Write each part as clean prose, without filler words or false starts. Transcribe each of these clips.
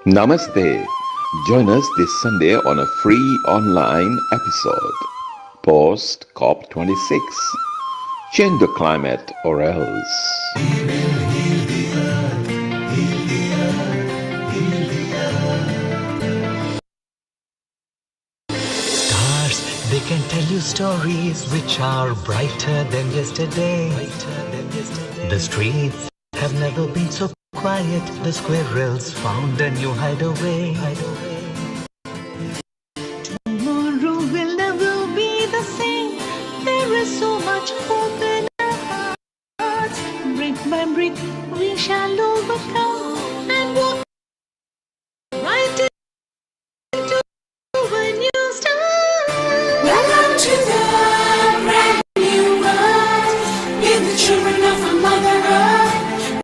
Namaste. Join us this Sunday on a free online episode. Post COP26. Change the climate or else. Stars, they can tell you stories which are brighter than yesterday. The streets have never been so quiet. The squirrels found a new hideaway. Tomorrow will never be the same. There is so much hope in our hearts. Brick by brick, we shall overcome and walk right into a new start. Welcome to the brand new world. We're the children of our Mother Earth.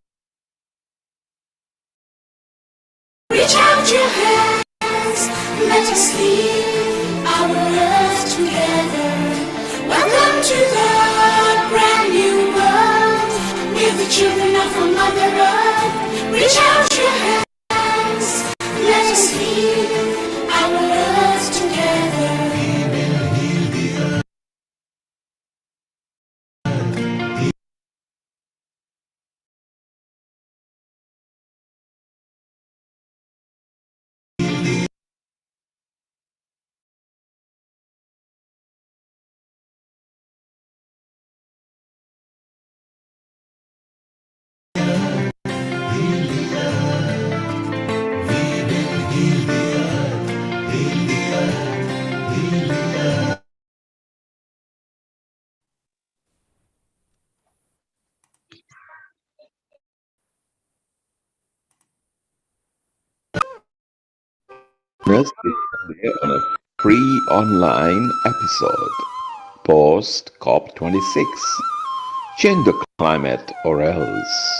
Reach out your hands, let us lead our earth together. Welcome to the brand new world. We're the children of our Mother Earth. Reach out your hands, let us lead our earth together. Join us this Sunday on a free online episode. Post COP26. Change the climate or else.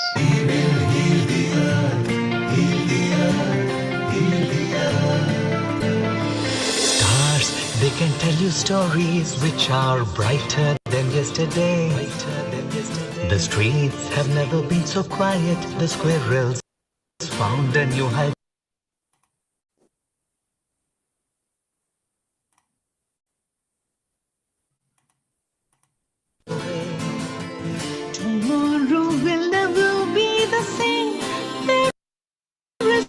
Stars, they can tell you stories which are brighter than yesterday. The streets have never been so quiet. The squirrels found a new hideaway. Tomorrow will never be the same. There is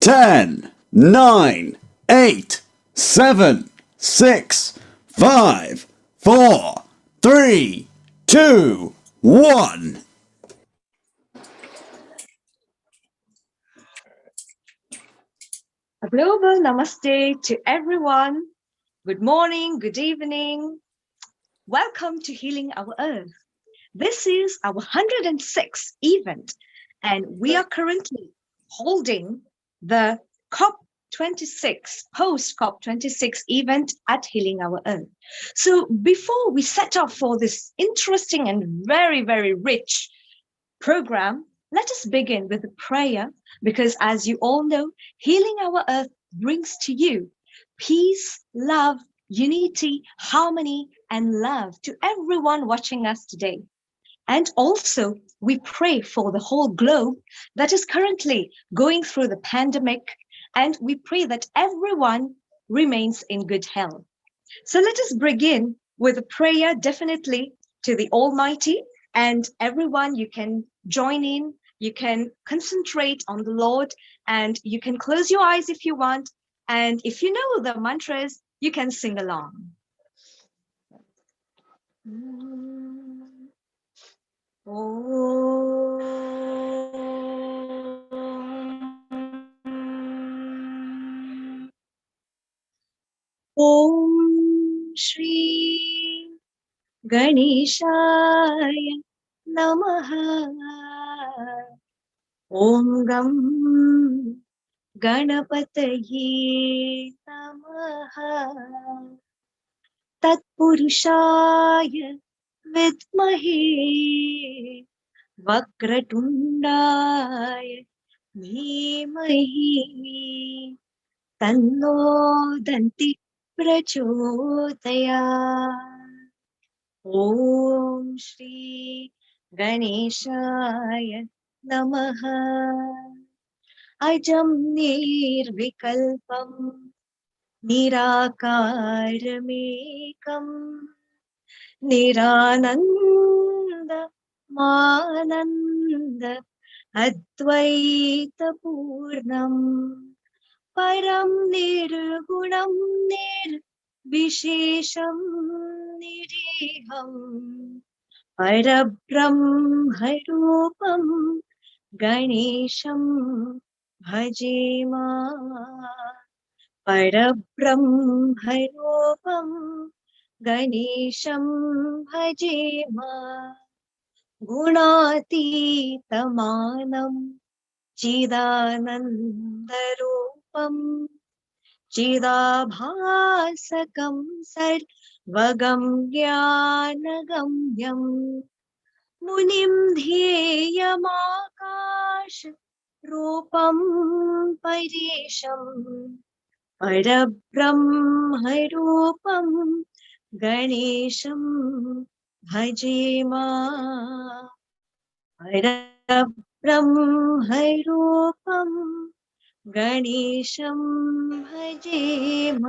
Ten, nine, eight, seven, six, five, four, three, two, one. a global namaste to everyone. Good morning, good evening. Welcome to Healing Our Earth. This is our 106th event, and we are currently holding the COP26, post COP26 event at Healing Our Earth. So before we set off for this interesting and very, very rich program, let us begin with a prayer, because as you all know, Healing Our Earth brings to you peace, love, unity, harmony, and love to everyone watching us today. And also, we pray for the whole globe that is currently going through the pandemic, and we pray that everyone remains in good health. So let us begin with a prayer, definitely to the Almighty, and everyone, you can join in, you can concentrate on the Lord, and you can close your eyes if you want. And if you know the mantras, you can sing along. Om Shri Ganeshaya Namaha. Om Gam Ganapataye Namaha. तत्पुरुषाय विद्महे वक्रतुण्डाय धीमहि तन्नो दन्ति प्रचोदयात्। ॐ श्री गणेशाय नमः। अजं निर्विकल्पं निराकारमेकम् निरानन्दमानन्द अद्वैतपूर्णम् परं निर्गुणं निर्विशेषं निरीहम् परब्रह्मरूपं गणेशं भजेम परब्रह्मरूपं गणेशं भजेम गुणातीतमानं चिदानन्दरूपं चिदाभासकं सर्वगं ज्ञानगम्यं मुनिं ध्येयमाकाश रूपं परेशं परब्रह्मरूपं गणेशं भजेम परब्रह्मरूपं गणेशं भजेम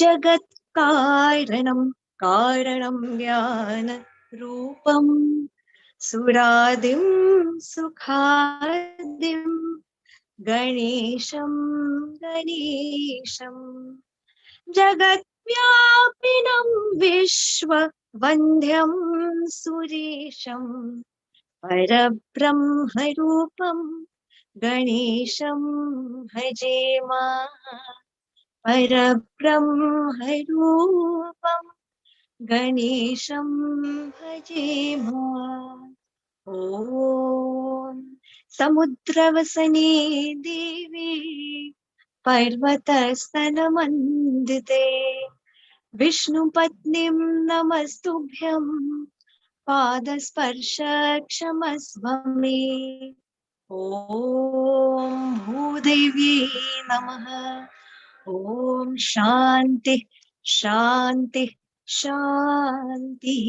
जगत्कारणं कारणं ज्ञानरूपं सुरादिं सुखादिं गणेशं जगद्व्यापिनं विश्ववन्द्यं सुरेशं परब्रह्मरूपं गणेशं भजेम परब्रह्मरूपं गणेशं भजेम ॐ समुद्रवसने देवी पर्वतस्तनमण्डिते विष्णुपत्नीं नमस्तुभ्यं पादस्पर्श क्षमस्व मे ॐ भूदेव्यै नमः ॐ शान्ति शान्ति शान्तिः.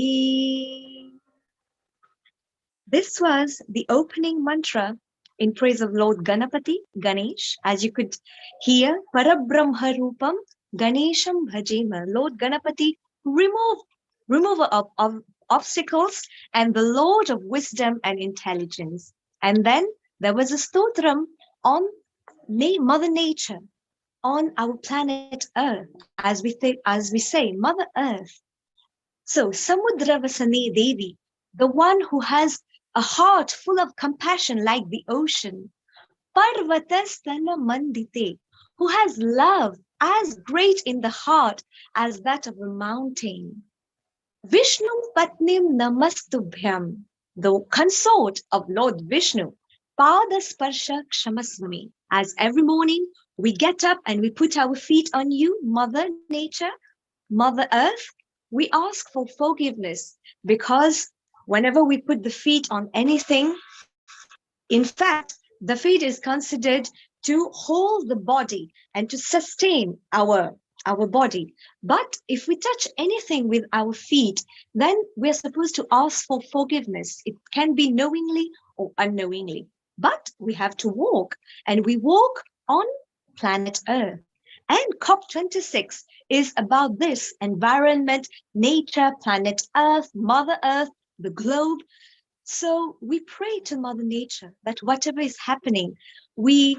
This was the opening mantra in praise of Lord Ganapati, Ganesh. As you could hear, Parabrahma Rupam Ganesham Bhajema. Lord Ganapati, remover of obstacles and the Lord of wisdom and intelligence. And then there was a stotram on Mother Nature, on our planet Earth, as we say, Mother Earth. So Samudravasani Devi, the one who has a heart full of compassion like the ocean, Parvatastana Mandite, who has love as great in the heart as that of a mountain. Vishnu Patnim Namastubhyam, the consort of Lord Vishnu, Pada Sparsha Kshamasvami. As every morning we get up and we put our feet on you, Mother Nature, Mother Earth, we ask for forgiveness because whenever we put the feet on anything, in fact, the feet is considered to hold the body and to sustain our body. But if we touch anything with our feet, then we're supposed to ask for forgiveness. It can be knowingly or unknowingly. But we have to walk, and we walk on planet Earth. And COP26 is about this environment, nature, planet Earth, Mother Earth, the globe. So we pray to Mother Nature that whatever is happening, we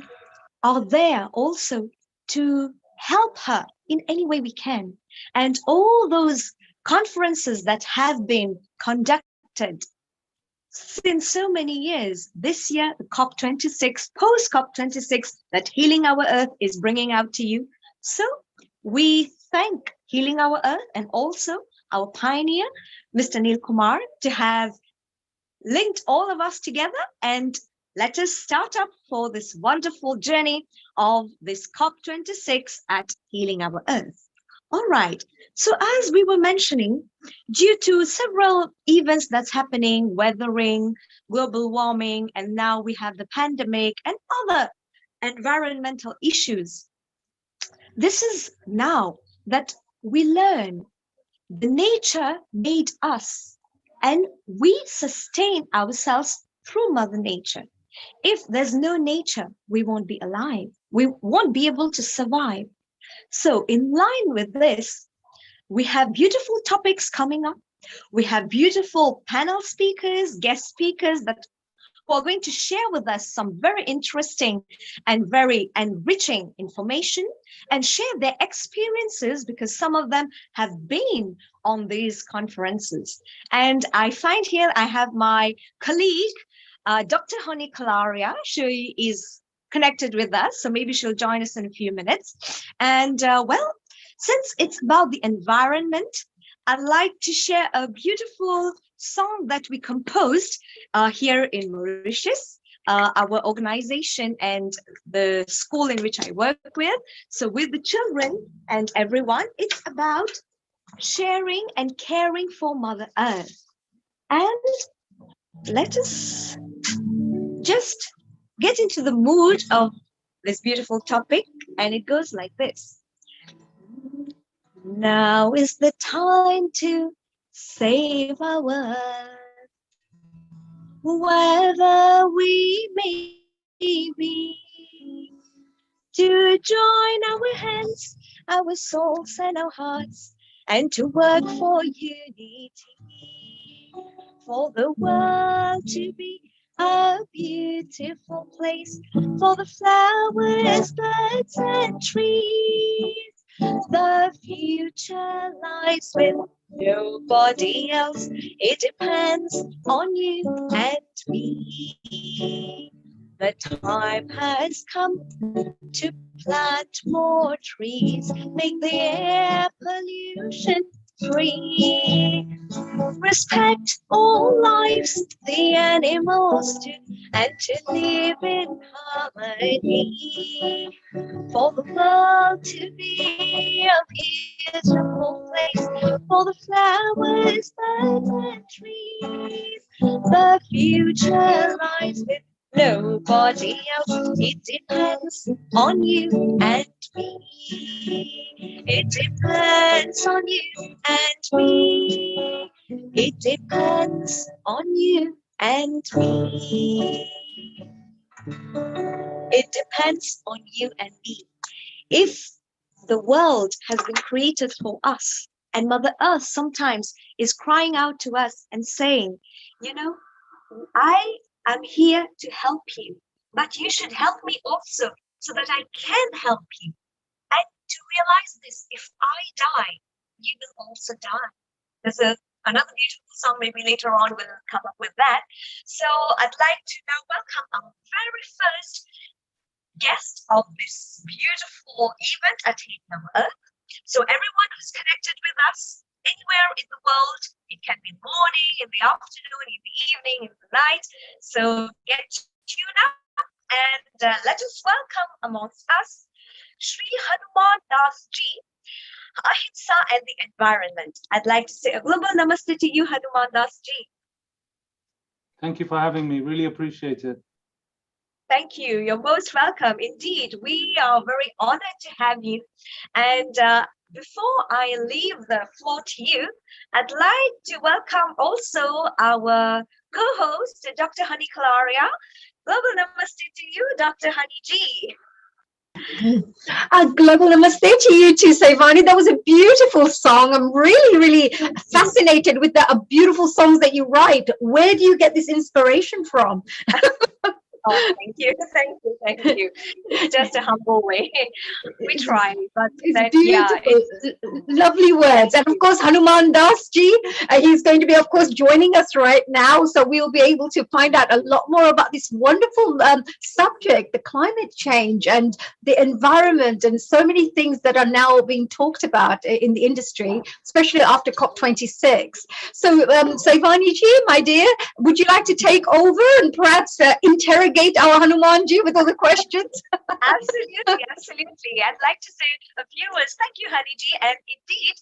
are there also to help her in any way we can. And all those conferences that have been conducted since so many years, this year, the COP26, post COP26, that Healing Our Earth is bringing out to you. So we thank Healing Our Earth and also our pioneer, Mr. Neil Kumar, to have linked all of us together, and let us start up for this wonderful journey of this COP26 at Healing Our Earth. All right. So as we were mentioning, due to several events that's happening, weathering, global warming, and now we have the pandemic and other environmental issues, this is now that we learn the nature made us and we sustain ourselves through Mother Nature. If there's no nature, we won't be alive. We won't be able to survive. So, in line with this, we have beautiful topics coming up. We have beautiful panel speakers, guest speakers that who are going to share with us some very interesting and very enriching information and share their experiences because some of them have been on these conferences. And I find here I have my colleague, Dr. Honey Kalaria. She is connected with us, so maybe she'll join us in a few minutes. And well, since it's about the environment, I'd like to share a beautiful song that we composed here in Mauritius, our organization and the school in which I work with. So with the children and everyone, it's about sharing and caring for Mother Earth. And let us just get into the mood of this beautiful topic. And it goes like this. Now is the time to save our earth, wherever we may be, to join our hands, our souls and our hearts, and to work for unity, for the world to be a beautiful place, for the flowers, birds and trees. The future lies with nobody else. It depends on you and me. The time has come to plant more trees, make the air pollution free. Respect all lives, the animals too, and to live in harmony. For the world to be a beautiful place, for the flowers, birds and trees. The future lies with nobody else. It depends on you and me. It depends on you and me. It depends on you and me. It depends on you and me. If the world has been created for us, and Mother Earth sometimes is crying out to us and saying, you know, I am here to help you, but you should help me also so that I can help you. And to realize this, if I die, you will also die. There's another beautiful song, maybe later on we'll come up with that. So I'd like to now welcome our very first guest of this beautiful event at Healing Our Earth. So everyone who's connected with us anywhere in the world, it can be morning, in the afternoon, in the evening, in the night. So get tuned up and let us welcome amongst us Sri Hanuman Das Ji, Ahimsa and the Environment. I'd like to say a global namaste to you, Hanuman Das Ji. Thank you for having me. Really appreciate it. Thank you. You're most welcome. Indeed, we are very honored to have you. And before I leave the floor to you, I'd like to welcome also our co-host, Dr. Honey Kalaria. Global namaste to you, Dr. Honey Ji. Global namaste to you too, Saivani. That was a beautiful song. I'm really fascinated with the beautiful songs that you write. Where do you get this inspiration from? Oh, thank you. Just a humble way. We try, but it's beautiful. Yeah, lovely words. And of course, Hanuman Das Ji, he's going to be, of course, joining us right now. So we'll be able to find out a lot more about this wonderful subject, the climate change and the environment, and so many things that are now being talked about in the industry, especially after COP26. So, Saivani Ji, my dear, would you like to take over and perhaps interrogate interrogate our Hanumanji with all the questions? Absolutely, absolutely. I'd like to say, viewers, thank you, Haniji. And indeed,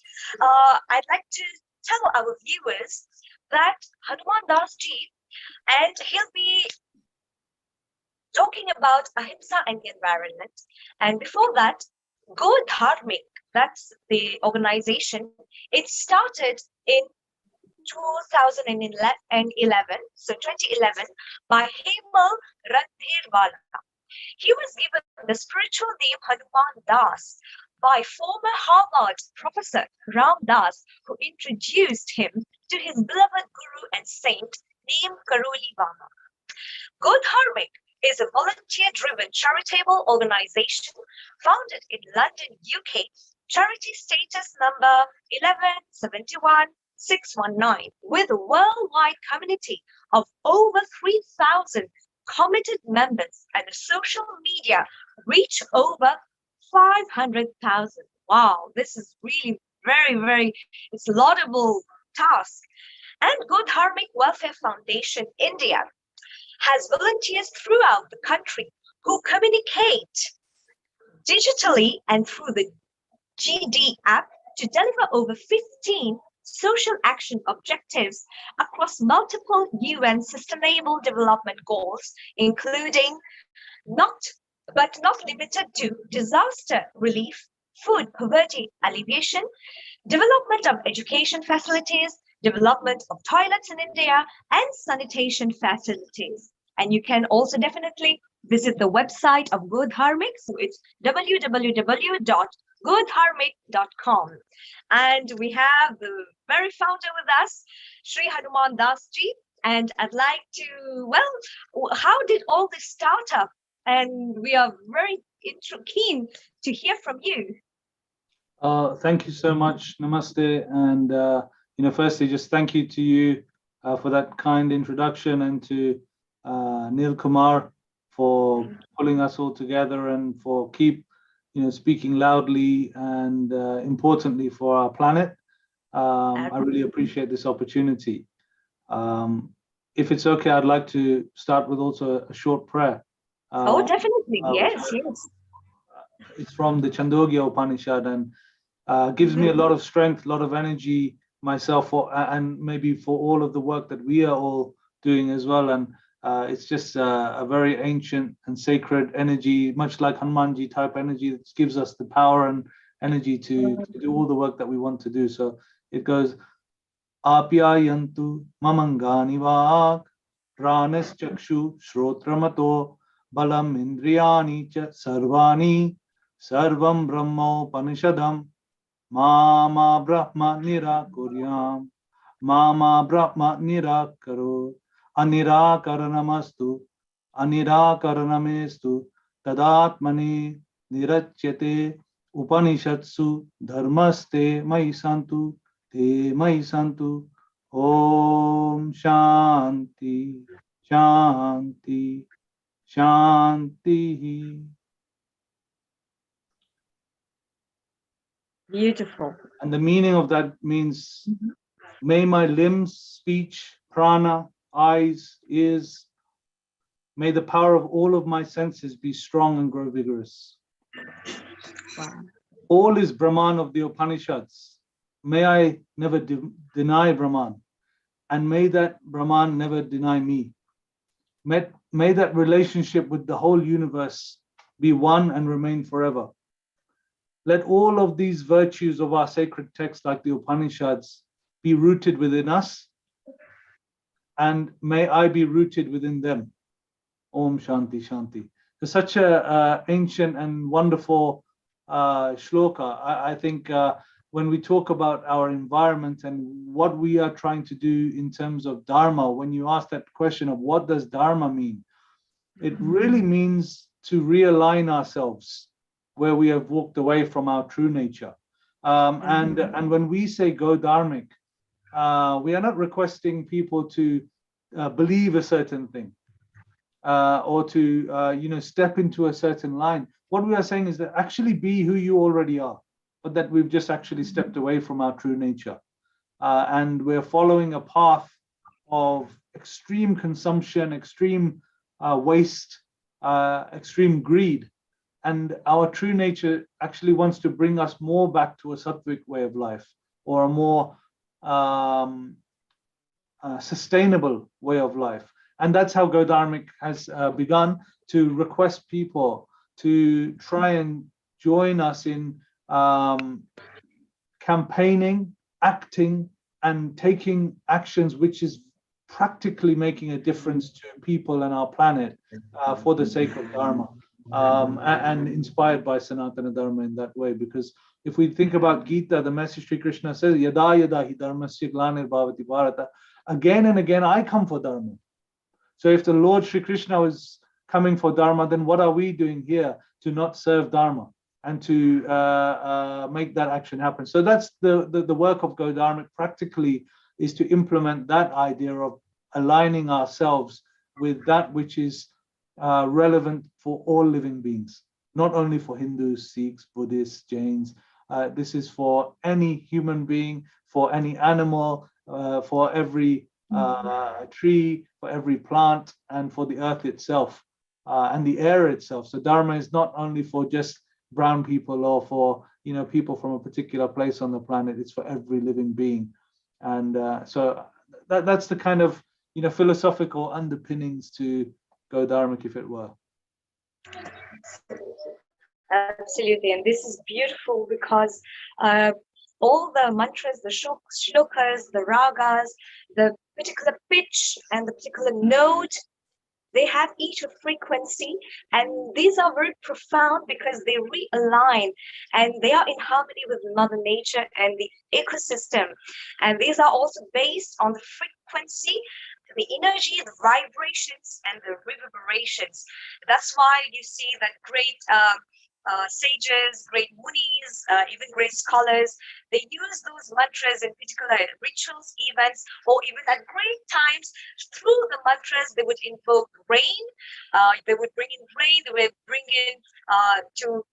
I'd like to tell our viewers that Hanuman Das ji, and he'll be talking about ahimsa and environment. And before that, Go Dharmik, that's the organization. It started in 2011, so 2011, by Hemal Randhirwala. He was given the spiritual name Hanuman Das by former Harvard professor Ram Das, who introduced him to his beloved guru and saint named Karoli Baba. Go Dharmik is a volunteer-driven charitable organization founded in London, UK, charity status number 1171619, with a worldwide community of over 3,000 committed members and a social media reach over 500,000. Wow, this is really very, it's laudable task. And Good Dharmic Welfare Foundation India has volunteers throughout the country who communicate digitally and through the GD app to deliver over 15 social action objectives across multiple UN Sustainable Development Goals, including not limited to disaster relief, food poverty alleviation, development of education facilities, development of toilets in India, and sanitation facilities. And you can also definitely visit the website of Go Dharmic. So it's www.godharmic.com. And we have the very founder with us, Sri Hanuman Das ji. And I'd like to, well, how did all this start up? And we are very keen to hear from you. Thank you so much. Namaste. And, firstly, just thank you to you for that kind introduction, and to Neil Kumar for pulling us all together, and for speaking loudly and importantly for our planet. I really appreciate this opportunity. If it's okay, I'd like to start with also a short prayer. Definitely. Yes. It's from the Chandogya Upanishad, and gives me a lot of strength, a lot of energy myself, and maybe for all of the work that we are all doing as well. And it's just a very ancient and sacred energy, much like Hanumanji type energy, that gives us the power and energy to do all the work that we want to do. So it goes, Apyayantu mamangani vak pranas chakshu shrotramato balam indriyani cha sarvani sarvam brahmo panishadam mama brahma nirakuryam mama brahma nirakaro anirakaranamastu anirakaramestu tadatmani nirachyate upanishatsu dharmaste mai santu te mai santu. Om Shanti Shanti Shanti. Beautiful. And the meaning of that means, may my limbs, speech, prana, eyes, ears, may the power of all of my senses be strong and grow vigorous. Wow. All is Brahman of the Upanishads. May I never deny Brahman, and may that Brahman never deny me. May that relationship with the whole universe be one and remain forever. Let all of these virtues of our sacred texts, like the Upanishads, be rooted within us, and may I be rooted within them. Om Shanti Shanti. It's such a ancient and wonderful shloka. I think when we talk about our environment and what we are trying to do in terms of Dharma, when you ask that question of what does Dharma mean, it really means to realign ourselves where we have walked away from our true nature. And when we say go dharmic, we are not requesting people to believe a certain thing or to step into a certain line. What we are saying is that actually be who you already are, but that we've just actually stepped away from our true nature. And we're following a path of extreme consumption, extreme waste, extreme greed. And our true nature actually wants to bring us more back to a sattvic way of life, or a more sustainable way of life. And that's how Go Dharmic has begun to request people to try and join us in campaigning, acting, and taking actions which is practically making a difference to people and our planet for the sake of Dharma, and inspired by Sanatana Dharma in that way. Because if we think about Gita, the message Sri Krishna says, Yada yada hi dharmasya glanir bhavati bharata, again and again I come for Dharma. So if the Lord Sri Krishna was coming for Dharma, then what are we doing here to not serve Dharma and to make that action happen? So that's the work of Go Dharmic practically, is to implement that idea of aligning ourselves with that which is relevant for all living beings, not only for Hindus, Sikhs, Buddhists, Jains. This is for any human being, for any animal, for every tree, for every plant, and for the earth itself, and the air itself. So Dharma is not only for just brown people or for people from a particular place on the planet. It's for every living being. And so that's the kind of philosophical underpinnings to Go Dharmic, if it were. Absolutely, and this is beautiful because all the mantras, the shlokas, the ragas, the particular pitch and the particular note, they have each a frequency, and these are very profound because they realign and they are in harmony with Mother Nature and the ecosystem. And these are also based on the frequency, the energy, the vibrations, and the reverberations. That's why you see that great sages, great munis, even great scholars, they use those mantras in particular rituals, events, or even at great times. Through the mantras, they would invoke rain, they would bring in rain, they would bring in to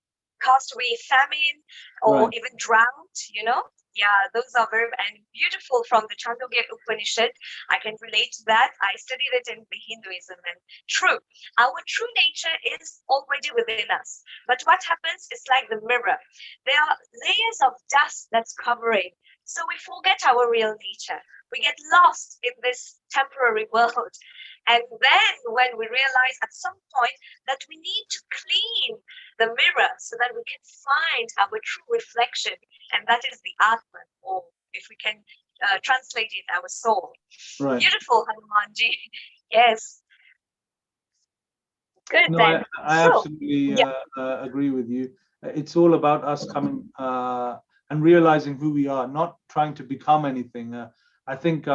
cast away famine, or Right. even drought, Yeah, those are very and beautiful from the Chandogya Upanishad. I can relate to that. I studied it in the Hinduism, and true, our true nature is already within us. But what happens is like the mirror. There are layers of dust that's covering. So we forget our real nature. We get lost in this temporary world. And then when we realize at some point that we need to clean the mirror so that we can find our true reflection, and that is the Atman, or if we can translate it, our soul. Right. Beautiful, Hanumanji. Yes. Good No, then. I So, absolutely yeah. agree with you. It's all about us coming and realizing who we are, not trying to become anything. I think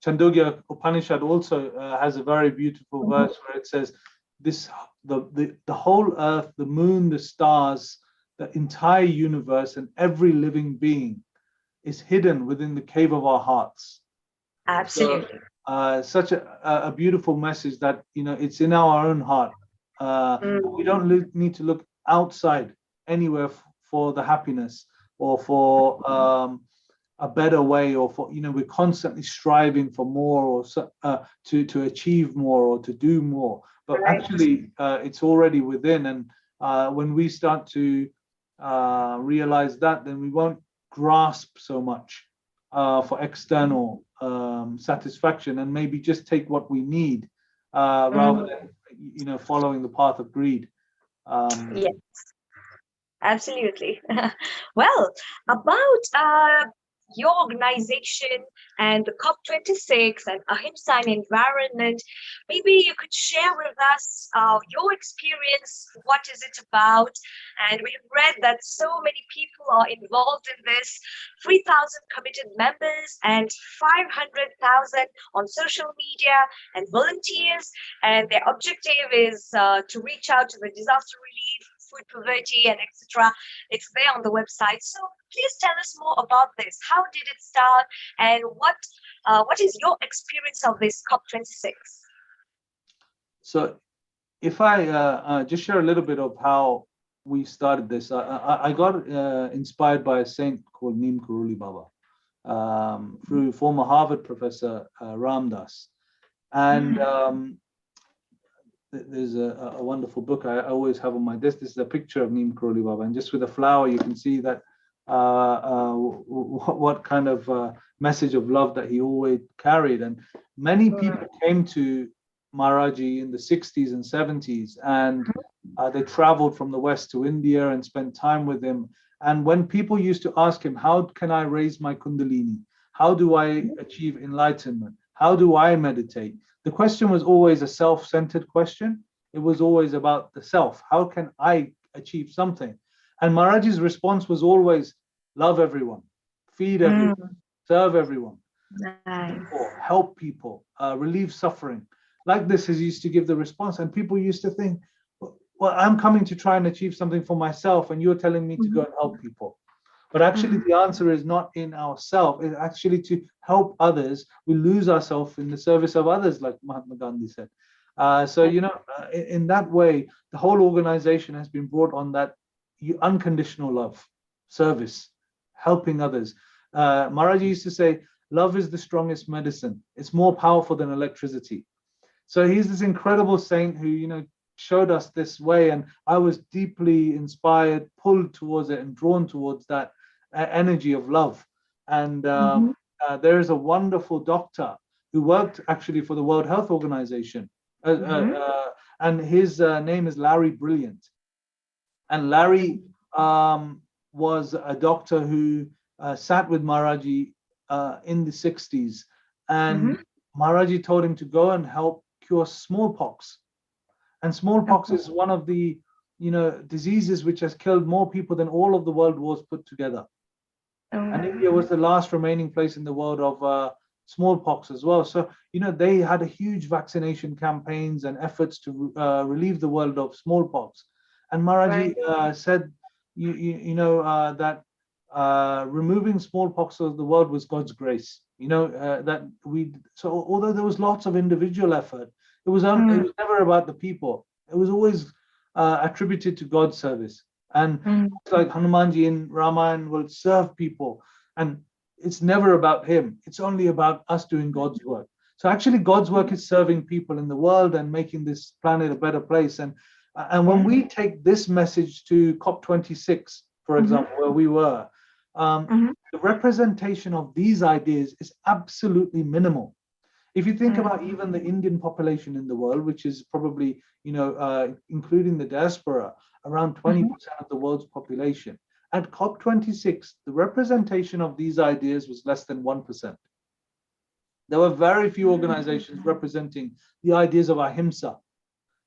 Chandogya Upanishad also has a very beautiful verse where it says, the whole earth, the moon, the stars, the entire universe, and every living being is hidden within the cave of our hearts. Absolutely. So, such a beautiful message that it's in our own heart. We don't need to look outside anywhere for the happiness, or for a better way, or for we're constantly striving for more, or to achieve more, or to do more. But Right. actually, it's already within. And when we start to realize that, then we won't grasp so much for external satisfaction, and maybe just take what we need rather than following the path of greed. Yes, absolutely. Well, about your organization and the COP26 and Ahimsa and environment, maybe you could share with us your experience. What is it about? And we have read that so many people are involved in this, 3,000 committed members and 500,000 on social media and volunteers. And their objective is to reach out to the disaster relief, food poverty, and etc. It's there on the website. So please tell us more about this. How did it start, and what is your experience of this COP26? So if I just share a little bit of how we started this, I got inspired by a saint called Neem Karoli Baba through former Harvard professor Ram Das. And there's a wonderful book I always have on my desk. This is a picture of Neem Karoli Baba, and just with a flower, you can see that what kind of message of love that he always carried. And many people came to Maharaji in the 60s and 70s, and they traveled from the West to India and spent time with him. And when people used to ask him, how can I raise my Kundalini? How do I achieve enlightenment? How do I meditate? The question was always a self-centered question. It was always about the self. How can I achieve something? And Maharaji's response was always, love everyone, feed everyone, serve everyone, help people, relieve suffering. Like this, he used to give the response, and people used to think, well, I'm coming to try and achieve something for myself, and you're telling me to go and help people. But actually, the answer is not in ourselves. It's actually to help others. We lose ourselves in the service of others, like Mahatma Gandhi said. So, in that way, the whole organization has been brought on that unconditional love, service, helping others. Maharaji used to say, love is the strongest medicine. It's more powerful than electricity. So he's this incredible saint who, showed us this way, and I was deeply inspired, pulled towards it, and drawn towards that energy of love. And there is a wonderful doctor who worked actually for the World Health Organization, and his name is Larry Brilliant. And Larry was a doctor who sat with Maharaji in the 60s, and Maharaji told him to go and help cure smallpox. And smallpox is one of the, diseases which has killed more people than all of the world wars put together. And India was the last remaining place in the world of smallpox as well. So, they had a huge vaccination campaigns and efforts to relieve the world of smallpox. And Maharaji said, that removing smallpox of the world was God's grace. So although there was lots of individual effort, it was never about the people. It was always attributed to God's service. And it's like Hanumanji in Ramayana will serve people, and it's never about him. It's only about us doing God's work. So actually, God's work is serving people in the world and making this planet a better place. And when we take this message to COP26, for example, where we were, the representation of these ideas is absolutely minimal. If you think about even the Indian population in the world, which is probably, including the diaspora, around 20% of the world's population, at COP26, the representation of these ideas was less than 1%. There were very few organizations representing the ideas of ahimsa,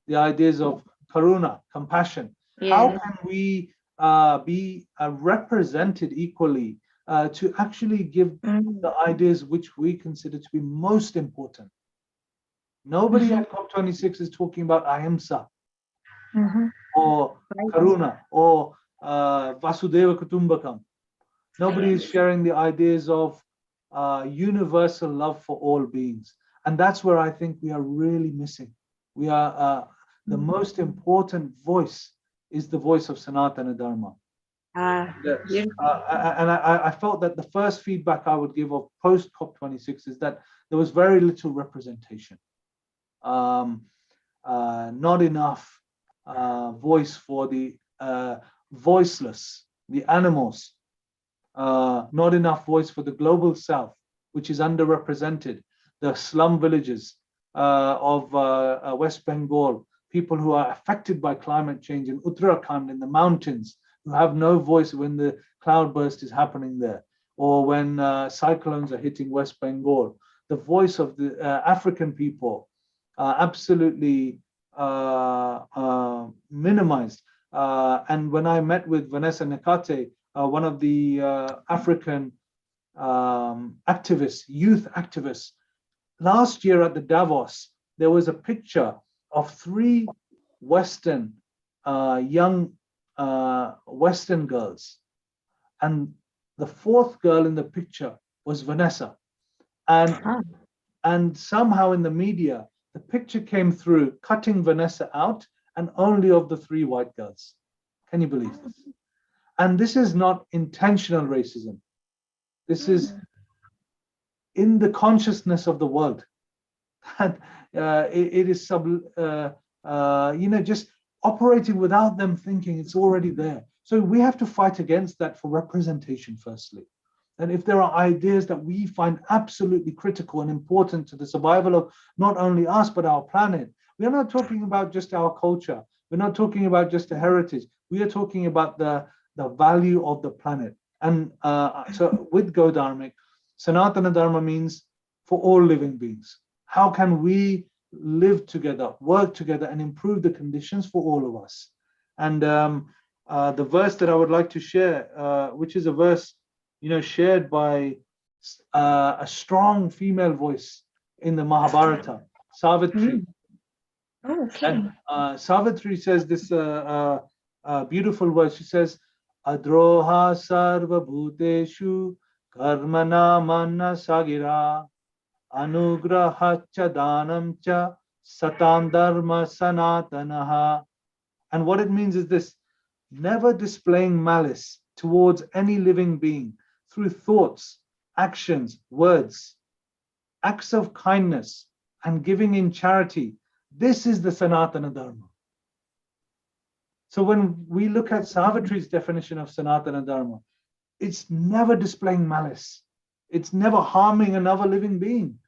the ideas of karuna, compassion. How can we be represented equally to actually give the ideas which we consider to be most important? Nobody at COP26 is talking about ahimsa or karuna or vasudeva kutumbakam. Nobody is sharing the ideas of universal love for all beings. And that's where I think we are really missing. We are the most important voice is the voice of Sanatana Dharma. And I felt that the first feedback I would give of post COP26 is that there was very little representation, not enough voice for the voiceless, the animals, not enough voice for the global south, which is underrepresented, the slum villages of West Bengal, people who are affected by climate change in Uttarakhand in the mountains, who have no voice when the cloudburst is happening there, or when cyclones are hitting West Bengal. The voice of the African people absolutely minimized. And when I met with Vanessa Nakate, one of the African activists, youth activists, last year at the Davos, there was a picture of 3 Western young Western girls, and the 4th girl in the picture was Vanessa, and somehow in the media the picture came through cutting Vanessa out and only of the 3 white girls. Can you believe this? And this is not intentional racism. This is in the consciousness of the world. And it is just operating without them thinking. It's already there. So we have to fight against that for representation, firstly. And if there are ideas that we find absolutely critical and important to the survival of not only us, but our planet, we are not talking about just our culture. We're not talking about just a heritage. We are talking about the value of the planet. And so with Go Dharmic, Sanatana Dharma means for all living beings. How can we live together, work together, and improve the conditions for all of us? And the verse that I would like to share, which is a verse, shared by a strong female voice in the Mahabharata, Savitri. Okay. And Savitri says this beautiful verse. She says, Adroha sarva bhuteshu karmana manna sagira anugraha cha danam cha satam dharma sanatanaha. And what it means is this: never displaying malice towards any living being through thoughts, actions, words, acts of kindness, and giving in charity. This is the Sanatana Dharma. So when we look at Savitri's definition of Sanatana Dharma, it's never displaying malice. It's never harming another living being.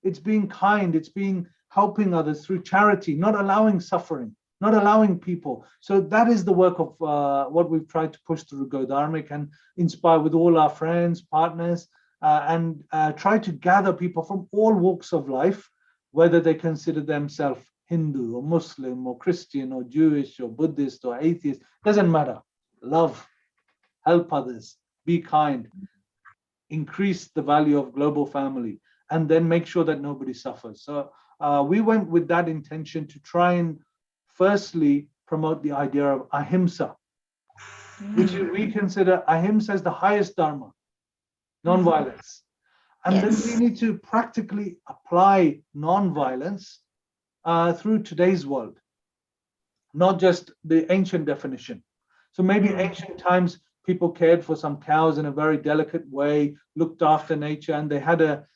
It's being kind. It's being helping others through charity, not allowing suffering, not allowing people. So that is the work of what we've tried to push through Go Dharmic and inspire with all our friends, partners, and try to gather people from all walks of life, whether they consider themselves Hindu or Muslim or Christian or Jewish or Buddhist or atheist, doesn't matter. Love, help others, be kind, increase the value of global family, and then make sure that nobody suffers. So we went with that intention to try and firstly promote the idea of ahimsa, which we consider ahimsa as the highest dharma, non-violence. And then we need to practically apply non-violence through today's world, not just the ancient definition. So maybe ancient times, people cared for some cows in a very delicate way, looked after nature, and they had a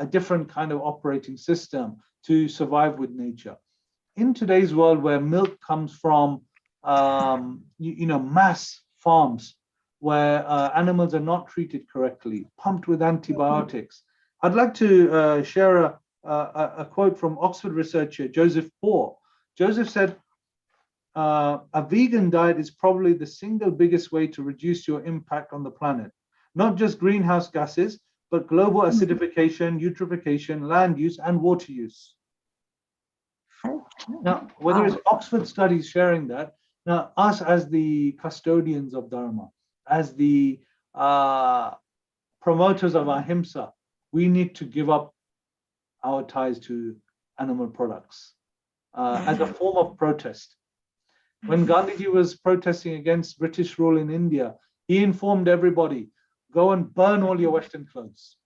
different kind of operating system to survive with nature. In today's world, where milk comes from, mass farms, where animals are not treated correctly, pumped with antibiotics. I'd like to share a quote from Oxford researcher Joseph Poore. Joseph said, a vegan diet is probably the single biggest way to reduce your impact on the planet. Not just greenhouse gases, but global acidification, eutrophication, land use, and water use. Now, whether it's Oxford studies sharing that, now us as the custodians of Dharma, as the promoters of ahimsa, we need to give up our ties to animal products as a form of protest. When Gandhiji was protesting against British rule in India, he informed everybody, go and burn all your Western clothes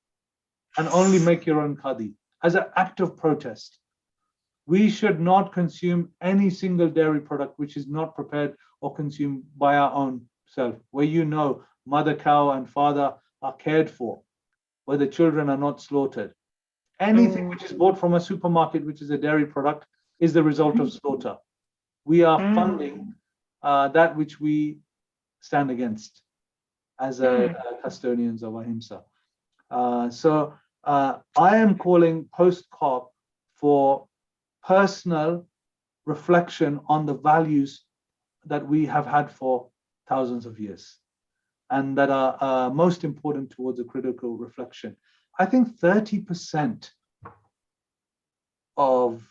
and only make your own khadi, as an act of protest. We should not consume any single dairy product which is not prepared or consumed by our own self, where mother cow and father are cared for, where the children are not slaughtered. Anything which is bought from a supermarket, which is a dairy product, is the result of slaughter. We are funding that which we stand against as custodians of ahimsa. So I am calling post-COP for personal reflection on the values that we have had for thousands of years and that are most important towards a critical reflection. I think 30% of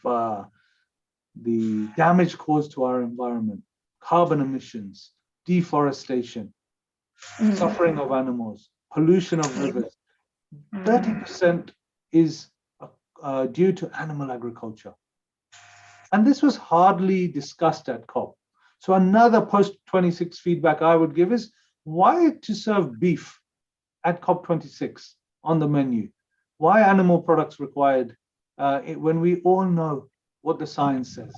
the damage caused to our environment, carbon emissions, deforestation, suffering of animals, pollution of rivers, 30% is due to animal agriculture. And this was hardly discussed at COP. So another post-26 feedback I would give is, why to serve beef at COP26 on the menu? Why animal products required when we all know what the science says,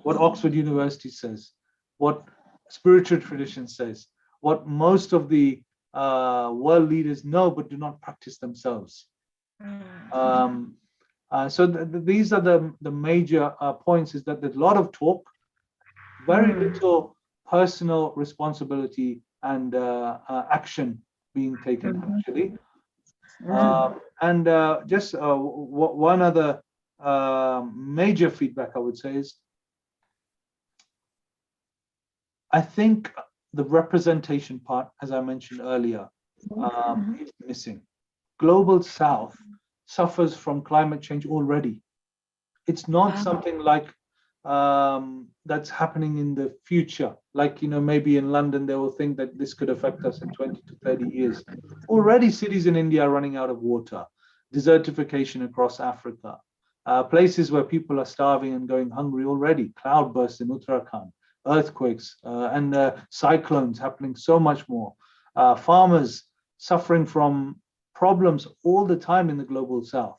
what Oxford University says, what spiritual tradition says, what most of the world leaders know but do not practice themselves. So these are the major points, is that there's a lot of talk, very little personal responsibility and action being taken, actually. And just one other major feedback I would say is, I think the representation part, as I mentioned earlier, is missing. Global South suffers from climate change already. It's not something like that's happening in the future. Like, maybe in London, they will think that this could affect us in 20 to 30 years. Already cities in India are running out of water, desertification across Africa, places where people are starving and going hungry already, cloudbursts in Uttarakhand, earthquakes and cyclones happening so much more, farmers suffering from problems all the time in the global South.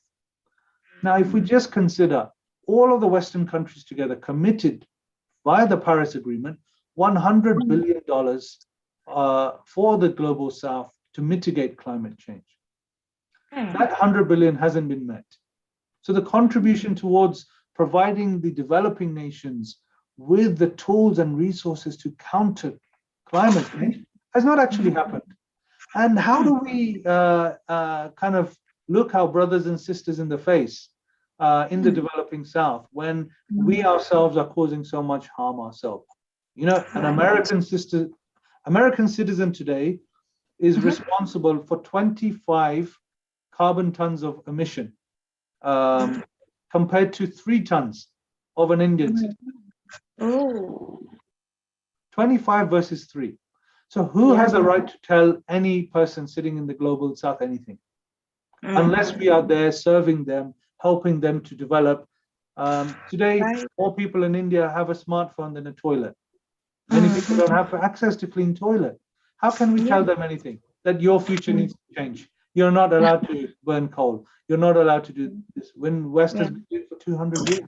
Now, if we just consider all of the Western countries together committed via the Paris Agreement, $100 billion for the global South to mitigate climate change. That 100 billion hasn't been met. So the contribution towards providing the developing nations with the tools and resources to counter climate change has not actually happened. And how do we kind of look our brothers and sisters in the face in the developing South when we ourselves are causing so much harm ourselves? An American citizen today is responsible for 25 carbon tons of emission, compared to 3 tons of an Indian citizen. 25 versus 3. So who has a right to tell any person sitting in the global South anything? Unless we are there serving them, helping them to develop. Today, more people in India have a smartphone than a toilet. Many people don't have access to clean toilet. How can we tell them anything? That your future needs to change. You're not allowed to burn coal. You're not allowed to do this. When West has been doing it for 200 years.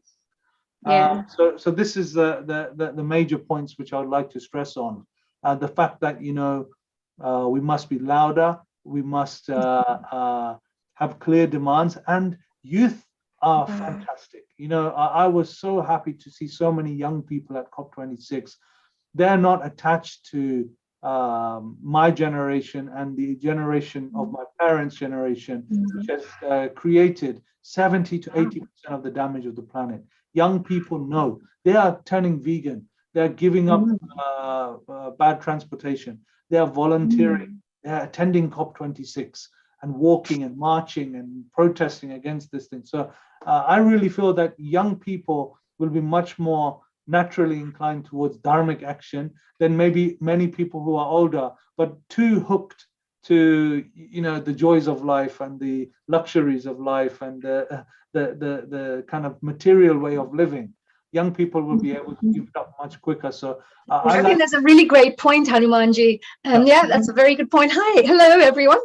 So this is the major points which I would like to stress on. The fact that, we must be louder. We must have clear demands, and youth are fantastic. I was so happy to see so many young people at COP26. They're not attached to my generation and the generation of my parents' generation, which has created 70 to 80% of the damage of the planet. Young people know they are turning vegan. They're giving up bad transportation. They are volunteering. They're attending COP26 and walking and marching and protesting against this thing. So I really feel that young people will be much more naturally inclined towards dharmic action than maybe many people who are older, but too hooked to the joys of life and the luxuries of life and the kind of material way of living. Young people will be able to give it up much quicker. So I think that's a really great point, Hanumanji. Yeah, that's a very good point. Hi, hello, everyone.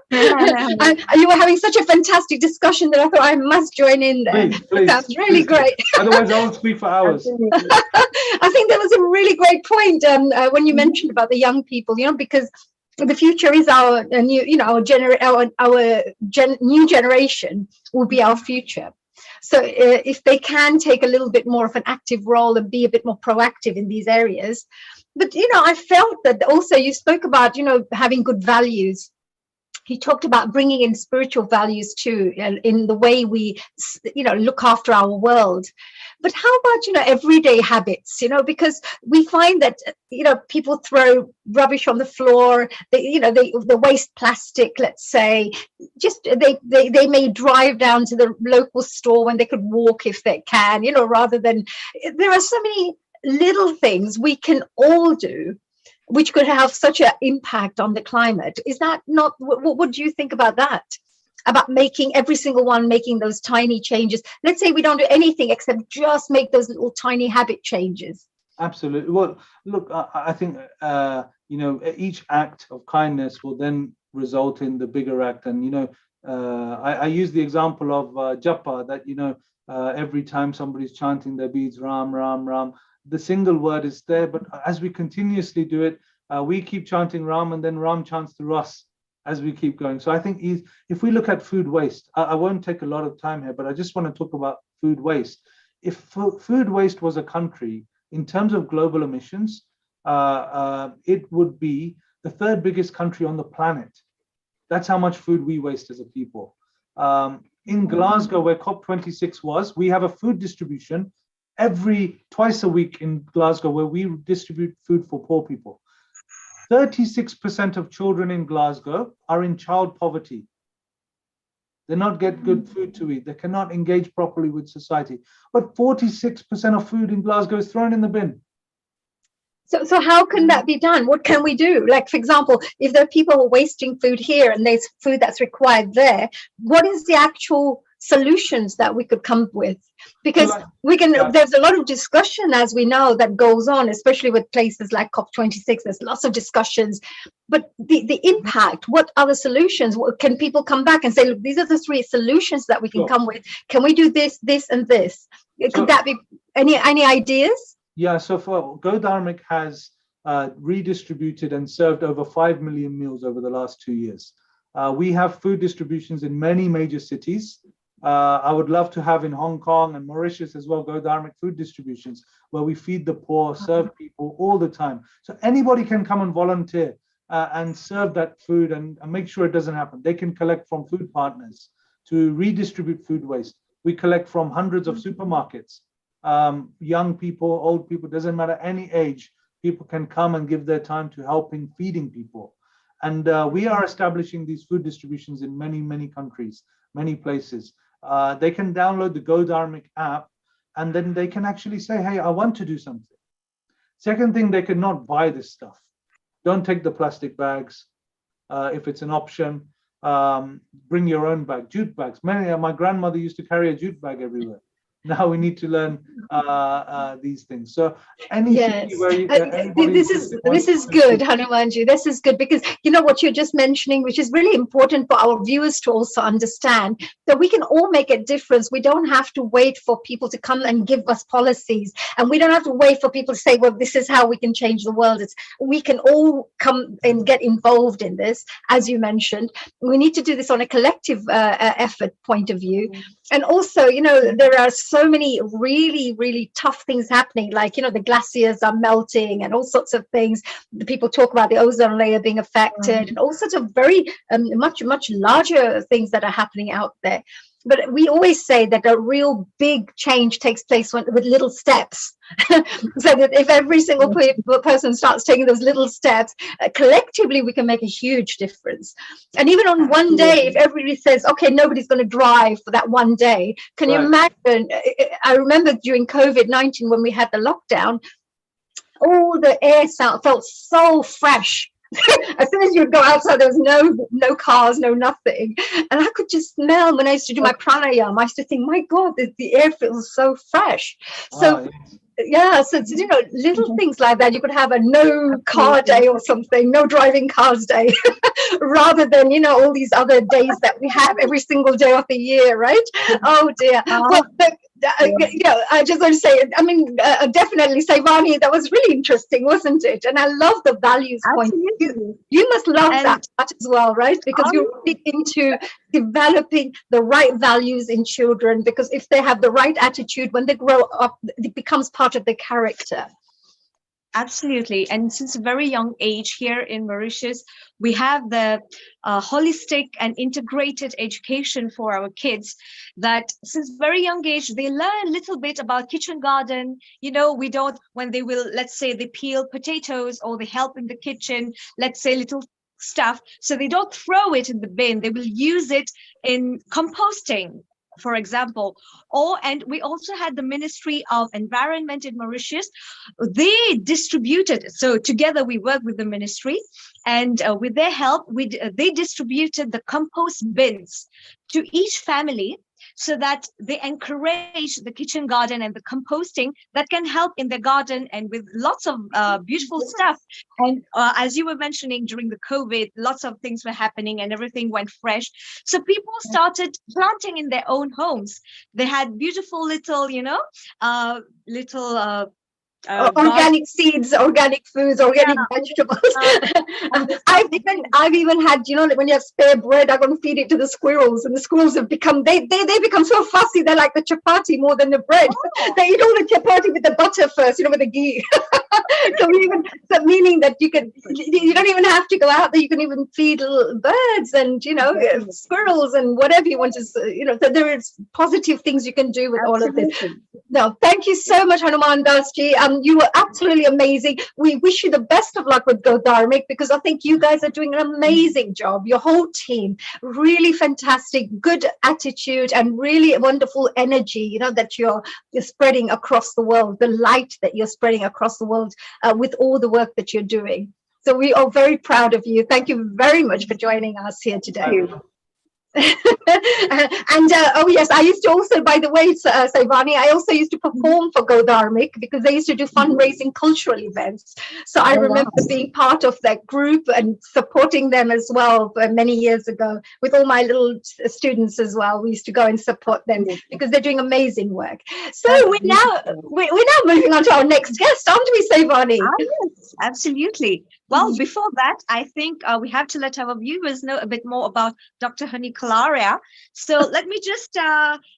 And you were having such a fantastic discussion that I thought I must join in there. Please, that's really great. Otherwise, I will speak for hours. I think that was a really great point when you mentioned about the young people, because the future is our new, new generation will be our future. So if they can take a little bit more of an active role and be a bit more proactive in these areas. But, I felt that also you spoke about, having good values. He talked about bringing in spiritual values too, in the way we, look after our world. But how about, everyday habits, because we find that, people throw rubbish on the floor, they waste plastic, let's say, just they may drive down to the local store when they could walk if they can, rather than, there are so many little things we can all do which could have such an impact on the climate. Is that not, what do you think about that? About making every single one, making those tiny changes. Let's say we don't do anything except just make those little tiny habit changes. Absolutely. Well, look, I think, each act of kindness will then result in the bigger act. And, I use the example of japa, that, every time somebody's chanting their beads, Ram, Ram, Ram, the single word is there. But as we continuously do it, we keep chanting Ram, and then Ram chants through us. as we keep going. So I think if we look at food waste, I won't take a lot of time here, but I just want to talk about food waste. If food waste was a country in terms of global emissions, it would be the third biggest country on the planet. That's how much food we waste as a people. In Glasgow, where COP26 was, we have a food distribution twice a week in Glasgow, where we distribute food for poor people. 36% of children in Glasgow are in child poverty. They not get good food to eat. They cannot engage properly with society. But 46% of food in Glasgow is thrown in the bin. So how can that be done? What can we do? Like, for example, if there are people wasting food here and there's food that's required there, what is the actual solutions that we could come up with? Because there's a lot of discussion, as we know, that goes on, especially with places like COP26. There's lots of discussions, but the impact, what are the solutions? Can people come back and say, look, these are the 3 solutions that we can come with. Can we do this, this, and this? Could that be any ideas? Yeah, so for Go Dharmic has redistributed and served over 5 million meals over the last 2 years. We have food distributions in many major cities. I would love to have in Hong Kong and Mauritius as well, Go Dharmic food distributions, where we feed the poor, serve people all the time. So anybody can come and volunteer and serve that food and make sure it doesn't happen. They can collect from food partners to redistribute food waste. We collect from hundreds of supermarkets. Young people, old people, doesn't matter any age, people can come and give their time to helping feeding people. And we are establishing these food distributions in many, many countries, many places. They can download the Go Dharmic app, and then they can actually say, hey, I want to do something. Second thing, they cannot buy this stuff. Don't take the plastic bags. If it's an option, bring your own bag, jute bags. My grandmother used to carry a jute bag everywhere. Now we need to learn these things. So any city where this is good, Hanumanji. This is good, because you know what you're just mentioning, which is really important for our viewers to also understand, that we can all make a difference. We don't have to wait for people to come and give us policies, and we don't have to wait for people to say, well, this is how we can change the world. We can all come and get involved in this. As you mentioned, we need to do this on a collective effort point of view. And also, you know, there are so many really, really tough things happening, like, you know, the glaciers are melting and all sorts of things. The people talk about the ozone layer being affected and all sorts of very much larger things that are happening out there. But we always say that a real big change takes place with little steps. So that if every single person starts taking those little steps, collectively, we can make a huge difference. And even on one day, if everybody says, okay, nobody's going to drive for that one day, can you imagine? I remember during COVID-19, when we had the lockdown, all the air felt so fresh. As soon as you'd go outside, there was no cars, no nothing, and I could just smell. When I used to do my pranayama, I used to think, my God, the air feels so fresh. So yeah, so you know, little things like that. You could have a no car day or something, no driving cars day, rather than, you know, all these other days that we have every single day of the year, right? Oh dear. Well, yeah, I just want to say, I mean, definitely, Saivani, that was really interesting, wasn't it? And I love the values point. You must love that as well, right? Because you're really into developing the right values in children, because if they have the right attitude, when they grow up, it becomes part of their character. Absolutely. And since a very young age here in Mauritius, we have the holistic and integrated education for our kids, that since very young age, they learn a little bit about kitchen garden. You know, we don't, when they will, let's say they peel potatoes or they help in the kitchen, let's say little stuff. So they don't throw it in the bin. They will use it in composting, for example. And we also had the Ministry of Environment in Mauritius. They distributed, so together we work with the ministry, and with their help, they distributed the compost bins to each family, so that they encourage the kitchen garden and the composting that can help in the garden, and with lots of beautiful stuff. And as you were mentioning, during the COVID, lots of things were happening and everything went fresh. So people started planting in their own homes. They had beautiful little, you know, God, organic seeds, organic foods, yeah, organic vegetables. understanding. I've even had, you know, like when you have spare bread, I'm going to feed it to the squirrels, and the squirrels have become they become so fussy. They're like the chapati more than the bread. Oh, They eat all the chapati with the butter first, you know, with the ghee. So meaning that you don't even have to go out there. You can even feed little birds and, you know, definitely. squirrels and whatever you want to, you know. So there is positive things you can do with all of this. Absolutely. No, thank you so much, Hanuman Dasji. You were absolutely amazing. We wish you the best of luck with Go Dharmic, because I think you guys are doing an amazing job. Your whole team, really fantastic, good attitude, and really wonderful energy, you know, that you're spreading across the world, the light that you're spreading across the world with all the work that you're doing. So we are very proud of you. Thank you very much for joining us here today. And oh yes, I used to also, by the way, Saivani, I also used to perform for Go Dharmic, because they used to do fundraising cultural events. So I Oh, wow. remember being part of that group and supporting them as well many years ago with all my little students as well. We used to go and support them because they're doing amazing work. So That's we're beautiful. now moving on to our next guest, aren't we, Saivani? Yes, absolutely. Well, before that, I think we have to let our viewers know a bit more about Dr. Honey Kalaria. So let me just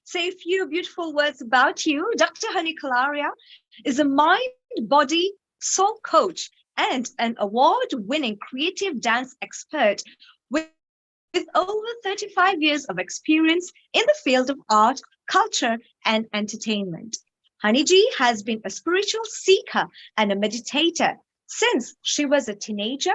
say a few beautiful words about you. Dr. Honey Kalaria is a mind, body, soul coach and an award-winning creative dance expert with over 35 years of experience in the field of art, culture, and entertainment. Haniji has been a spiritual seeker and a meditator since she was a teenager,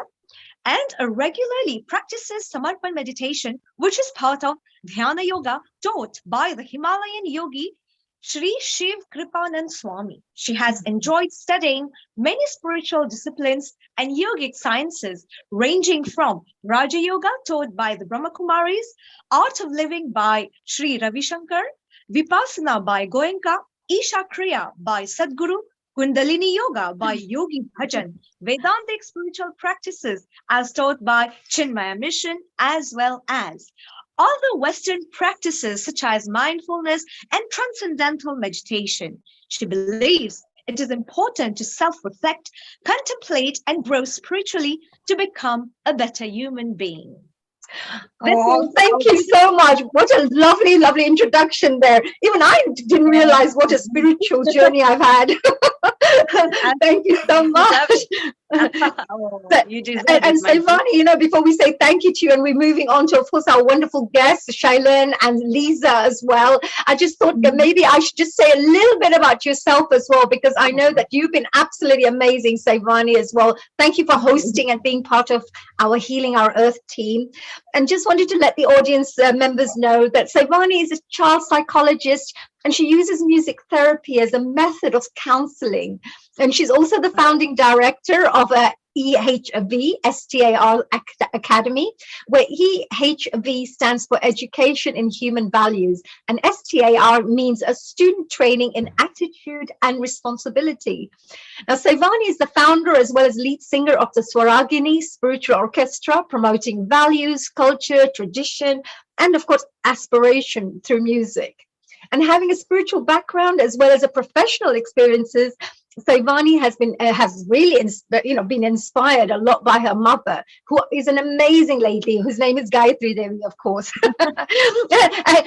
and regularly practices Samarpan meditation, which is part of Dhyana Yoga taught by the Himalayan yogi Sri Shiv Kripanand Swami. She has enjoyed studying many spiritual disciplines and yogic sciences, ranging from Raja Yoga taught by the Brahma Kumaris, Art of Living by Sri Ravi Shankar, Vipassana by Goenka, Isha Kriya by Sadguru, Kundalini Yoga by Yogi Bhajan, Vedantic spiritual practices as taught by Chinmaya Mission, as well as other Western practices such as mindfulness and transcendental meditation. She believes it is important to self-reflect, contemplate, and grow spiritually to become a better human being. Oh, thank you so much. What a lovely, lovely introduction there. Even I didn't realize what a spiritual journey I've had. Thank you so much. You deserve And it, my dear. Saivani, you know, before we say thank you to you and we're moving on to, of course, our wonderful guests, Shailen and Lisa as well, I just thought that maybe I should just say a little bit about yourself as well, because I know that you've been absolutely amazing, Saivani, as well. Thank you for hosting and being part of our Healing Our Earth team. And just wanted to let the audience members know that Saivani is a child psychologist, and she uses music therapy as a method of counseling. And she's also the founding director of a EHV STAR Academy, where EHV stands for Education in Human Values, and STAR means a student training in attitude and responsibility. Now, Saivani is the founder as well as lead singer of the Swaragini Spiritual Orchestra, promoting values, culture, tradition, and of course, aspiration through music. And having a spiritual background as well as a professional experiences, Saivani has really been inspired a lot by her mother, who is an amazing lady whose name is Gayatri Devi, of course.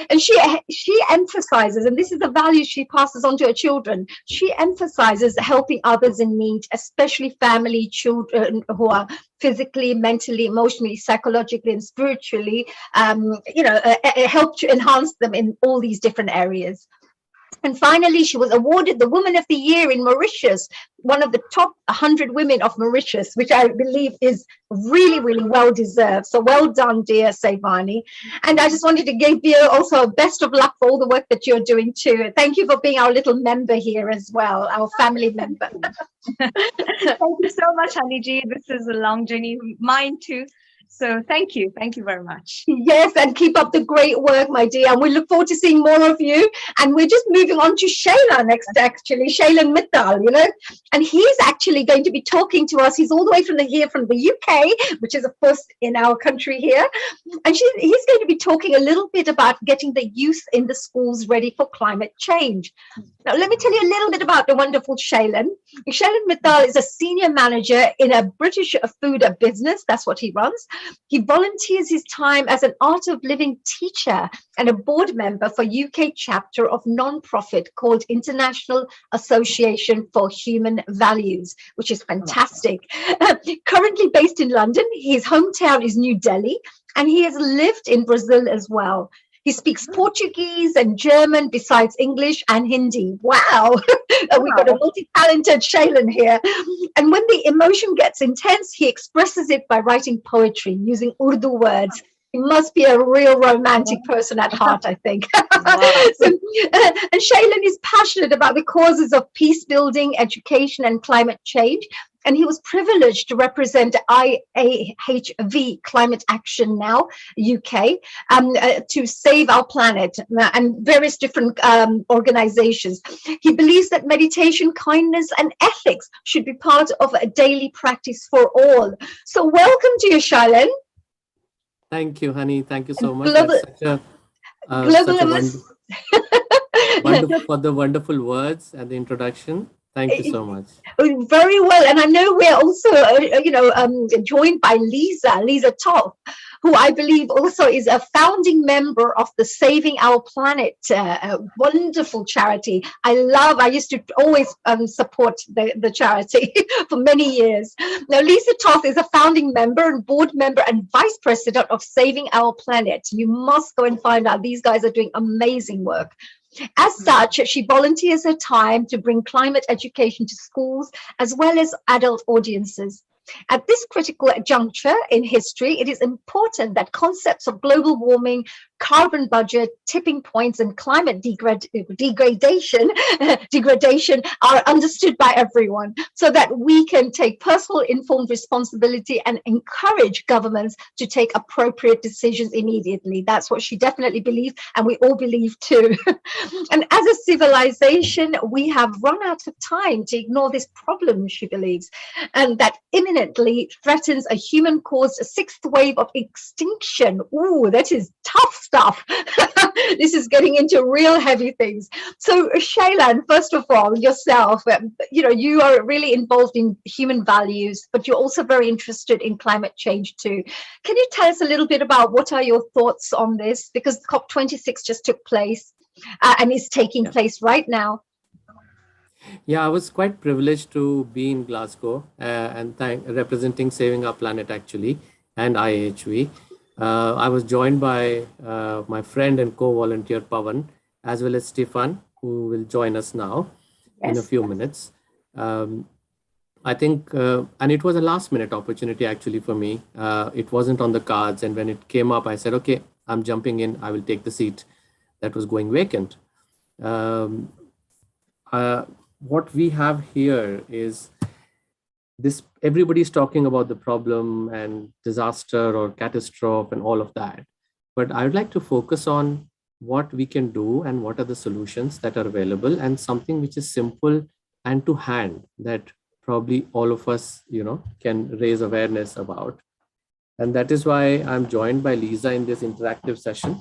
And she emphasizes, and this is the value she passes on to her children, she emphasizes helping others in need, especially family, children who are physically, mentally, emotionally, psychologically, and spiritually, help to enhance them in all these different areas. And finally, she was awarded the Woman of the Year in Mauritius, one of the top 100 women of Mauritius, which I believe is really, really well deserved. So well done, dear Saivani. And I just wanted to give you also best of luck for all the work that you're doing too. Thank you for being our little member here as well, our family member. Thank you so much, Haniji. This is a long journey, mine too. So thank you. Thank you very much. Yes, and keep up the great work, my dear. And we look forward to seeing more of you. And we're just moving on to Shayla next, actually, Shaylan Mittal, and he's actually going to be talking to us. He's all the way from the UK, which is, of course, in our country here. And he's going to be talking a little bit about getting the youth in the schools ready for climate change. Now, let me tell you a little bit about the wonderful Shaylan. Shaylan Mittal is a senior manager in a British food business. That's what he runs. He volunteers his time as an Art of Living teacher and a board member for UK chapter of non-profit called International Association for Human Values, which is fantastic. Currently based in London, his hometown is New Delhi, and he has lived in Brazil as well. He speaks Portuguese and German besides English and Hindi. Wow. We've got a multi-talented Shaylan here. And when the emotion gets intense, he expresses it by writing poetry using Urdu words. He must be a real romantic person at heart, I think. And Shaylan is passionate about the causes of peace building, education, and climate change. And he was privileged to represent IAHV, Climate Action Now, UK, to save our planet and various different organizations. He believes that meditation, kindness, and ethics should be part of a daily practice for all. So welcome to you, Shailen. Thank you, honey. Thank you so much. Global, Wonderful for the wonderful words and the introduction. Thank you so much. Very well. And I know we're also, joined by Lisa Toth, who I believe also is a founding member of the Saving Our Planet, wonderful charity. I used to always support the charity for many years. Now, Lisa Toth is a founding member and board member and vice president of Saving Our Planet. You must go and find out. These guys are doing amazing work. As such, she volunteers her time to bring climate education to schools as well as adult audiences. At this critical juncture in history, it is important that concepts of global warming, carbon budget, tipping points, and climate degradation are understood by everyone so that we can take personal informed responsibility and encourage governments to take appropriate decisions immediately. That's what she definitely believes, and we all believe too. And as a civilization, we have run out of time to ignore this problem, she believes, and that imminently threatens a human-caused sixth wave of extinction. Ooh, that is tough stuff. This is getting into real heavy things. So Shaylan, first of all, yourself, you are really involved in human values, but you're also very interested in climate change too. Can you tell us a little bit about what are your thoughts on this? Because COP26 just took place and is taking place right now. Yeah, I was quite privileged to be in Glasgow and representing Saving Our Planet actually, and IHV. I was joined by my friend and co-volunteer Pawan, as well as Stefan, who will join us now in a few minutes. I think, and it was a last minute opportunity actually for me. It wasn't on the cards. And when it came up, I said, okay, I'm jumping in. I will take the seat that was going vacant. What we have here is this: everybody's talking about the problem and disaster or catastrophe and all of that. But I would like to focus on what we can do and what are the solutions that are available, and something which is simple and to hand that probably all of us, can raise awareness about. And that is why I'm joined by Lisa in this interactive session.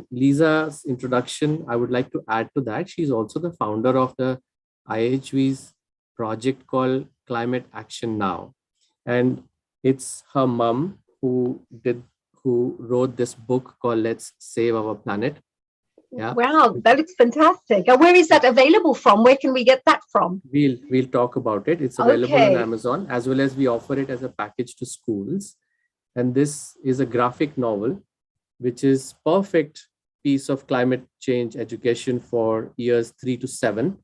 Lisa's introduction, I would like to add to that. She's also the founder of the IHV's project called Climate Action Now. And it's her mom who wrote this book called Let's Save Our Planet. Yeah. Wow, that is fantastic. And where is that available from? Where can we get that from? We'll talk about it. It's available on Amazon, as well as we offer it as a package to schools. And this is a graphic novel, which is perfect piece of climate change education for years 3 to 7.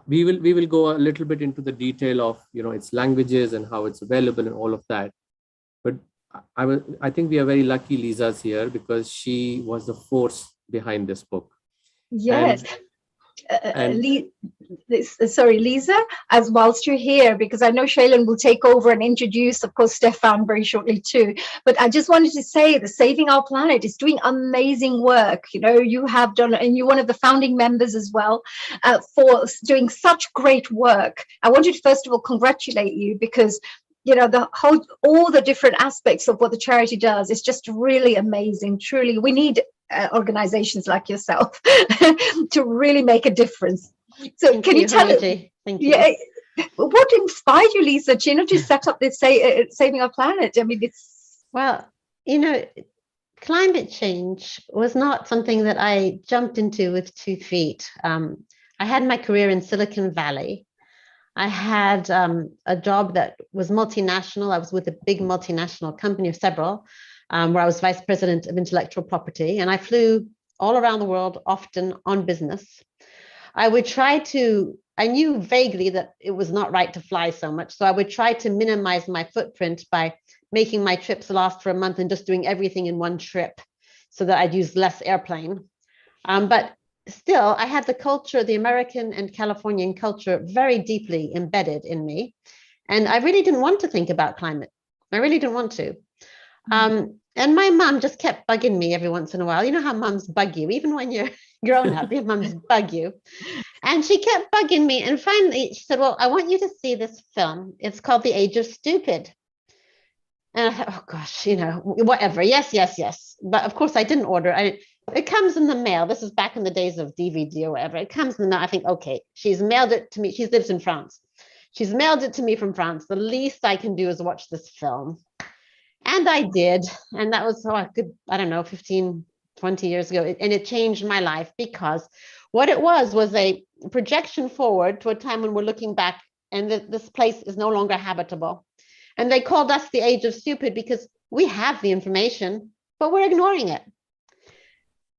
We will go a little bit into the detail of its languages and how it's available and all of that. But I think we are very lucky Lisa's here because she was the force behind this book. Yes. And Sorry, Lisa, as whilst you're here, because I know Shaylin will take over and introduce, of course, Stefan very shortly too. But I just wanted to say that Saving Our Planet is doing amazing work. You know, you have done, and you're one of the founding members as well, for doing such great work. I wanted to first of all congratulate you, because you know all the different aspects of what the charity does is just really amazing. Truly, we need organizations like yourself to really make a difference. So Thank can you tell us, Hamidi. Thank you. yeah, what inspired you, Lisa, to set up this Saving Our Planet? I mean, it's... Well, climate change was not something that I jumped into with 2 feet. I had my career in Silicon Valley. I had a job that was multinational. I was with a big multinational company, of several, where I was vice president of intellectual property. And I flew all around the world, often on business. I knew vaguely that it was not right to fly so much. So I would try to minimize my footprint by making my trips last for a month and just doing everything in one trip so that I'd use less airplane. But still, I had the culture, the American and Californian culture, very deeply embedded in me. And I really didn't want to think about climate. I really didn't want to. And my mom just kept bugging me every once in a while. You know how moms bug you, even when you're grown up, your moms bug you. And she kept bugging me. And finally, she said, well, I want you to see this film. It's called The Age of Stupid. And I thought, oh, gosh, whatever. Yes, yes, yes. But of course, I didn't order. It comes in the mail. This is back in the days of DVD or whatever. It comes in the mail. I think, okay, she's mailed it to me. She lives in France. She's mailed it to me from France. The least I can do is watch this film. And I did. And that was, 15, 20 years ago. And it changed my life, because what it was a projection forward to a time when we're looking back and this place is no longer habitable. And they called us the Age of Stupid because we have the information, but we're ignoring it.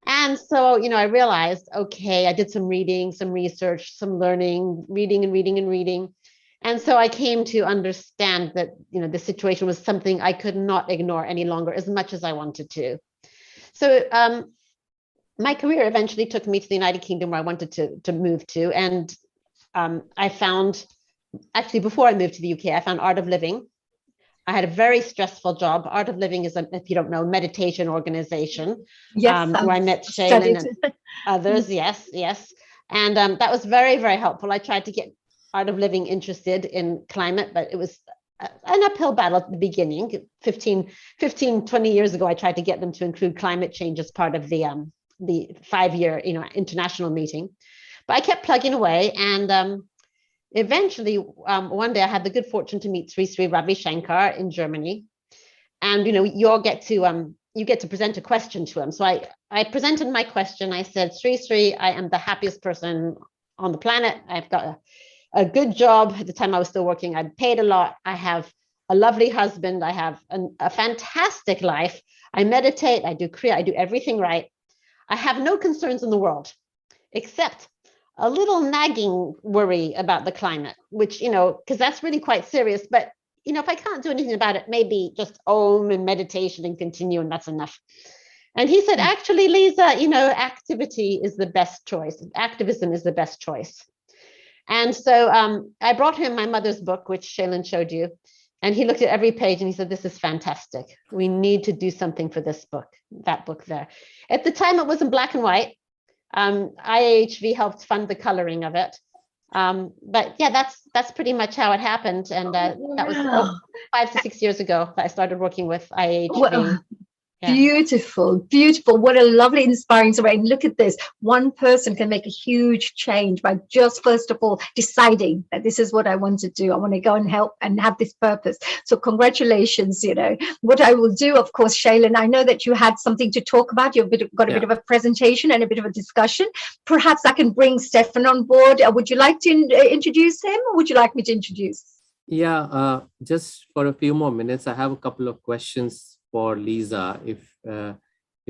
And so, I realized, okay, I did some reading, some research, some learning, reading and reading and reading. And so I came to understand that, the situation was something I could not ignore any longer, as much as I wanted to. So my career eventually took me to the United Kingdom, where I wanted to move to. And I found, actually, before I moved to the UK, I found Art of Living. I had a very stressful job. Art of Living is, if you don't know, meditation organization. Yes, where I met Shaylin and others. Yes, yes. And that was very, very helpful. I tried to get Art of Living interested in climate, but it was an uphill battle at the beginning. 15, 20 years ago, I tried to get them to include climate change as part of the 5-year, international meeting. But I kept plugging away, and eventually, one day I had the good fortune to meet Sri Ravi Shankar in Germany. And, you all get to present a question to him. So I presented my question. I said, Sri, I am the happiest person on the planet. I've got a good job. At the time I was still working, I'd paid a lot. I have a lovely husband. I have a fantastic life. I meditate, I do Kriya, I do everything right. I have no concerns in the world, except a little nagging worry about the climate, which, because that's really quite serious. But, if I can't do anything about it, maybe just Om and meditation and continue, and that's enough. And he said, actually, Lisa, activity is the best choice. Activism is the best choice. And so I brought him my mother's book, which Shaylin showed you. And he looked at every page and he said, this is fantastic. We need to do something for this book, that book there. At the time, it was in black and white. IAHV helped fund the coloring of it. But yeah, that's pretty much how it happened. And that was 5 to 6 years ago that I started working with IAHV. Well, beautiful. What a lovely, inspiring story. And look at this. One person can make a huge change by just, first of all, deciding that this is what I want to do. I want to go and help and have this purpose. So congratulations. What I will do, of course, Shaylin, I know that you had something to talk about. You've got a bit of a presentation and a bit of a discussion. Perhaps I can bring Stefan on board. Would you like to introduce him, or would you like me to introduce? Yeah, just for a few more minutes, I have a couple of questions for Lisa, if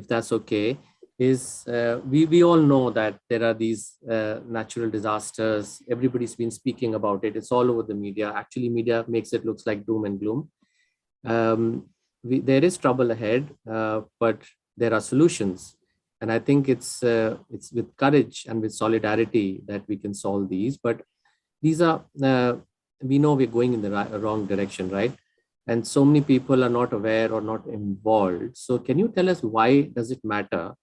that's okay. We all know that there are these natural disasters. Everybody's been speaking about it. It's all over the media. Actually, media makes it look like doom and gloom. There is trouble ahead, but there are solutions. And I think it's with courage and with solidarity that we can solve these. But these are, we know we're going in the wrong direction, right? And so many people are not aware or not involved. So can you tell us why does it matter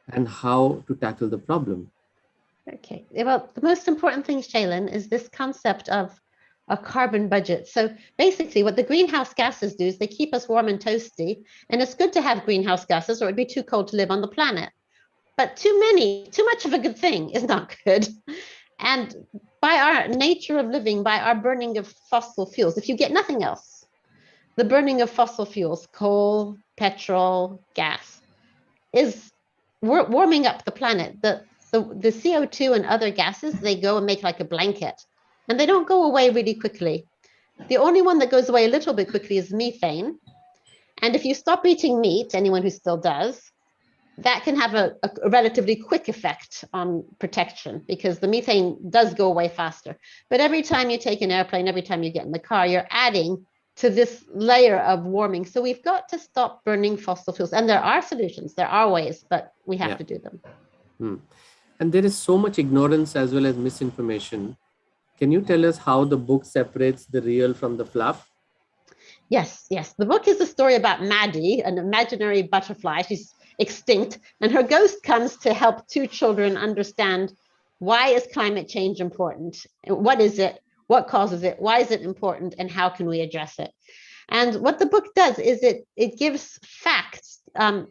and how to tackle the problem? Okay, well, the most important thing, Shaylin, is this concept of a carbon budget. So basically what the greenhouse gases do is they keep us warm and toasty, and it's good to have greenhouse gases or it'd be too cold to live on the planet. But too much of a good thing is not good. And by our nature of living, by our burning of fossil fuels, if you get nothing else, the burning of fossil fuels, coal, petrol, gas, is warming up the planet. The CO2 and other gases, they go and make like a blanket, and they don't go away really quickly. The only one that goes away a little bit quickly is methane. And if you stop eating meat, anyone who still does, that can have a relatively quick effect on protection because the methane does go away faster. But every time you take an airplane, every time you get in the car, you're adding to this layer of warming. So we've got to stop burning fossil fuels. And there are solutions, there are ways, but we have to do them. And there is so much ignorance as well as misinformation. Can you tell us how the book separates the real from the fluff? Yes. The book is a story about Maddie, an imaginary butterfly. She's extinct, and her ghost comes to help two children understand why is climate change important? What is it? What causes it? Why is it important? And how can we address it? And what the book does is it gives facts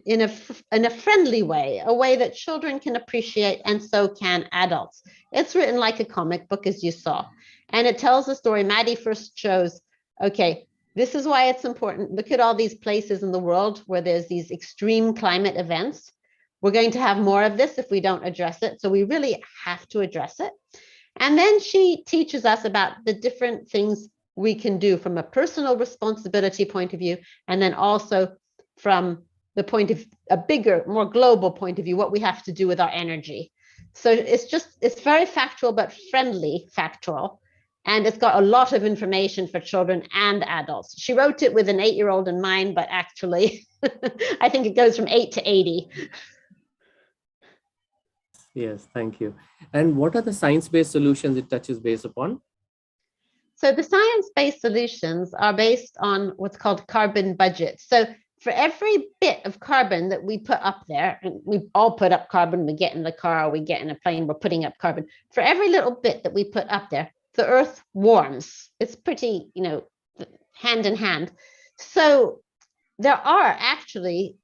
in a friendly way, a way that children can appreciate, and so can adults. It's written like a comic book, as you saw, and it tells the story. Maddie first shows, okay, this is why it's important. Look at all these places in the world where there's these extreme climate events. We're going to have more of this if we don't address it. So we really have to address it. And then she teaches us about the different things we can do from a personal responsibility point of view, and then also from the point of a bigger, more global point of view, what we have to do with our energy. So it's very factual, but friendly factual. And it's got a lot of information for children and adults. She wrote it with an 8-year-old in mind, but actually, I think it goes from 8 to 80. Yes, thank you. And what are the science-based solutions it touches base upon? So the science-based solutions are based on what's called carbon budgets. So for every bit of carbon that we put up there, and we all put up carbon, we get in the car, we get in a plane, we're putting up carbon. For every little bit that we put up there, the earth warms. It's pretty, hand in hand. So there are actually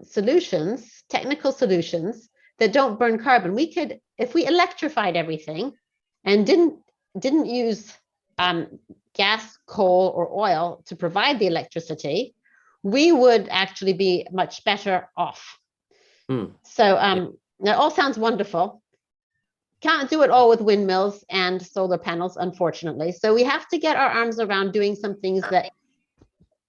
solutions, technical solutions that don't burn carbon. We could, if we electrified everything and didn't use gas, coal, or oil to provide the electricity, we would actually be much better off. So that all sounds wonderful. Can't do it all with windmills and solar panels, unfortunately. So we have to get our arms around doing some things that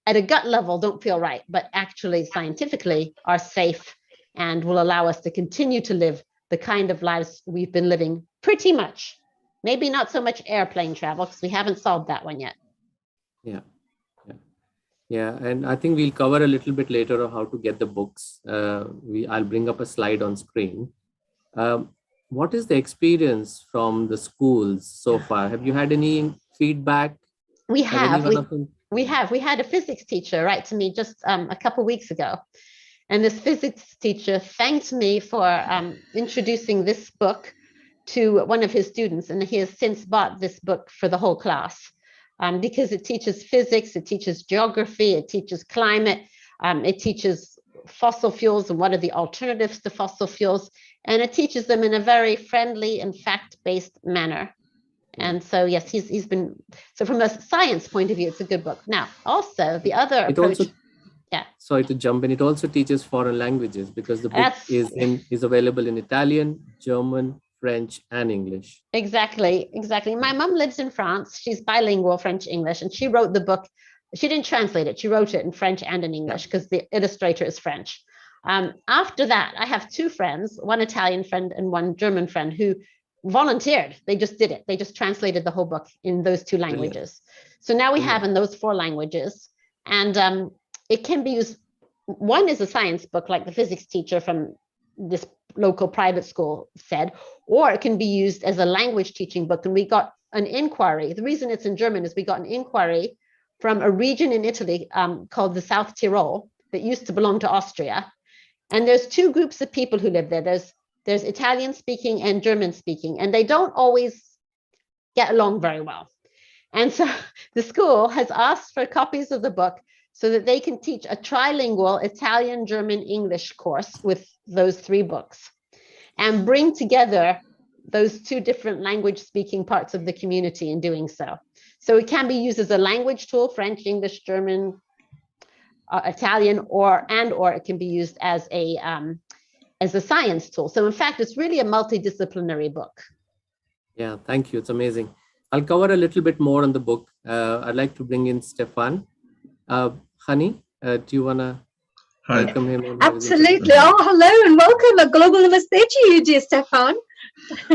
at a gut level don't feel right, but actually scientifically are safe and will allow us to continue to live the kind of lives we've been living pretty much. Maybe not so much airplane travel because we haven't solved that one yet. Yeah, and I think we'll cover a little bit later on how to get the books. I'll bring up a slide on screen. What is the experience from the schools so far? Have you had any feedback? We have. We had a physics teacher write to me just a couple of weeks ago. And this physics teacher thanked me for introducing this book to one of his students. And he has since bought this book for the whole class because it teaches physics, it teaches geography, it teaches climate, it teaches fossil fuels and what are the alternatives to fossil fuels. And it teaches them in a very friendly and fact-based manner. And so, yes, he's been, so from a science point of view, it's a good book. Now, also the other approach. Sorry to jump in. It also teaches foreign languages because the book is available in Italian, German, French, and English. Exactly. My mom lives in France. She's bilingual, French, English, and she wrote the book. She didn't translate it. She wrote it in French and in English because the illustrator is French. After that, I have two friends, one Italian friend and one German friend who volunteered. They just did it. They just translated the whole book in those two languages. So now we have in those 4 languages, and it can be used. One is a science book, like the physics teacher from this local private school said, or it can be used as a language teaching book. And we got an inquiry. The reason it's in German is we got an inquiry from a region in Italy called the South Tyrol that used to belong to Austria. And there's two groups of people who live there. There's Italian speaking and German speaking, and they don't always get along very well. And so the school has asked for copies of the book so that they can teach a trilingual Italian, German, English course with those three books and bring together those two different language speaking parts of the community in doing so. So it can be used as a language tool, French, English, German, Italian, or it can be used as a science tool. So in fact, it's really a multidisciplinary book. Yeah, thank you. It's amazing. I'll cover a little bit more on the book. I'd like to bring in Stefan. Honey, do you want to welcome him? Absolutely. Oh, hello and welcome. A global namaste to you, dear Stefan.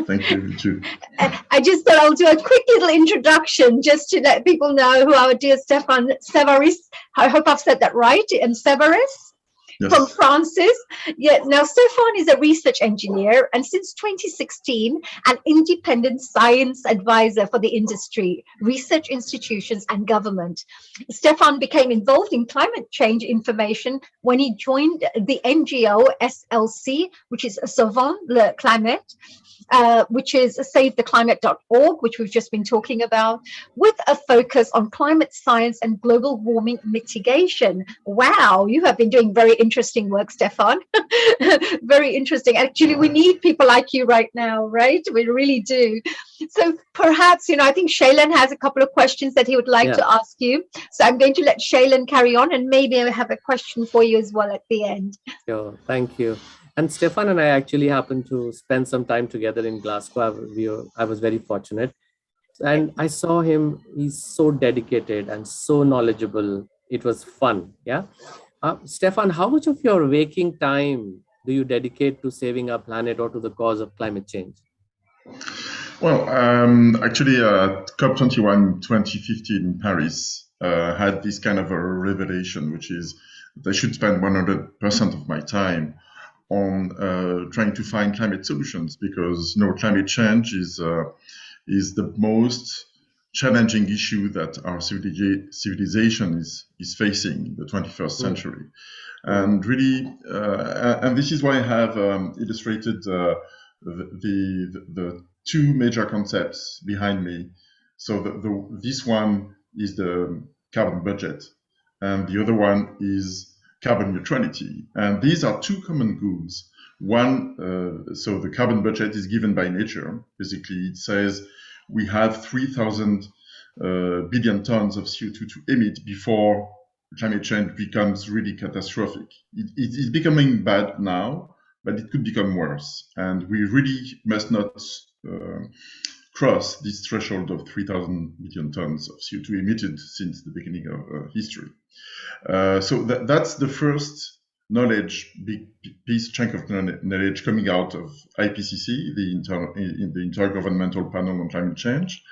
Thank you, too. I just thought I'll do a quick little introduction just to let people know who our dear Stefan Severis, I hope I've said that right, and Severis. Yes. From Francis. Yeah, now Stefan is a research engineer and since 2016 an independent science advisor for the industry, research institutions and government. Stefan became involved in climate change information when he joined the NGO SLC, which is Sauvons le Climate, which is savetheclimate.org, which we've just been talking about, with a focus on climate science and global warming mitigation. Wow, you have been doing very interesting work, Stefan. Very interesting. Actually, we need people like you right now, right? We really do. So perhaps, I think Shailen has a couple of questions that he would like to ask you. So I'm going to let Shailen carry on and maybe I have a question for you as well at the end. Sure, thank you. And Stefan and I actually happened to spend some time together in Glasgow. I was very fortunate. And I saw him, he's so dedicated and so knowledgeable. It was fun, yeah? Stefan, how much of your waking time do you dedicate to saving our planet or to the cause of climate change? Well, actually, COP21 2015 in Paris had this kind of a revelation, which is that I should spend 100% of my time on trying to find climate solutions, because climate change is the most challenging issue that our civilization is facing in the 21st century. And really, and this is why I have illustrated the two major concepts behind me. So this one is the carbon budget, and the other one is carbon neutrality. And these are two common goods. One, so the carbon budget is given by nature. Basically, it says we have 3,000 billion tons of CO2 to emit before climate change becomes really catastrophic. It's becoming bad now, but it could become worse. And we really must not cross this threshold of 3,000 million tons of CO2 emitted since the beginning of history. So that's the first big chunk of knowledge coming out of IPCC, the Intergovernmental Panel on Climate Change.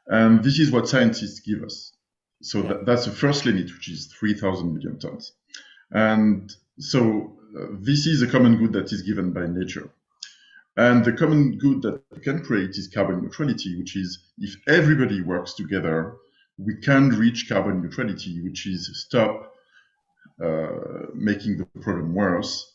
And this is what scientists give us. So that's the first limit, which is 3,000 million tons. And so this is a common good that is given by nature. And the common good that we can create is carbon neutrality, which is if everybody works together, we can reach carbon neutrality, which is stop making the problem worse,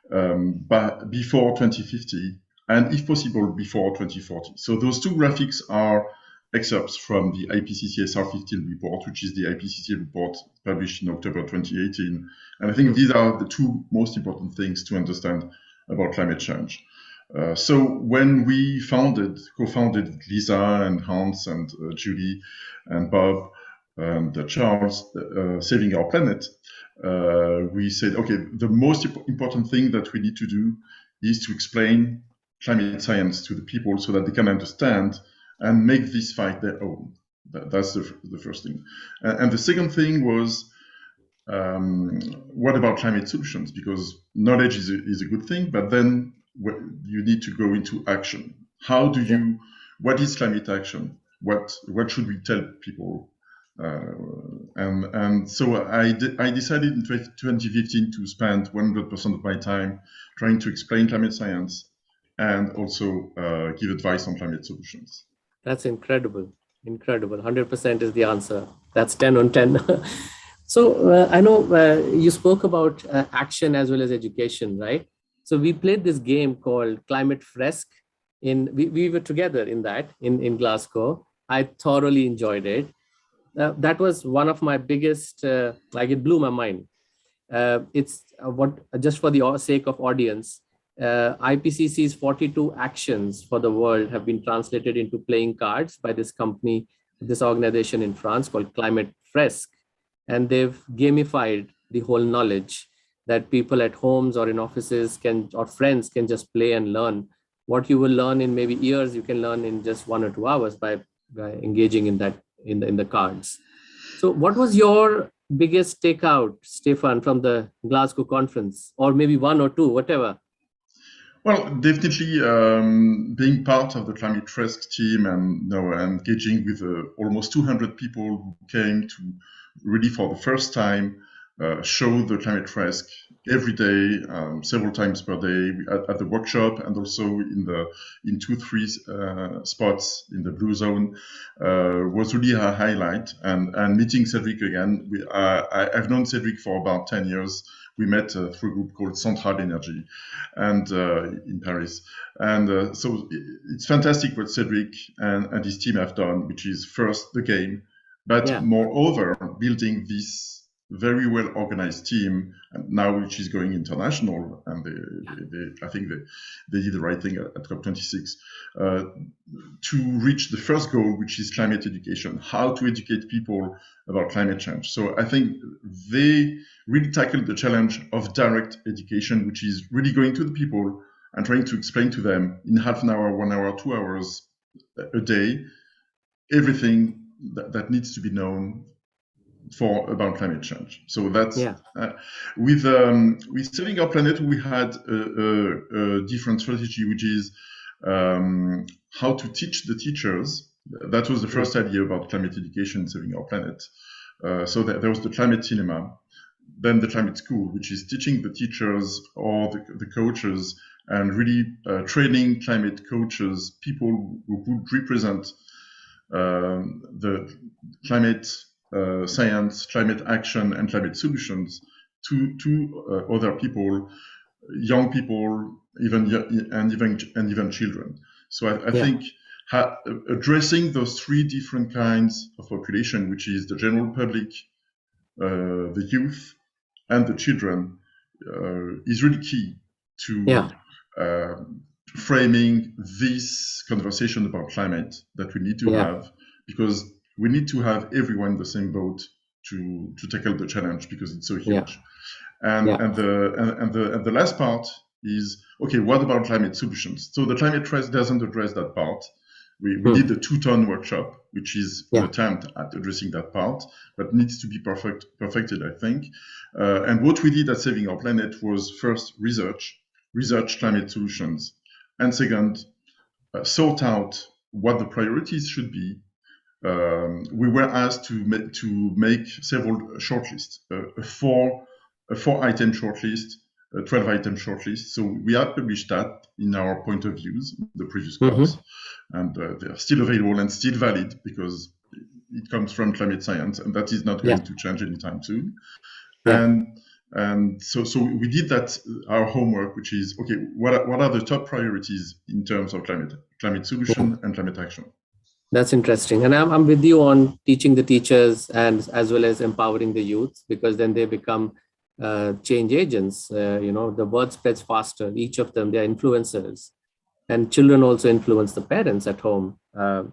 but before 2050, and if possible, before 2040. So those two graphics are excerpts from the IPCC SR15 report, which is the IPCC report published in October 2018. And I think these are the two most important things to understand about climate change. So when we co-founded Lisa and Hans and Julie and Bob and Charles, Saving Our Planet, we said, okay, the most important thing that we need to do is to explain climate science to the people so that they can understand and make this fight their own. That's the first thing. And the second thing was, what about climate solutions? Because knowledge is a good thing, but then you need to go into action. How do you, what is climate action? What should we tell people? And so I decided in 2015 to spend 100% of my time trying to explain climate science and also give advice on climate solutions. That's incredible. Incredible. 100% is the answer. That's 10 on 10. So I know you spoke about action as well as education, right? So we played this game called Climate Fresque. We were together in that in Glasgow. I thoroughly enjoyed it. That was one of my biggest, it blew my mind. It's what, just for the sake of audience, IPCC's 42 actions for the world have been translated into playing cards by this company, this organization in France called Climate Fresque. And they've gamified the whole knowledge that people at homes or in offices or friends can just play and learn. What you will learn in maybe years, you can learn in just 1 or 2 hours by engaging in that in the cards. So what was your biggest takeout, Stefan, from the Glasgow conference, or maybe 1 or 2, whatever? Well, definitely being part of the Climate Fresque team and engaging with almost 200 people who came to really for the first time show the Climate Fresque every day, several times per day at the workshop, and also in 2-3 spots in the blue zone was really a highlight. And meeting Cedric again, I've known Cedric for about 10 years. We met through a group called Central Energy, and in Paris. And so it's fantastic what Cedric and his team have done, which is first the game, but moreover building this very well organized team, and now which is going international, and I think they did the right thing at COP26 to reach the first goal, which is climate education, how to educate people about climate change. So I think they really tackled the challenge of direct education, which is really going to the people and trying to explain to them in half an hour, 1 hour, 2 hours a day, everything that needs to be known about climate change. So that's with Saving Our Planet, we had a different strategy, which is how to teach the teachers. That was the first idea about climate education in Saving Our Planet. So there was the climate cinema, then the climate school, which is teaching the teachers or the coaches and really training climate coaches, people who would represent the climate science, climate action, and climate solutions to other people, young people, even children. So I think addressing those 3 different kinds of population, which is the general public, the youth, and the children, is really key to framing this conversation about climate that we need to have, because we need to have everyone in the same boat to tackle the challenge, because it's so huge. And the last part is, okay, what about climate solutions? So the Climate Fresque doesn't address that part. We did the 2-ton workshop, which is an attempt at addressing that part, but needs to be perfected, I think. And what we did at Saving Our Planet was first research climate solutions, and second, sort out what the priorities should be. We were asked to make several shortlists, a 4-item shortlist, a 12-item shortlist. So we have published that in our point of views, the previous COPs, and they are still available and still valid because it comes from climate science, and that is not going to change anytime soon. And so we did that, our homework, which is, okay, what are the top priorities in terms of climate solution and climate action? That's interesting. And I'm with you on teaching the teachers and as well as empowering the youth, because then they become change agents. The word spreads faster. Each of them, they're influencers. And children also influence the parents at home.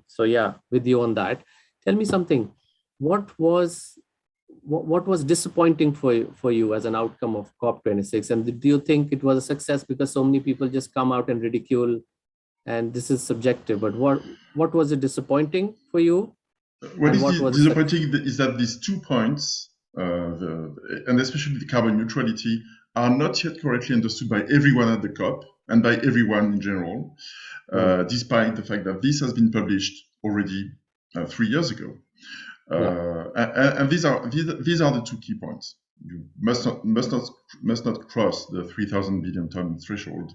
So yeah, with you on that. Tell me something. What was disappointing for you as an outcome of COP26? And do you think it was a success because so many people just come out and ridicule? And this is subjective, but what was it disappointing for you? What is disappointing is that these 2 points, and especially the carbon neutrality, are not yet correctly understood by everyone at the COP and by everyone in general, despite the fact that this has been published already 3 years ago. And these are the two key points. You must not cross the 3,000 billion ton threshold,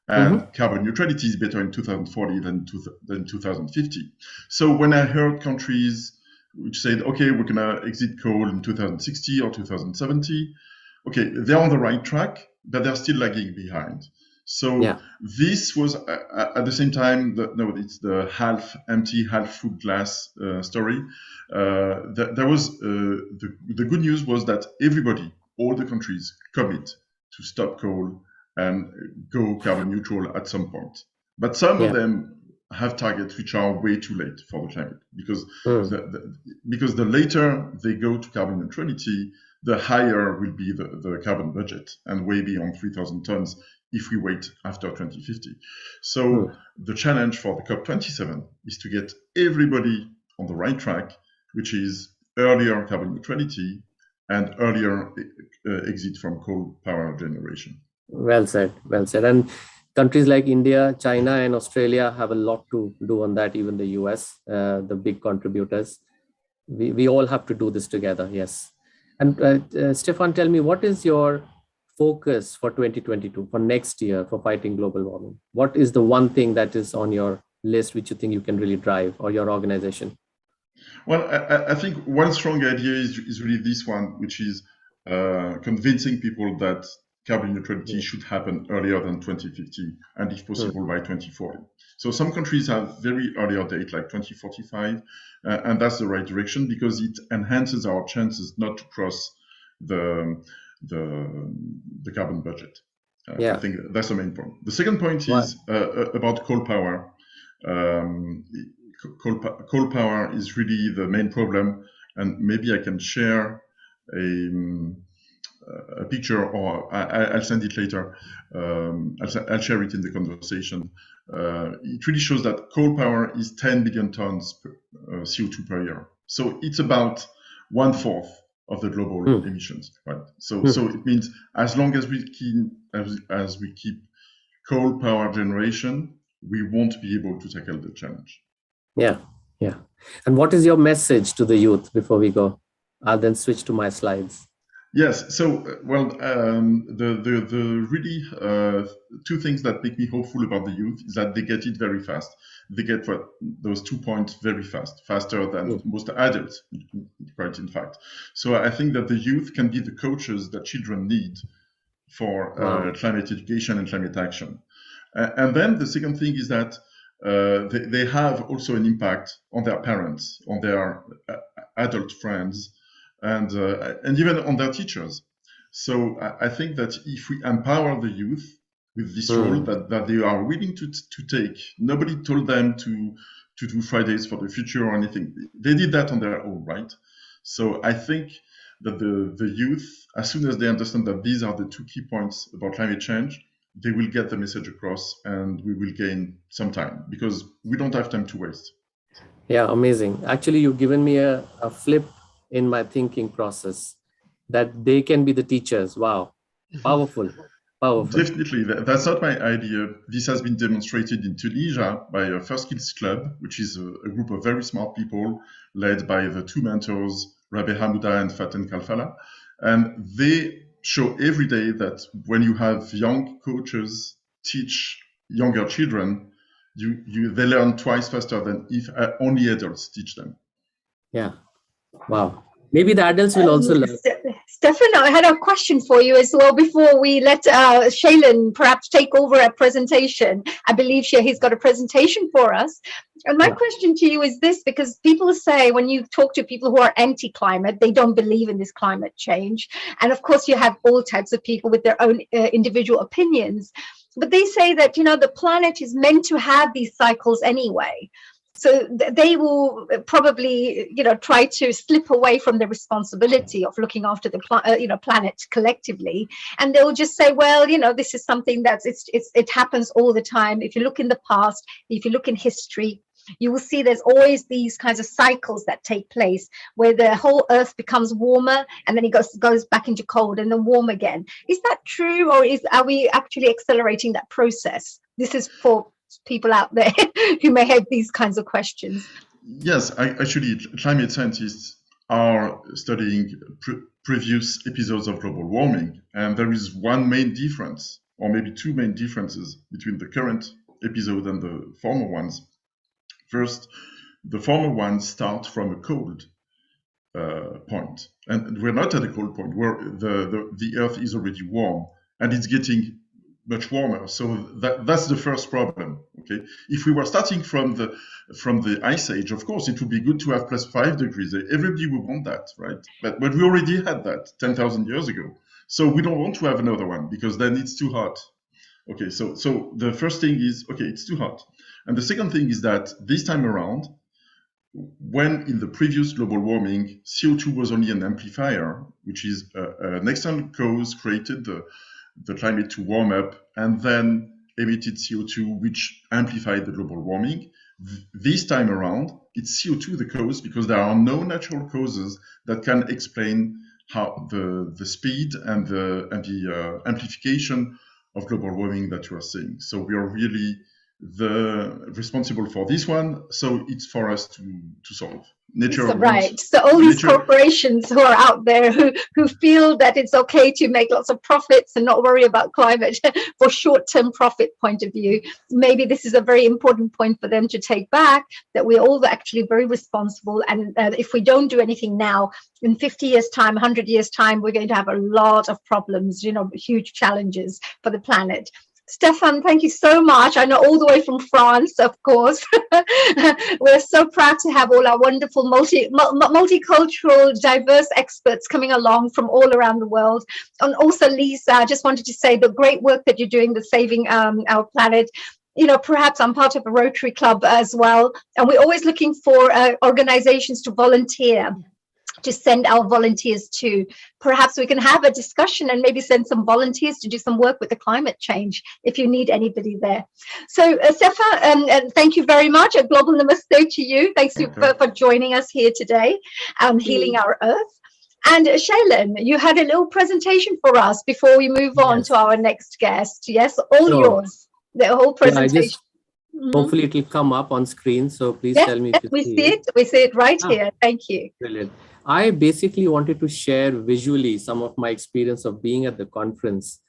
and carbon neutrality is better in 2040 than 2050. So when I heard countries which said, okay, we're gonna exit coal in 2060 or 2070, okay, they're on the right track, but they're still lagging behind. So this was at the same time, it's the half empty, half full glass story. There was the good news was that everybody, all the countries, commit to stop coal and go carbon neutral at some point. But some of them have targets which are way too late for the climate, because because the later they go to carbon neutrality, the higher will be the carbon budget, and way beyond 3,000 tons if we wait after 2050. So the challenge for the COP27 is to get everybody on the right track, which is earlier carbon neutrality and earlier exit from coal power generation. Well said, well said. And countries like India, China, and Australia have a lot to do on that, even the US, the big contributors. We all have to do this together, yes. And Stefan, tell me, what is your focus for 2022, for next year, for fighting global warming? What is the one thing that is on your list which you think you can really drive, or your organization? Well, I think one strong idea is really this one, which is convincing people that carbon neutrality should happen earlier than 2050, and if possible by 2040. So some countries have very earlier date, like 2045, and that's the right direction, because it enhances our chances not to cross the carbon budget. I think that's the main point. The second point is about coal power. Coal power is really the main problem, and maybe I can share a picture, or I'll send it later. I'll share it in the conversation. It really shows that coal power is 10 billion tons CO2 per year. So it's about 1/4 of the global emissions, right? So it means as long as we keep coal power generation, we won't be able to tackle the challenge. Yeah. And what is your message to the youth before we go? I'll then switch to my slides. Yes. So, the really two things that make me hopeful about the youth is that they get it very fast. They get those 2 points very fast, faster than most adults, right? In fact, so I think that the youth can be the coaches that children need for climate education and climate action. And then the second thing is that they have also an impact on their parents, on their adult friends, and even on their teachers. So I think that if we empower the youth with this role that they are willing to take, nobody told them to do Fridays for the Future or anything. They did that on their own, right? So I think that the youth, as soon as they understand that these are the two key points about climate change, they will get the message across, and we will gain some time, because we don't have time to waste. Yeah, amazing. Actually, you've given me a flip in my thinking process, that they can be the teachers. Wow, powerful. Definitely, that's not my idea. This has been demonstrated in Tunisia by a First Skills Club, which is a group of very smart people led by the two mentors, Rabeh Hamouda and Faten Kalfala. And they show every day that when you have young coaches teach younger children, they learn twice faster than if only adults teach them. Yeah. Wow. Maybe the adults will also learn. Stefan, I had a question for you as well before we let Shaylin perhaps take over a presentation. I believe he's got a presentation for us. And my question to you is this, because people say when you talk to people who are anti-climate, they don't believe in this climate change. And of course, you have all types of people with their own individual opinions. But they say that, the planet is meant to have these cycles anyway. So they will probably, try to slip away from the responsibility of looking after the planet collectively, and they'll just say, well, this is something that's it happens all the time. If you look in the past, if you look in history, you will see there's always these kinds of cycles that take place where the whole Earth becomes warmer, and then it goes back into cold and then warm again. Is that true, or are we actually accelerating that process? This is for people out there who may have these kinds of questions. Yes, actually, climate scientists are studying previous episodes of global warming, and there is one main difference, or maybe two main differences between the current episode and the former ones. First, the former ones start from a cold point, and we're not at a cold point where the Earth is already warm, and it's getting much warmer. So that's the first problem. Okay, if we were starting from the ice age, of course it would be good to have +5 degrees. Everybody would want that, right? But we already had that 10,000 years ago. So we don't want to have another one because then it's too hot. Okay, so the first thing is, okay, it's too hot. And the second thing is that this time around, when in the previous global warming, CO2 was only an amplifier, which is an external cause created the climate to warm up and then emitted CO2, which amplified the global warming. This time around, it's CO2 the cause because there are no natural causes that can explain how the speed and the amplification of global warming that you are seeing. So we are really responsible for this one, so it's for us to solve. Nature so, right. So all these corporations who are out there who feel that it's okay to make lots of profits and not worry about climate for short-term profit point of view, maybe this is a very important point for them to take back, that we're all actually very responsible, and if we don't do anything now, in 50 years time, 100 years time, we're going to have a lot of problems, huge challenges for the planet. Stefan, thank you so much. I know all the way from France, of course. We're so proud to have all our wonderful multicultural, diverse experts coming along from all around the world. And also, Lisa, I just wanted to say the great work that you're doing, the Saving Our Planet. Perhaps I'm part of a Rotary Club as well. And we're always looking for organizations to volunteer, to send our volunteers to. Perhaps we can have a discussion and maybe send some volunteers to do some work with the climate change if you need anybody there. So Sefa, thank you very much. A global namaste to you. Thanks for joining us here today on Healing Our Earth. And Shailen, you had a little presentation for us before we move on to our next guest. Yes, all yours, the whole presentation. Hopefully it will come up on screen, so please tell me if you see it. We see it right here. Thank you. Brilliant. I basically wanted to share visually some of my experience of being at the conference.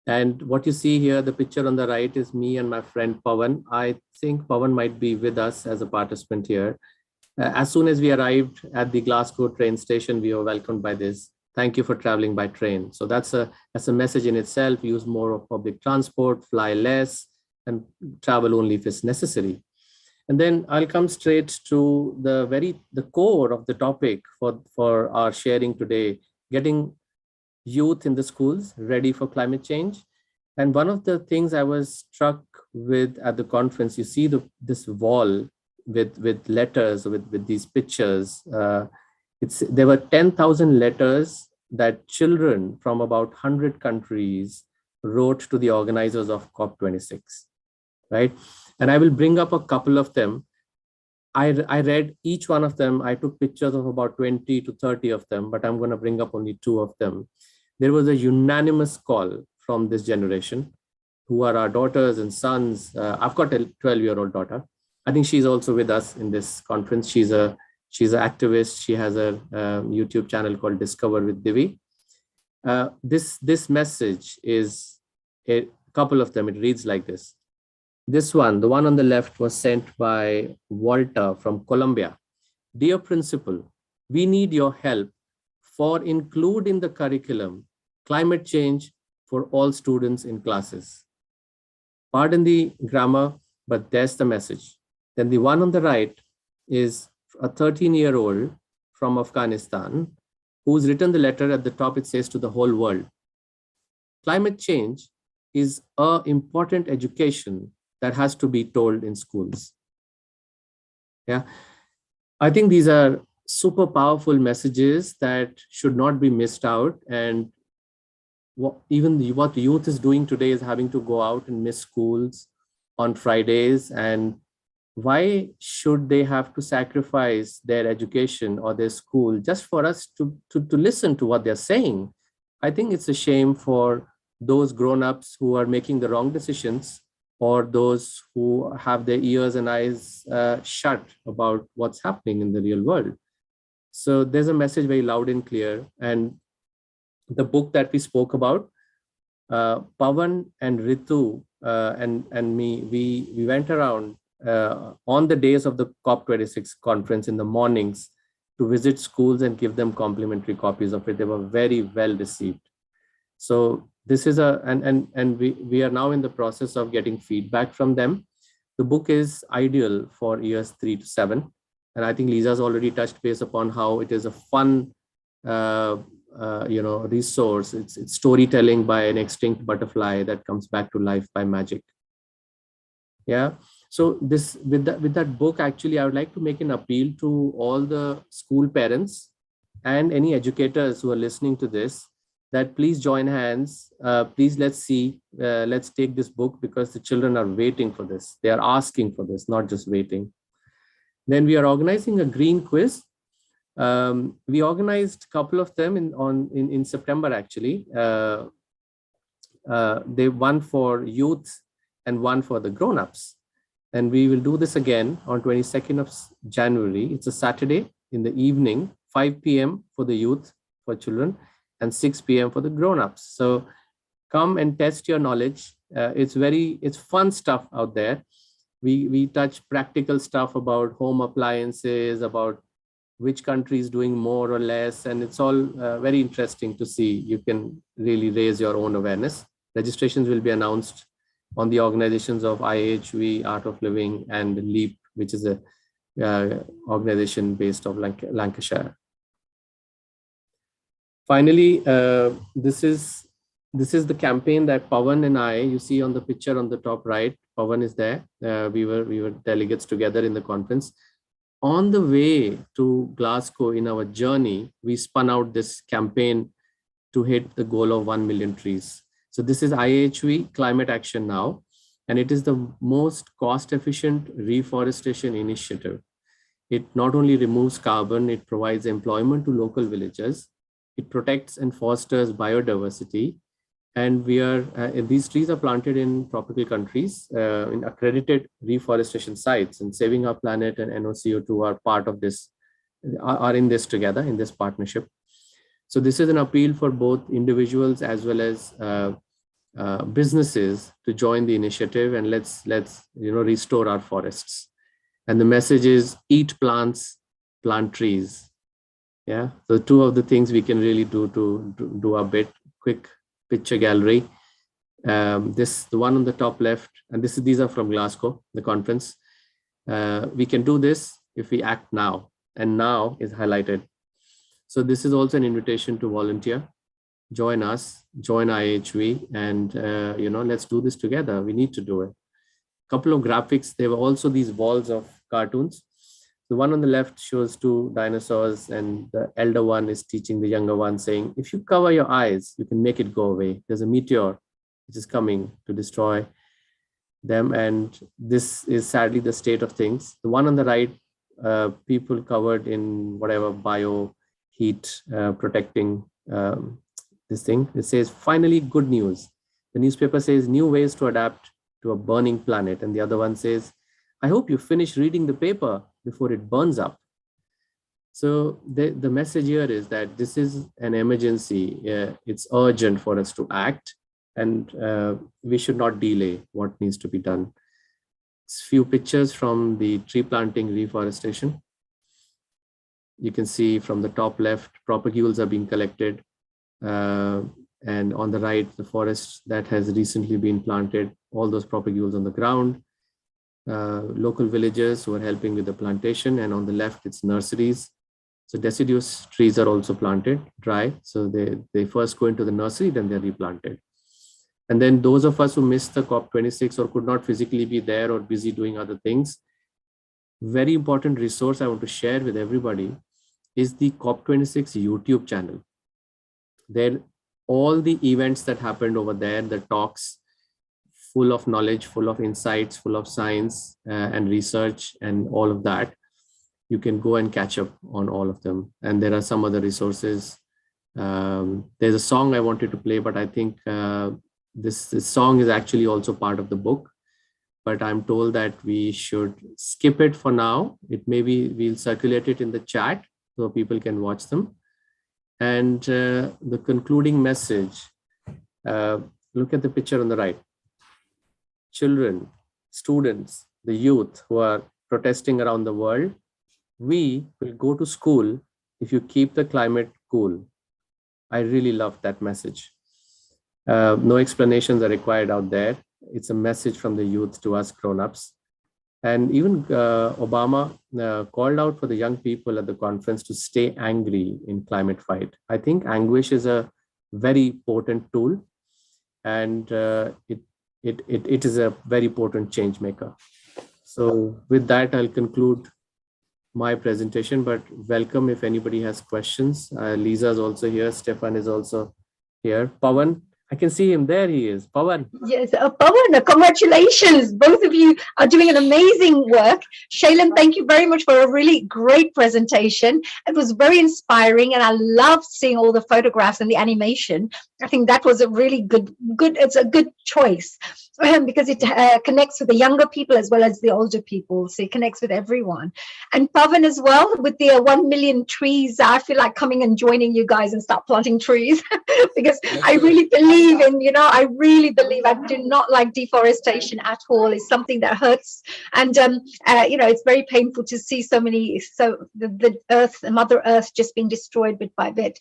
And what you see here, the picture on the right is me and my friend Pawan. I think Pawan might be with us as a participant here. As soon as we arrived at the Glasgow train station, we were welcomed by this. Thank you for traveling by train. So that's a message in itself. Use more of public transport, fly less, and travel only if it's necessary. And then I'll come straight to the core of the topic for our sharing today, getting youth in the schools ready for climate change. And one of the things I was struck with at the conference, you see this wall with letters, with these pictures. There were 10,000 letters that children from about 100 countries wrote to the organizers of COP26, right? And I will bring up a couple of them. I read each one of them. I took pictures of about 20 to 30 of them, but I'm going to bring up only 2 of them. There was a unanimous call from this generation, who are our daughters and sons. I've got a 12-year-old daughter. I think she's also with us in this conference. She's an activist. She has a YouTube channel called Discover with Divi. This message is a couple of them. It reads like this. This one, the one on the left, was sent by Walter from Colombia. Dear principal, we need your help for include in the curriculum climate change for all students in classes. Pardon the grammar, but there's the message. Then the one on the right is a 13-year-old from Afghanistan who's written the letter. At the top, it says, to the whole world. Climate change is an important education that has to be told in schools. Yeah, I think these are super powerful messages that should not be missed out. And what youth is doing today is having to go out and miss schools on Fridays. And why should they have to sacrifice their education or their school just for us to listen to what they're saying? I think it's a shame for those grown-ups who are making the wrong decisions or those who have their ears and eyes shut about what's happening in the real world. So there's a message very loud and clear. And the book that we spoke about, Pawan and Ritu and me, we went around on the days of the COP26 conference in the mornings to visit schools and give them complimentary copies of it. They were very well received. So this is and we are now in the process of getting feedback from them. The book is ideal for years 3 to 7. And I think Lisa's already touched base upon how it is a fun resource. It's storytelling by an extinct butterfly that comes back to life by magic. Yeah. So this with that book, actually, I would like to make an appeal to all the school parents and any educators who are listening to this, that please join hands. Please, let's take this book, because the children are waiting for this. They are asking for this, not just waiting. Then we are organizing a green quiz. We organized a couple of them in September, actually. They one for youth and one for the grown-ups. And we will do this again on 22nd of January. It's a Saturday in the evening, 5 p.m. for the youth, for children, and 6 p.m. for the grown-ups. So come and test your knowledge. It's fun stuff out there. We touch practical stuff about home appliances, about which country is doing more or less, and it's all very interesting to see. You can really raise your own awareness. Registrations will be announced on the organizations of IHV, Art of Living, and LEAP, which is a organization based of Lancashire. Finally, this is the campaign that Pawan and I, you see on the picture on the top right, Pawan is there. We were delegates together in the conference. On the way to Glasgow in our journey, we spun out this campaign to hit the goal of 1 million trees. So this is IHV Climate Action Now, and it is the most cost-efficient reforestation initiative. It not only removes carbon, it provides employment to local villagers, it protects and fosters biodiversity, and these trees are planted in tropical countries in accredited reforestation sites, and Saving Our Planet and NOCO2 are part of this, are in this together, in this partnership. So this is an appeal for both individuals as well as businesses to join the initiative, and let's restore our forests. And the message is eat plants, plant trees. Yeah, so two of the things we can really do to do a bit. Quick picture gallery. The one on the top left, and these are from Glasgow, the conference. We can do this if we act now, and now is highlighted. So this is also an invitation to volunteer. Join us, join IHV, and let's do this together. We need to do it. Couple of graphics. There were also these walls of cartoons. The one on the left shows 2 dinosaurs, and the elder one is teaching the younger one, saying, if you cover your eyes, you can make it go away. There's a meteor which is coming to destroy them, and this is sadly the state of things. The one on the right, people covered in whatever bio heat protecting this thing. It says, finally, good news. The newspaper says, new ways to adapt to a burning planet. And the other one says, I hope you finish reading the paper before it burns up. So the message here is that this is an emergency. It's urgent for us to act, and we should not delay what needs to be done. It's few pictures from the tree planting reforestation. You can see from the top left, propagules are being collected. And on the right, the forest that has recently been planted, all those propagules on the ground. Local villagers who are helping with the plantation, and on the left, it's nurseries. So deciduous trees are also planted dry. So they first go into the nursery, then they're replanted. And then those of us who missed the COP26 or could not physically be there or busy doing other things, very important resource I want to share with everybody is the COP26 YouTube channel. There, all the events that happened over there, the talks, full of knowledge, full of insights, full of science and research and all of that. You can go and catch up on all of them. And there are some other resources. There's a song I wanted to play, but I think this song is actually also part of the book. but I'm told that we should skip it for now. It maybe we'll circulate it in the chat so people can watch them. And the concluding message, look at the picture on the right. Children, students, the youth who are protesting around the world, we will go to school if you keep the climate cool. I really love that message. No explanations are required out there. It's a message from the youth to us grown-ups. And even Obama called out for the young people at the conference to stay angry in climate fight. I think anguish is a very potent tool, and it is a very potent change maker. So with that, I'll conclude my presentation, but welcome if anybody has questions. Lisa is also here. Stefan is also here. Pawan, I can see him. There he is. Pawan. Yes, Pawan, congratulations. Both of you are doing an amazing work. Shailen, thank you very much for a really great presentation. It was very inspiring, and I loved seeing all the photographs and the animation. I think that was a really good, it's a good choice because it connects with the younger people as well as the older people. So it connects with everyone. And Pavan as well, with the 1 million trees, I feel like coming and joining you guys and start planting trees because I really believe I really believe, I do not like deforestation at all. It's something that hurts. And, it's very painful to see the earth, the Mother Earth just being destroyed bit by bit.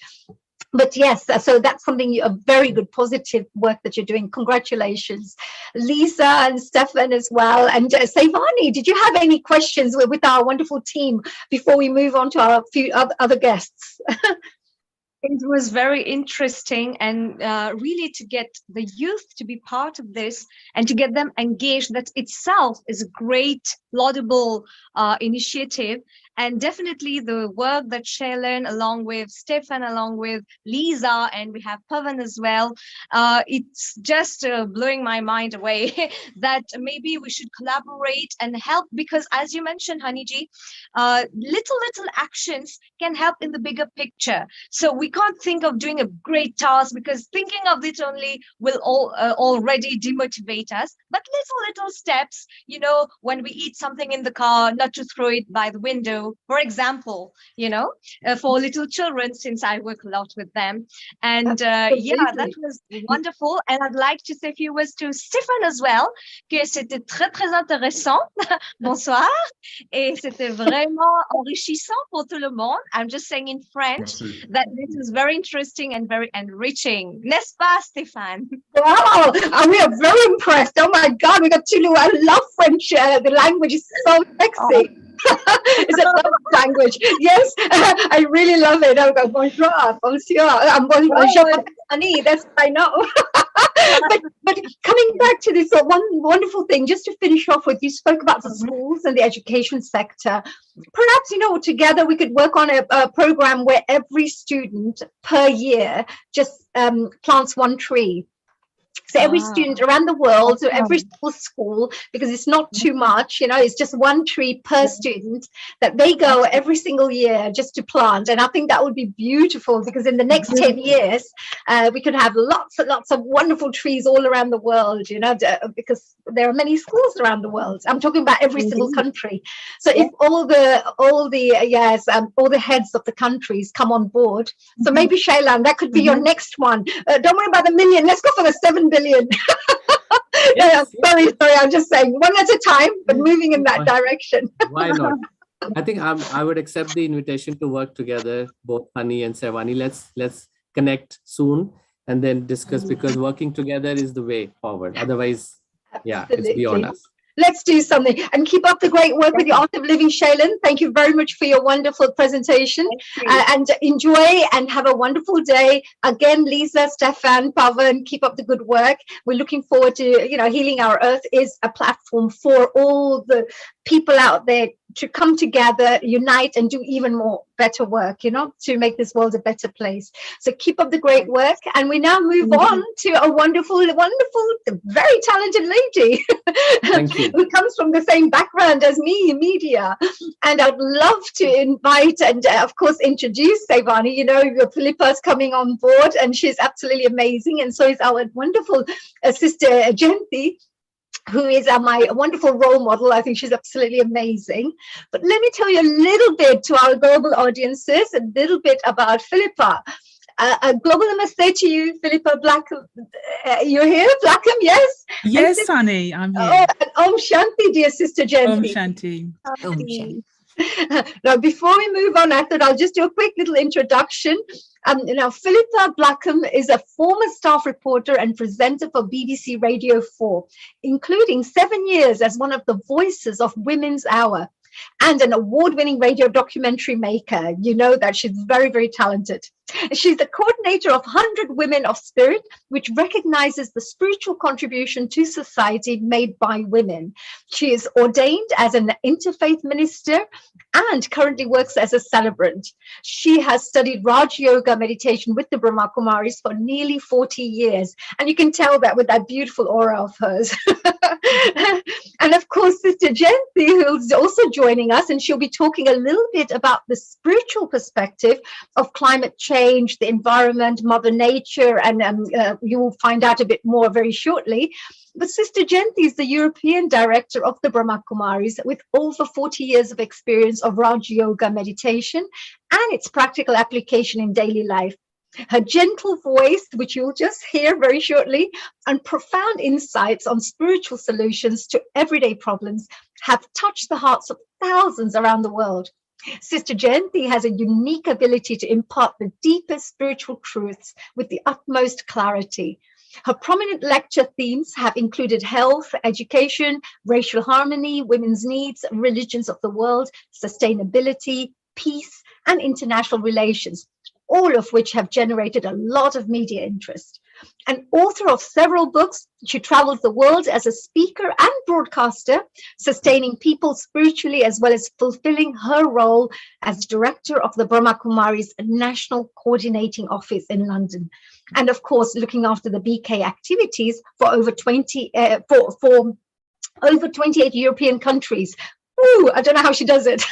But yes, so that's something, a very good positive work that you're doing. Congratulations, Lisa and Stefan as well. And Sevani, did you have any questions with our wonderful team before we move on to our few other guests? It was very interesting, and really to get the youth to be part of this and to get them engaged, that itself is a great, laudable initiative. And definitely the work that Shailen, along with Stefan, along with Lisa, and we have Pavan as well, it's just blowing my mind away that maybe we should collaborate and help, because as you mentioned, Haniji, little actions can help in the bigger picture. So we can't think of doing a great task because thinking of it only will already demotivate us. But little steps, when we eat something in the car, not to throw it by the window, for example, for little children, since I work a lot with them. And yeah, that was wonderful. And I'd like to say a few words to Stéphane as well, que c'était très intéressant. Bonsoir. Et c'était vraiment enrichissant pour tout le monde. I'm just saying in French that this is very interesting and very enriching. N'est-ce pas, Stéphane? Wow, we are very impressed. Oh my God, we got Tulu. I love French. The language is so sexy. It's a love language. Yes, I really love it. I go, bonjour, bonjour, bonjour, Annie. That's what I know. but coming back to this one wonderful thing, just to finish off with, you spoke about the schools and the education sector. Perhaps, together we could work on a program where every student per year just plants one tree. So every student around the world, so every school, because it's not too much, it's just one tree per student that they go every single year just to plant. And I think that would be beautiful, because in the next 10 years, we could have lots and lots of wonderful trees all around the world, because there are many schools around the world. I'm talking about every single country. So if all the heads of the countries come on board, so maybe Shailan, that could be your next one. Don't worry about the million. Let's go for the 7 billion. Sorry, I'm just saying one at a time, but moving in that direction. Why not? I think I would accept the invitation to work together, both Hani and Sevani. Let's connect soon and then discuss, because working together is the way forward. Otherwise, yeah, it's beyond us. Let's do something, and keep up the great work with the Art of Living, Shailen. Thank you very much for your wonderful presentation, and enjoy and have a wonderful day. Again, Lisa, Stefan, Pavan, keep up the good work. We're looking forward to, Healing Our Earth is a platform for all the people out there to come together, unite, and do even more better work, to make this world a better place. So keep up the great work. And we now move on to a wonderful, very talented lady who comes from the same background as me, media. And I'd love to invite and, of course, introduce Sevani. Philippa's coming on board, and she's absolutely amazing. And so is our wonderful sister, GMT. who is my wonderful role model. I think she's absolutely amazing. But let me tell you a little bit to our global audiences, a little bit about Philippa. A global namaste to you, Philippa Blackham. You're here, Blackham, yes? Yes, honey, I'm here. Oh, and Om Shanti, dear Sister Jayanti. Om Shanti. Om Shanti. Now, before we move on, I thought I'll just do a quick little introduction. Now, Philippa Blackham is a former staff reporter and presenter for BBC Radio 4, including 7 years as one of the voices of Women's Hour and an award-winning radio documentary maker. You know that she's very, very talented. She's the coordinator of 100 Women of Spirit, which recognizes the spiritual contribution to society made by women. She is ordained as an interfaith minister and currently works as a celebrant. She has studied Raj Yoga meditation with the Brahma Kumaris for nearly 40 years. And you can tell that with that beautiful aura of hers. And of course, Sister Jayanti, who's also joining us, and she'll be talking a little bit about the spiritual perspective of climate change, the environment, Mother Nature, and you will find out a bit more very shortly. But Sister Jayanti is the European director of the Brahma Kumaris with over 40 years of experience of Raj Yoga meditation and its practical application in daily life. Her gentle voice, which you'll just hear very shortly, and profound insights on spiritual solutions to everyday problems have touched the hearts of thousands around the world. Sister Jayanti has a unique ability to impart the deepest spiritual truths with the utmost clarity. Her prominent lecture themes have included health, education, racial harmony, women's needs, religions of the world, sustainability, peace, and international relations, all of which have generated a lot of media interest. An author of several books, she travels the world as a speaker and broadcaster, sustaining people spiritually as well as fulfilling her role as director of the Brahma Kumaris National Coordinating Office in London. And of course, looking after the BK activities for over 28 European countries. Ooh, I don't know how she does it.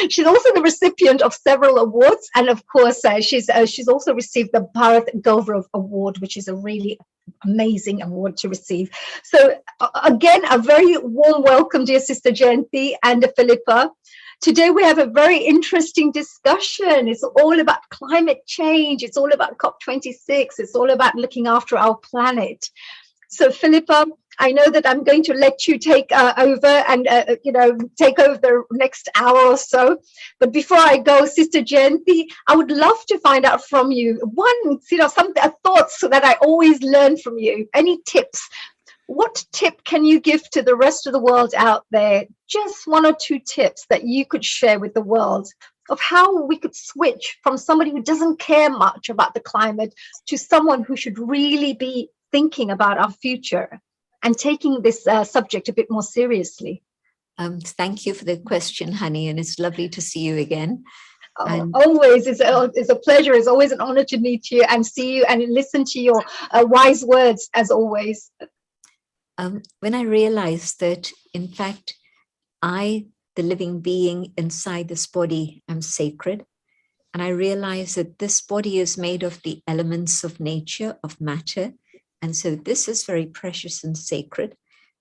She's also the recipient of several awards, and of course, she's also received the Bharat Gaurav Award, which is a really amazing award to receive. So again, a very warm welcome, dear Sister Jayanti and Philippa. Today we have a very interesting discussion. It's all about climate change. It's all about COP26. It's all about looking after our planet. So Philippa, I know that I'm going to let you take over and, take over the next hour or so. But before I go, Sister Jayanti, I would love to find out from you some thoughts that I always learn from you. Any tips? What tip can you give to the rest of the world out there? Just 1 or 2 tips that you could share with the world of how we could switch from somebody who doesn't care much about the climate to someone who should really be thinking about our future and taking this subject a bit more seriously. Thank you for the question, honey, and it's lovely to see you again. Always, it's a pleasure. It's always an honor to meet you and see you and listen to your wise words, as always. When I realized that, in fact, I, the living being inside this body, am sacred, and I realized that this body is made of the elements of nature, of matter, and so this is very precious and sacred.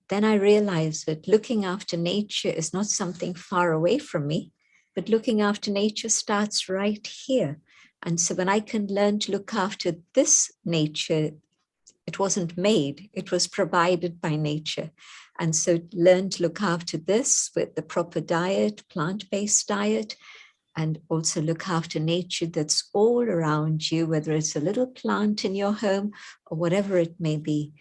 Then I realized that looking after nature is not something far away from me, but looking after nature starts right here. And so when I can learn to look after this nature, it wasn't made, it was provided by nature. And so learn to look after this with the proper diet, plant-based diet, and also look after nature that's all around you, whether it's a little plant in your home or whatever it may be.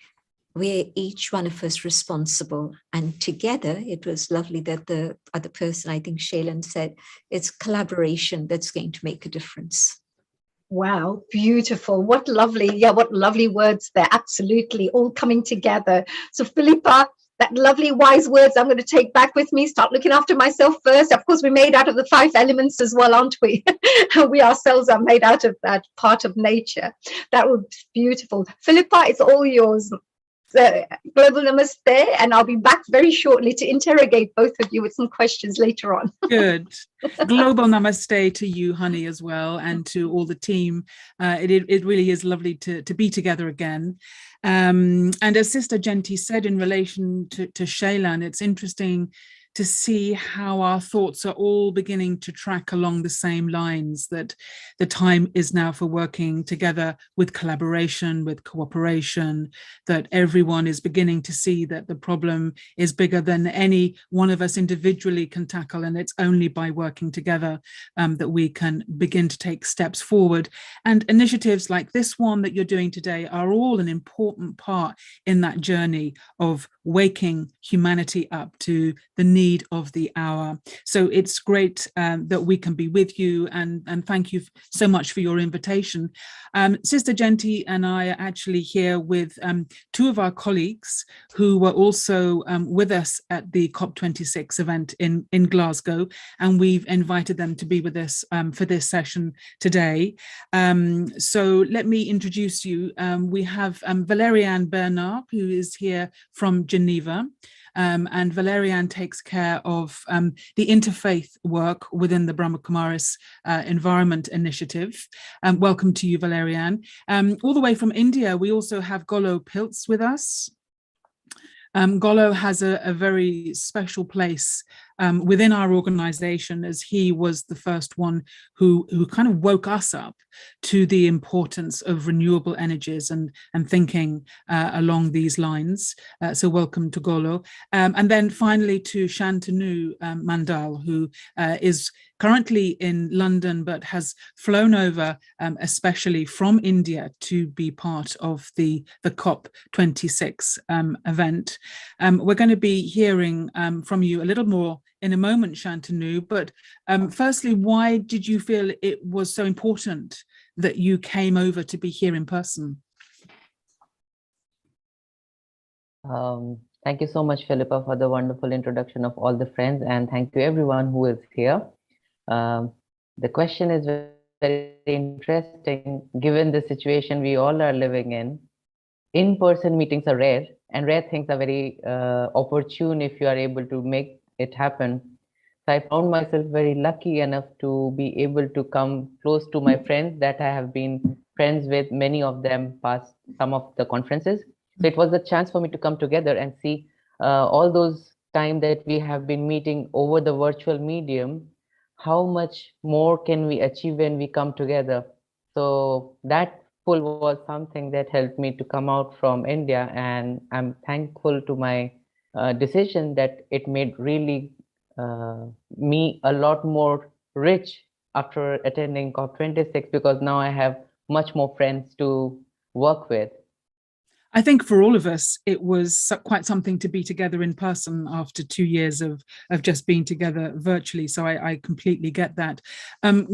We're each one of us responsible. And together, it was lovely that the other person, I think Shailen said, it's collaboration that's going to make a difference. Wow, beautiful. What lovely words there. Absolutely, all coming together. So Philippa, that lovely wise words I'm going to take back with me. Start looking after myself first. Of course, we're made out of the 5 elements as well, aren't we? We ourselves are made out of that part of nature. That was beautiful. Philippa, it's all yours. So, global namaste, and I'll be back very shortly to interrogate both of you with some questions later on. Good. Global namaste to you, Honey, as well, and to all the team. It really is lovely to be together again. And as Sister Genti said in relation to Shailan, it's interesting to see how our thoughts are all beginning to track along the same lines, that the time is now for working together with collaboration, with cooperation, that everyone is beginning to see that the problem is bigger than any one of us individually can tackle, and it's only by working together that we can begin to take steps forward. And initiatives like this one that you're doing today are all an important part in that journey of waking humanity up to the need of the hour. So it's great that we can be with you, and thank you so much for your invitation. Sister Genti and I are actually here with two of our colleagues who were also with us at the COP26 event in Glasgow, and we've invited them to be with us for this session today. So let me introduce you. We have Valériane Bernard, who is here from Geneva. And Valériane takes care of the interfaith work within the Brahma Kumaris Environment Initiative. Welcome to you, Valériane. All the way from India, we also have Golo Pilz with us. Golo has a very special place within our organization, as he was the first one who kind of woke us up to the importance of renewable energies and thinking along these lines. So welcome to Golo. And then finally to Shantanu Mandal, who is currently in London, but has flown over especially from India to be part of the COP26 event. We're going to be hearing from you a little more in a moment, Shantanu, but firstly, why did you feel it was so important that you came over to be here in person? Thank you so much, Philippa, for the wonderful introduction of all the friends, and thank you everyone who is here. The question is very interesting, given the situation we all are living in. In-person meetings are rare, and rare things are very opportune if you are able to make it happen. So I found myself very lucky enough to be able to come close to my friends that I have been friends with, many of them past some of the conferences. So it was a chance for me to come together and see all those time that we have been meeting over the virtual medium, how much more can we achieve when we come together. So that pull was something that helped me to come out from India, and I'm thankful to my decision that it made really me a lot more rich after attending COP26, because now I have much more friends to work with. I think for all of us, it was quite something to be together in person after 2 years of just being together virtually. So I completely get that.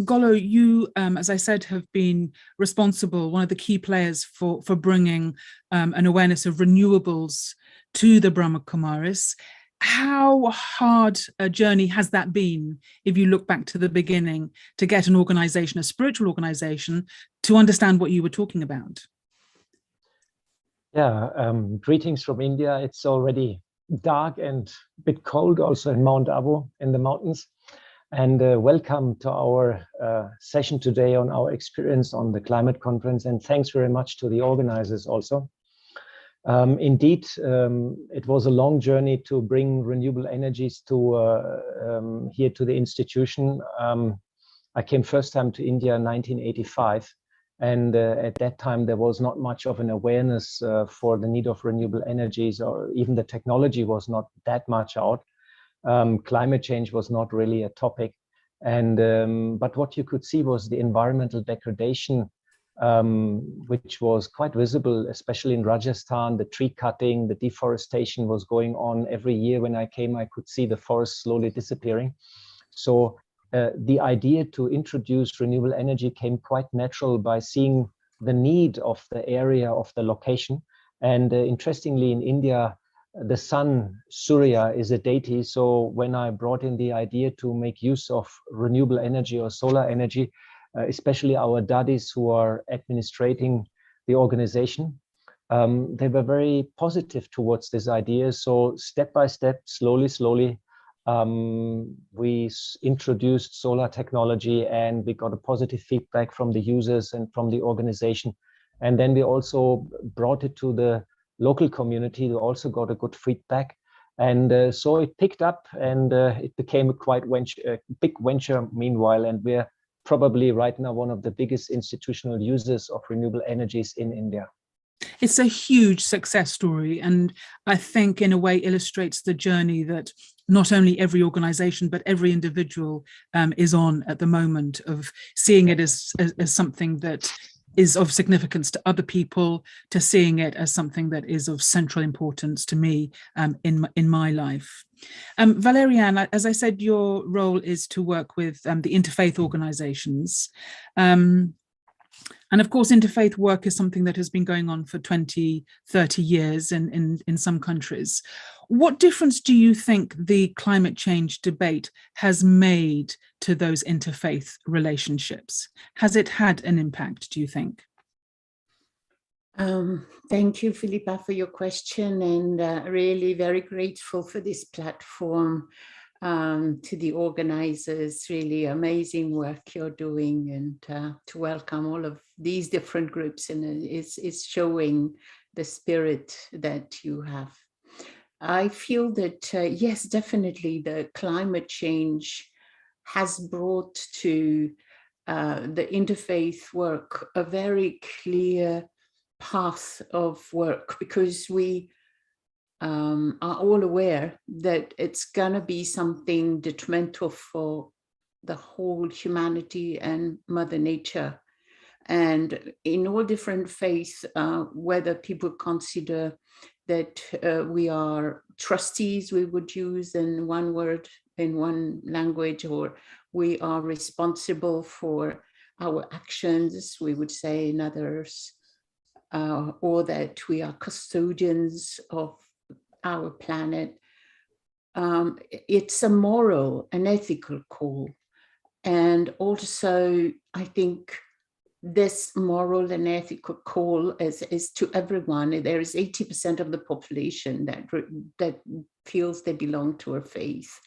Golo, you, as I said, have been responsible, one of the key players for bringing an awareness of renewables to the Brahma Kumaris. How hard a journey has that been, if you look back to the beginning, to get an organization, a spiritual organization, to understand what you were talking about? Yeah, greetings from India. It's already dark and a bit cold also in Mount Abu in the mountains. And welcome to our session today on our experience on the climate conference. And thanks very much to the organizers also. Indeed, it was a long journey to bring renewable energies to here to the institution. I came first time to India in 1985. And at that time, there was not much of an awareness for the need of renewable energies, or even the technology was not that much out. Climate change was not really a topic. And but what you could see was the environmental degradation, which was quite visible, especially in Rajasthan. The tree cutting, the deforestation was going on every year. When I came, I could see the forest slowly disappearing. So the idea to introduce renewable energy came quite natural by seeing the need of the area, of the location. And interestingly, in India, the sun, Surya, is a deity. So when I brought in the idea to make use of renewable energy or solar energy, especially our dadis who are administrating the organization, they were very positive towards this idea. So step by step, slowly, we introduced solar technology, and we got a positive feedback from the users and from the organization. And then we also brought it to the local community, who also got a good feedback. And so it picked up, and it became a quite big venture meanwhile. And we're probably right now one of the biggest institutional users of renewable energies in India. It's a huge success story, and I think in a way illustrates the journey that not only every organization but every individual is on at the moment, of seeing it as something that is of significance to other people, to seeing it as something that is of central importance to me in my life. Valerian, as I said, your role is to work with the interfaith organizations. And of course, interfaith work is something that has been going on for 20, 30 years in some countries. What difference do you think the climate change debate has made to those interfaith relationships? Has it had an impact, do you think? Thank you, Philippa, for your question, and really very grateful for this platform. To the organizers, really amazing work you're doing, and to welcome all of these different groups, and it's showing the spirit that you have. I feel that, yes, definitely the climate change has brought to the interfaith work a very clear path of work, because we are all aware that it's gonna be something detrimental for the whole humanity and Mother Nature. And in all different faiths, whether people consider that we are trustees, we would use in one word, in one language, or we are responsible for our actions, we would say in others, or that we are custodians of our planet. It's a moral and ethical call. And also, I think this moral and ethical call is to everyone. There is 80% of the population that feels they belong to a faith,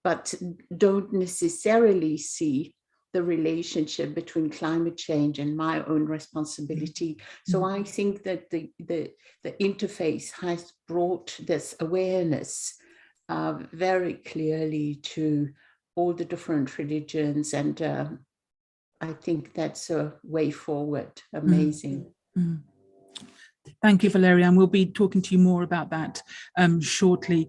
but don't necessarily see the relationship between climate change and my own responsibility. So I think that the interface has brought this awareness very clearly to all the different religions, and I think that's a way forward. Amazing. Thank you, Valeria, and we'll be talking to you more about that shortly.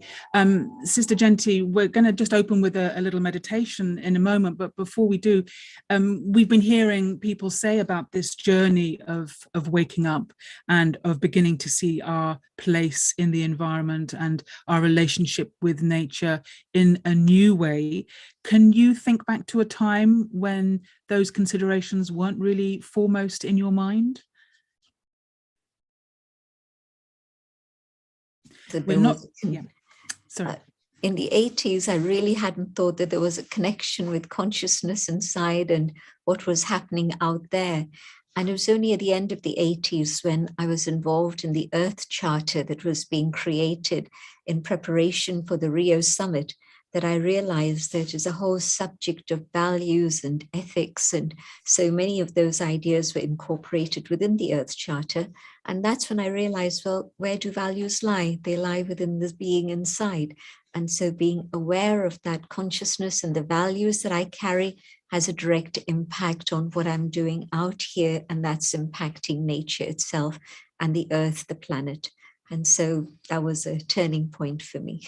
Sister Genti, we're going to just open with a little meditation in a moment, but before we do, we've been hearing people say about this journey of waking up and of beginning to see our place in the environment and our relationship with nature in a new way. Can you think back to a time when those considerations weren't really foremost in your mind? We're not, sorry. In the 80s, I really hadn't thought that there was a connection with consciousness inside and what was happening out there. And it was only at the end of the 80s when I was involved in the Earth Charter that was being created in preparation for the Rio Summit that I realized that there's a whole subject of values and ethics, and so many of those ideas were incorporated within the Earth Charter. And that's when I realized, well, where do values lie? They lie within the being inside. And so being aware of that consciousness and the values that I carry has a direct impact on what I'm doing out here, and that's impacting nature itself and the earth, the planet. And so that was a turning point for me.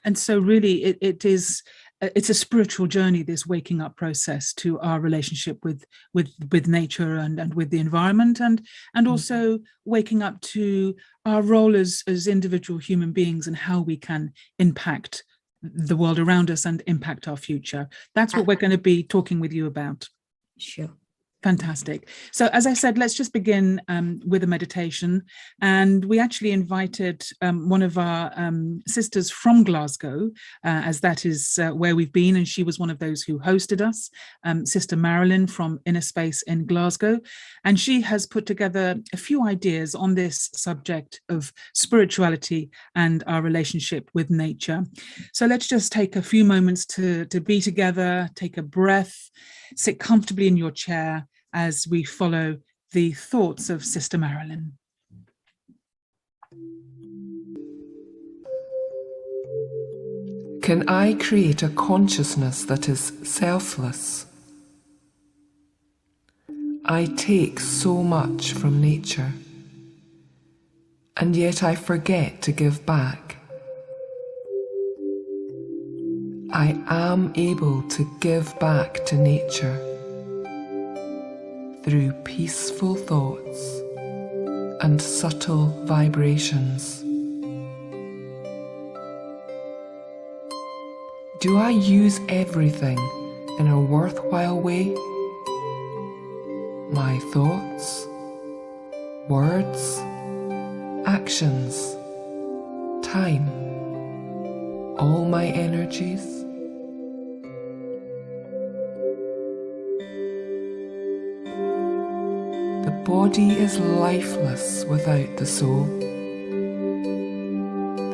And so really it's a spiritual journey, this waking up process to our relationship with nature and with the environment, and also waking up to our role as individual human beings and how we can impact the world around us and impact our future. That's what we're going to be talking with you about. Sure. Fantastic. So as I said, let's just begin with a meditation. And we actually invited one of our sisters from Glasgow, as that is where we've been, and she was one of those who hosted us, Sister Marilyn from Inner Space in Glasgow. And she has put together a few ideas on this subject of spirituality and our relationship with nature. So let's just take a few moments to be together, take a breath, sit comfortably in your chair, as we follow the thoughts of Sister Marilyn. Can I create a consciousness that is selfless? I take so much from nature, and yet I forget to give back. I am able to give back to nature through peaceful thoughts and subtle vibrations. Do I use everything in a worthwhile way? My thoughts, words, actions, time, all my energies? The body is lifeless without the soul.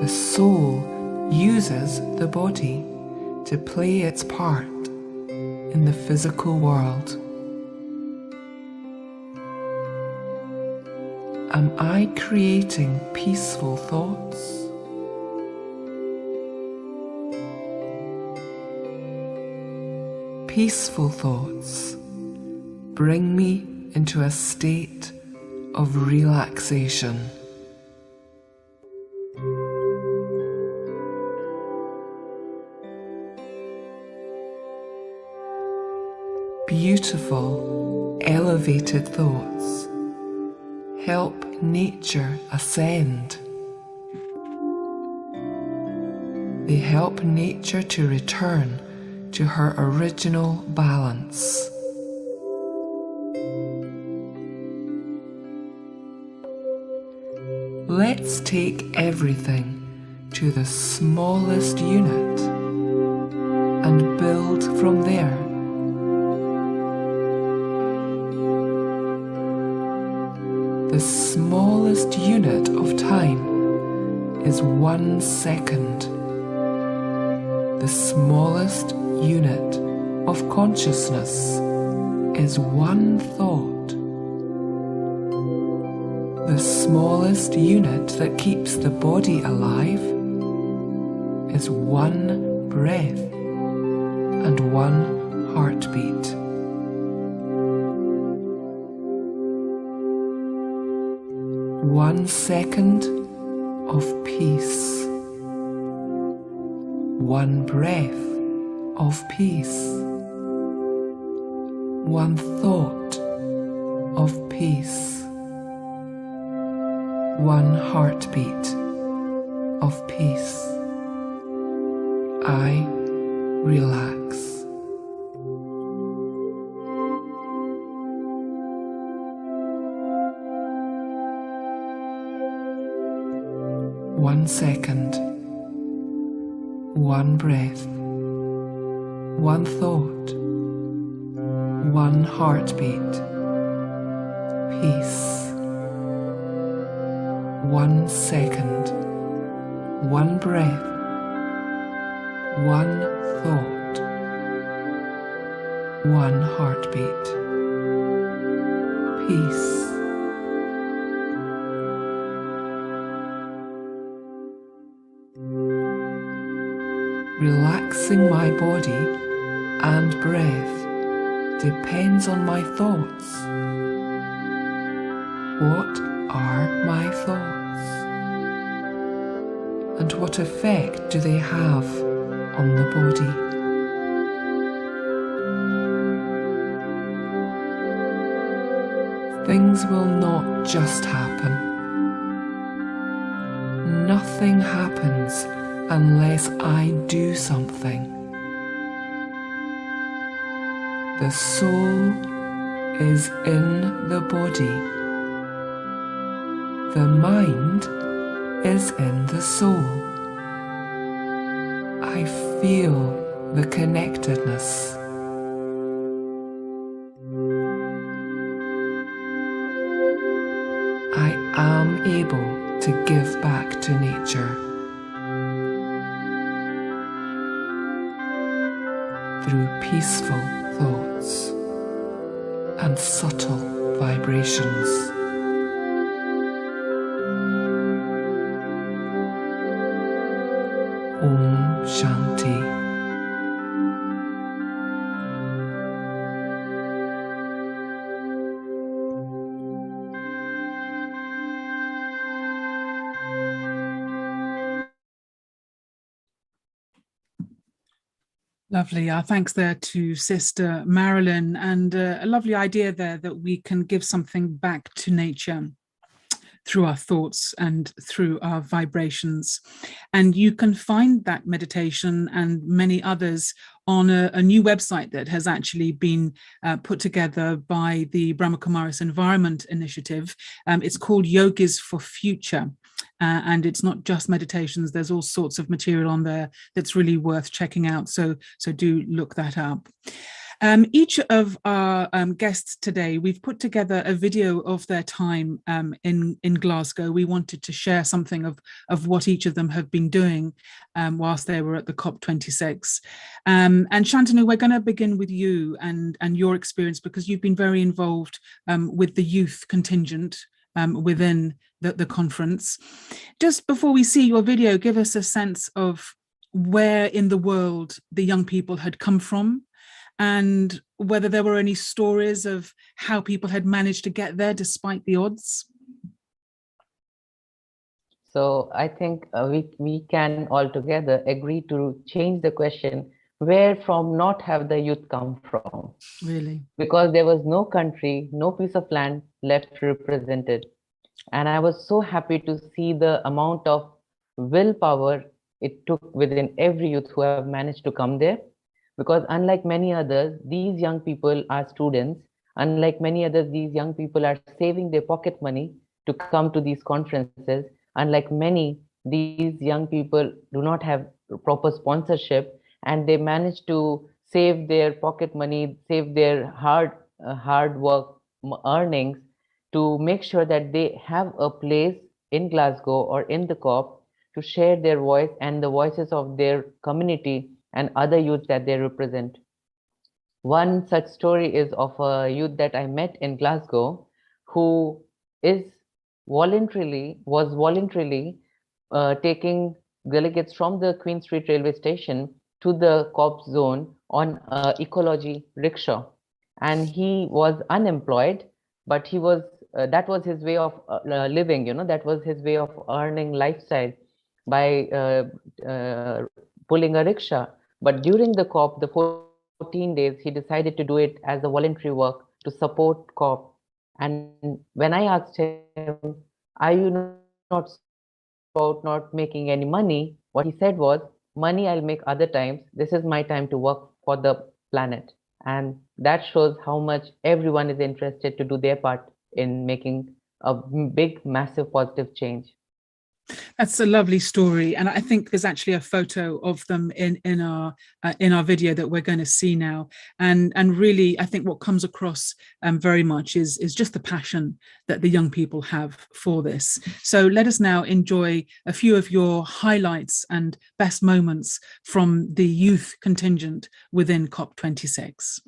The soul uses the body to play its part in the physical world. Am I creating peaceful thoughts? Peaceful thoughts bring me into a state of relaxation. Beautiful, elevated thoughts help nature ascend. They help nature to return to her original balance. Let's take everything to the smallest unit and build from there. The smallest unit of time is 1 second. The smallest unit of consciousness is one thought. The smallest unit that keeps the body alive is one breath and one heartbeat. One second of peace. One breath of peace. One thought of peace. One heartbeat of peace. I relax. One second, one breath, one thought, one heartbeat, peace. 1 second, one breath, one thought, one heartbeat, peace. Relaxing my body and breath depends on my thoughts. What are my thoughts? And what effect do they have on the body? Things will not just happen. Nothing happens unless I do something. The soul is in the body. The mind is in the soul. I feel the connectedness. I am able to give back to nature through peaceful thoughts and subtle vibrations. Om Shanti. Lovely. Our thanks there to Sister Marilyn, and a lovely idea there that we can give something back to nature through our thoughts and through our vibrations. And you can find that meditation and many others on a new website that has actually been put together by the Brahmakumaris Environment Initiative. It's called Yogis for Future. And it's not just meditations, there's all sorts of material on there that's really worth checking out. So do look that up. Each of our guests today, we've put together a video of their time in Glasgow. We wanted to share something of what each of them have been doing whilst they were at the COP26. And Shantanu, we're going to begin with you and your experience, because you've been very involved with the youth contingent within the conference. Just before we see your video, give us a sense of where in the world the young people had come from, and whether there were any stories of how people had managed to get there despite the odds. So I think we can all together agree to change the question, where from not have the youth come from? Really? Because there was no country, no piece of land left represented. And I was so happy to see the amount of willpower it took within every youth who have managed to come there. Because unlike many others, these young people are students. Unlike many others, these young people are saving their pocket money to come to these conferences. Unlike many, these young people do not have proper sponsorship, and they manage to save their pocket money, save their hard work earnings to make sure that they have a place in Glasgow or in the COP to share their voice and the voices of their community and other youth that they represent. One such story is of a youth that I met in Glasgow who was voluntarily taking delegates from the Queen Street railway station to the COP zone on ecology rickshaw. And he was unemployed, but he was that was his way of living, that was his way of earning lifestyle by pulling a rickshaw. But during the COP, the 14 days, he decided to do it as a voluntary work to support COP. And when I asked him, are you not about not making any money? What he said was, money I'll make other times. This is my time to work for the planet. And that shows how much everyone is interested to do their part in making a big, massive positive change. That's a lovely story, and I think there's actually a photo of them in our video that we're going to see now. And really, I think what comes across very much is just the passion that the young people have for this. So let us now enjoy a few of your highlights and best moments from the youth contingent within COP26.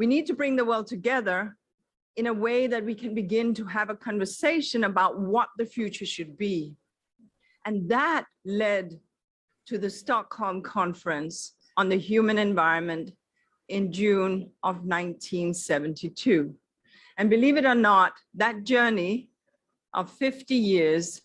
We need to bring the world together in a way that we can begin to have a conversation about what the future should be. And that led to the Stockholm Conference on the Human Environment in June of 1972. And believe it or not, that journey of 50 years,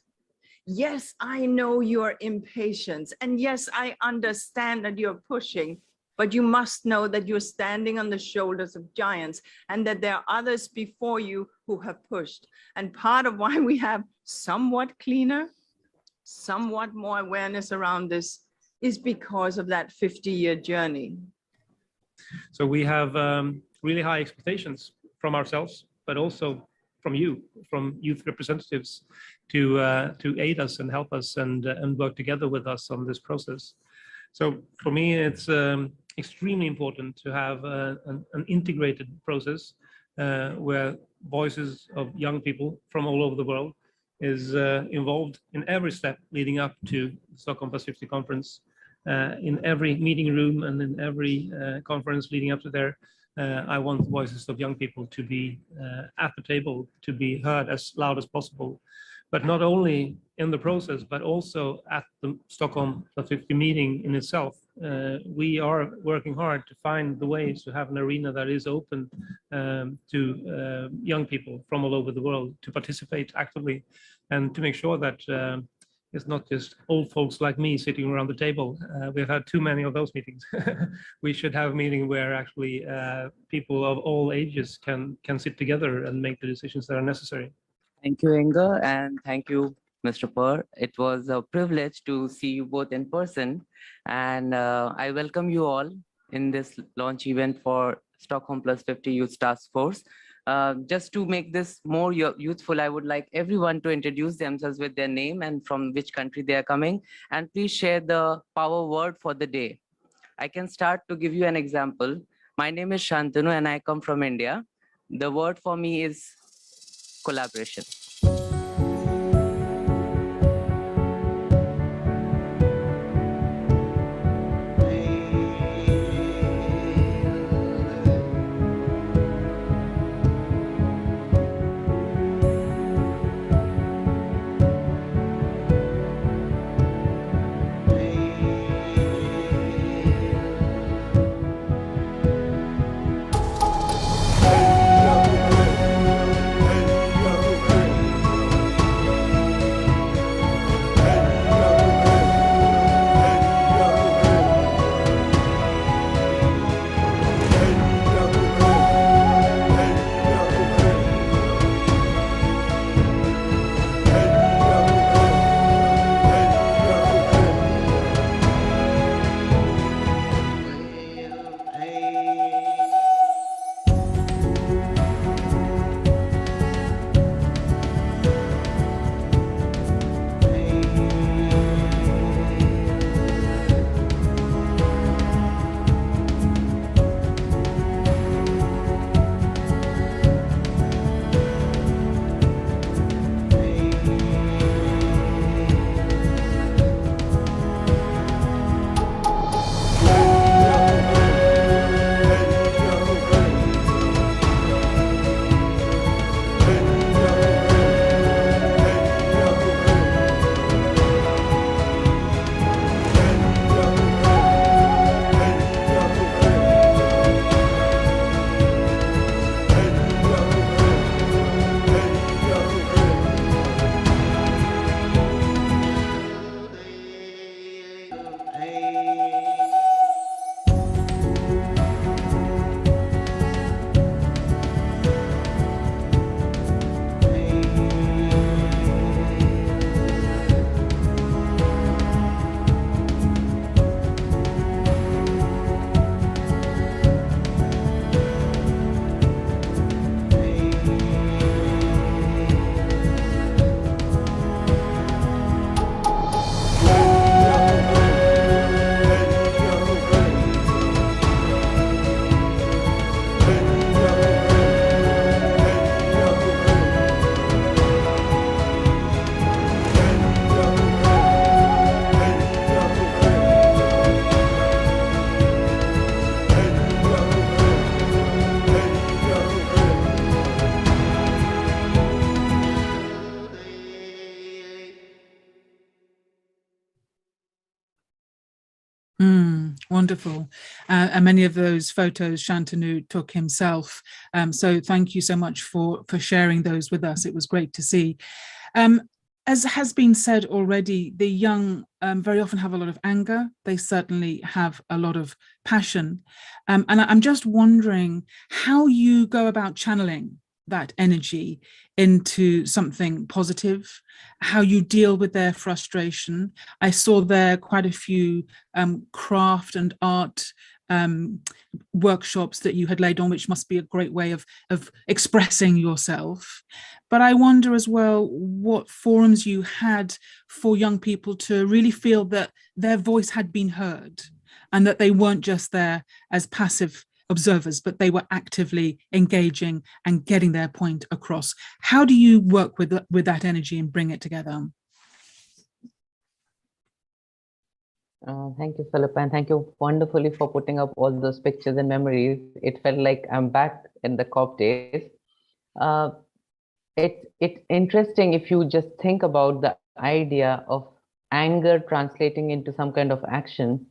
yes, I know you're impatient, and yes, I understand that you're pushing, but you must know that you're standing on the shoulders of giants and that there are others before you who have pushed. And part of why we have somewhat cleaner, somewhat more awareness around this is because of that 50-year journey. So we have really high expectations from ourselves, but also from you, from youth representatives, to aid us and help us and work together with us on this process. So for me, it's extremely important to have an integrated process where voices of young people from all over the world is involved in every step leading up to the Stockholm Plus 50 conference, in every meeting room and in every conference leading up to there. I want voices of young people to be at the table, to be heard as loud as possible, but not only in the process, but also at the Stockholm Plus 50 meeting in itself. We are working hard to find the ways to have an arena that is open to young people from all over the world to participate actively and to make sure that it's not just old folks like me sitting around the table. We've had too many of those meetings. We should have a meeting where actually people of all ages can sit together and make the decisions that are necessary. Thank you, Inga, and thank you, Mr. Purr. It was a privilege to see you both in person, and I welcome you all in this launch event for Stockholm Plus 50 Youth Task Force. Just to make this more youthful, I would like everyone to introduce themselves with their name and from which country they are coming, and please share the power word for the day. I can start to give you an example. My name is Shantanu and I come from India. The word for me is collaboration. Wonderful. And many of those photos Shantanu took himself. So thank you so much for sharing those with us. It was great to see. As has been said already, the young very often have a lot of anger. They certainly have a lot of passion. And I'm just wondering how you go about channeling that energy into something positive, how you deal with their frustration. I saw there quite a few craft and art workshops that you had laid on, which must be a great way of expressing yourself. But I wonder as well what forums you had for young people to really feel that their voice had been heard and that they weren't just there as passive observers, but they were actively engaging and getting their point across. How do you work with that energy and bring it together? Thank you, Philippa, and thank you wonderfully for putting up all those pictures and memories. It felt like I'm back in the COP days. It's interesting if you just think about the idea of anger translating into some kind of action.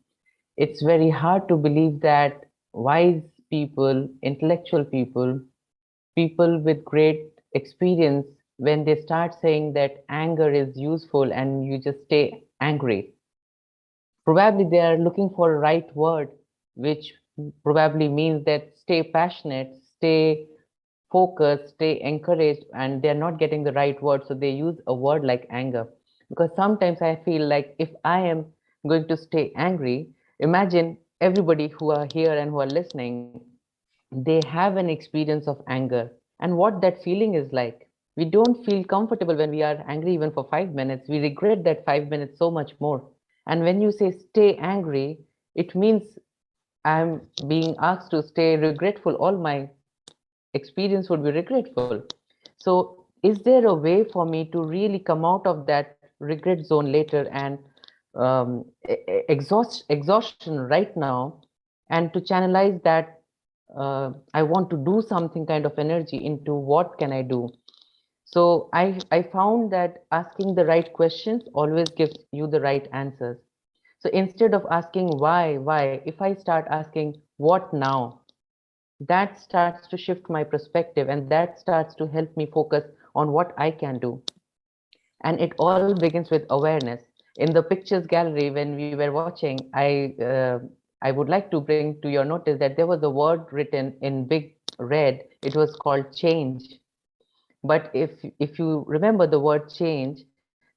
It's very hard to believe that wise people, intellectual people, people with great experience, when they start saying that anger is useful and you just stay angry, probably they are looking for a right word, which probably means that stay passionate, stay focused, stay encouraged, and they're not getting the right word. So they use a word like anger. Because sometimes I feel like if I am going to stay angry, imagine everybody who are here and who are listening, they have an experience of anger and what that feeling is like. We don't feel comfortable when we are angry even for 5 minutes. We regret that 5 minutes so much more. And when you say stay angry, it means I'm being asked to stay regretful. All my experience would be regretful. So is there a way for me to really come out of that regret zone later and exhaustion right now, and to channelize that I want to do something kind of energy into what can I do? So I found that asking the right questions always gives you the right answers. So instead of asking why, if I start asking what now, that starts to shift my perspective and that starts to help me focus on what I can do. And it all begins with awareness. In the pictures gallery, when we were watching, I would like to bring to your notice that there was a word written in big red. It was called change. But if you remember the word change,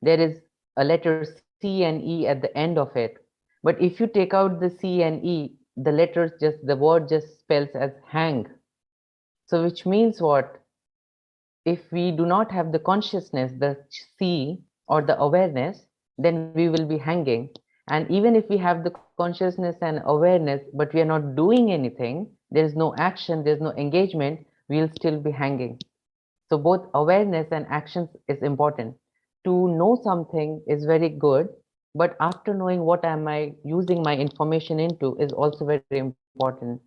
there is a letter C and E at the end of it. But if you take out the C and E, the word just spells as hang. So which means what? If we do not have the consciousness, the C or the awareness, then we will be hanging. And even if we have the consciousness and awareness, but we are not doing anything, there is no action, there's no engagement, we'll still be hanging. So both awareness and actions is important. To know something is very good, but after knowing what am I using my information into is also very important.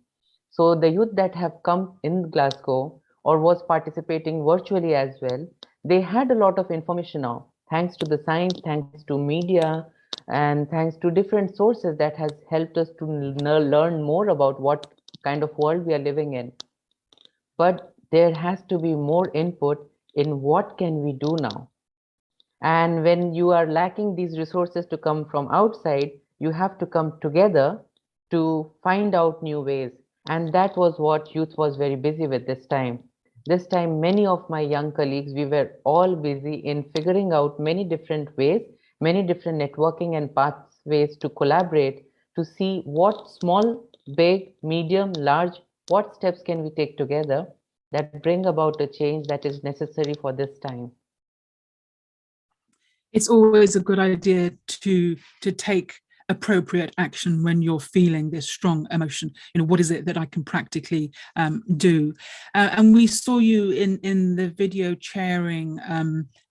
So the youth that have come in Glasgow or was participating virtually as well, they had a lot of information now, thanks to the science, thanks to media, and thanks to different sources that has helped us to learn more about what kind of world we are living in. But there has to be more input in what can we do now. And when you are lacking these resources to come from outside, you have to come together to find out new ways. And that was what youth was very busy with this time. This time, many of my young colleagues, we were all busy in figuring out many different ways, many different networking and pathways to collaborate, to see what small, big, medium, large, what steps can we take together that bring about a change that is necessary for this time. It's always a good idea to take appropriate action when you're feeling this strong emotion. You know, what is it that I can practically do? And we saw you in the video chairing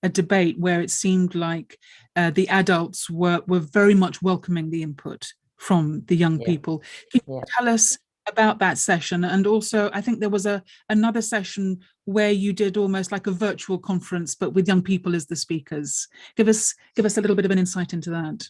a debate where it seemed like the adults were very much welcoming the input from the young people. Can you tell us about that session? And also, I think there was another session where you did almost like a virtual conference, but with young people as the speakers. Give us a little bit of an insight into that.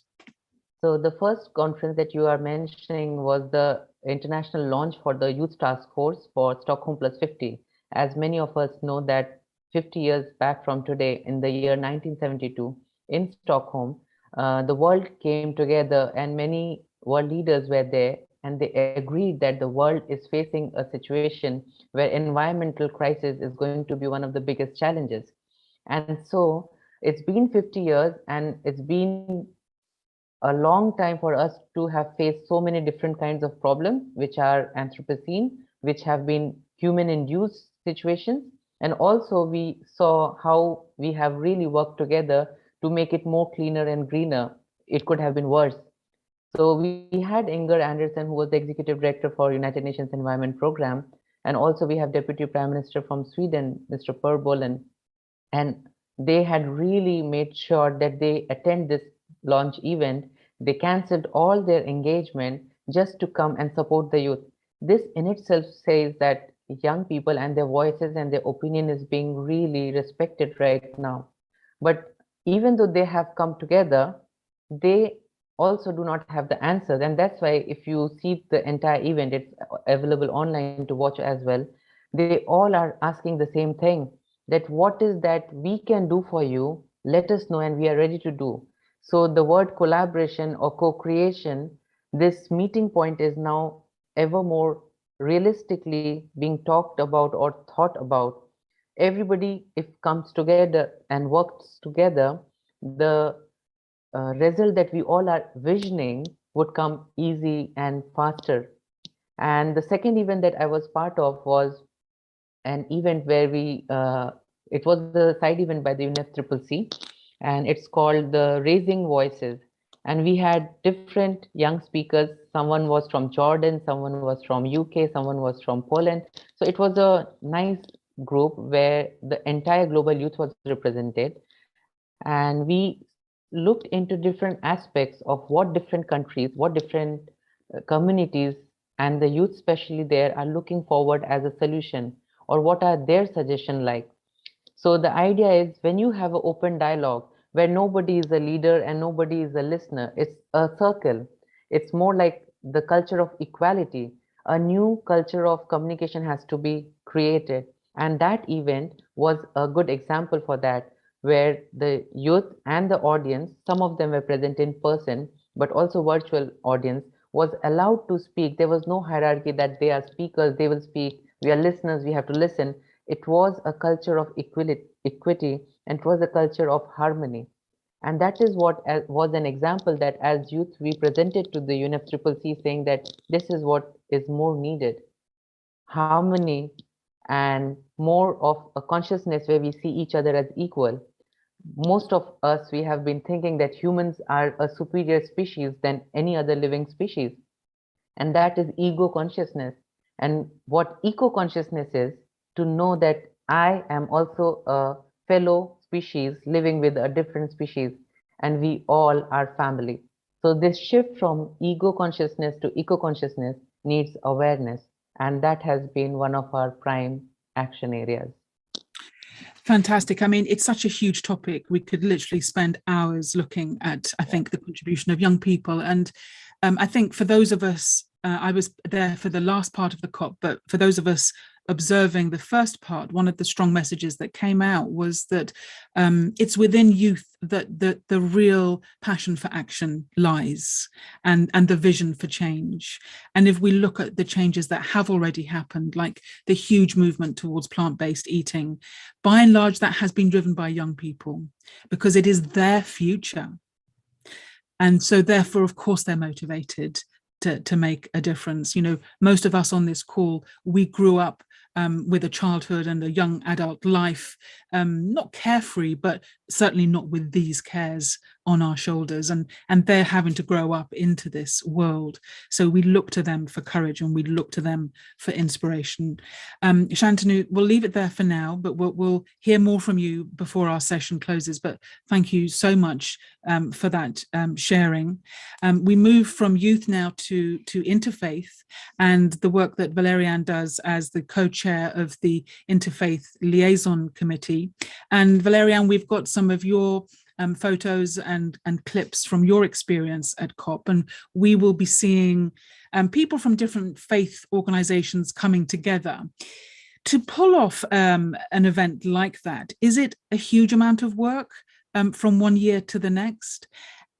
So the first conference that you are mentioning was the international launch for the Youth Task Force for Stockholm Plus 50. As many of us know that 50 years back from today, in the year 1972, in Stockholm, the world came together and many world leaders were there, and they agreed that the world is facing a situation where environmental crisis is going to be one of the biggest challenges. And so it's been 50 years, and it's been a long time for us to have faced so many different kinds of problems, which are Anthropocene, which have been human-induced situations. And also we saw how we have really worked together to make it more cleaner and greener. It could have been worse. So we had Inger Anderson, who was the executive director for United Nations Environment Program. And also we have Deputy Prime Minister from Sweden, Mr. Per Bolin. And they had really made sure that they attend this launch event. They cancelled all their engagement just to come and support the youth. This in itself says that young people and their voices and their opinion is being really respected right now. But even though they have come together, they also do not have the answers. And that's why if you see the entire event, it's available online to watch as well. They all are asking the same thing, that what is that we can do for you? Let us know and we are ready to do. So the word collaboration or co-creation, this meeting point is now ever more realistically being talked about or thought about. Everybody, if comes together and works together, the result that we all are visioning would come easy and faster. And the second event that I was part of was an event where it was the side event by the UNFCCC, and it's called the Raising Voices. And we had different young speakers. Someone was from Jordan, someone was from UK, someone was from Poland. So it was a nice group where the entire global youth was represented. And we looked into different aspects of what different countries, what different communities and the youth especially there are looking forward as a solution, or what are their suggestions like. So the idea is, when you have an open dialogue where nobody is a leader and nobody is a listener, it's a circle. It's more like the culture of equality. A new culture of communication has to be created. And that event was a good example for that, where the youth and the audience, some of them were present in person, but also virtual audience, was allowed to speak. There was no hierarchy that they are speakers, they will speak, we are listeners, we have to listen. It was a culture of equity, and it was a culture of harmony. And that is what was an example that as youth we presented to the UNFCCC, saying that this is what is more needed. Harmony and more of a consciousness where we see each other as equal. Most of us, we have been thinking that humans are a superior species than any other living species. And that is ego consciousness. And what eco consciousness is, to know that I am also a fellow species living with a different species, and we all are family. So this shift from ego consciousness to eco consciousness needs awareness, and that has been one of our prime action areas. Fantastic. I mean, it's such a huge topic. We could literally spend hours looking at, I think, the contribution of young people. And I think for those of us, I was there for the last part of the COP, but for those of us observing the first part, one of the strong messages that came out was that it's within youth that the real passion for action lies, and the vision for change. And if we look at the changes that have already happened, like the huge movement towards plant-based eating, by and large, that has been driven by young people because it is their future. And so therefore, of course, they're motivated to make a difference. You know, most of us on this call, we grew up with a childhood and a young adult life, not carefree, but certainly not with these cares on our shoulders, and they're having to grow up into this world. So we look to them for courage, and we look to them for inspiration. Shantanu, we'll leave it there for now, but we'll hear more from you before our session closes. But thank you so much for that sharing. We move from youth now to interfaith, and the work that Valerian does as the co-chair of the Interfaith Liaison Committee. And Valerian, we've got some of your photos and clips from your experience at COP, and we will be seeing people from different faith organizations coming together. To pull off an event like that, is it a huge amount of work from one year to the next?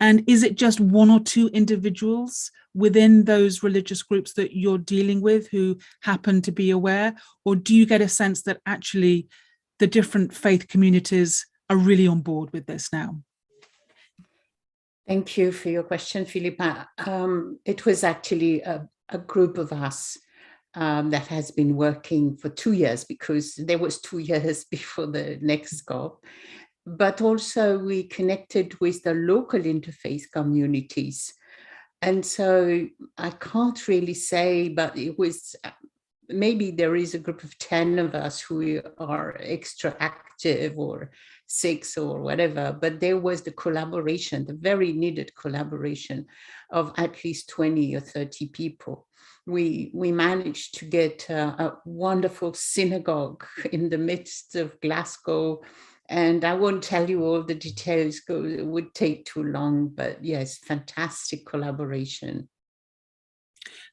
And is it just one or two individuals within those religious groups that you're dealing with who happen to be aware? Or do you get a sense that actually the different faith communities are really on board with this now? Thank you for your question, Philippa. It was actually a group of us that has been working for 2 years, because there was 2 years before the next COP. But also we connected with the local interfaith communities. And so I can't really say, but it was, maybe there is a group of 10 of us who are extra active, or 6 or whatever, but there was the collaboration, the very needed collaboration of at least 20 or 30 people. We managed to get a wonderful synagogue in the midst of Glasgow. And I won't tell you all the details, it would take too long, but yes, fantastic collaboration.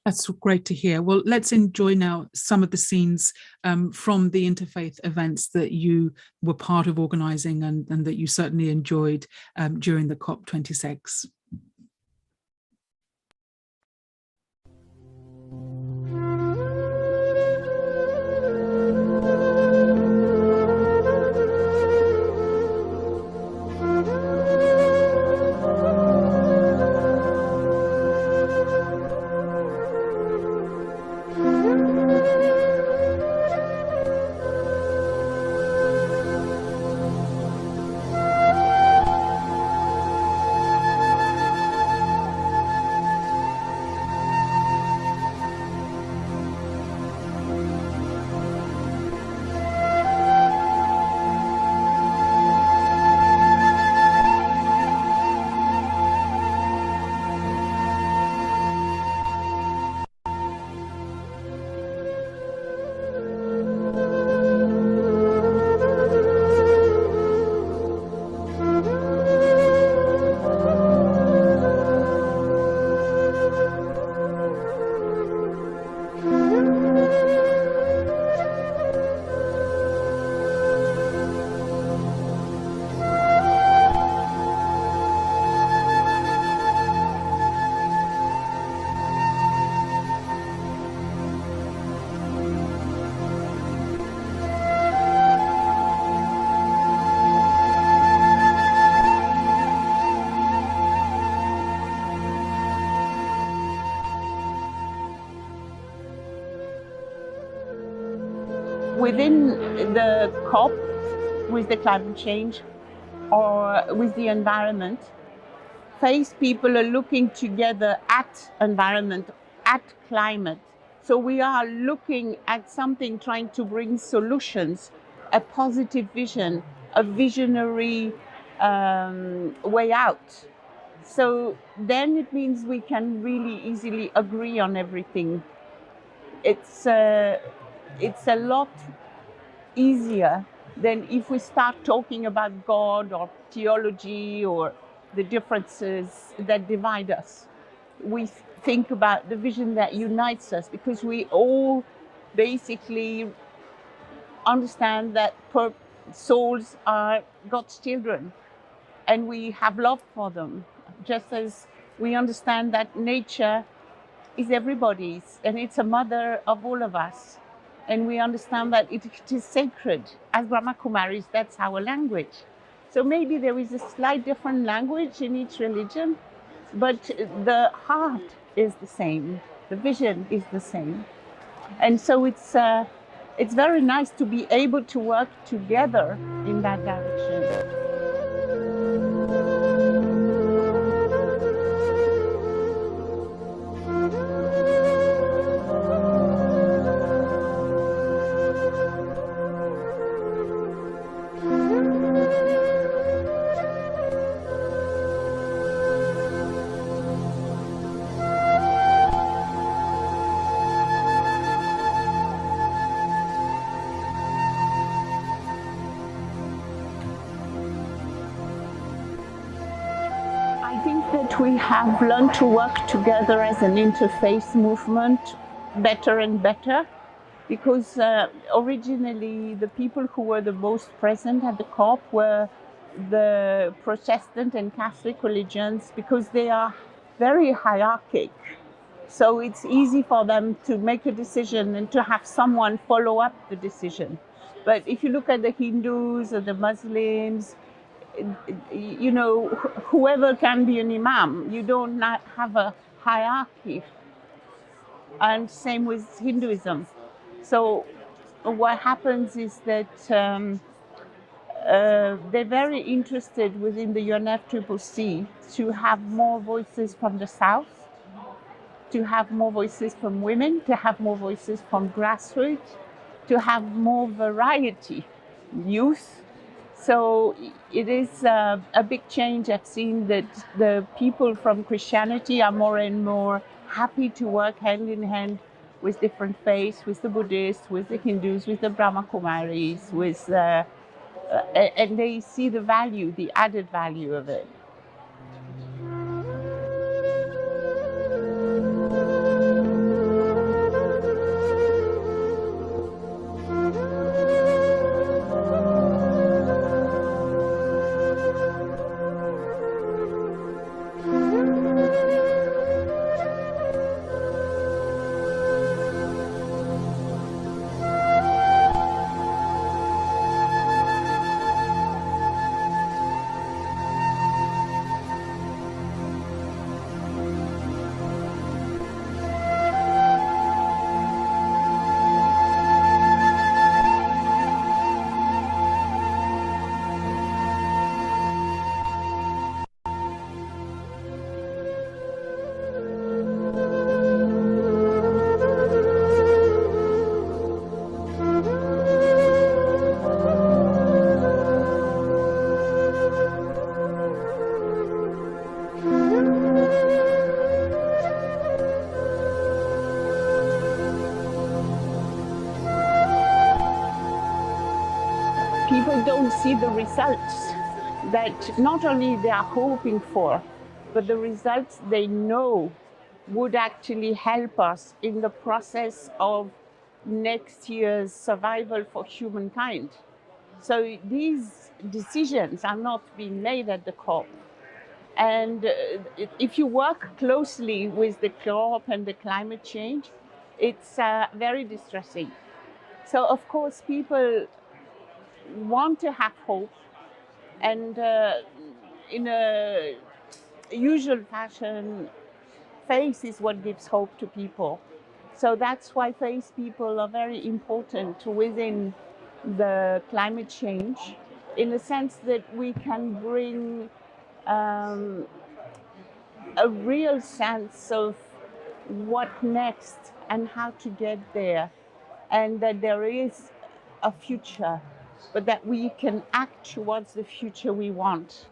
That's great to hear. Well, let's enjoy now some of the scenes from the interfaith events that you were part of organising and that you certainly enjoyed during the COP26. Within the COP, with the climate change or with the environment, faith people are looking together at environment, at climate. So we are looking at something, trying to bring solutions, a positive vision, a visionary way out. So then it means we can really easily agree on everything. It's a lot easier than if we start talking about God or theology or the differences that divide us. We think about the vision that unites us, because we all basically understand that souls are God's children and we have love for them, just as we understand that nature is everybody's and it's a mother of all of us. And we understand that it is sacred. As Brahma Kumaris, that's our language. So maybe there is a slight different language in each religion, but the heart is the same. The vision is the same. And so it's very nice to be able to work together in that direction. we have learned to work together as an interfaith movement better and better, because originally the people who were the most present at the COP were the Protestant and Catholic religions, because they are very hierarchic. So it's easy for them to make a decision and to have someone follow up the decision. But if you look at the Hindus or the Muslims, you know, whoever can be an imam, you don't have a hierarchy. And same with Hinduism. So what happens is that they're very interested within the UNFCCC to have more voices from the South, to have more voices from women, to have more voices from grassroots, to have more variety, youth. So it is a big change. I've seen that the people from Christianity are more and more happy to work hand in hand with different faiths, with the Buddhists, with the Hindus, with the Brahma Kumaris, with, and they see the value, the added value of it. People don't see the results that not only they are hoping for, but the results they know would actually help us in the process of next year's survival for humankind. So these decisions are not being made at the COP. And if you work closely with the COP and the climate change, it's very distressing. So of course people want to have hope, and in a usual fashion, faith is what gives hope to people. So that's why faith people are very important within the climate change, in the sense that we can bring a real sense of what next and how to get there, and that there is a future, but that we can act towards the future we want.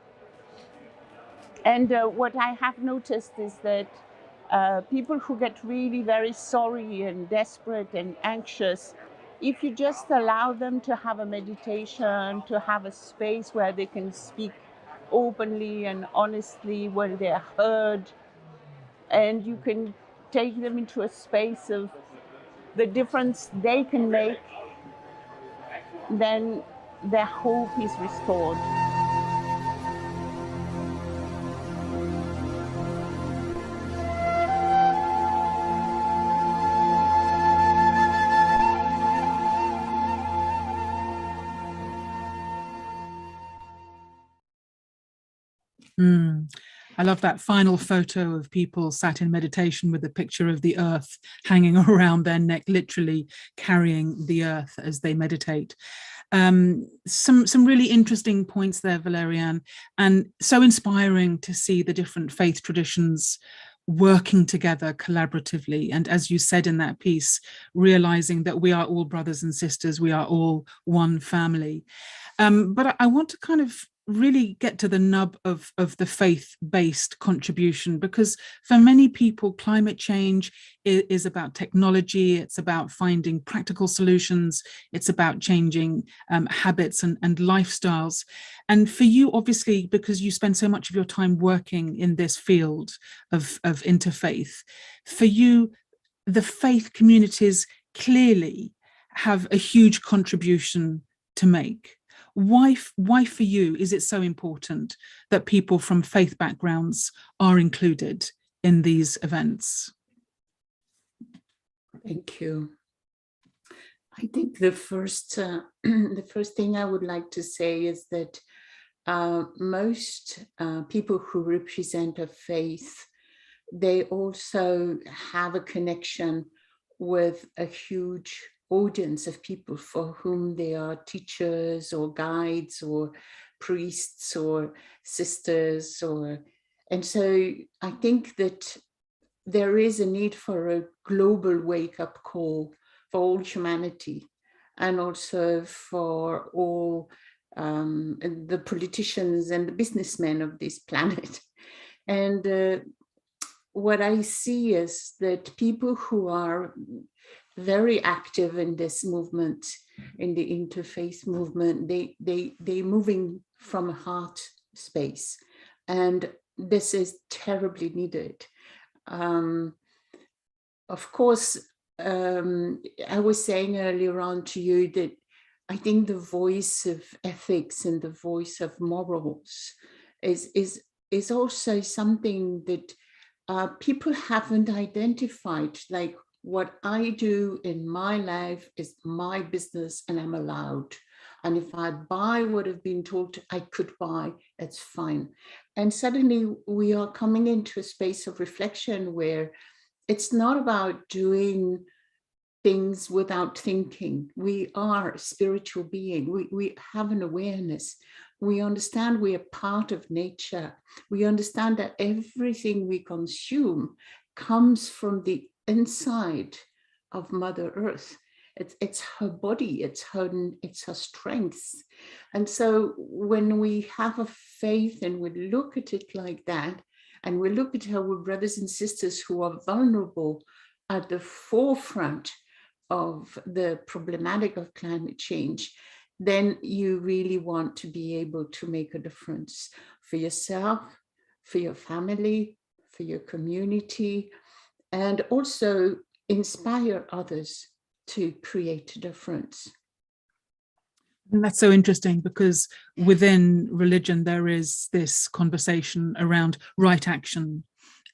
And what I have noticed is that people who get really very sorry and desperate and anxious, if you just allow them to have a meditation, to have a space where they can speak openly and honestly when they're heard, and you can take them into a space of the difference they can make, then their hope is restored. I love that final photo of people sat in meditation with a picture of the earth hanging around their neck, literally carrying the earth as they meditate. Some really interesting points there, Valerian, and so inspiring to see the different faith traditions working together collaboratively. And as you said in that piece, realizing that we are all brothers and sisters, we are all one family. But I want to kind of really get to the nub of the faith-based contribution, because for many people, climate change is about technology, it's about finding practical solutions, it's about changing habits and lifestyles. And for you, obviously, because you spend so much of your time working in this field of interfaith, for you, the faith communities clearly have a huge contribution to make. Why for you is it so important that people from faith backgrounds are included in these events? Thank you. I think the first the first thing I would like to say is that most people who represent a faith, they also have a connection with a huge audience of people for whom they are teachers or guides or priests or sisters, and so I think that there is a need for a global wake-up call for all humanity, and also for all the politicians and the businessmen of this planet. And what I see is that people who are very active in this movement, in the interfaith movement, they're moving from a heart space, and this is terribly needed. Of course, I was saying earlier on to you that I think the voice of ethics and the voice of morals is also something that people haven't identified. Like, what I do in my life is my business and I'm allowed. And if I buy what I've been told I could buy, it's fine. And suddenly we are coming into a space of reflection where it's not about doing things without thinking. We are a spiritual being. We have an awareness. We understand we are part of nature. We understand that everything we consume comes from the inside of Mother Earth. It's her body, it's her strength. And so when we have a faith and we look at it like that, and we look at our brothers and sisters who are vulnerable at the forefront of the problematic of climate change, then you really want to be able to make a difference for yourself, for your family, for your community, and also inspire others to create a difference. And that's so interesting, because within religion, there is this conversation around right action,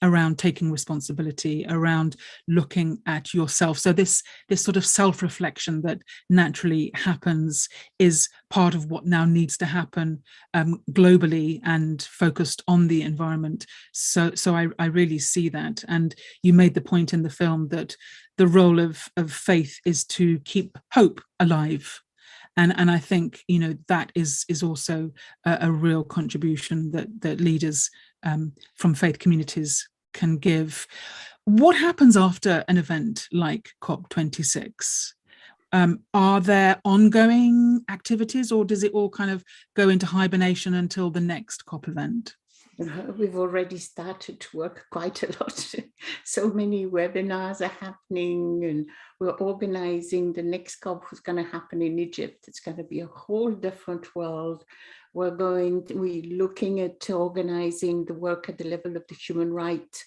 around taking responsibility, around looking at yourself. So this sort of self-reflection that naturally happens is part of what now needs to happen globally and focused on the environment. So I really see that. And you made the point in the film that the role of faith is to keep hope alive. And I think, you know, that is also a real contribution that leaders from faith communities can give. What happens after an event like COP26? Are there ongoing activities, or does it all kind of go into hibernation until the next COP event? We've already started to work quite a lot. So many webinars are happening, and we're organizing the next COP, who's going to happen in Egypt. It's going to be a whole different world. We're looking at organizing the work at the level of the human rights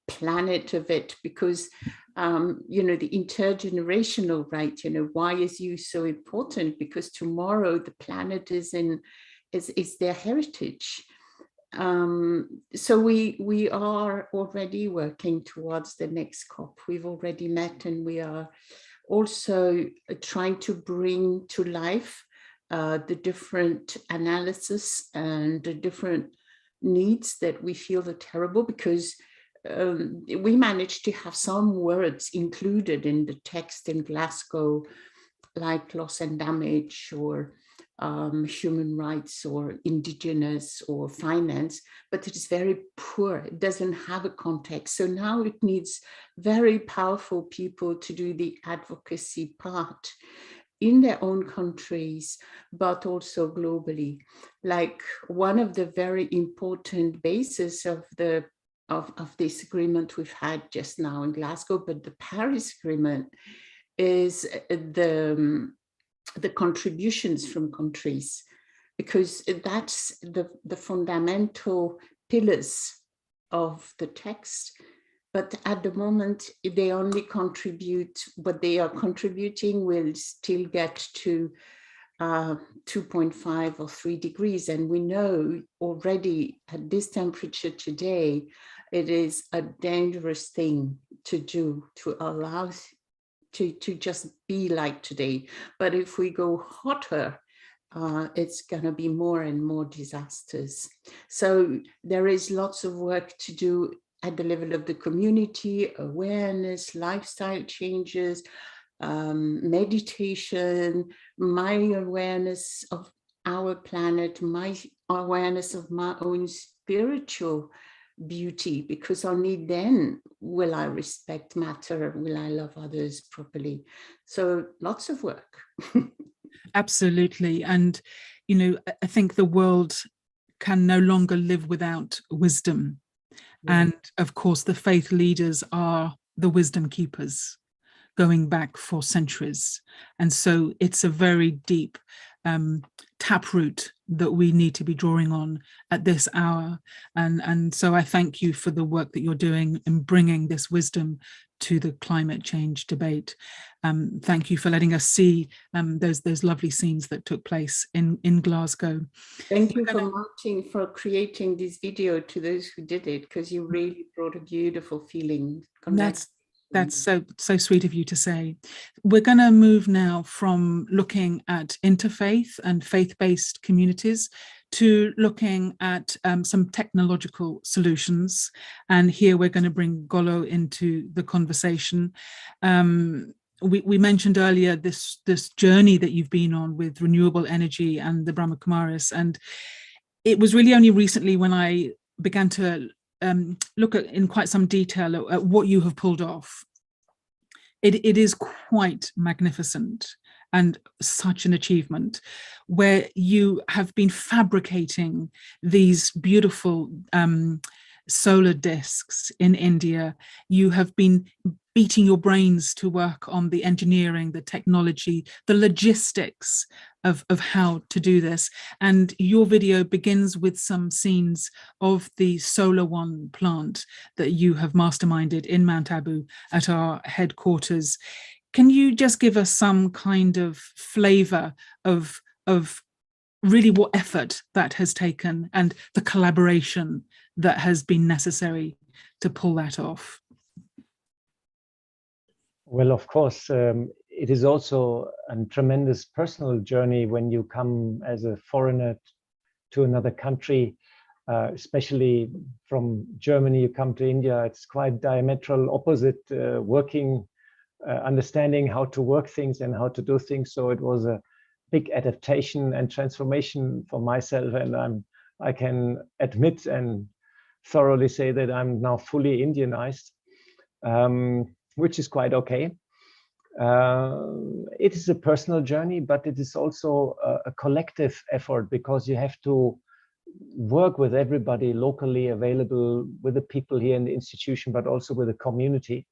planet of it, because you know, the intergenerational right, you know, why is youth so important? Because tomorrow the planet is their heritage. So we are already working towards the next COP. We've already met, and we are also trying to bring to life the different analysis and the different needs that we feel are terrible, because we managed to have some words included in the text in Glasgow, like loss and damage, or human rights, or indigenous, or finance, but it is very poor. It doesn't have a context. So now it needs very powerful people to do the advocacy part. in their own countries, but also globally. Like one of the very important bases of this agreement we've had just now in Glasgow, but the Paris Agreement, is the contributions from countries, because that's the fundamental pillars of the text. But at the moment, they only contribute, what they are contributing will still get to 2.5 or 3 degrees. And we know already at this temperature today, it is a dangerous thing to do, to allow to just be like today. But if we go hotter, it's going to be more and more disasters. So there is lots of work to do at the level of the community, awareness, lifestyle changes, meditation, my awareness of our planet, my awareness of my own spiritual beauty, because only then will I respect matter, will I love others properly. So lots of work. Absolutely. And, you know, I think the world can no longer live without wisdom. Yeah. And of course, the faith leaders are the wisdom keepers going back for centuries. And so it's a very deep taproot that we need to be drawing on at this hour. And so I thank you for the work that you're doing in bringing this wisdom to the climate change debate. Thank you for letting us see those lovely scenes that took place in Glasgow. Thank you for Martin for creating this video, to those who did it, because you really brought a beautiful feeling. That's so sweet of you to say. We're going to move now from looking at interfaith and faith-based communities to looking at some technological solutions. And here we're going to bring Golo into the conversation. We mentioned earlier this journey that you've been on with renewable energy and the Brahma Kumaris. And it was really only recently when I began to look at in quite some detail at what you have pulled off. It is quite magnificent and such an achievement, where you have been fabricating these beautiful solar discs in India. You have been beating your brains to work on the engineering, the technology, the logistics of how to do this. And your video begins with some scenes of the Solar One plant that you have masterminded in Mount Abu at our headquarters. Can you just give us some kind of flavor of really what effort that has taken and the collaboration that has been necessary to pull that off? Well, of course, it is also a tremendous personal journey when you come as a foreigner to another country, especially from Germany, you come to India. It's quite diametral opposite working, understanding how to work things and how to do things. So it was a big adaptation and transformation for myself. And I can admit and thoroughly say that I'm now fully Indianized. Which is quite okay. It is a personal journey, but it is also a collective effort, because you have to work with everybody locally available, with the people here in the institution, but also with the community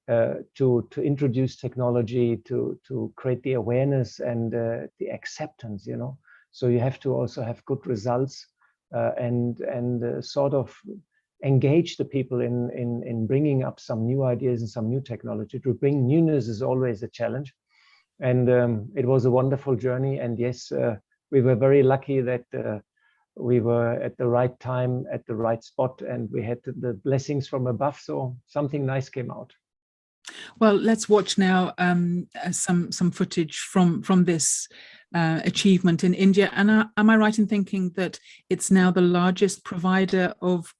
to introduce technology, to create the awareness and the acceptance, you know. So you have to also have good results and sort of engage the people in bringing up some new ideas and some new technology. To bring newness is always a challenge. And it was a wonderful journey. And yes, we were very lucky that we were at the right time, at the right spot, and we had the blessings from above. So something nice came out. Well, let's watch now some footage from this achievement in India. And am I right in thinking that it's now the largest provider of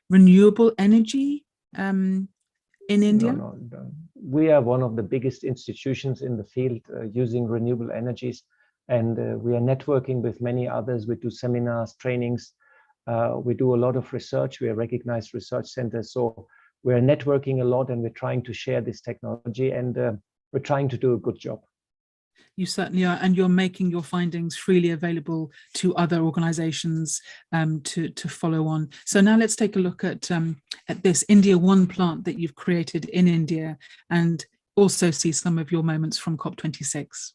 renewable energy in India? No. We are one of the biggest institutions in the field using renewable energies, and we are networking with many others. We do seminars, trainings. We do a lot of research. We are recognized research centers. So we're networking a lot, and we're trying to share this technology, and we're trying to do a good job. You certainly are, and you're making your findings freely available to other organizations to follow on. So now let's take a look at this India One plant that you've created in India, and also see some of your moments from COP26.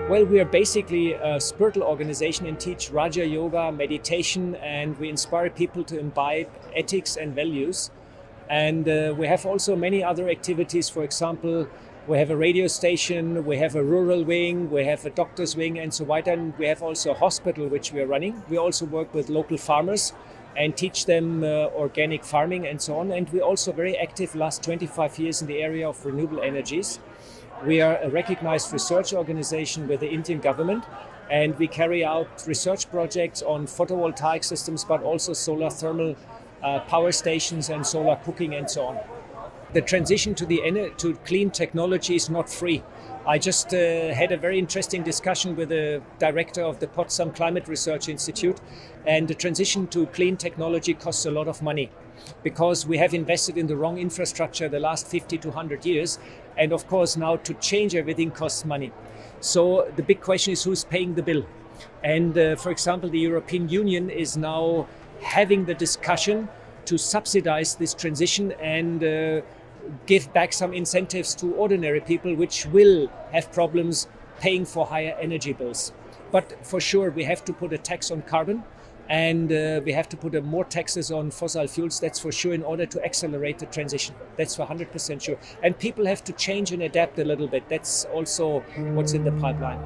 Well, we are basically a spiritual organization and teach Raja Yoga, meditation, and we inspire people to imbibe ethics and values. And we have also many other activities. For example, we have a radio station, we have a rural wing, we have a doctor's wing, and so on. And we have also a hospital which we are running. We also work with local farmers and teach them organic farming and so on. And we're also very active last 25 years in the area of renewable energies. We are a recognized research organization with the Indian government, and we carry out research projects on photovoltaic systems, but also solar thermal power stations and solar cooking and so on. The transition to clean technology is not free. I just had a very interesting discussion with the director of the Potsdam Climate Research Institute, and the transition to clean technology costs a lot of money because we have invested in the wrong infrastructure the last 50 to 100 years. And of course, now to change everything costs money. So the big question is who's paying the bill? And for example, the European Union is now having the discussion to subsidize this transition and give back some incentives to ordinary people, which will have problems paying for higher energy bills. But for sure, we have to put a tax on carbon, and we have to put more taxes on fossil fuels, that's for sure, in order to accelerate the transition. That's for 100% sure. And people have to change and adapt a little bit. That's also what's in the pipeline.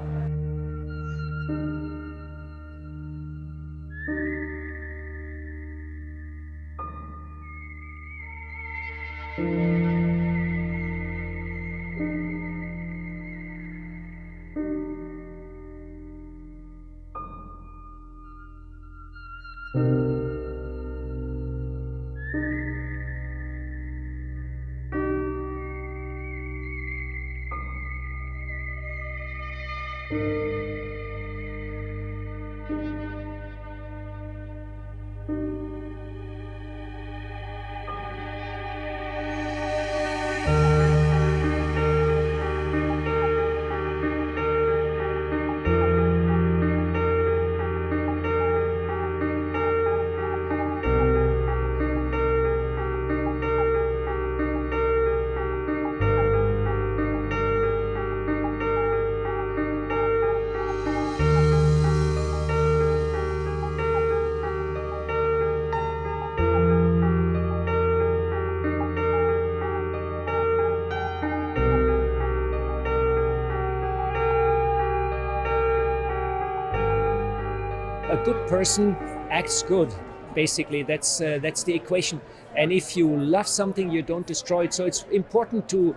A good person acts good, basically. That's the equation. And if you love something, you don't destroy it. So it's important to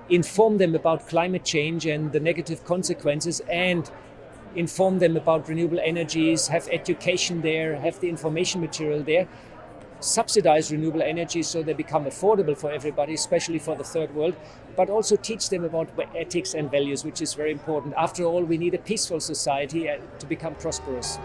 inform them about climate change and the negative consequences, and inform them about renewable energies, have education there, have the information material there, subsidize renewable energy so they become affordable for everybody, especially for the third world, but also teach them about ethics and values, which is very important. After all, we need a peaceful society to become prosperous.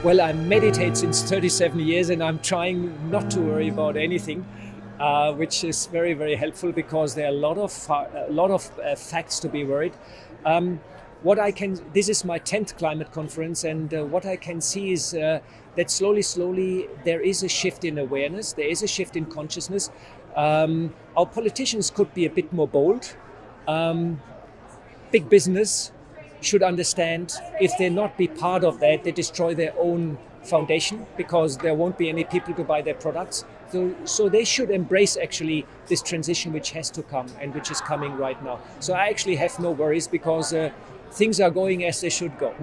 Well, I meditate since 37 years and I'm trying not to worry about anything, which is very, very helpful because there are a lot of facts to be worried. This is my 10th climate conference, and what I can see is that slowly, there is a shift in awareness, there is a shift in consciousness. Our politicians could be a bit more bold. Big business should understand if they not be part of that, they destroy their own foundation because there won't be any people to buy their products. So they should embrace actually this transition which has to come and which is coming right now. So I actually have no worries because things are going as they should go.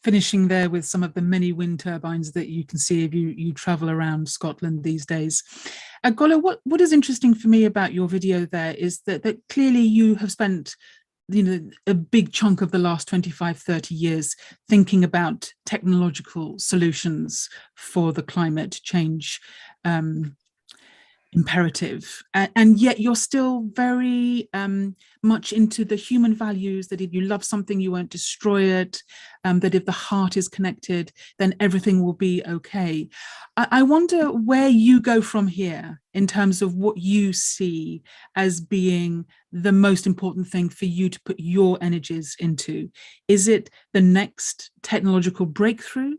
Finishing there with some of the many wind turbines that you can see if you travel around Scotland these days. Golo, what is interesting for me about your video there is that clearly you have spent a big chunk of the last 25, 30 years thinking about technological solutions for the climate change imperative, and yet you're still very much into the human values that if you love something you won't destroy it, that if the heart is connected then everything will be okay. I wonder where you go from here in terms of what you see as being the most important thing for you to put your energies into. Is it the next technological breakthrough,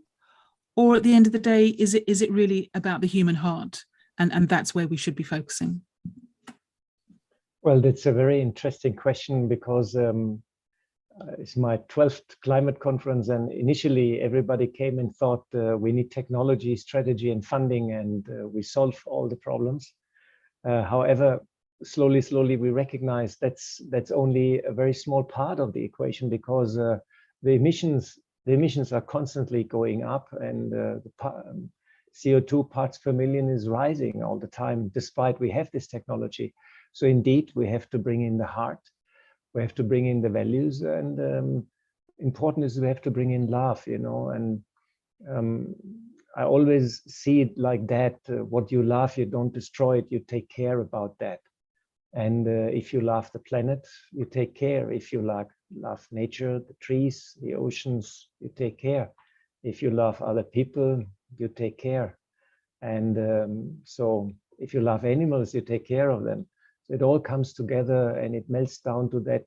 or at the end of the day is it really about the human heart? And that's where we should be focusing. Well, that's a very interesting question because it's my 12th climate conference, and initially everybody came and thought we need technology, strategy and funding, and we solve all the problems. However, slowly we recognize that's only a very small part of the equation, because the emissions are constantly going up, and the CO2 parts per million is rising all the time, despite we have this technology. So indeed, we have to bring in the heart, we have to bring in the values, and important is we have to bring in love, and I always see it like that. What you love, you don't destroy it, you take care about that. And if you love the planet, you take care. If you love nature, the trees, the oceans, you take care. If you love other people, you take care. And so if you love animals, you take care of them. So it all comes together, and it melts down to that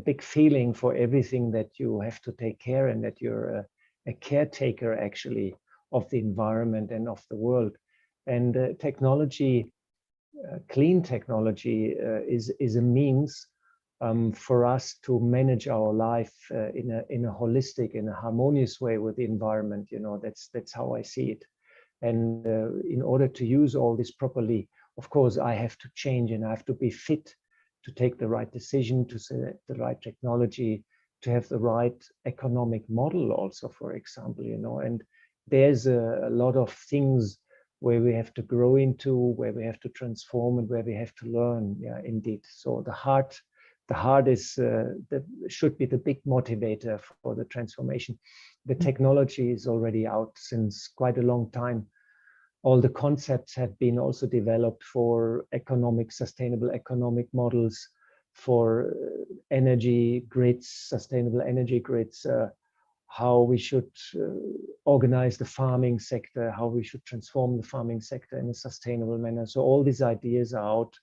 big feeling for everything, that you have to take care, and that you're a caretaker actually of the environment and of the world. And technology, clean technology, is a means for us to manage our life in a holistic, in a harmonious way with the environment. That's how I see it. And in order to use all this properly, of course, I have to change, and I have to be fit to take the right decision, to select the right technology, to have the right economic model also, for example, and there's a lot of things where we have to grow into, where we have to transform, and where we have to learn. Yeah, indeed. So the heart is should be the big motivator for the transformation. The technology is already out since quite a long time. All the concepts have been also developed for sustainable economic models, for energy grids, sustainable energy grids, how we should organize the farming sector, how we should transform the farming sector in a sustainable manner. So all these ideas are out.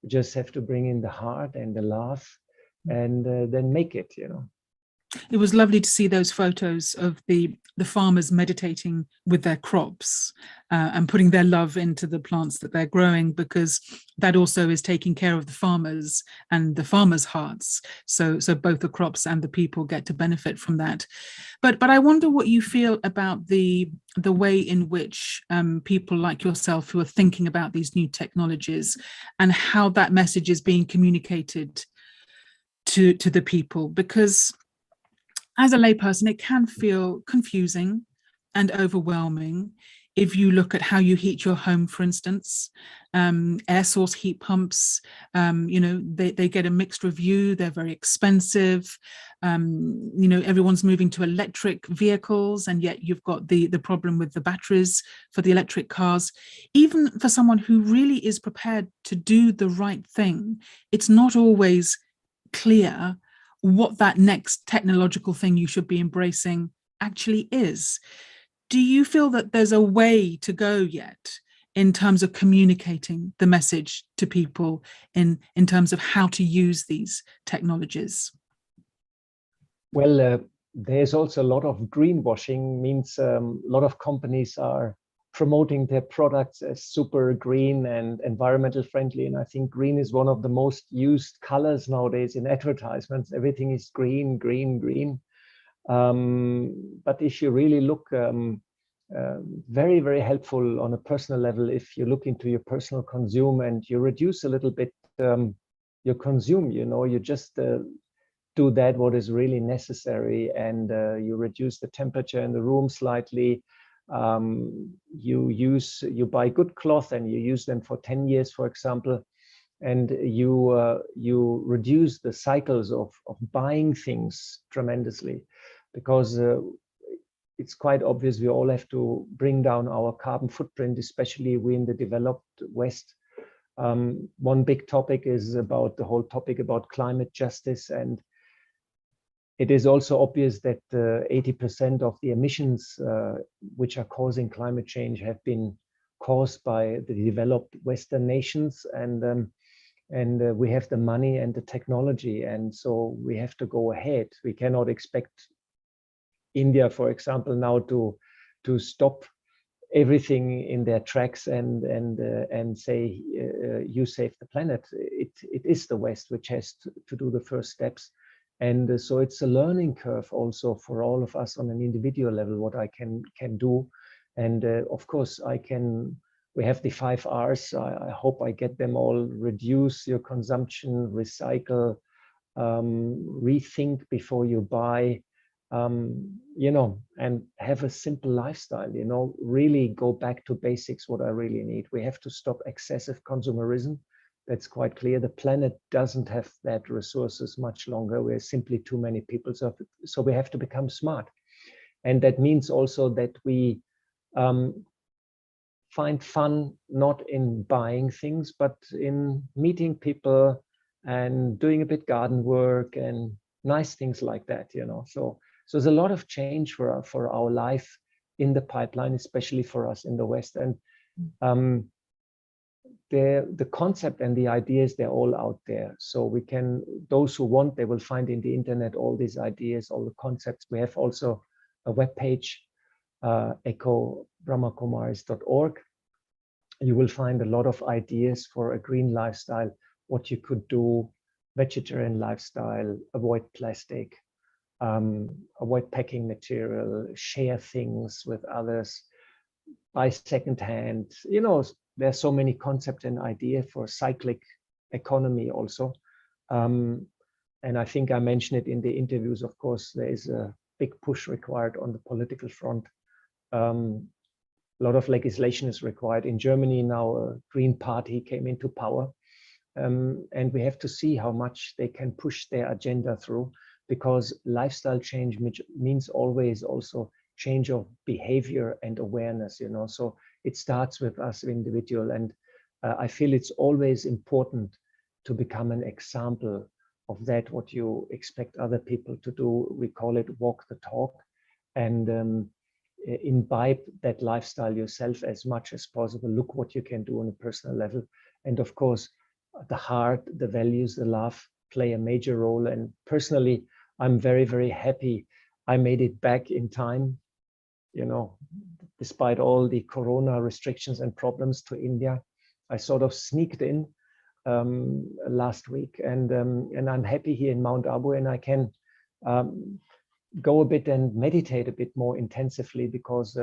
We just have to bring in the heart and the love, and then make it, It was lovely to see those photos of the farmers meditating with their crops and putting their love into the plants that they're growing, because that also is taking care of the farmers and the farmers' hearts. So both the crops and the people get to benefit from that. But I wonder what you feel about the way in which people like yourself who are thinking about these new technologies and how that message is being communicated to the people, because as a layperson, it can feel confusing and overwhelming. If you look at how you heat your home, for instance, air source heat pumps, they get a mixed review. They're very expensive. Everyone's moving to electric vehicles, and yet you've got the problem with the batteries for the electric cars. Even for someone who really is prepared to do the right thing, it's not always clear what that next technological thing you should be embracing actually is. Do you feel that there's a way to go yet in terms of communicating the message to people in terms of how to use these technologies? Well, there's also a lot of greenwashing, means a lot of companies are promoting their products as super green and environmental friendly. And I think green is one of the most used colors nowadays in advertisements. Everything is green, green, green. But if you really look, very, very helpful on a personal level, if you look into your personal consume and you reduce a little bit your consume, you just do that what is really necessary, and you reduce the temperature in the room slightly. You buy good cloth and you use them for 10 years, for example, and you reduce the cycles of buying things tremendously, because it's quite obvious we all have to bring down our carbon footprint, especially we in the developed West. One big topic is about the whole topic about climate justice, and it is also obvious that 80% of the emissions which are causing climate change have been caused by the developed Western nations, and we have the money and the technology, and so we have to go ahead. We cannot expect India, for example, now to stop everything in their tracks and say you save the planet. It is the West which has to do the first steps. And so it's a learning curve also for all of us on an individual level, what I can do. And of course, we have the 5 R's. I hope I get them all: reduce your consumption, recycle, rethink before you buy, and have a simple lifestyle, really go back to basics, what I really need. We have to stop excessive consumerism. That's quite clear. The planet doesn't have that resources much longer. We're simply too many people. So we have to become smart. And that means also that we find fun not in buying things, but in meeting people and doing a bit garden work and nice things like that, So there's a lot of change for our life in the pipeline, especially for us in the West. And the concept and the ideas, they're all out there. So those who want, they will find in the internet all these ideas, all the concepts. We have also a webpage, ecobrahmakumaris.org. You will find a lot of ideas for a green lifestyle, what you could do, vegetarian lifestyle, avoid plastic, avoid packing material, share things with others, buy secondhand. There's so many concepts and ideas for cyclic economy also. And I think I mentioned it in the interviews. Of course, there is a big push required on the political front. A lot of legislation is required. In Germany now, a Green Party came into power. And we have to see how much they can push their agenda through, because lifestyle change means always also change of behavior and awareness, So it starts with us individual. And I feel it's always important to become an example of that, what you expect other people to do. We call it walk the talk, and imbibe that lifestyle yourself as much as possible. Look what you can do on a personal level. And of course, the heart, the values, the love play a major role. And personally, I'm very, very happy I made it back in time, despite all the corona restrictions and problems to India. I sort of sneaked in last week, and I'm happy here in Mount Abu, and I can go a bit and meditate a bit more intensively, because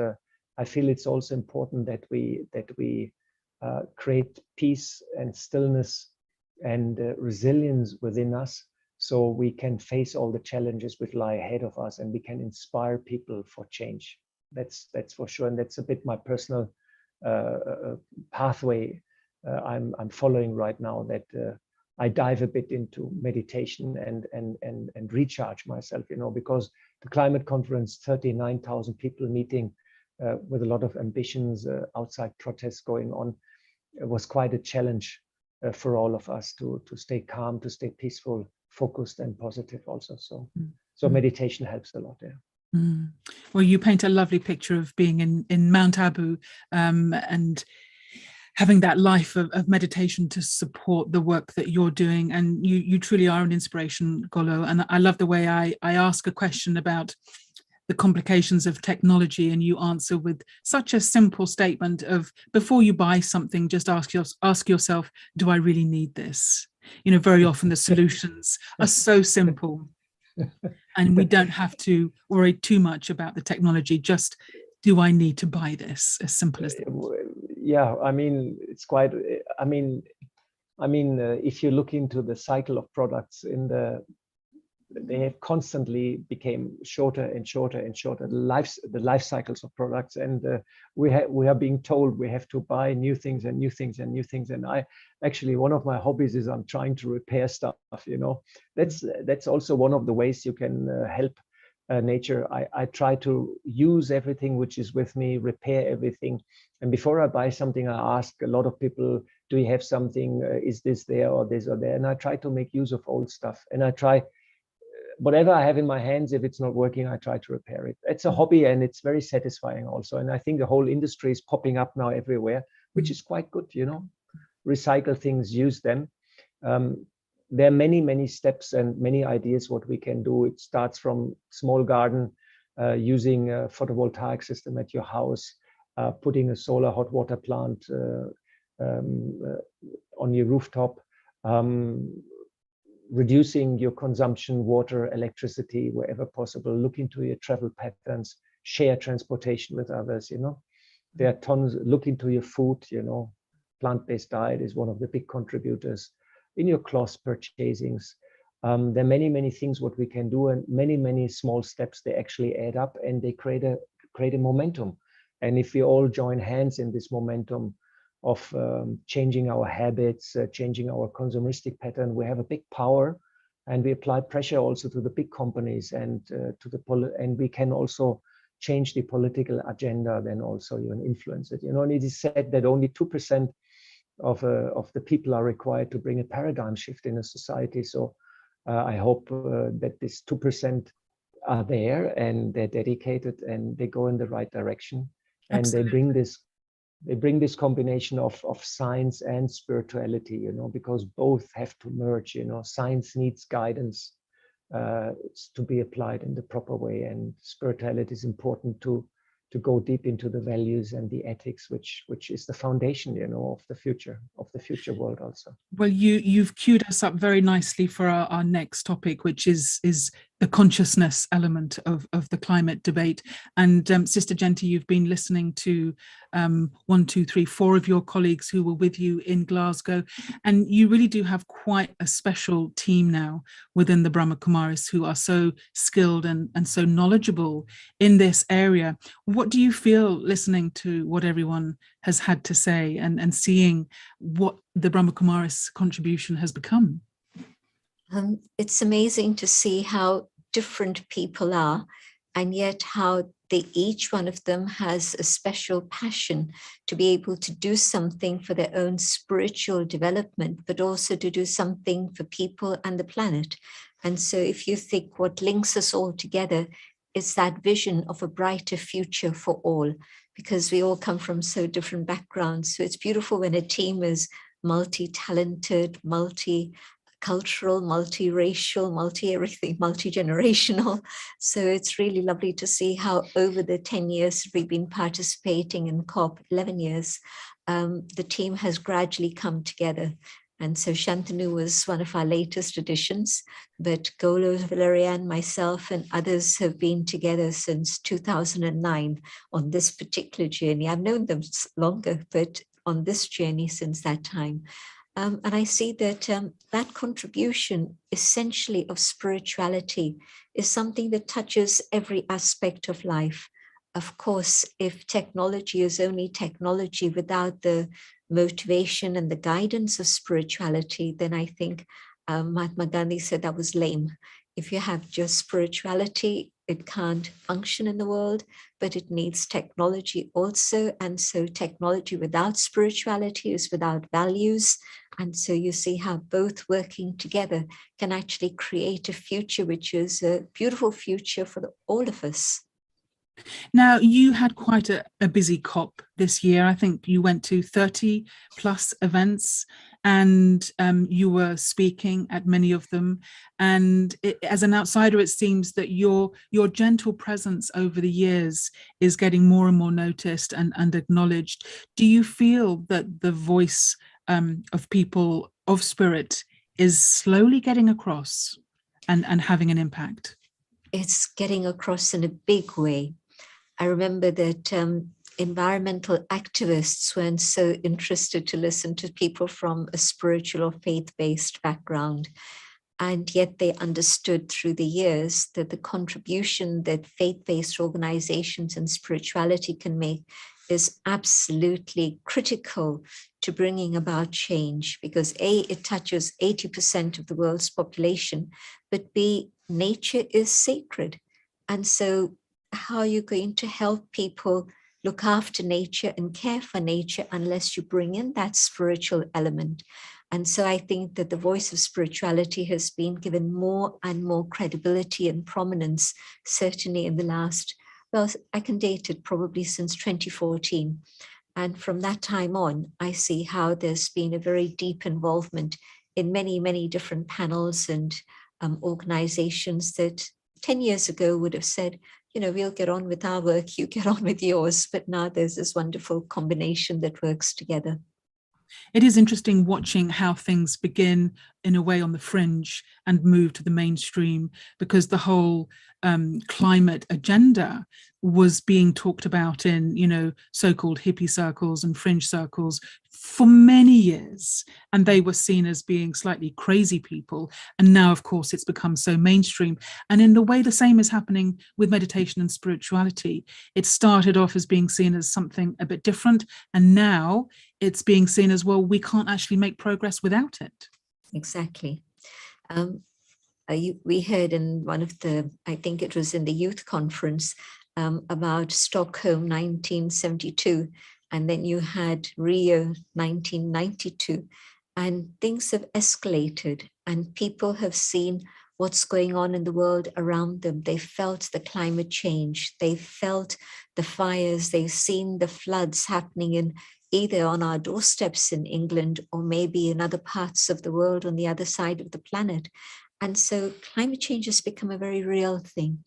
I feel it's also important that we create peace and stillness and resilience within us, so we can face all the challenges which lie ahead of us, and we can inspire people for change. That's for sure, and that's a bit my personal pathway I'm following right now, that I dive a bit into meditation and recharge myself, because the climate conference, 39,000 people meeting with a lot of ambitions, outside protests going on, it was quite a challenge for all of us to stay calm, to stay peaceful, focused, and positive also. So meditation helps a lot. Yeah. Well, you paint a lovely picture of being in Mount Abu, and having that life of meditation to support the work that you're doing. And you truly are an inspiration, Golo. And I love the way I ask a question about the complications of technology, and you answer with such a simple statement of, before you buy something, just ask yourself, do I really need this? Very often the solutions are so simple, and we don't have to worry too much about the technology. Just, do I need to buy this? As simple as that. Yeah, I mean, it's quite, if you look into the cycle of products they have constantly became shorter and shorter and shorter, the life cycles of products, and we are being told we have to buy new things and new things and new things. And I actually, one of my hobbies is I'm trying to repair stuff. That's also one of the ways you can help nature. I try to use everything which is with me, repair everything, and before I buy something, I ask a lot of people, do you have something, is this there or this or there? And I try to make use of old stuff, and I try, whatever I have in my hands, if it's not working, I try to repair it. It's a hobby, and it's very satisfying also. And I think the whole industry is popping up now everywhere, which is quite good, recycle things, use them. There are many, many steps and many ideas what we can do. It starts from small garden, using a photovoltaic system at your house, putting a solar hot water plant on your rooftop, reducing your consumption, water, electricity, wherever possible. Look into your travel patterns, share transportation with others. There are tons. Look into your food. Plant-based diet is one of the big contributors. In your cloth purchasings, there are many, many things what we can do, and many, many small steps. They actually add up, and they create a momentum. And if we all join hands in this momentum of changing our habits, changing our consumeristic pattern, we have a big power, and we apply pressure also to the big companies and and we can also change the political agenda, then also influence it. And it is said that only 2% of the people are required to bring a paradigm shift in a society. So I hope that this 2% are there, and they're dedicated, and they go in the right direction. And Absolutely. They bring this combination of science and spirituality, because both have to merge. Science needs guidance to be applied in the proper way, and spirituality is important to go deep into the values and the ethics, which is the foundation, of the future world also. Well, you've queued us up very nicely for our next topic, which is the consciousness element of the climate debate. And Sister Genti, you've been listening to 1, 2, 3, 4 of your colleagues who were with you in Glasgow, and you really do have quite a special team now within the Brahma Kumaris who are so skilled and so knowledgeable in this area. What do you feel listening to what everyone has had to say and seeing what the Brahma Kumaris contribution has become? It's amazing to see how different people are, and yet how each one of them has a special passion to be able to do something for their own spiritual development, but also to do something for people and the planet. And so if you think what links us all together is that vision of a brighter future for all, because we all come from so different backgrounds. So it's beautiful when a team is multi-talented, multicultural, multiracial, multi-everything, multi-generational. So it's really lovely to see how over the 10 years we've been participating in COP, 11 years, the team has gradually come together. And so Shantanu was one of our latest additions, but Golo, Valerian, myself, and others have been together since 2009 on this particular journey. I've known them longer, but on this journey since that time. And I see that that contribution essentially of spirituality is something that touches every aspect of life. Of course, if technology is only technology without the motivation and the guidance of spirituality, then I think Mahatma Gandhi said that was lame. If you have just spirituality, it can't function in the world, but it needs technology also. And so technology without spirituality is without values. And so you see how both working together can actually create a future, which is a beautiful future for all of us. Now, you had quite a busy COP this year. I think you went to 30 plus events, and you were speaking at many of them. And as an outsider, it seems that your gentle presence over the years is getting more and more noticed and acknowledged. Do you feel that the voice of people of spirit is slowly getting across and having an impact? It's getting across in a big way. I remember that environmental activists weren't so interested to listen to people from a spiritual or faith-based background. And yet they understood through the years that the contribution that faith-based organizations and spirituality can make is absolutely critical to bringing about change, because A, it touches 80% of the world's population, but B, nature is sacred. And so how are you going to help people look after nature and care for nature unless you bring in that spiritual element? And so I think that the voice of spirituality has been given more and more credibility and prominence, certainly in the last, well, I can date it probably since 2014. And from that time on, I see how there's been a very deep involvement in many, many different panels and organizations that 10 years ago would have said, you know, we'll get on with our work, you get on with yours. But now there's this wonderful combination that works together. It is interesting watching how things begin in a way on the fringe and move to the mainstream, because the whole climate agenda was being talked about in, you know, so-called hippie circles and fringe circles for many years, and they were seen as being slightly crazy people. And now, of course, it's become so mainstream. And in the way the same is happening with meditation and spirituality. It started off as being seen as something a bit different, and now it's being seen as, well, we can't actually make progress without it. Exactly. We heard in one of the, I think it was in the youth conference, about Stockholm 1972, and then you had Rio 1992, and things have escalated, and people have seen what's going on in the world around them. They felt the climate change, they felt the fires, they've seen the floods happening in either on our doorsteps in England or maybe in other parts of the world on the other side of the planet. And so climate change has become a very real thing.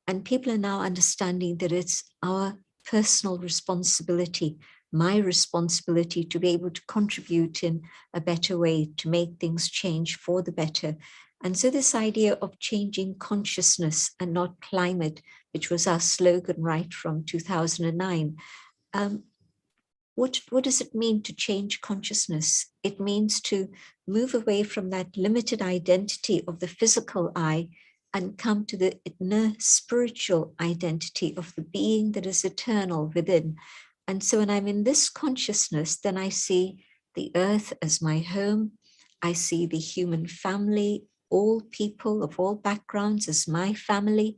And people are now understanding that it's our personal responsibility, my responsibility to be able to contribute in a better way, to make things change for the better. And so this idea of changing consciousness and not climate, which was our slogan right from 2009, what does it mean to change consciousness? It means to move away from that limited identity of the physical I and come to the inner spiritual identity of the being that is eternal within. And so when I'm in this consciousness, then I see the earth as my home. I see the human family, all people of all backgrounds as my family.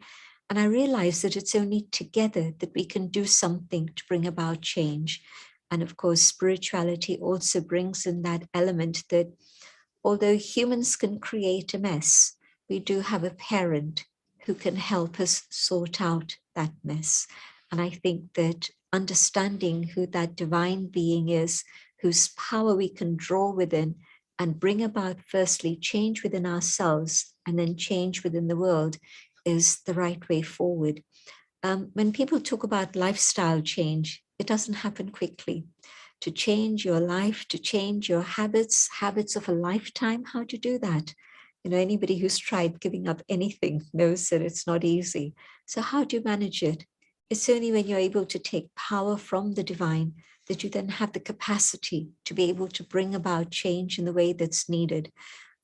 And I realize that it's only together that we can do something to bring about change. And of course, spirituality also brings in that element that although humans can create a mess, we do have a parent who can help us sort out that mess. And I think that understanding who that divine being is, whose power we can draw within, and bring about firstly change within ourselves and then change within the world is the right way forward. When people talk about lifestyle change, it doesn't happen quickly. To change your life, to change your habits of a lifetime, how do you do that? You know, anybody who's tried giving up anything knows that it's not easy. So how do you manage it? It's only when you're able to take power from the divine that you then have the capacity to be able to bring about change in the way that's needed.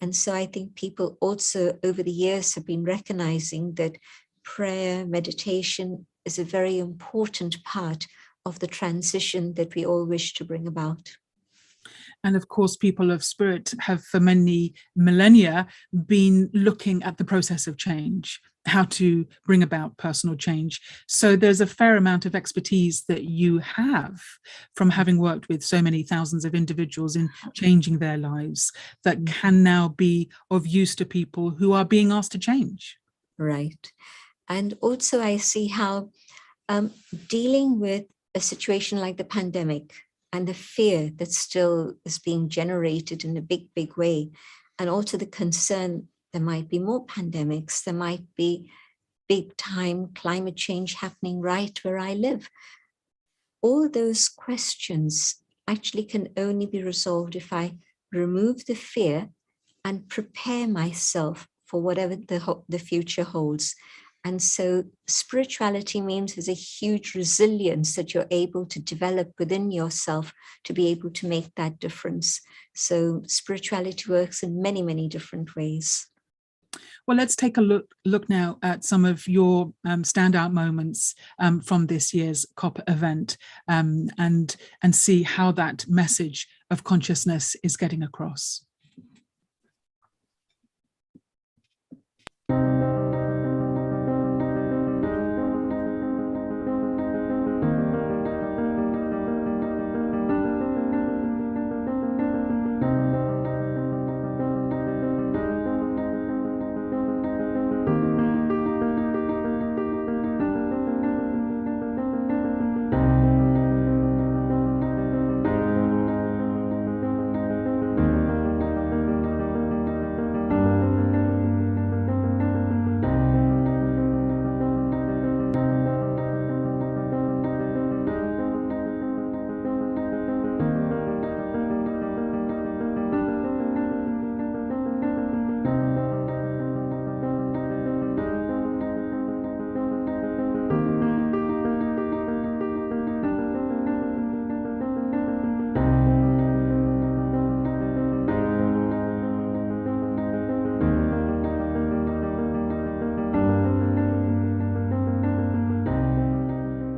And so I think people also over the years have been recognizing that prayer, meditation is a very important part of the transition that we all wish to bring about. And of course, people of spirit have for many millennia been looking at the process of change, how to bring about personal change. So there's a fair amount of expertise that you have from having worked with so many thousands of individuals in changing their lives that can now be of use to people who are being asked to change. Right. And also I see how dealing with a situation like the pandemic and the fear that still is being generated in a big, big way, and also the concern there might be more pandemics, there might be big time climate change happening right where I live. All those questions actually can only be resolved if I remove the fear and prepare myself for whatever the future holds. And so spirituality means there's a huge resilience that you're able to develop within yourself to be able to make that difference. So spirituality works in many, many different ways. Well, let's take a look now at some of your standout moments from this year's COP event and see how that message of consciousness is getting across.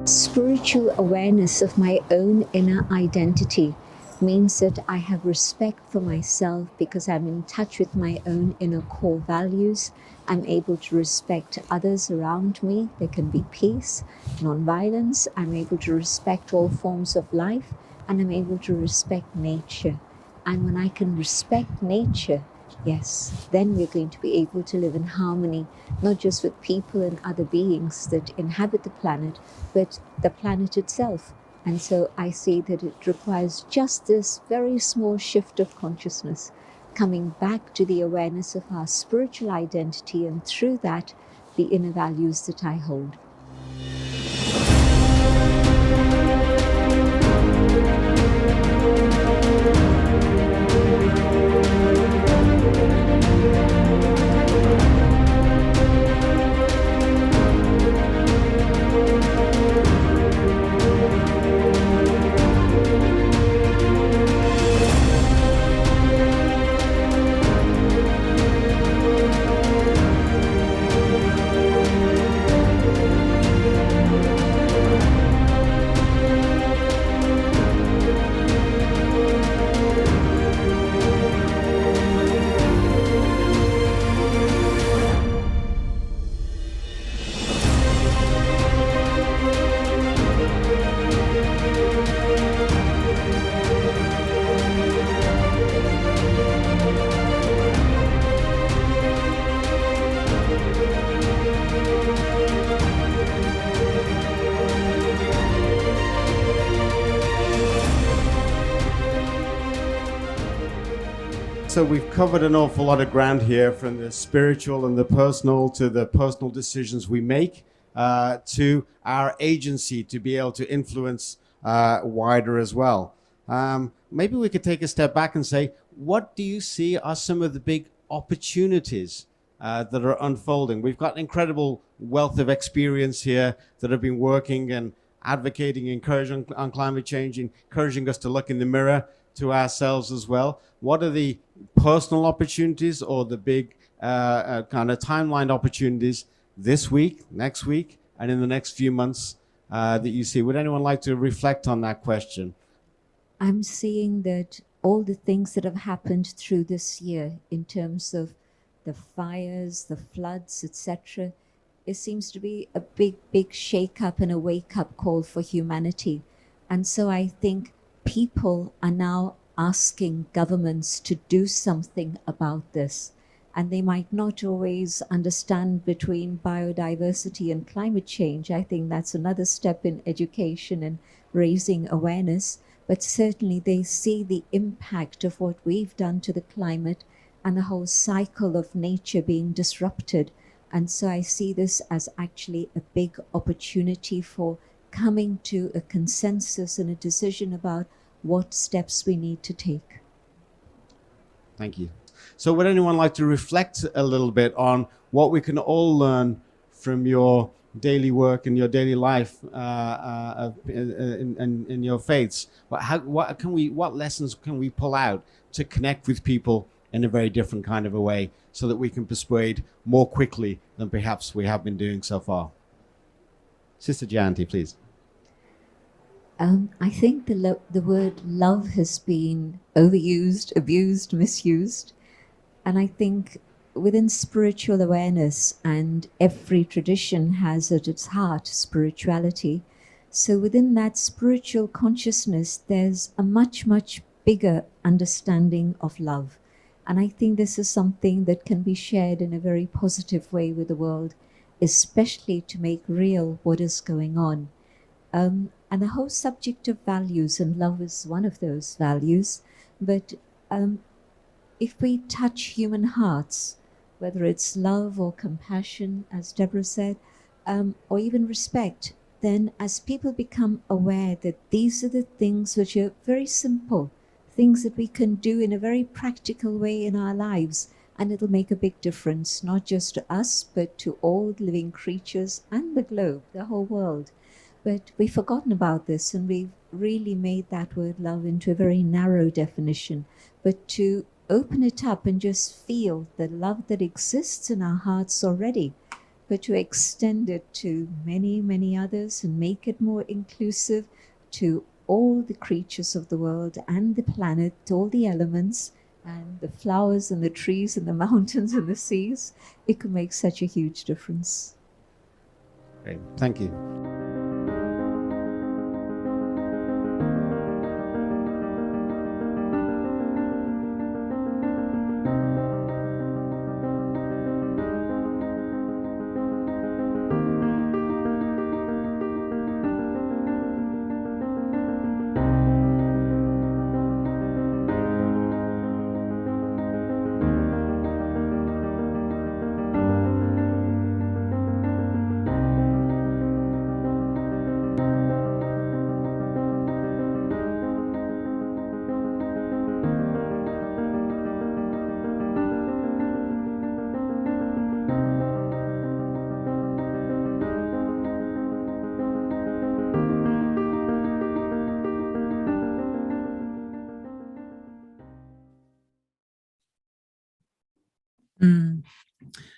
Spiritual awareness of my own inner identity means that I have respect for myself because I'm in touch with my own inner core values. I'm able to respect others around me. There can be peace, non-violence. I'm able to respect all forms of life, and I'm able to respect nature. And when I can respect nature, yes, then we're going to be able to live in harmony, not just with people and other beings that inhabit the planet, but the planet itself. And so I see that it requires just this very small shift of consciousness, coming back to the awareness of our spiritual identity, and through that, the inner values that I hold. So we've covered an awful lot of ground here, from the spiritual and the personal to the personal decisions we make, to our agency to be able to influence wider as well. Maybe we could take a step back and say, what do you see are some of the big opportunities that are unfolding? We've got an incredible wealth of experience here that have been working and advocating, encouraging on climate change, encouraging us to look in the mirror to ourselves as well. What are the personal opportunities or the big kind of timeline opportunities this week, next week, and in the next few months that you see? Would anyone like to reflect on that question? I'm seeing that all the things that have happened through this year in terms of the fires, the floods, etc., it seems to be a big shake-up and a wake-up call for humanity. And so I think people are now asking governments to do something about this. And they might not always understand between biodiversity and climate change. I think that's another step in education and raising awareness. But certainly they see the impact of what we've done to the climate and the whole cycle of nature being disrupted. And so I see this as actually a big opportunity for coming to a consensus and a decision about what steps we need to take. Thank you. So would anyone like to reflect a little bit on what we can all learn from your daily work and your daily life in your faiths? What lessons can we pull out to connect with people in a very different kind of a way, so that we can persuade more quickly than perhaps we have been doing so far? Sister Jayanti, please. I think the word love has been overused, abused, misused. And I think within spiritual awareness, and every tradition has at its heart spirituality. So within that spiritual consciousness, there's a much bigger understanding of love. And I think this is something that can be shared in a very positive way with the world, especially to make real what is going on. And the whole subject of values, and love is one of those values. But if we touch human hearts, whether it's love or compassion, as Deborah said, or even respect, then as people become aware that these are the things which are very simple, things that we can do in a very practical way in our lives, and it'll make a big difference, not just to us, but to all living creatures and the globe, the whole world. But we've forgotten about this, and we've really made that word love into a very narrow definition. But to open it up and just feel the love that exists in our hearts already, but to extend it to many others and make it more inclusive to all the creatures of the world and the planet, all the elements, and the flowers and the trees and the mountains and the seas, it could make such a huge difference. Great. Thank you.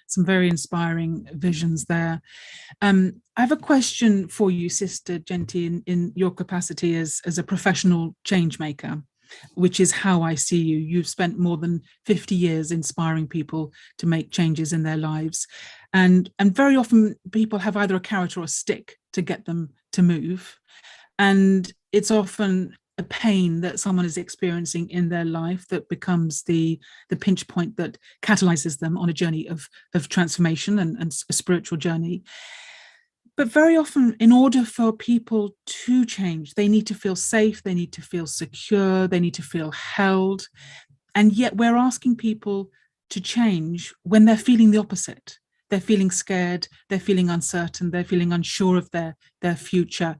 Some very inspiring visions there. I have a question for you, Sister Genti, in your capacity as a professional change maker, which is how I see you. You've spent more than 50 years inspiring people to make changes in their lives. And very often people have either a carrot or a stick to get them to move. And it's often a pain that someone is experiencing in their life that becomes the pinch point that catalyzes them on a journey of transformation and a spiritual journey. But very often, in order for people to change, they need to feel safe, they need to feel secure, they need to feel held. And yet we're asking people to change when they're feeling the opposite. They're feeling scared, they're feeling uncertain, they're feeling unsure of their future.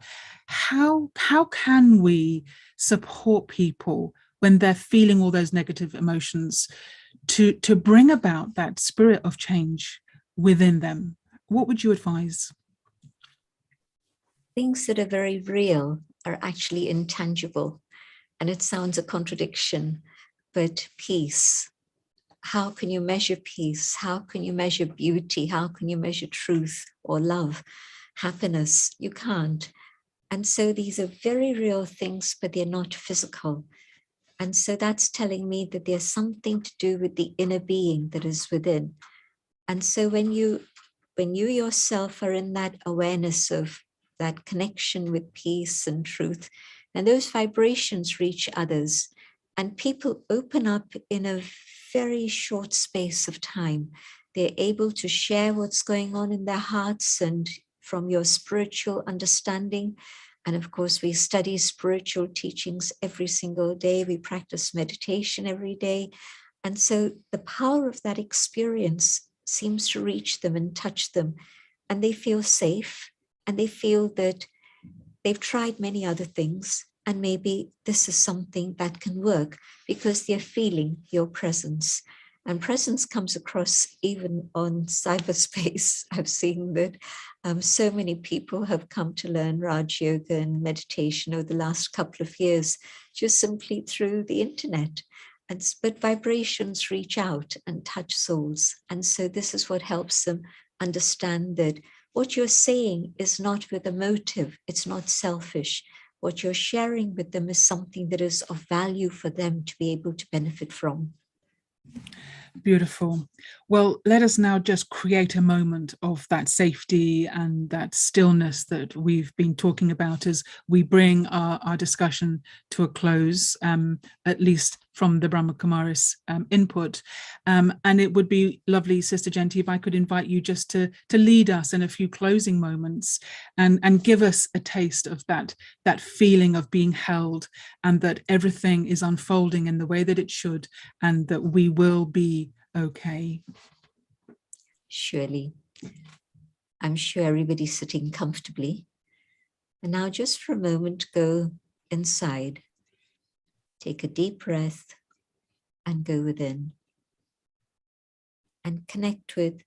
How can we support people when they're feeling all those negative emotions to bring about that spirit of change within them? What would you advise? Things that are very real are actually intangible. And it sounds a contradiction, but peace. How can you measure peace? How can you measure beauty? How can you measure truth or love, happiness? You can't. And so these are very real things, but they're not physical. And so that's telling me that there's something to do with the inner being that is within. And so when you yourself are in that awareness of that connection with peace and truth, and those vibrations reach others, and people open up in a very short space of time. They're able to share what's going on in their hearts and from your spiritual understanding. And of course, we study spiritual teachings every single day. We practice meditation every day. And so the power of that experience seems to reach them and touch them. And they feel safe, and they feel that they've tried many other things, and maybe this is something that can work because they're feeling your presence. And presence comes across even on cyberspace. I've seen that so many people have come to learn Raj Yoga and meditation over the last couple of years, just simply through the internet. But vibrations reach out and touch souls. And so this is what helps them understand that what you're saying is not with a motive, it's not selfish. What you're sharing with them is something that is of value for them to be able to benefit from. Beautiful. Well, let us now just create a moment of that safety and that stillness that we've been talking about as we bring our discussion to a close, at least from the Brahma Kumaris input. And it would be lovely, Sister Genti, if I could invite you just to lead us in a few closing moments and give us a taste of that feeling of being held, and that everything is unfolding in the way that it should, and that we will be okay. Surely. I'm sure everybody's sitting comfortably. And now just for a moment, go inside. Take a deep breath and go within. And connect with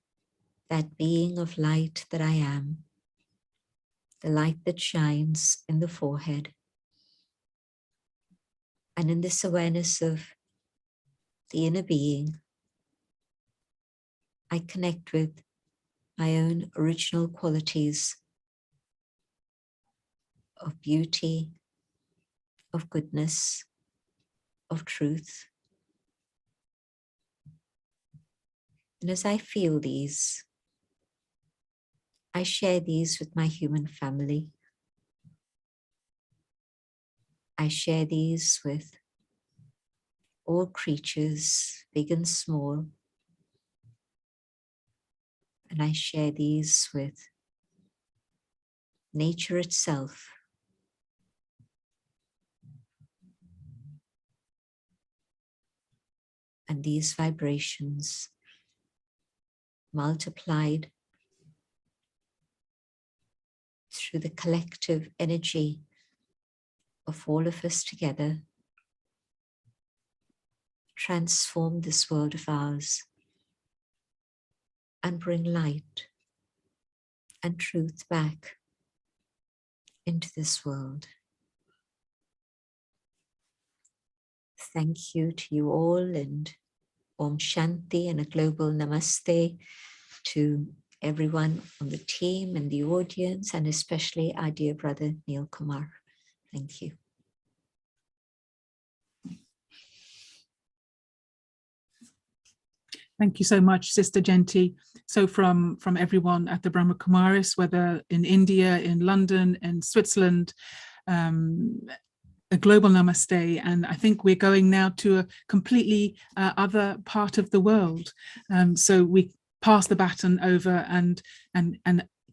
that being of light that I am. The light that shines in the forehead. And in this awareness of the inner being, I connect with my own original qualities of beauty, of goodness, of truth. And as I feel these, I share these with my human family. I share these with all creatures, big and small. And I share these with nature itself. And these vibrations multiplied through the collective energy of all of us together transform this world of ours and bring light and truth back into this world. Thank you to you all, and Om Shanti and a global namaste to everyone on the team and the audience, and especially our dear brother Neil Kumar. Thank you. Thank you so much, Sister Genti. So from everyone at the Brahma Kumaris, whether in India, in London, in Switzerland, a global namaste. And I think we're going now to a completely other part of the world. So we pass the baton over and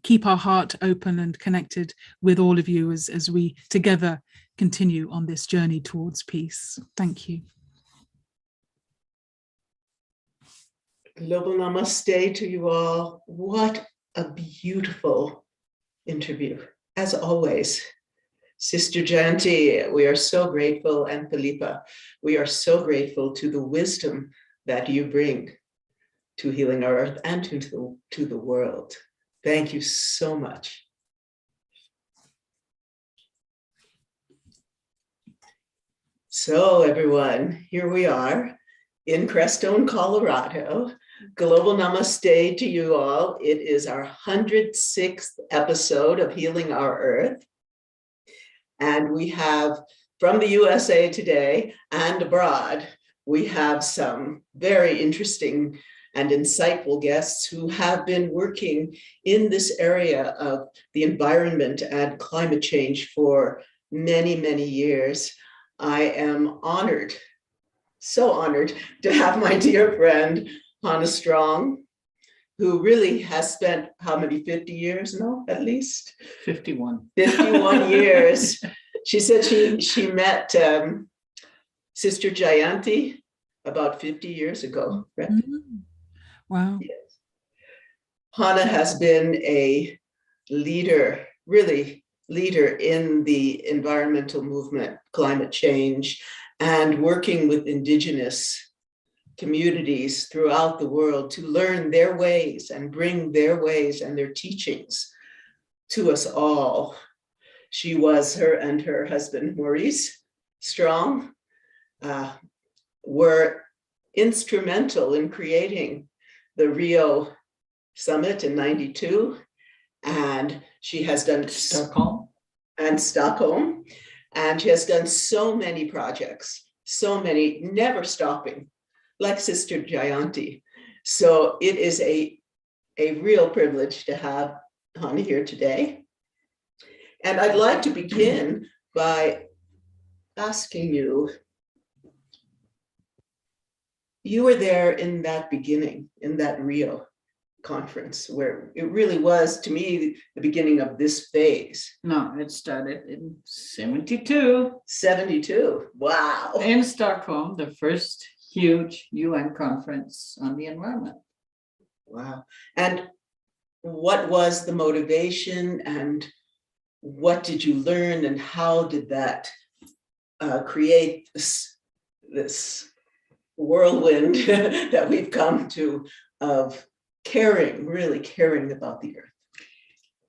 keep our heart open and connected with all of you as we together continue on this journey towards peace. Thank you. Global namaste to you all. What a beautiful interview, as always. Sister Janti, we are so grateful, and Philippa, we are so grateful to the wisdom that you bring to Healing Our Earth and to the world. Thank you so much. So everyone, here we are in Crestone, Colorado. Global namaste to you all. It is our 106th episode of Healing Our Earth. And we have, from the USA today and abroad, we have some very interesting and insightful guests who have been working in this area of the environment and climate change for many, many years. I am honored, so honored to have my dear friend, Hannah Strong, who really has spent how many, 50 years now, at least? 51. 51 years. She said she met Sister Jayanti about 50 years ago. Right? Wow. Yes. Hannah has been a leader, really leader in the environmental movement, climate change, and working with Indigenous communities throughout the world to learn their ways and bring their ways and their teachings to us all. She was, her and her husband, Maurice Strong, were instrumental in creating the Rio Summit in '92. And she has done Stockholm. And she has done so many projects, so many, never stopping, like Sister Jayanti. So it is a real privilege to have Hannah here today. And I'd like to begin by asking you, you were there in that beginning, in that Rio conference, where it really was, to me, the beginning of this phase. No, it started in 72. 72, wow. In Stockholm, the first huge UN conference on the environment. Wow. And what was the motivation, and what did you learn, and how did that create this whirlwind that we've come to of caring, really caring about the earth?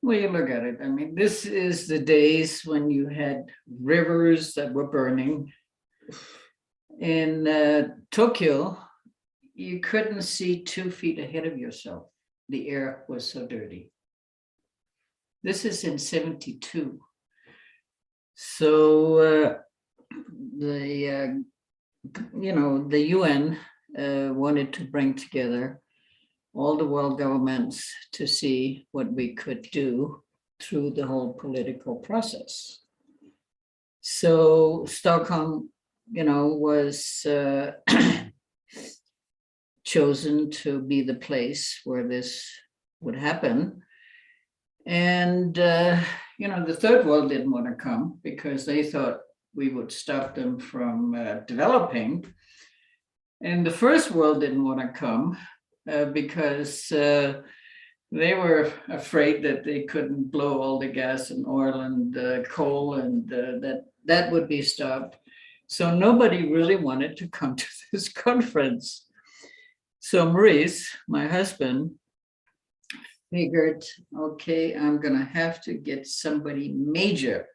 Well, you look at it, I mean, this is the days when you had rivers that were burning. In Tokyo, you couldn't see 2 feet ahead of yourself. The air was so dirty. This is in 72. So the UN wanted to bring together all the world governments to see what we could do through the whole political process. So Stockholm, was chosen to be the place where this would happen. And, the third world didn't want to come because they thought we would stop them from developing. And the first world didn't want to come because they were afraid that they couldn't blow all the gas and oil and coal, and that would be stopped. So nobody really wanted to come to this conference. So Maurice, my husband, figured, okay, I'm going to have to get somebody major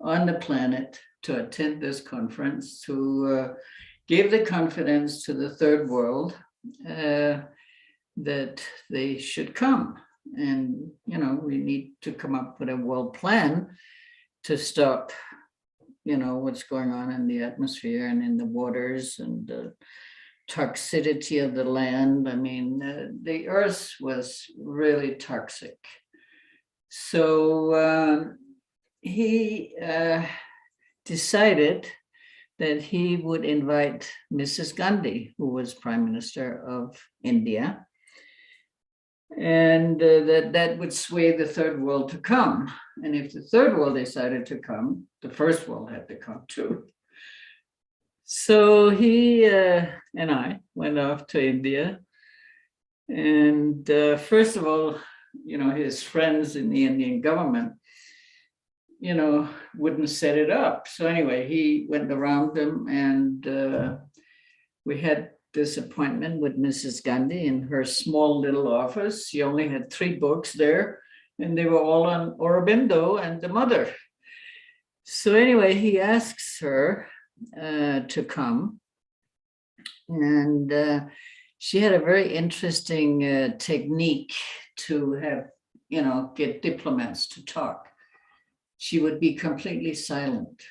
on the planet to attend this conference, to give the confidence to the third world that they should come. And, we need to come up with a world plan to stop, what's going on in the atmosphere and in the waters and the toxicity of the land. I mean, the earth was really toxic. So he decided that he would invite Mrs. Gandhi, who was Prime Minister of India, and that would sway the third world to come. And if the third world decided to come, the first world had to come too. So he and I went off to India And first of all, his friends in the Indian government, wouldn't set it up. So anyway, he went around them, and we had this appointment with Mrs. Gandhi in her small little office. She only had 3 books there, and they were all on Aurobindo and the mother. So anyway, he asks her to come, and she had a very interesting technique to have, get diplomats to talk. She would be completely silent.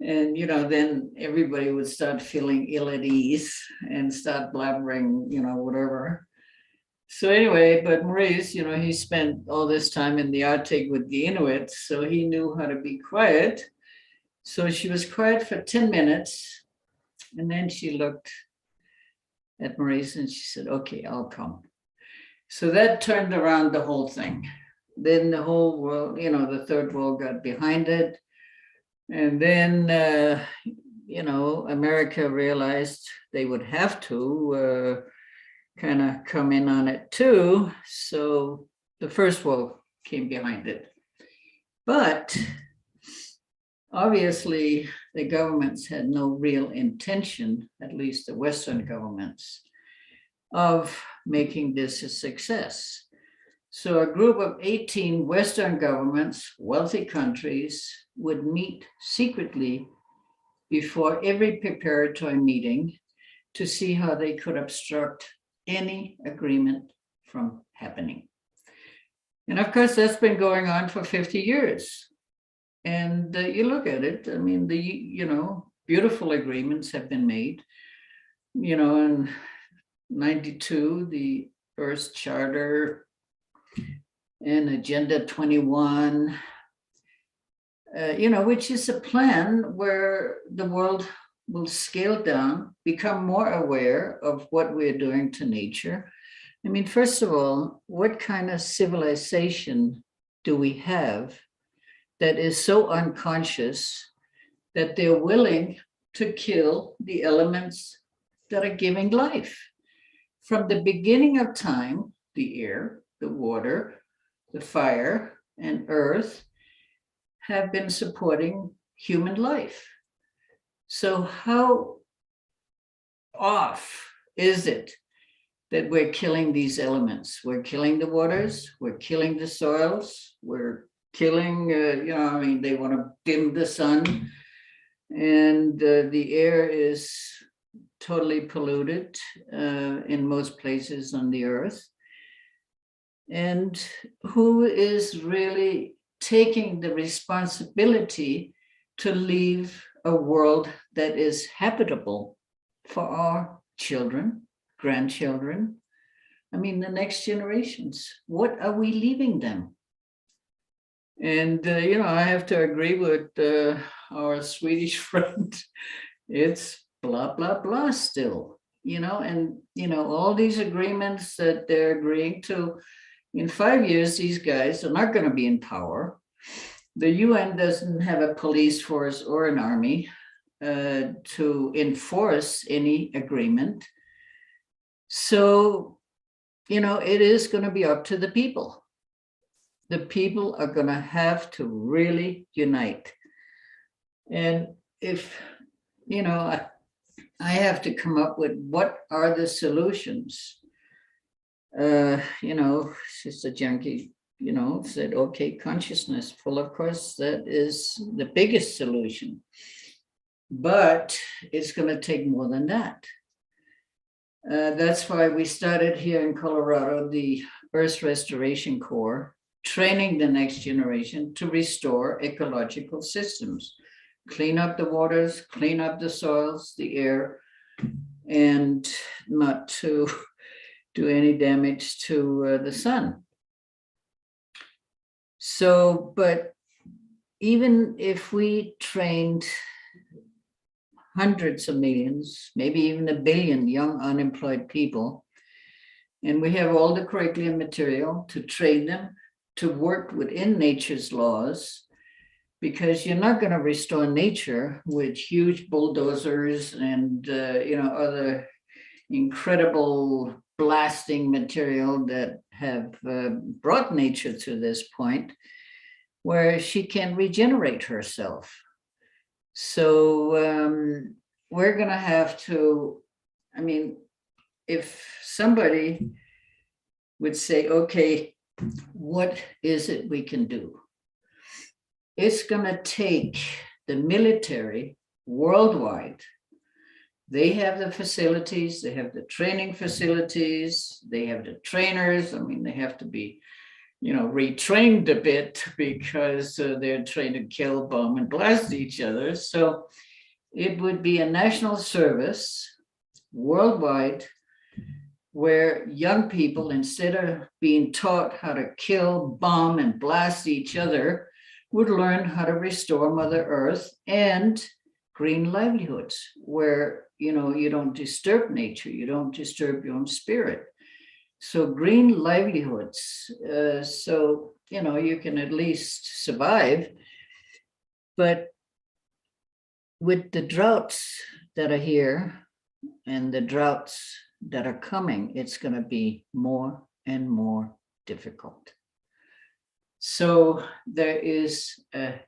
And, then everybody would start feeling ill at ease and start blabbering, whatever. So anyway, but Maurice, he spent all this time in the Arctic with the Inuits, so he knew how to be quiet. So she was quiet for 10 minutes, and then she looked at Maurice and she said, okay, I'll come. So that turned around the whole thing. Then the whole world, the third world got behind it. And then, America realized they would have to kind of come in on it too. So the first world came behind it. But obviously, the governments had no real intention, at least the Western governments, of making this a success. So a group of 18 Western governments, wealthy countries, would meet secretly before every preparatory meeting to see how they could obstruct any agreement from happening. And of course, that's been going on for 50 years. And you look at it, I mean, beautiful agreements have been made. In 92, the Earth Charter and Agenda 21, which is a plan where the world will scale down, become more aware of what we're doing to nature. I mean, first of all, what kind of civilization do we have that is so unconscious that they're willing to kill the elements that are giving life? From the beginning of time, the air, the water, the fire, and earth have been supporting human life. So how off is it that we're killing these elements? We're killing the waters, we're killing the soils, we're killing, they want to dim the sun, and the air is totally polluted in most places on the earth. And who is really taking the responsibility to leave a world that is habitable for our children, grandchildren, the next generations? What are we leaving them? And, I have to agree with our Swedish friend. It's blah, blah, blah still, and, all these agreements that they're agreeing to, in 5 years, these guys are not going to be in power. The UN doesn't have a police force or an army to enforce any agreement. So, it is going to be up to the people. The people are going to have to really unite. And if, I have to come up with what are the solutions. Sister Janki, said, okay, consciousness. Well, of course, that is the biggest solution. But it's going to take more than that. That's why we started here in Colorado, the Earth Restoration Corps, training the next generation to restore ecological systems, clean up the waters, clean up the soils, the air, and not to do any damage to the sun. So, but even if we trained hundreds of millions, maybe even 1 billion young unemployed people, and we have all the curriculum material to train them to work within nature's laws, because you're not going to restore nature with huge bulldozers and other incredible blasting material that have brought nature to this point where she can regenerate herself. So we're going to have to, I mean, if somebody would say, okay, what is it we can do? It's going to take the military worldwide. They have the facilities, they have the training facilities, they have the trainers. I mean, they have to be, retrained a bit because they're trained to kill, bomb, and blast each other. So it would be a national service worldwide where young people, instead of being taught how to kill, bomb, and blast each other, would learn how to restore Mother Earth and green livelihoods, where you don't disturb nature, you don't disturb your own spirit. So green livelihoods, so you can at least survive. But with the droughts that are here and the droughts that are coming, it's going to be more and more difficult. So there is a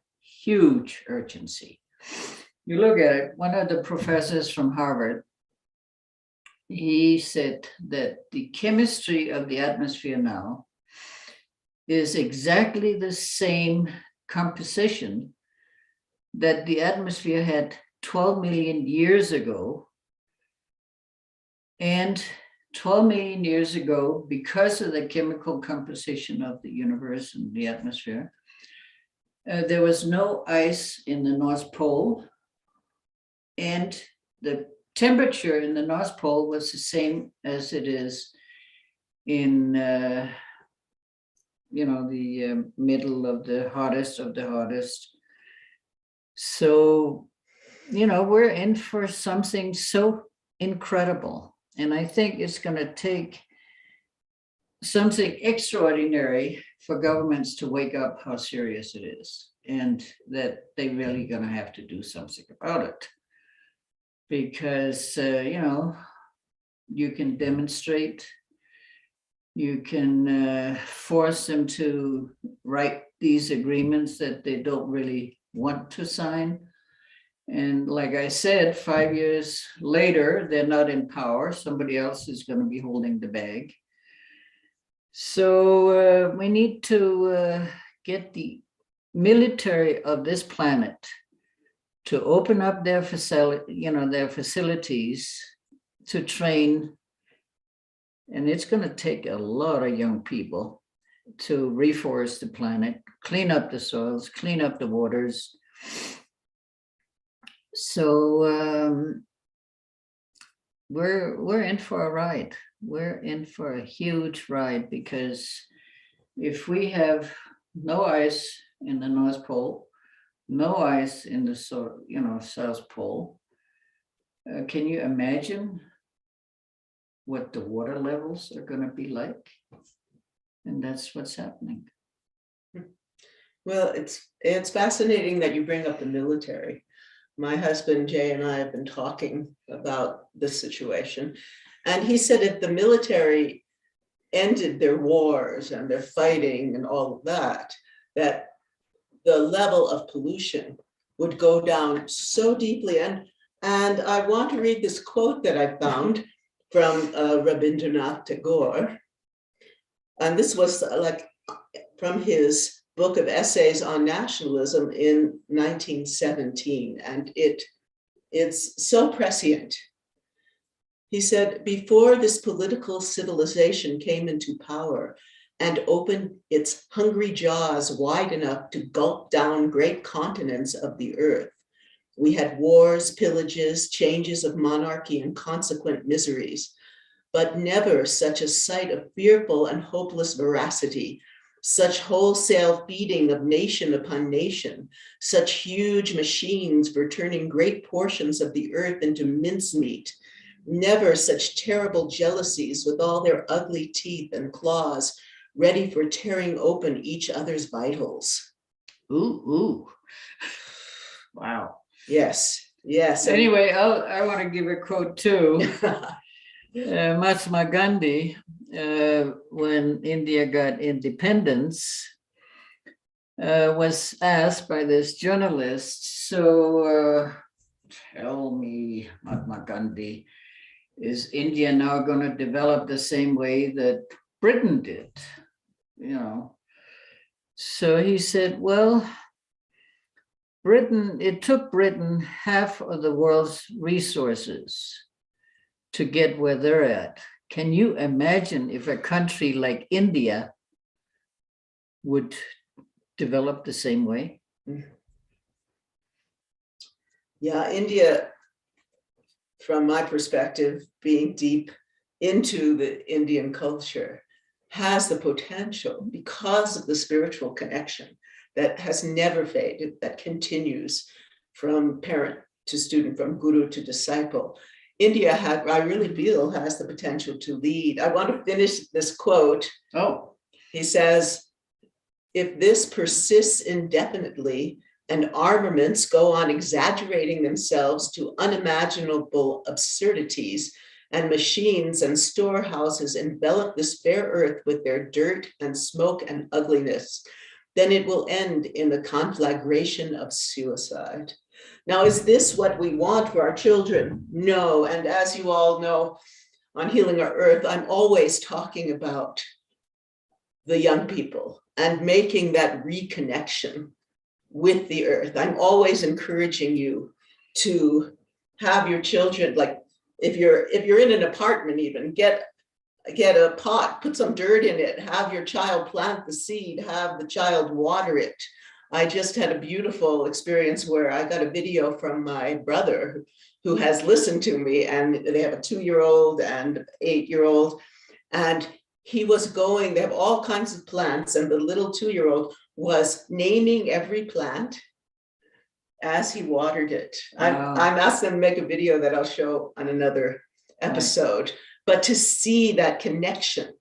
huge urgency. You look at it, one of the professors from Harvard, he said that the chemistry of the atmosphere now is exactly the same composition that the atmosphere had 12 million years ago. And 12 million years ago, because of the chemical composition of the universe and the atmosphere, there was no ice in the North Pole, and the temperature in the North Pole was the same as it is in the middle of the hottest of the hottest. So, we're in for something so incredible. And I think it's going to take something extraordinary for governments to wake up how serious it is, and that they're really going to have to do something about it. Because, you can demonstrate, you can force them to write these agreements that they don't really want to sign. And like I said, 5 years later, they're not in power. Somebody else is going to be holding the bag. So we need to get the military of this planet to open up their facilities to train. And it's going to take a lot of young people to reforest the planet, clean up the soils, clean up the waters. So we're in for a ride. We're in for a huge ride, because if we have no ice in the North Pole, no ice in the South Pole, can you imagine what the water levels are going to be like? And that's what's happening. Well, it's fascinating that you bring up the military. My husband, Jay, and I have been talking about this situation. And he said if the military ended their wars and their fighting and all of that, that the level of pollution would go down so deeply. And I want to read this quote that I found from Rabindranath Tagore. And this was from his book of essays on nationalism in 1917, and it's so prescient. He said, before this political civilization came into power and opened its hungry jaws wide enough to gulp down great continents of the earth, we had wars, pillages, changes of monarchy, and consequent miseries, but never such a sight of fearful and hopeless voracity, such wholesale feeding of nation upon nation, such huge machines for turning great portions of the earth into mincemeat, never such terrible jealousies with all their ugly teeth and claws, ready for tearing open each other's vitals. Ooh. Wow. Yes. Anyway, I want to give a quote too. Mahatma Gandhi, when India got independence, was asked by this journalist, so tell me, Mahatma Gandhi, is India now going to develop the same way that Britain did? You know, so he said, well, it took Britain half of the world's resources to get where they're at. Can you imagine if a country like India would develop the same way? Yeah, India, from my perspective, being deep into the Indian culture, has the potential because of the spiritual connection that has never faded, that continues from parent to student, from guru to disciple. India I really feel, has the potential to lead. I want to finish this quote. Oh, he says, if this persists indefinitely and armaments go on exaggerating themselves to unimaginable absurdities, and machines and storehouses envelop this fair earth with their dirt and smoke and ugliness, then it will end in the conflagration of suicide. Now, is this what we want for our children? No. And as you all know, on Healing Our Earth, I'm always talking about the young people and making that reconnection with the earth. I'm always encouraging you to have your children, like if you're in an apartment, even get a pot, put some dirt in it, have your child plant the seed, have the child water it. I just had a beautiful experience where I got a video from my brother who has listened to me, and they have a 2-year-old and 8-year-old, and he was they have all kinds of plants, and the little 2-year-old was naming every plant as he watered it. Wow. I'm asking them to make a video that I'll show on another episode, but to see that connection,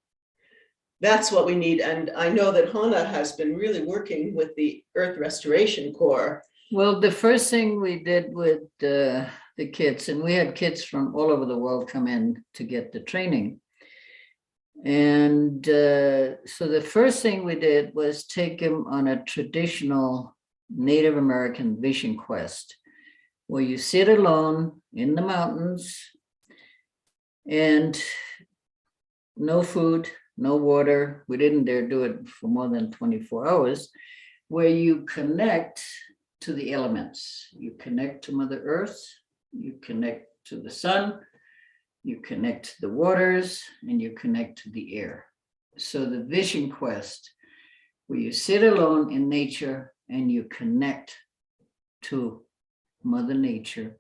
that's what we need. And I know that Hona has been really working with the Earth Restoration Corps. Well, the first thing we did with the kids, and we had kids from all over the world come in to get the training. And so the first thing we did was take them on a traditional Native American vision quest, where you sit alone in the mountains and no food, no water. We didn't dare do it for more than 24 hours, where you connect to the elements. You connect to Mother Earth, you connect to the sun, you connect to the waters, and you connect to the air. So the vision quest, where you sit alone in nature and you connect to Mother Nature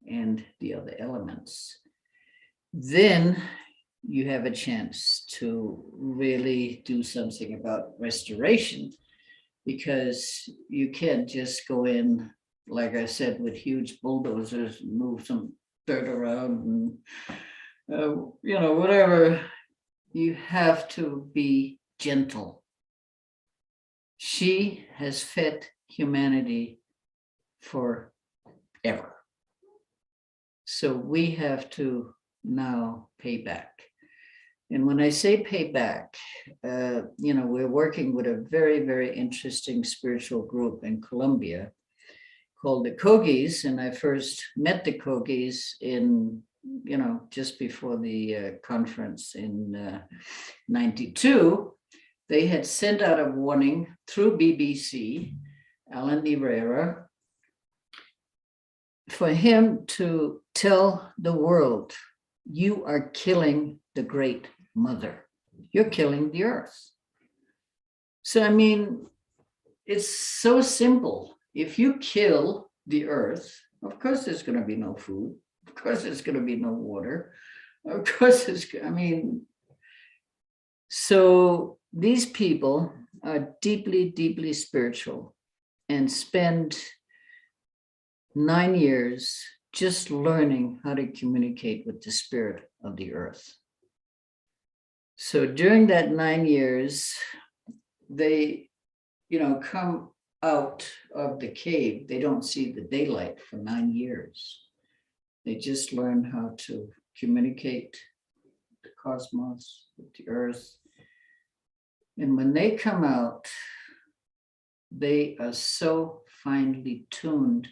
and the other elements, then you have a chance to really do something about restoration, because you can't just go in, like I said, with huge bulldozers and move some dirt around and whatever. You have to be gentle. She has fed humanity forever. So we have to now pay back. And when I say pay back, we're working with a very, very interesting spiritual group in Colombia called the Kogis. And I first met the Kogis in, just before the conference in 92. They had sent out a warning through BBC, Alan Herrera, for him to tell the world, you are killing the great mother. You're killing the earth. So, I mean, it's so simple. If you kill the earth, of course there's going to be no food. Of course there's going to be no water. Of course so these people are deeply, deeply spiritual and spend 9 years just learning how to communicate with the spirit of the earth. So during that 9 years, they, come out of the cave. They don't see the daylight for 9 years. They just learn how to communicate cosmos, with the earth. And when they come out, they are so finely tuned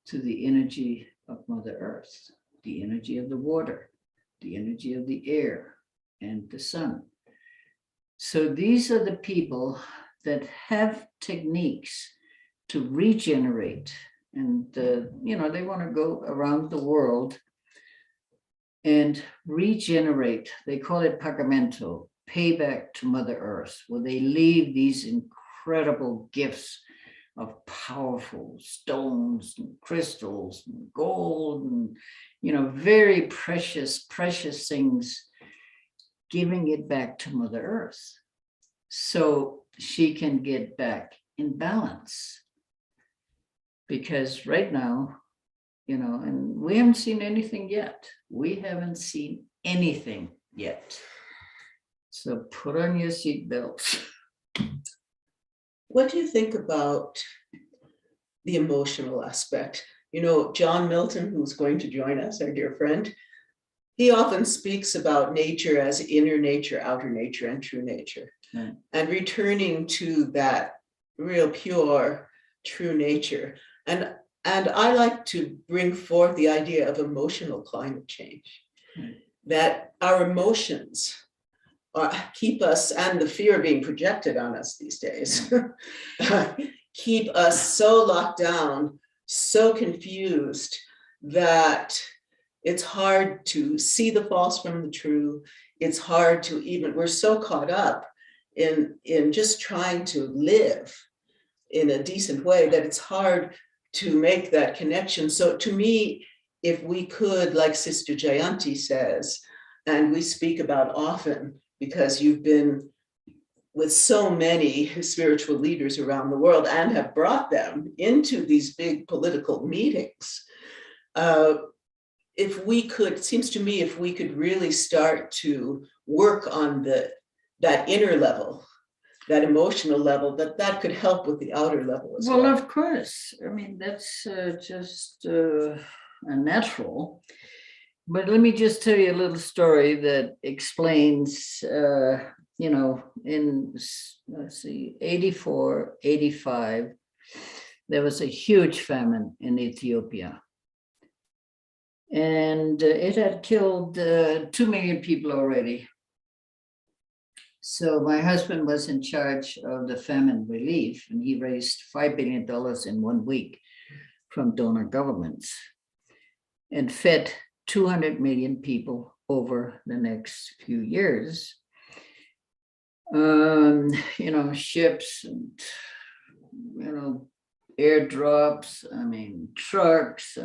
to the energy of Mother Earth, the energy of the water, the energy of the air, and the sun. So these are the people that have techniques to regenerate. And, they want to go around the world and regenerate. They call it pagamento, payback to Mother Earth, where they leave these incredible gifts of powerful stones and crystals and gold and, very precious, precious things, giving it back to Mother Earth so she can get back in balance. Because right now, and we haven't seen anything yet. We haven't seen anything yet. So put on your seatbelts. What do you think about the emotional aspect? John Milton, who's going to join us, our dear friend, he often speaks about nature as inner nature, outer nature, and true nature. And returning to that real pure, true nature. And I like to bring forth the idea of emotional climate change, that our emotions keep us, and the fear being projected on us these days, keep us so locked down, so confused that it's hard to see the false from the true. It's hard to we're so caught up in just trying to live in a decent way that it's hard to make that connection. So to me, if we could, like Sister Jayanti says, and we speak about often, because you've been with so many spiritual leaders around the world and have brought them into these big political meetings. If we could, it seems to me, if we could really start to work on that inner level, that emotional level, that could help with the outer level as well. Well, of course. I mean, that's just a natural. But let me just tell you a little story that explains, in, let's see, 84, 85, there was a huge famine in Ethiopia. And it had killed 2 million people already. So my husband was in charge of the famine relief, and he raised $5 billion in 1 week from donor governments and fed 200 million people over the next few years. Ships and, airdrops, trucks,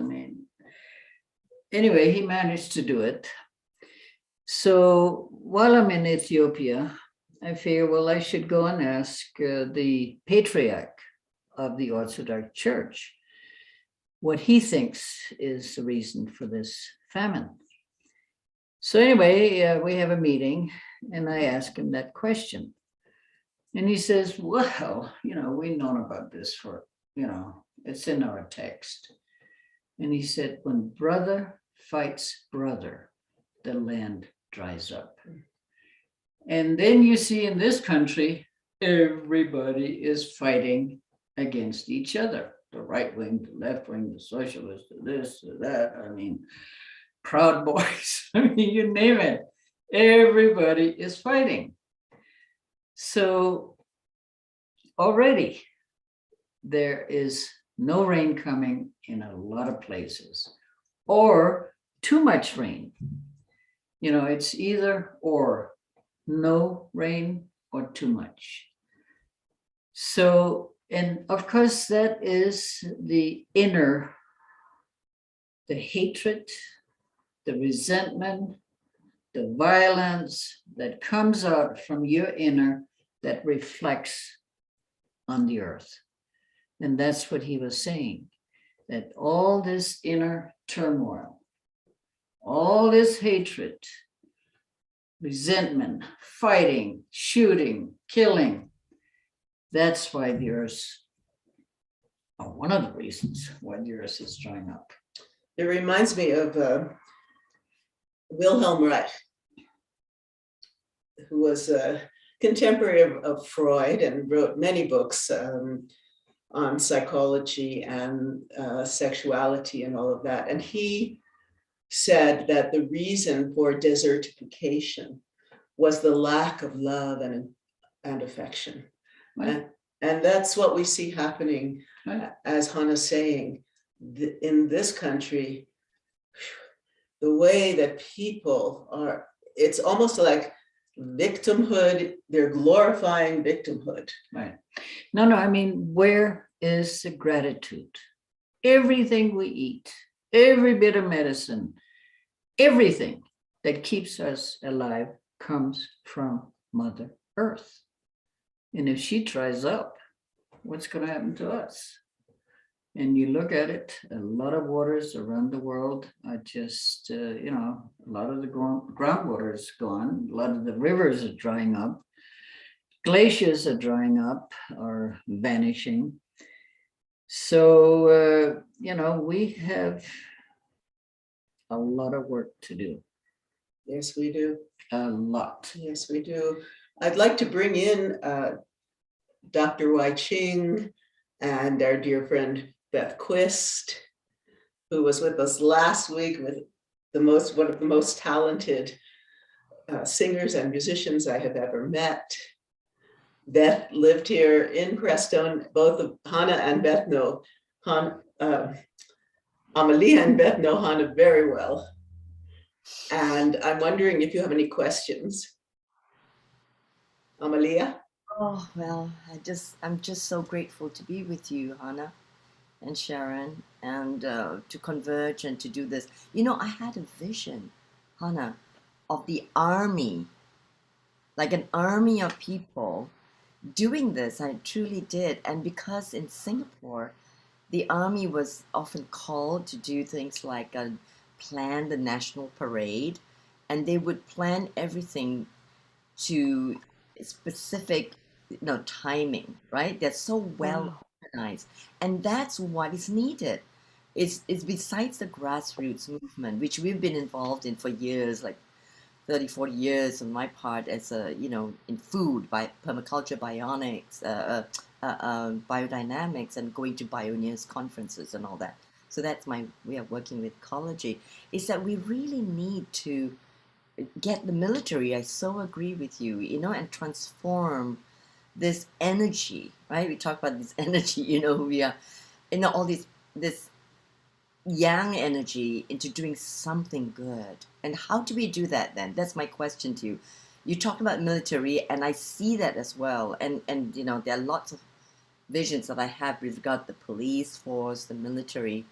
anyway, he managed to do it. So while I'm in Ethiopia, I figure, well, I should go and ask the patriarch of the Orthodox Church what he thinks is the reason for this famine. So anyway, we have a meeting and I ask him that question. And he says, well, we've known about this for, it's in our text. And he said, when brother fights brother, the land dries up. And then you see in this country, everybody is fighting against each other. The right wing, the left wing, the socialists, this, that, Proud Boys, you name it. Everybody is fighting. So already there is no rain coming in a lot of places, or too much rain. It's either or, no rain or too much. So, and of course, that is the inner, the hatred, the resentment, the violence that comes out from your inner that reflects on the earth. And that's what he was saying, that all this inner turmoil, all this hatred, resentment, fighting, shooting, killing, that's why the earth, or one of the reasons why the earth is drying up. It reminds me of Wilhelm Reich. who was a contemporary of Freud and wrote many books on psychology and sexuality and all of that. And he said that the reason for desertification was the lack of love and affection. Right. And that's what we see happening, as Hannah's saying, in this country, the way that people are, it's almost like victimhood, they're glorifying victimhood. Right. No, I mean, where is the gratitude? Everything we eat, every bit of medicine, everything that keeps us alive comes from Mother Earth. And if she dries up, what's going to happen to us? And you look at it, a lot of waters around the world are just, a lot of the groundwater is gone. A lot of the rivers are drying up. Glaciers are drying up or vanishing. So, we have a lot of work to do. Yes, we do. A lot. Yes, we do. I'd like to bring in Dr. Wai Ching and our dear friend Beth Quist, who was with us last week with one of the most talented singers and musicians I have ever met. Beth lived here in Crestone. Both of Hannah and Beth know Amalia and Beth know Hannah very well. And I'm wondering if you have any questions. Amalia? Oh, well, I'm just so grateful to be with you, Hannah and Sharon, and to converge and to do this. I had a vision, Hannah, of the army, like an army of people doing this. I truly did. And because in Singapore, the army was often called to do things like plan the national parade, and they would plan everything to specific timing, right? They're so well organized, and that's what is needed. It's besides the grassroots movement, which we've been involved in for years, like 30, 40 years on my part, as in food, by permaculture, biodynamics, and going to pioneers conferences and all that. So that's my way of working with ecology, is that we really need to get the military, I so agree with you, and transform this energy, right? We talk about this energy, we are, all this yang energy into doing something good. And how do we do that then? That's my question to you. You talked about military, and I see that as well. And there are lots of visions that I have with regard to the police force, the military,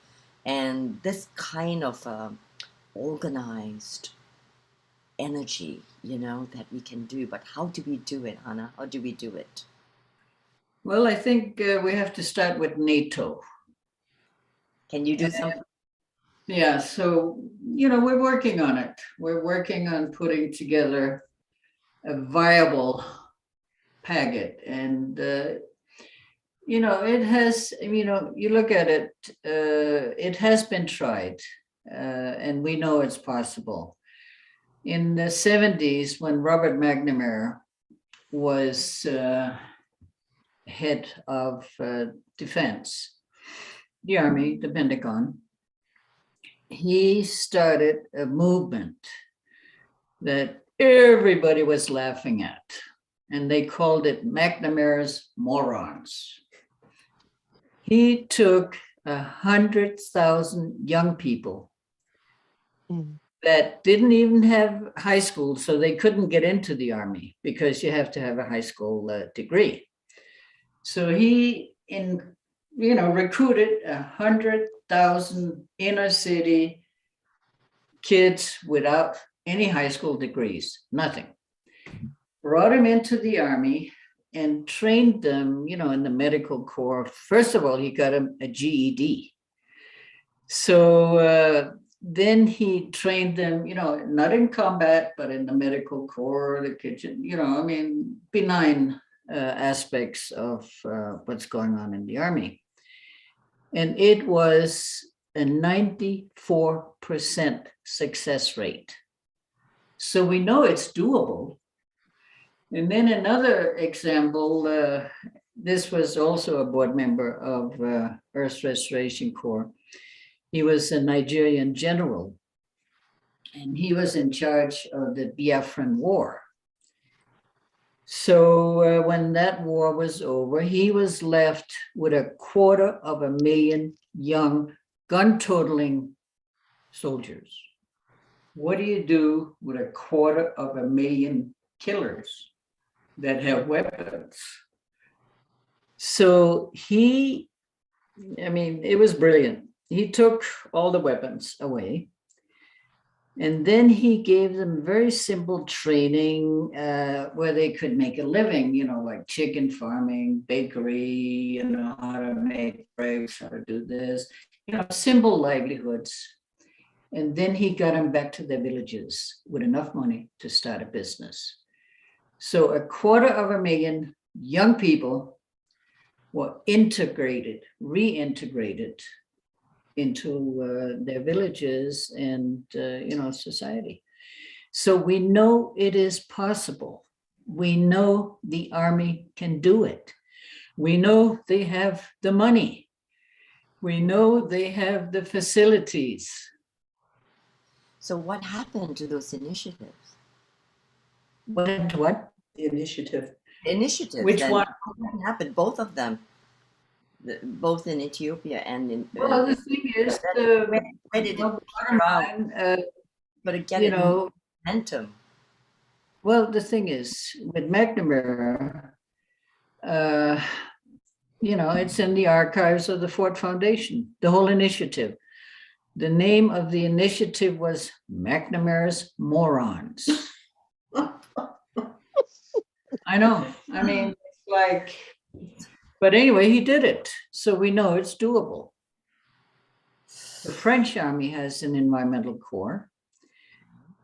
and this kind of organized energy, that we can do. But how do we do it, Hannah? How do we do it? Well, I think we have to start with NATO. Can you do something? Yeah, so, we're working on it. We're working on putting together a viable packet. And, it has, you look at it, it has been tried, and we know it's possible. In the 70s, when Robert McNamara was head of defense, the Army, the Pentagon, he started a movement that everybody was laughing at, and they called it McNamara's Morons. He took 100,000 young people that didn't even have high school, so they couldn't get into the Army because you have to have a high school degree. So he recruited 100,000 inner city kids without any high school degrees, nothing. Brought them into the Army and trained them, in the medical corps. First of all, he got them a GED. So then he trained them, not in combat, but in the medical corps, the kitchen, benign aspects of what's going on in the Army. And it was a 94% success rate. So we know it's doable. And then another example, this was also a board member of Earth Restoration Corps. He was a Nigerian general, and he was in charge of the Biafran War. So when that war was over, he was left with 250,000 young gun-toting soldiers. What do you do with 250,000 killers that have weapons? So it was brilliant. He took all the weapons away. And then he gave them very simple training where they could make a living, like chicken farming, bakery, how to make breaks, how to do this, simple livelihoods. And then he got them back to their villages with enough money to start a business. So 250,000 young people were reintegrated into their villages and society. So we know it is possible. We know the army can do it. We know they have the money. We know they have the facilities. So what happened to those initiatives? What? The initiative. Initiatives. Which one? What happened? Both of them. Both in Ethiopia and in. Well, the thing is, where did it come out? But again, momentum. Well, the thing is, with McNamara, it's in the archives of the Ford Foundation, the whole initiative. The name of the initiative was McNamara's Morons. I know. It's like, but anyway, he did it. So we know it's doable. The French army has an environmental corps.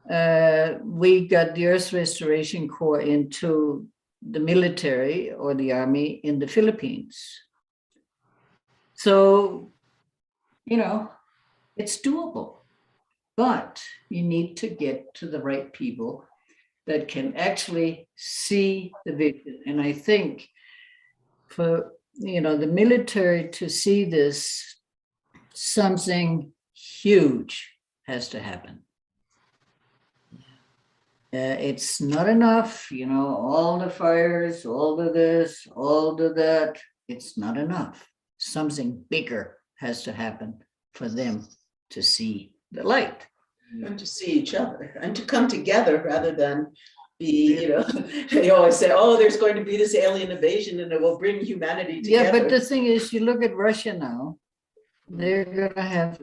We got the Earth Restoration Corps into the military or the army in the Philippines. So, it's doable, but you need to get to the right people that can actually see the vision. And I think for, the military to see this, something huge has to happen. It's not enough, all the fires, all of this, all of that. It's not enough. Something bigger has to happen for them to see the light. And to see each other and to come together rather than be, they always say, oh, there's going to be this alien invasion and it will bring humanity together. Yeah, but the thing is, you look at Russia now, they're going to have,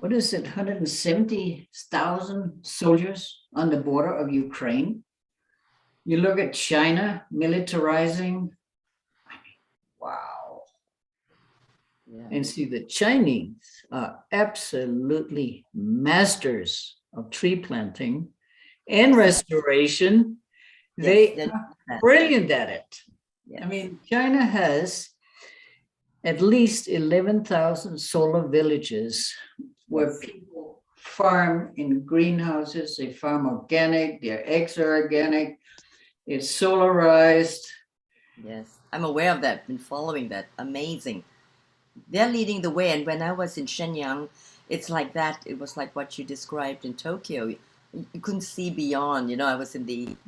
170,000 soldiers on the border of Ukraine. You look at China militarizing. Wow. Yeah. And see, the Chinese are absolutely masters of tree planting and restoration. They are brilliant at it. Yes. China has at least 11,000 solar villages where people farm in greenhouses, they farm organic, their eggs are organic, it's solarized. Yes, I'm aware of that, been following that, amazing. They're leading the way, and when I was in Shenyang, it's like that, it was like what you described in Tokyo. You couldn't see beyond, I was in the,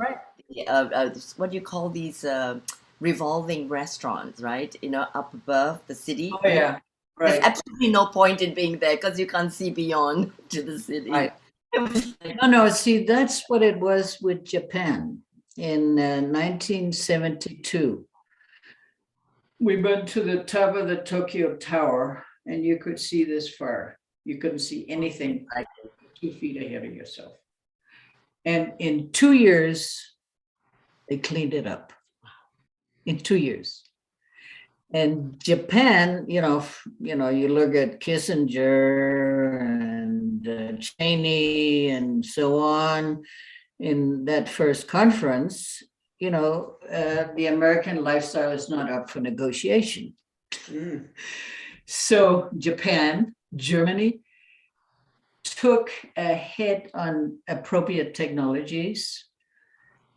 what do you call these revolving restaurants, right? Up above the city. Oh, yeah. Right. There's absolutely no point in being there because you can't see beyond to the city. Right. No, see, that's what it was with Japan in 1972. We went to the top of the Tokyo Tower and you could see this far. You couldn't see anything 2 feet ahead of yourself. And in 2 years, they cleaned it up. In 2 years. And Japan, you look at Kissinger and Cheney and so on in that first conference, the American lifestyle is not up for negotiation. Mm. So Japan, Germany took a hit on appropriate technologies,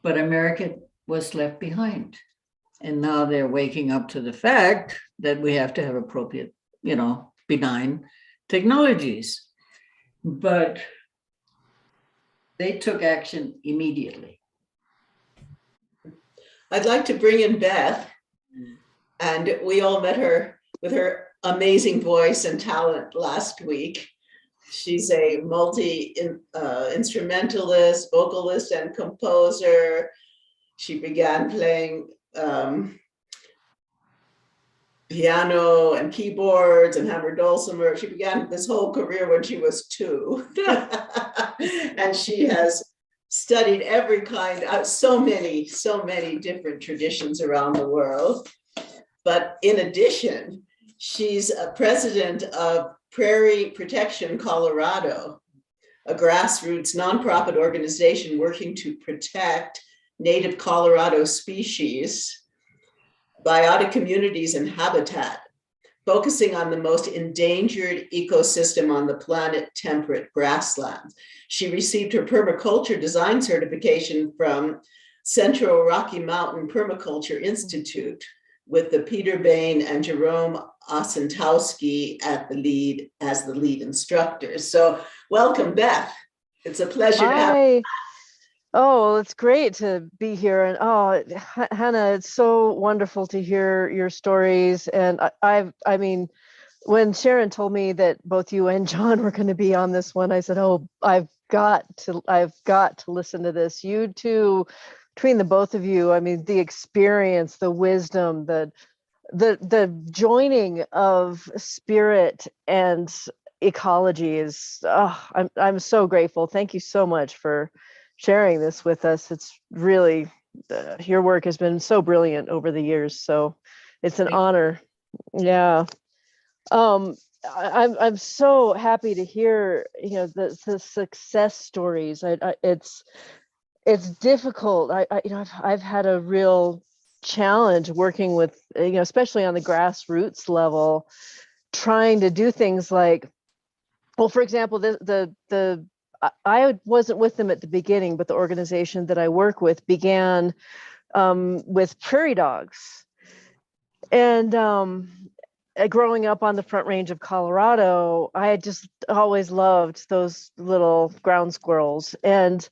but America was left behind. And now they're waking up to the fact that we have to have appropriate, benign technologies. But they took action immediately. I'd like to bring in Beth, and we all met her with her amazing voice and talent last week. She's a multi-instrumentalist, vocalist, and composer. She began playing piano and keyboards and hammered dulcimer. She began this whole career when she was 2. And she has studied every kind of so many different traditions around the world. But in addition, she's a president of Prairie Protection Colorado, a grassroots nonprofit organization working to protect native Colorado species, biotic communities, and habitat, focusing on the most endangered ecosystem on the planet, temperate grasslands. She received her permaculture design certification from Central Rocky Mountain Permaculture Institute with the Peter Bain and Jerome Osentowski as the lead instructors. So welcome, Beth. It's a pleasure to have you. Oh, it's great to be here. And Hannah, it's so wonderful to hear your stories. And I mean, when Sharon told me that both you and John were going to be on this one, I said, oh, I've got to listen to this. You two, between the both of you, I mean, the experience, the wisdom, the joining of spirit and ecology is, I'm so grateful. Thank you so much for sharing this with us. It's really, your work has been so brilliant over the years. So it's an honor. Yeah. I'm so happy to hear, the success stories. It's difficult. I've had a real challenge working with, especially on the grassroots level, trying to do things like, well, for example, I wasn't with them at the beginning, but the organization that I work with began with prairie dogs. And growing up on the Front Range of Colorado, I had just always loved those little ground squirrels. And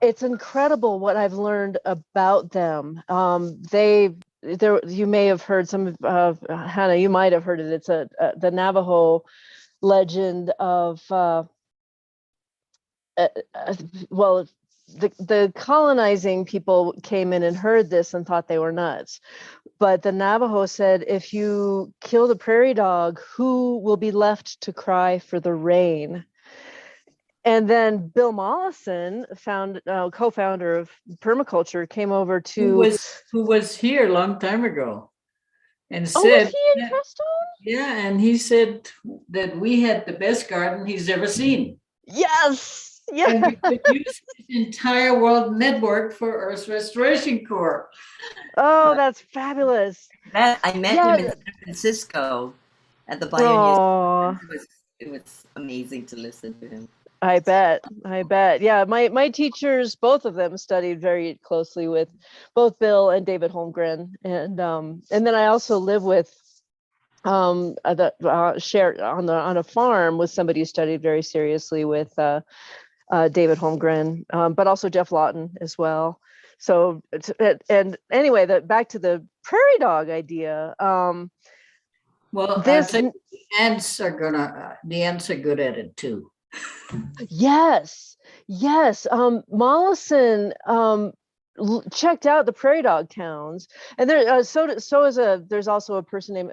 it's incredible what I've learned about them. You may have heard Hannah, you might have heard it. It's the Navajo legend of, the colonizing people came in and heard this and thought they were nuts. But the Navajo said, if you kill the prairie dog, who will be left to cry for the rain? And then Bill Mollison, co-founder of permaculture, came over to who was here a long time ago, and said, was he in Crestone? Yeah, and he said that we had the best garden he's ever seen. Yes, yeah. And we could use this entire world network for Earth Restoration Corps. Oh, that's fabulous. I met him in San Francisco at the Pioneer. It was amazing to listen to him. I bet. Yeah, my teachers, both of them, studied very closely with both Bill and David Holmgren, and then I also live with shared on a farm with somebody who studied very seriously with David Holmgren, but also Jeff Lawton as well. So and anyway, back to the prairie dog idea. The ants are good at it too. Yes. Mollison checked out the prairie dog towns, and there's also a person named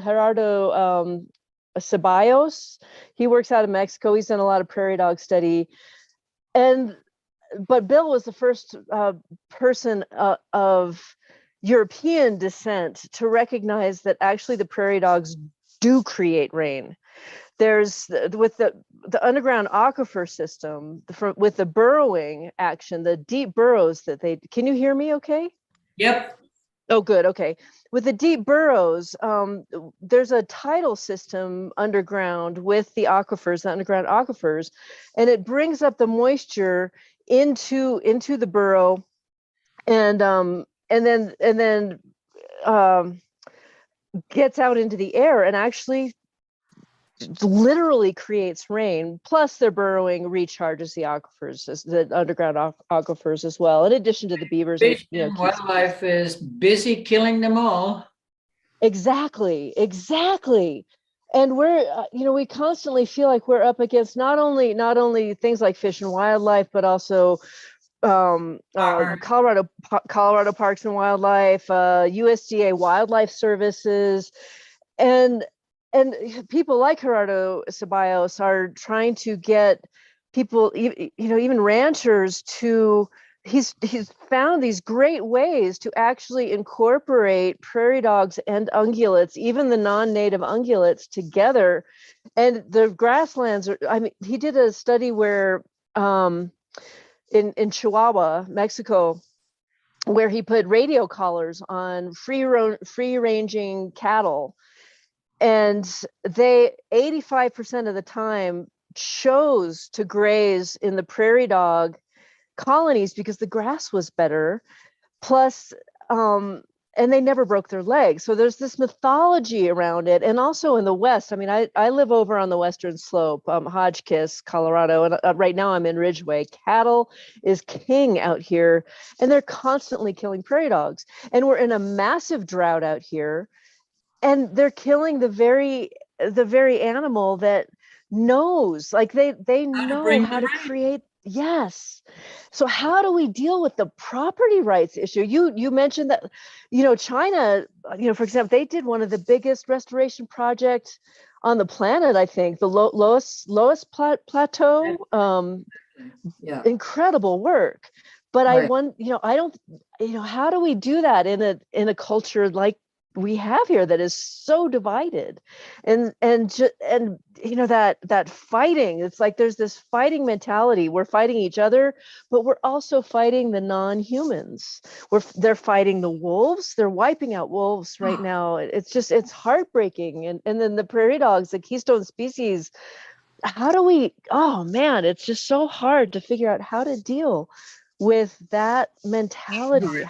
Gerardo Ceballos. He works out of Mexico. He's done a lot of prairie dog study, but Bill was the first person of European descent to recognize that actually the prairie dogs do create rain. There's with the underground aquifer system, with the burrowing action, the deep burrows that can you hear me okay? Yep. Oh, good. Okay. With the deep burrows, there's a tidal system underground with the underground aquifers, and it brings up the moisture into the burrow and then gets out into the air and actually literally creates rain. Plus their burrowing recharges the aquifers, the underground aquifers as well, in addition to the beavers. Fish and wildlife is busy killing them all. Exactly. And we're we constantly feel like we're up against not only things like fish and wildlife, but also Colorado Parks and Wildlife, USDA Wildlife Services, and people like Gerardo Ceballos are trying to get people, even ranchers, to he's found these great ways to actually incorporate prairie dogs and ungulates, even the non-native ungulates, together. And the grasslands are, he did a study where in Chihuahua, Mexico, where he put radio collars on free-ranging cattle, and they 85% of the time chose to graze in the prairie dog colonies because the grass was better. Plus, and they never broke their legs. So there's this mythology around it. And also in the West, I live over on the Western Slope, Hotchkiss, Colorado. And right now I'm in Ridgeway. Cattle is king out here, and they're constantly killing prairie dogs. And we're in a massive drought out here, and they're killing the very animal that knows, like they know how to create. Yes. So how do we deal with the property rights issue? You mentioned that, China, for example, they did one of the biggest restoration projects on the planet, I think, the Loess Plateau. Yeah. Incredible work. But Right. how do we do that in a culture like we have here that is so divided, and that fighting? It's like there's this fighting mentality. We're fighting each other, but we're also fighting the non-humans. They're fighting the wolves. They're wiping out wolves right now. It's heartbreaking. And then the prairie dogs, the keystone species. How do we? Oh man, it's just so hard to figure out how to deal with that mentality.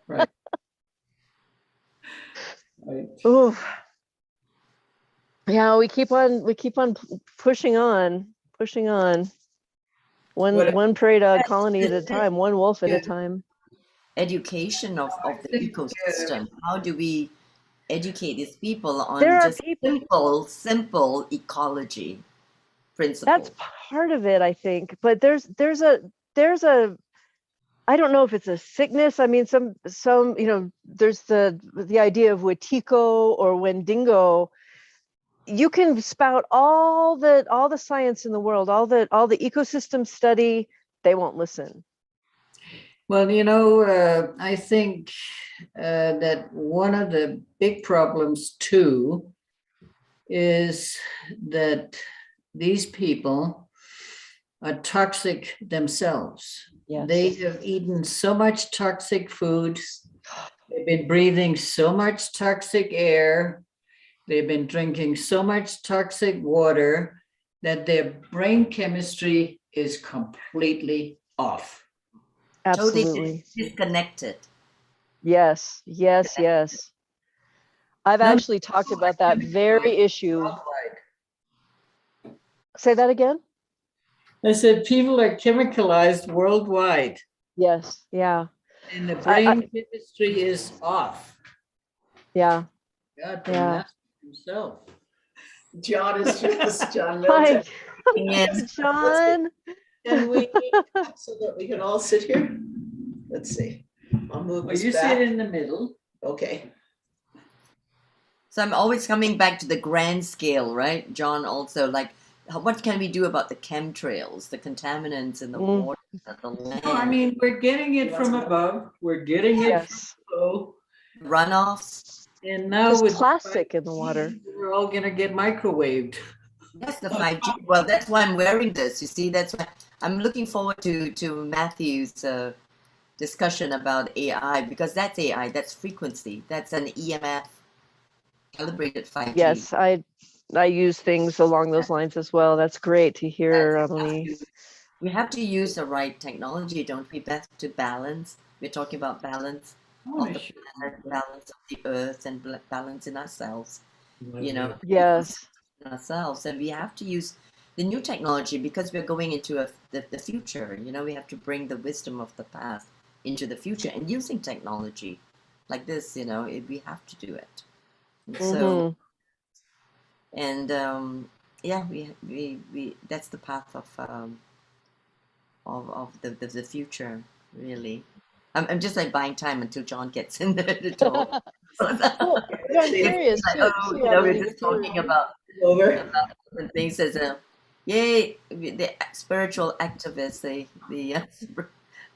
Right. Right. Ooh. Yeah, we keep on pushing on. One prairie dog colony at a time, one wolf at a time. Education of the ecosystem. How do we educate these people on There are just simple ecology principles? That's part of it, I think. But there's a I don't know if it's a sickness. Some there's the idea of Wetiko or Wendigo. You can spout all the science in the world, all the ecosystem study, they won't listen. Well, I think that one of the big problems too is that these people are toxic themselves. Yes. They have eaten so much toxic food. They've been breathing so much toxic air. They've been drinking so much toxic water that their brain chemistry is completely off. Absolutely. Totally disconnected. Yes. I've actually talked about that very issue. Say that again? I said people are chemicalized worldwide. Yes, yeah. And the brain chemistry is off. Yeah. God, yeah. Himself. John is just John Hi, Milton. John. Can we so that we can all sit here? Let's see. I'll move this You back. sit in the middle. Okay. So I'm always coming back to the grand scale, right, John? Also, like, what can we do about the chemtrails, the contaminants in the water, the land? No, we're getting it from above. We're getting it from below. Runoffs. And now There's with plastic in the water. We're all gonna get microwaved. Yes, the 5G. Well, that's why I'm wearing this. You see, that's why I'm looking forward to Matthew's discussion about AI, because that's AI, that's frequency, that's an EMF calibrated 5G. Yes, I use things along those lines as well. That's great to hear, Emily. We have to use the right technology, don't we, Beth, to balance? We're talking about balance of the planet, balance of the earth, and balance in ourselves. You know, Yes. in ourselves, and we have to use the new technology because we're going into the future. You know, we have to bring the wisdom of the past into the future, and using technology like this, you know, we have to do it. And so, and yeah, we that's the path of the future, really. I'm just like buying time until John gets in there to talk. Well, but I'm curious Like, too, oh, too, you know, we're Annie, just if you're talking about different things as a yay, the spiritual activists. The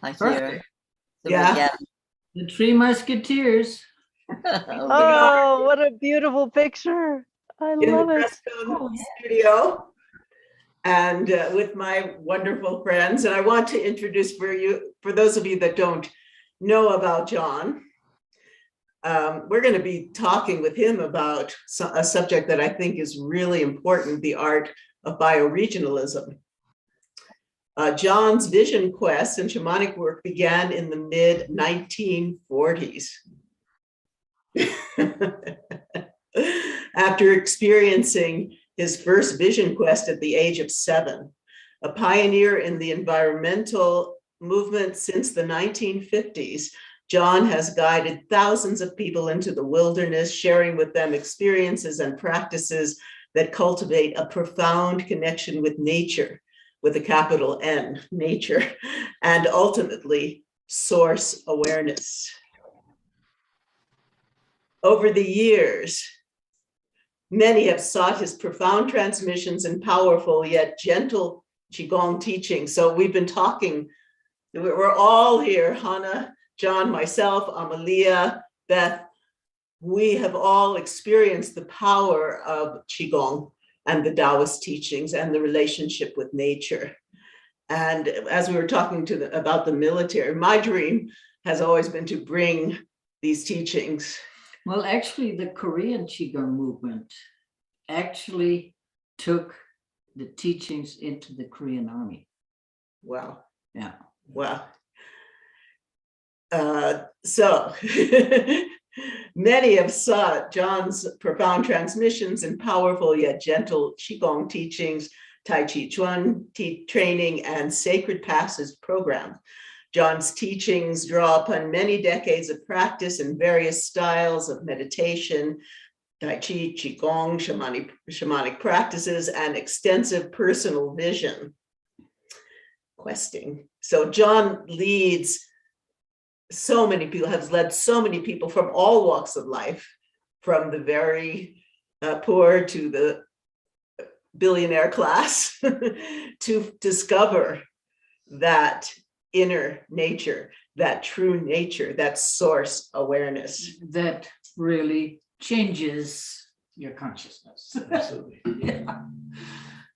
I hear. So Yeah. The Three Musketeers. Oh, what a beautiful picture. I In the love it. Crestone studio, and with my wonderful friends. And I want to introduce for those of you that don't know about John, we're going to be talking with him about a subject that I think is really important, the art of bioregionalism. John's vision quest and shamanic work began in the mid-1940s. After experiencing his first vision quest at the age of 7, a pioneer in the environmental movement since the 1950s, John has guided thousands of people into the wilderness, sharing with them experiences and practices that cultivate a profound connection with nature, with a capital N, nature, and ultimately source awareness. Over the years, many have sought his profound transmissions and powerful yet gentle Qigong teaching. So we've been talking, we're all here, Hannah, John, myself, Amalia, Beth. We have all experienced the power of Qigong and the Taoist teachings and the relationship with nature. And as we were talking about the military, my dream has always been to bring these teachings. Well, actually, the Korean Qigong movement actually took the teachings into the Korean army. Wow. Yeah. Wow. So many have sought John's profound transmissions and powerful yet gentle Qigong teachings, Tai Chi Chuan training, and sacred passage program. John's teachings draw upon many decades of practice in various styles of meditation, Tai Chi, Qigong, shamanic practices, and extensive personal vision questing. So John leads so many people, has led so many people from all walks of life, from the very poor to the billionaire class, to discover that inner nature, that true nature, that source awareness. That really changes your consciousness. Absolutely. Yeah.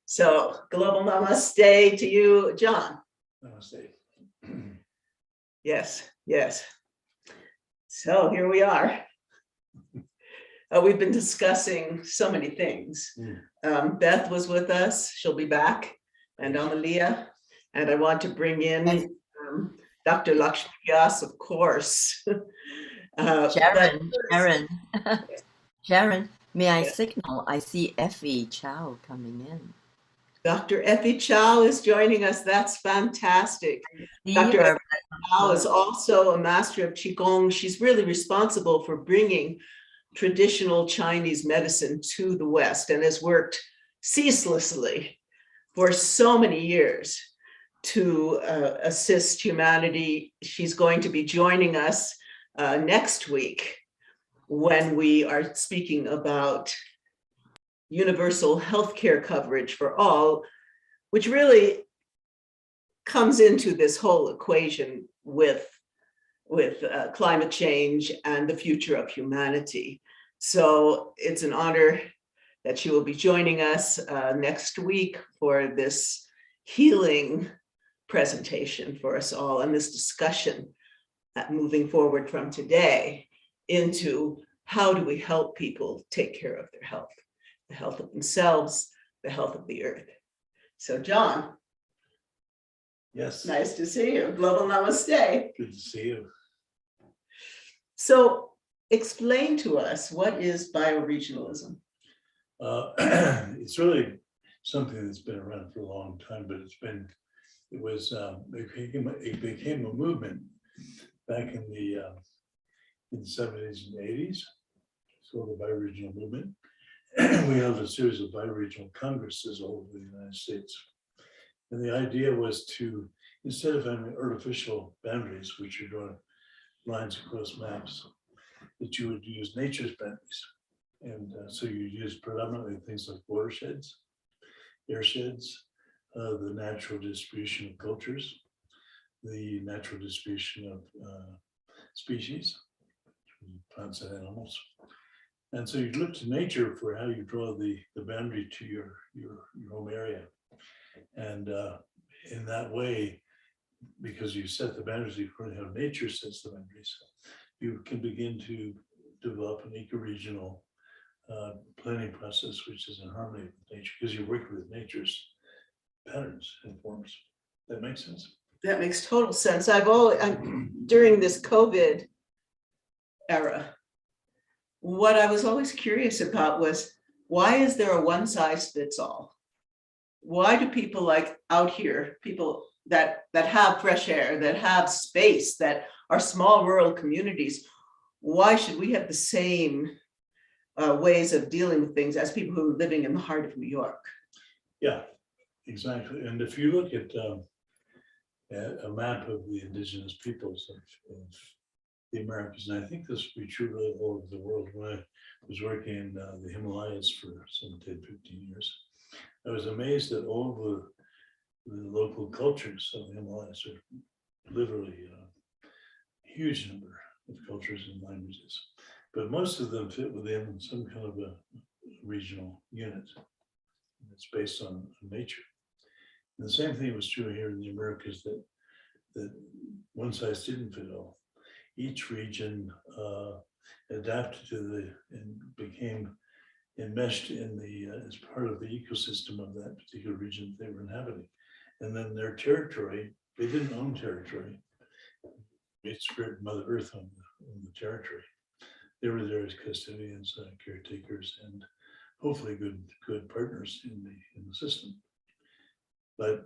So, global namaste to you, John. Namaste. Yes, yes. So here we are. We've been discussing so many things. Beth was with us, she'll be back, and Amalia. And I want to bring in Dr. Lakshmi Vyas, of course. Sharon, may I signal? I see Effie Chow coming in. Dr. Effie Chow is joining us. That's fantastic. Dr. Effie Chow is also a master of Qigong. She's really responsible for bringing traditional Chinese medicine to the West and has worked ceaselessly for so many years to assist humanity. She's going to be joining us next week when we are speaking about universal healthcare coverage for all, which really comes into this whole equation with climate change and the future of humanity. So it's an honor that she will be joining us next week for this healing presentation for us all and this discussion moving forward from today into how do we help people take care of their health, the health of themselves, the health of the earth. So John, Yes. Nice to see you. Global Namaste. Good to see you. So explain to us, what is bioregionalism? It's really something that's been around for a long time, but it became a movement back in the 70s and 80s. So the bioregional movement. We held a series of bioregional congresses all over the United States. And the idea was to, instead of having artificial boundaries, which are drawing lines across maps, that you would use nature's boundaries. And so you use predominantly things like watersheds, airsheds, the natural distribution of cultures, the natural distribution of species, plants and animals. And so you look to nature for how you draw the boundary to your home area. And in that way, because you set the boundaries according to how nature sets the boundaries, you can begin to develop an eco-regional planning process, which is in harmony with nature, because you're working with nature's patterns and forms. That makes sense? That makes total sense. During this COVID era, what I was always curious about was, why is there a one size fits all? Why do people like out here, people that have fresh air, that have space, that are small rural communities, why should we have the same ways of dealing with things as people who are living in the heart of New York? Yeah, exactly. And if you look at a map of the indigenous peoples of the Americas, and I think this would be true really all over the world. When I was working in the Himalayas for some 10, 15 years, I was amazed at all the local cultures of the Himalayas are literally a huge number of cultures and languages, but most of them fit within some kind of a regional unit. It's based on nature. And the same thing was true here in the Americas, that one size didn't fit all. Each region adapted to and became enmeshed in as part of the ecosystem of that particular region they were inhabiting. And then their territory, they didn't own territory. It's Spirit Mother Earth on the territory. They were there as custodians, caretakers, and hopefully good partners in the system. But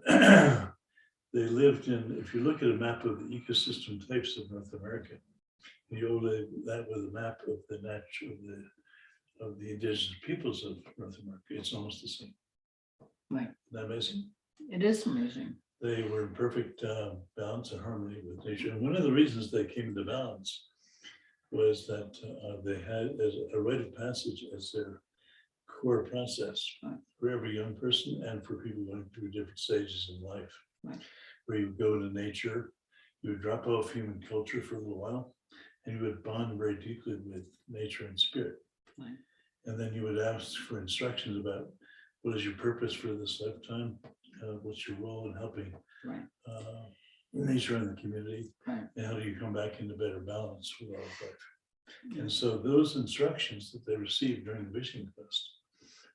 they lived in, if you look at a map of the ecosystem types of North America, you overlay that with a map of the of the indigenous peoples of North America, it's almost the same. Right. Isn't that amazing? It is amazing. They were in perfect balance and harmony with nature. And one of the reasons they came into balance was that they had as a rite of passage as their core process for every young person and for people going through different stages in life. Right. Where you would go into nature, you would drop off human culture for a little while, and you would bond very deeply with nature and spirit. Right. And then you would ask for instructions about what is your purpose for this lifetime, what's your role in helping nature and the community, and how do you come back into better balance with all of life. And so those instructions that they received during the vision quest,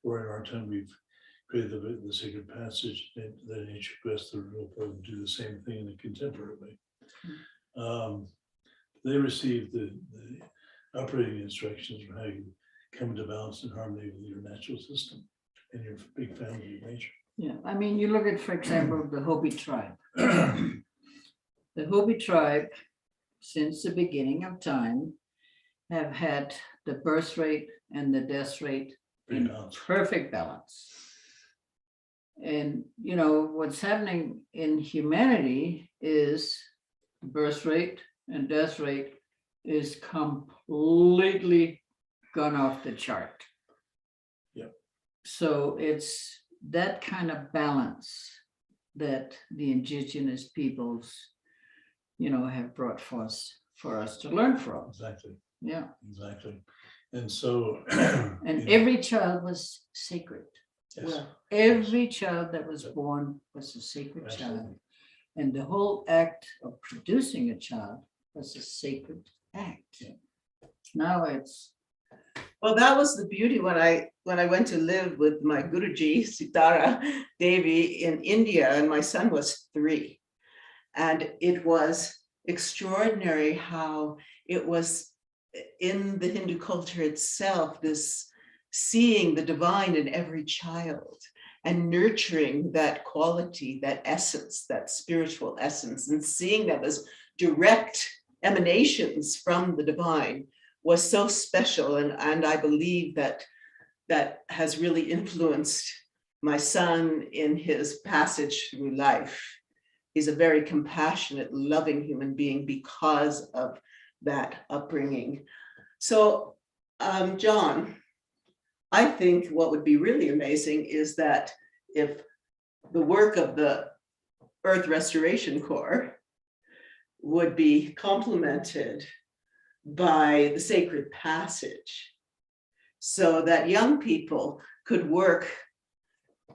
or in our time we've created the sacred passage, the nature quest, the real program, do the same thing in a contemporary way. They received the operating instructions for how you come into balance and harmony with your natural system and your big family of nature. Yeah, I mean, you look at, for example, the Hopi tribe. The Hopi tribe, since the beginning of time, have had the birth rate and the death rate in perfect balance. And, you know, what's happening in humanity is the birth rate and death rate is completely gone off the chart. Yeah. So it's that kind of balance that the indigenous peoples, you know, have brought forth for us to learn from. Exactly. Yeah. Exactly. And so and every child was sacred. Yes. Well, every child that was born was a sacred child. And the whole act of producing a child was a sacred act. Yeah. Now it's well, that was the beauty when I went to live with my Guruji, Sitara Devi, in India, and my son was 3. And it was extraordinary how it was in the Hindu culture itself, this seeing the divine in every child and nurturing that quality, that essence, that spiritual essence, and seeing them as direct emanations from the divine was so special. And I believe that that has really influenced my son in his passage through life. He's a very compassionate, loving human being because of that upbringing. So, John, I think what would be really amazing is that if the work of the Earth Restoration Corps would be complemented by the sacred passage, so that young people could work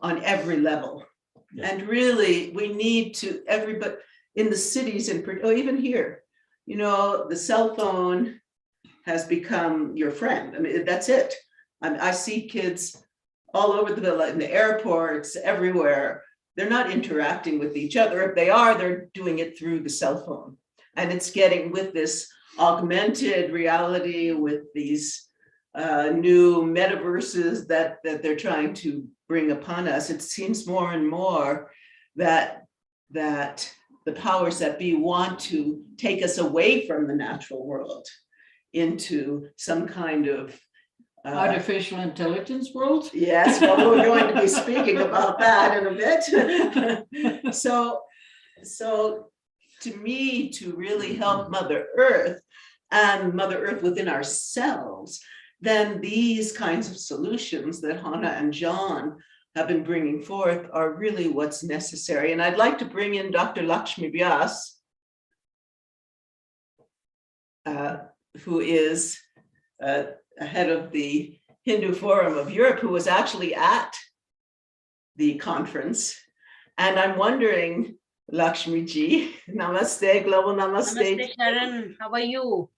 on every level. Yeah. And really, we need to, everybody in the cities, even here, you know, the cell phone has become your friend. I mean, that's it. I see kids all over the villa, in the airports, everywhere. They're not interacting with each other. If they are, they're doing it through the cell phone. And it's getting with this augmented reality, with these new metaverses that they're trying to bring upon us. It seems more and more that the powers that be want to take us away from the natural world into some kind of artificial intelligence world. Yes, well, we're going to be speaking about that in a bit. So to me, to really help Mother Earth and Mother Earth within ourselves, then these kinds of solutions that Hannah and John have been bringing forth are really what's necessary. And I'd like to bring in Dr. Lakshmi Vyas, who is head of the Hindu Forum of Europe, who was actually at the conference. And I'm wondering, Lakshmi ji, namaste, global namaste. Namaste, Sharon. How are you?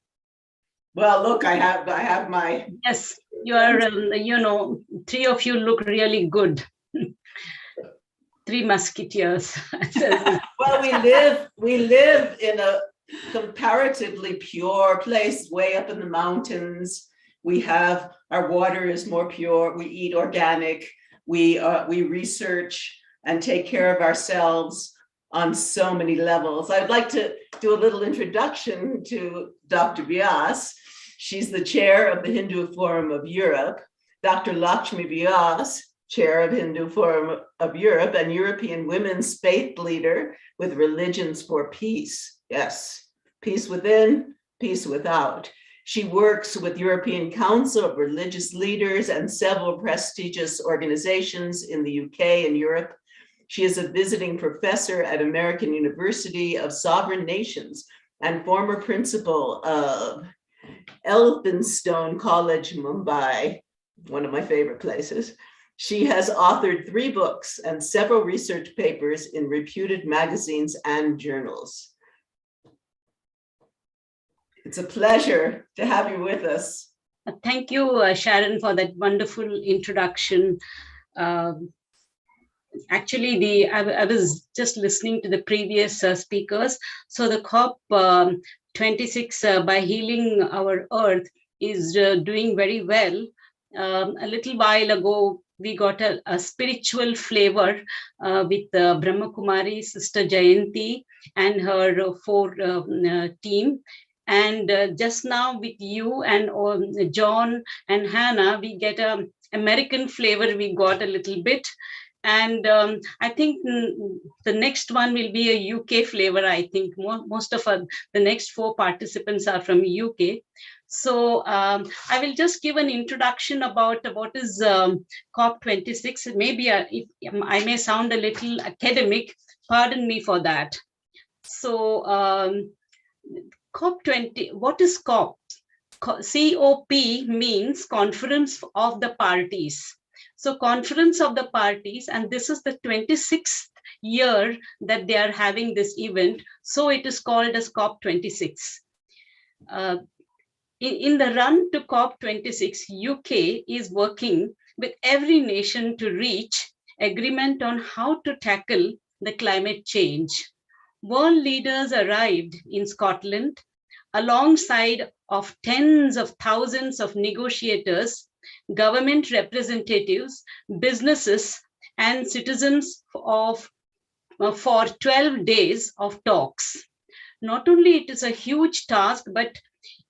Well, look, I have my. Yes, you are, you know, three of you look really good. Three musketeers. Well, we live in a comparatively pure place way up in the mountains. We have, our water is more pure. We eat organic. We research and take care of ourselves on so many levels. I'd like to do a little introduction to Dr. Vyas. She's the chair of the Hindu Forum of Europe. Dr. Lakshmi Vyas, chair of Hindu Forum of Europe and European women's faith leader with Religions for Peace. Yes, peace within, peace without. She works with European Council of Religious Leaders and several prestigious organizations in the UK and Europe. She is a visiting professor at American University of Sovereign Nations and former principal of Elphinstone College, Mumbai, one of my favorite places. She has authored 3 books and several research papers in reputed magazines and journals. It's a pleasure to have you with us. Thank you, Sharon, for that wonderful introduction. Actually, I was just listening to the previous speakers. So the COP26 by Healing Our Earth is doing very well. A little while ago, we got a spiritual flavor with Brahma Kumari, Sister Jayanti, and her 4 team. And just now with you and John and Hannah, we get an American flavor. We got a little bit. And I think the next one will be a UK flavor. I think most of the next 4 participants are from UK. So I will just give an introduction about what is COP26. Maybe if I may sound a little academic, pardon me for that. So COP20, what is COP? COP means Conference of the Parties. So Conference of the Parties, and this is the 26th year that they are having this event. So it is called as COP26. In the run to COP26, UK is working with every nation to reach agreement on how to tackle the climate change. world leaders arrived in Scotland alongside of tens of thousands of negotiators, government representatives, businesses, and citizens for 12 days of talks. Not only it is a huge task, but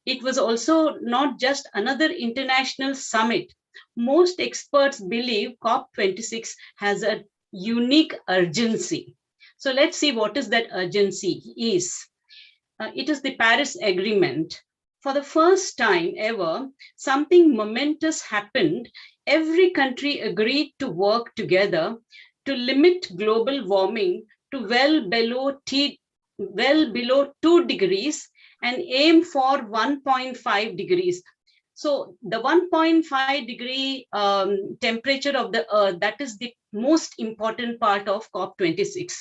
it was also not just another international summit. Most experts believe COP26 has a unique urgency. So let's see what is that urgency is. It is the Paris Agreement. For the first time ever, something momentous happened. Every country agreed to work together to limit global warming to well below 2 degrees and aim for 1.5 degrees. So the 1.5 degree temperature of the earth, that is the most important part of COP26.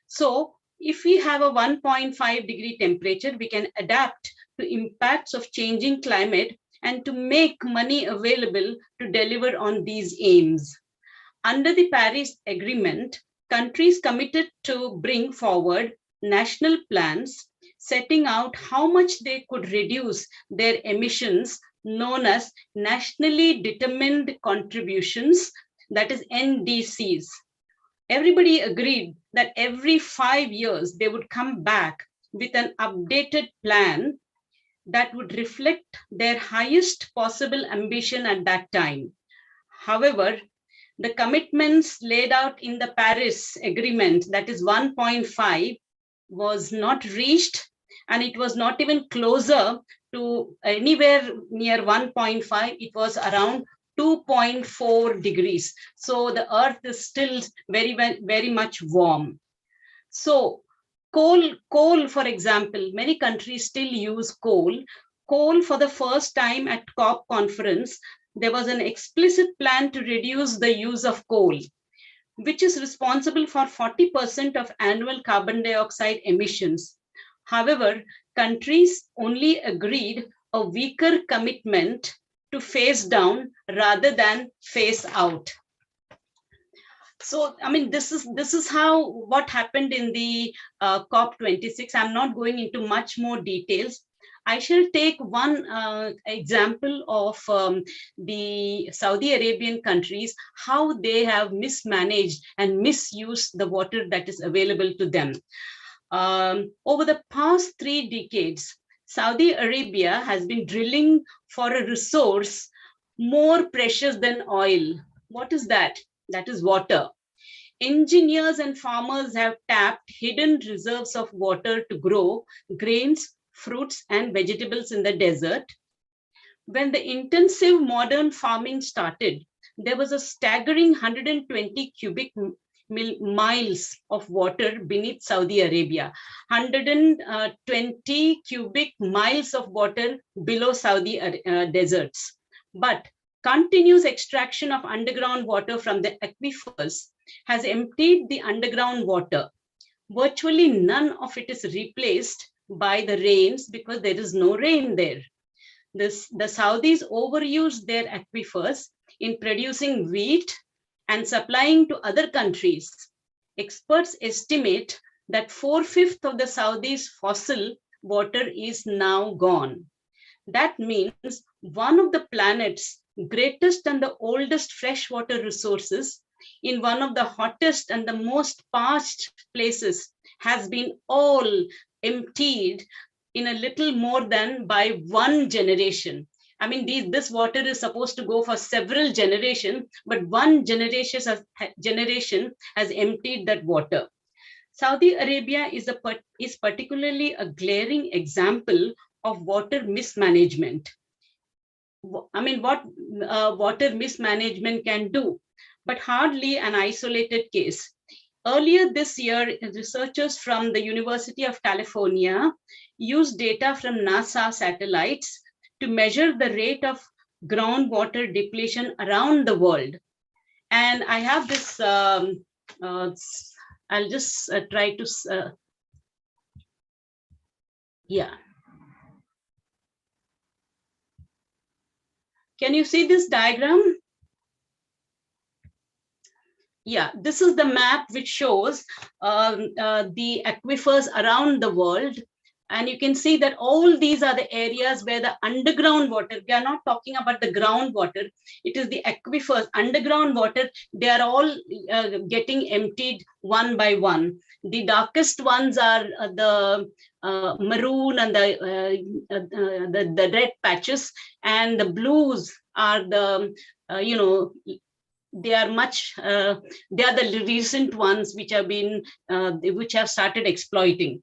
So if we have a 1.5 degree temperature, we can adapt to impacts of changing climate and to make money available to deliver on these aims. Under the Paris Agreement, countries committed to bring forward national plans setting out how much they could reduce their emissions, known as nationally determined contributions, that is NDCs. Everybody agreed that every 5 years they would come back with an updated plan that would reflect their highest possible ambition at that time. However, the commitments laid out in the Paris Agreement, that is 1.5, was not reached, and it was not even closer to anywhere near 1.5. It was around 2.4 degrees. So the earth is still very much warm. So coal, for example, many countries still use coal. Coal, for the first time at COP conference, there was an explicit plan to reduce the use of coal, which is responsible for 40% of annual carbon dioxide emissions. However, countries only agreed a weaker commitment to phase down rather than phase out. So, I mean, this is how what happened in the COP26. I'm not going into much more details. I shall take one example of the Saudi Arabian countries, how they have mismanaged and misused the water that is available to them. Over the past 3 decades, Saudi Arabia has been drilling for a resource more precious than oil. What is that? That is water. Engineers and farmers have tapped hidden reserves of water to grow grains, fruits, and vegetables in the desert. When the intensive modern farming started, there was a staggering 120 cubic miles of water beneath Saudi Arabia, 120 cubic miles of water below Saudi deserts. But continuous extraction of underground water from the aquifers has emptied the underground water. Virtually none of it is replaced by the rains because there is no rain there. The Saudis overused their aquifers in producing wheat and supplying to other countries. Experts estimate that 4/5 of the Saudis' fossil water is now gone. That means one of the planet's greatest and the oldest freshwater resources in one of the hottest and the most parched places has been all emptied in a little more than by 1 generation. I mean, this water is supposed to go for several generations, but 1 generation has emptied that water. Saudi Arabia is particularly a glaring example of water mismanagement. I mean, what water mismanagement can do, but hardly an isolated case. Earlier this year, researchers from the University of California used data from NASA satellites to measure the rate of groundwater depletion around the world. And I have this, I'll just try to, yeah. Can you see this diagram? Yeah, this is the map which shows the aquifers around the world. And you can see that all these are the areas where the underground water, we are not talking about the groundwater, it is the aquifers, underground water, they are all getting emptied one by one. The darkest ones are the maroon and the red patches, and the blues are the, they are they are the recent ones which have been, which have started exploiting.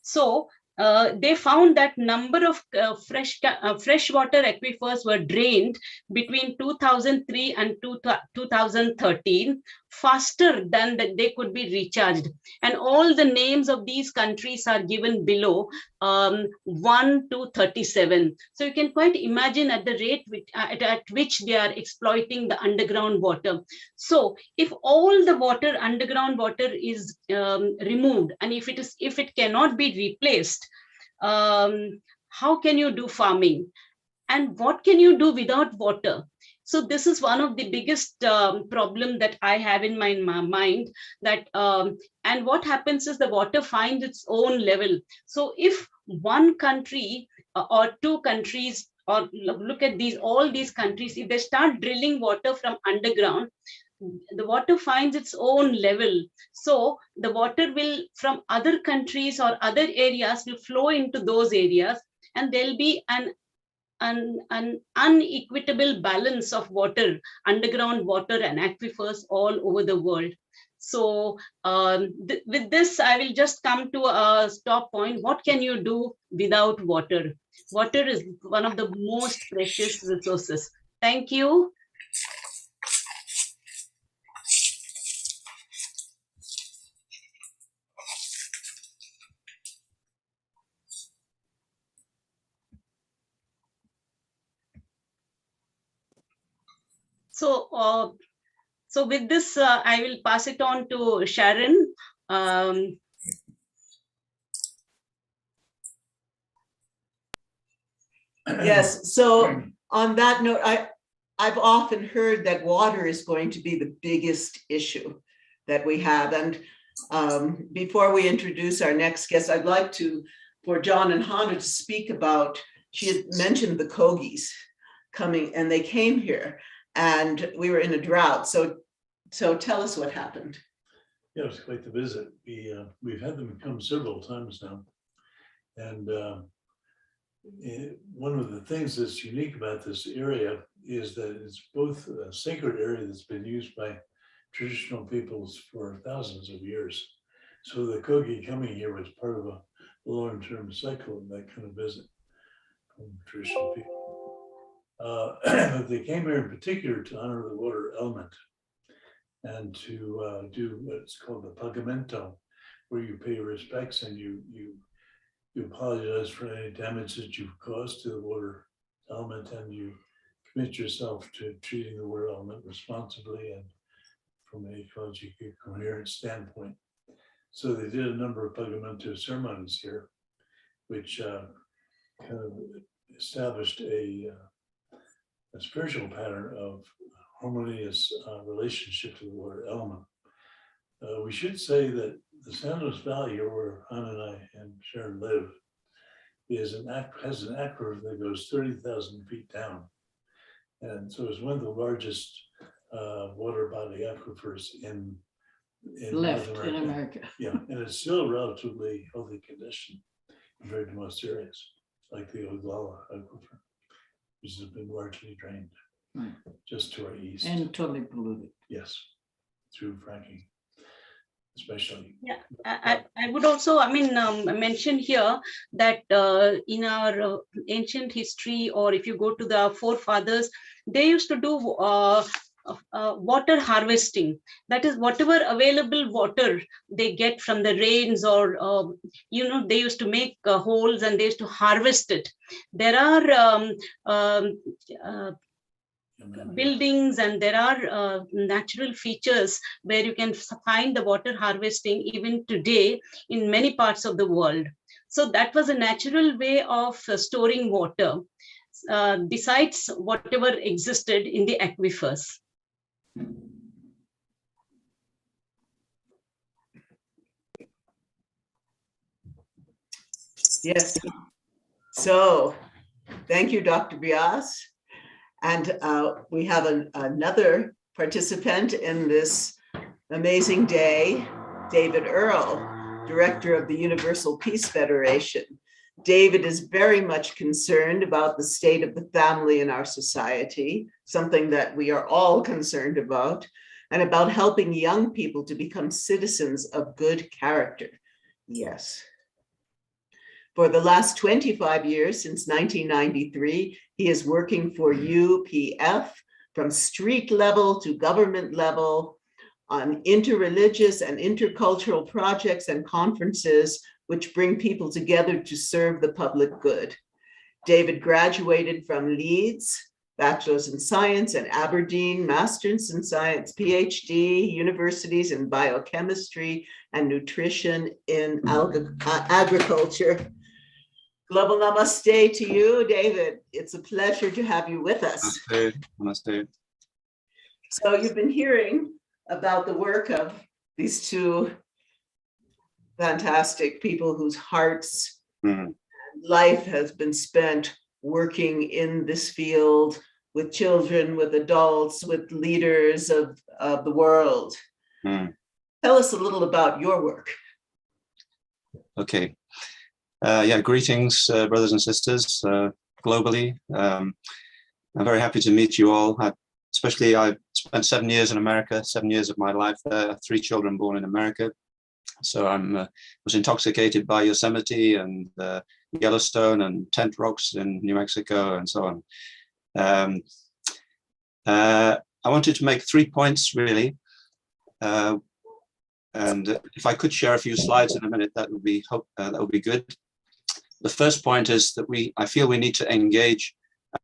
So they found that number of freshwater aquifers were drained between 2003 and 2013 faster than they could be recharged. And all the names of these countries are given below, 1 to 37. So you can quite imagine at the rate at which they are exploiting the underground water. So if all the water, underground water, is removed, and if it cannot be replaced, how can you do farming? And what can you do without water? So this is one of the biggest problem that I have in my mind, that and what happens is the water finds its own level. So if one country or two countries, or look at all these countries, if they start drilling water from underground, the water finds its own level. So the water will, from other countries or other areas, will flow into those areas, and there'll be an unequitable balance of water, underground water and aquifers all over the world. So with this, I will just come to a stop point. What can you do without water? Water is one of the most precious resources. Thank you. So, so with this, I will pass it on to Sharon. Yes, so on that note, I've often heard that water is going to be the biggest issue that we have. And before we introduce our next guest, I'd like for John and Hannah to speak about, she had mentioned the Kogis coming, and they came here and we were in a drought. So tell us what happened. Yeah, it was quite the visit. We've had them come several times now. And one of the things that's unique about this area is that it's both a sacred area that's been used by traditional peoples for thousands of years. So the Kogi coming here was part of a long-term cycle of that kind of visit from traditional people. But they came here in particular to honor the water element and to do what's called the pagamento, where you pay respects and you apologize for any damage that you've caused to the water element, and you commit yourself to treating the water element responsibly and from an ecologically coherent standpoint. So they did a number of pagamento ceremonies here, which kind of established a spiritual pattern of harmonious relationship to the water element. We should say that the Santos Valley, where Hannah and I and Sharon live, has an aquifer that goes 30,000 feet down. And so it's one of the largest water body aquifers in Left North in America. Yeah, and it's still relatively healthy condition compared to most areas, like the Oglala aquifer, which has been largely drained just to our east. And totally polluted. Yes, through fracking, especially. Yeah, I would also, mention here that in our ancient history, or if you go to the forefathers, they used to do water harvesting. That is, whatever available water they get from the rains, or they used to make holes and they used to harvest it. There are buildings, and there are natural features where you can find the water harvesting even today in many parts of the world. So that was a natural way of storing water, besides whatever existed in the aquifers. Yes. So thank you, Dr. Bias. And we have another participant in this amazing day, David Earle, Director of the Universal Peace Federation. David is very much concerned about the state of the family in our society, something that we are all concerned about, and about helping young people to become citizens of good character. Yes. For the last 25 years, since 1993, he is working for UPF from street level to government level on interreligious and intercultural projects and conferences which bring people together to serve the public good. David graduated from Leeds, Bachelor's in Science, and Aberdeen, Master's in Science, PhD, universities in biochemistry and nutrition in agriculture. Global namaste to you, David. It's a pleasure to have you with us. Namaste. Namaste. So you've been hearing about the work of these two fantastic people whose hearts, life has been spent working in this field with children, with adults, with leaders of the world. Tell us a little about your work. Okay. Yeah, greetings, brothers and sisters, globally. I'm very happy to meet you all. Especially, I spent 7 years in America, 7 years of my life there, 3 children born in America. So I was intoxicated by Yosemite and Yellowstone and tent rocks in New Mexico and so on. I wanted to make 3 points, really. And if I could share a few slides in a minute, that would be good. The first point is that I feel we need to engage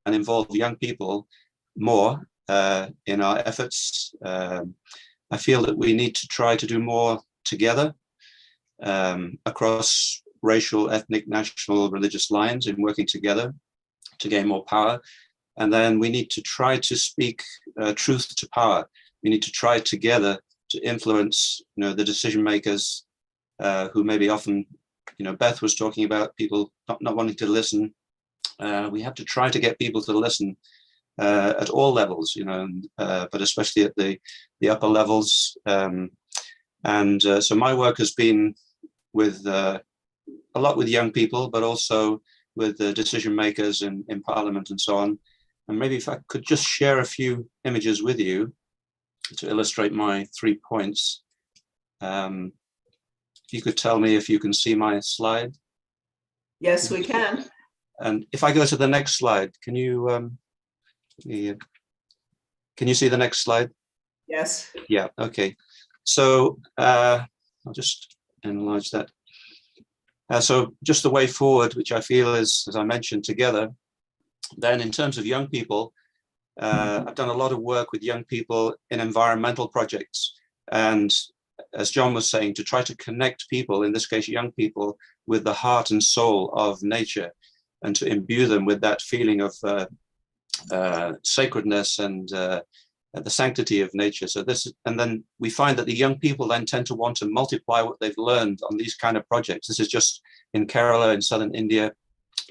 and involve young people more in our efforts. I feel that we need to try to do more together across racial, ethnic, national, religious lines in working together to gain more power. And then we need to try to speak truth to power. We need to try together to influence, the decision makers who maybe often, Beth was talking about people not wanting to listen. We have to try to get people to listen at all levels, but especially at the upper levels. So my work has been with a lot with young people, but also with the decision makers in Parliament and so on. And maybe if I could just share a few images with you to illustrate my 3 points. If you could tell me if you can see my slide. Yes, we can. And if I go to the next slide, can you see the next slide? Yes. Yeah, okay. So I'll just enlarge that. So just the way forward, which I feel is, as I mentioned, together. Then in terms of young people, I've done a lot of work with young people in environmental projects. And as John was saying, to try to connect people, in this case, young people, with the heart and soul of nature and to imbue them with that feeling of sacredness and the sanctity of nature. So and then we find that the young people then tend to want to multiply what they've learned on these kind of projects. This is just in Kerala in southern India,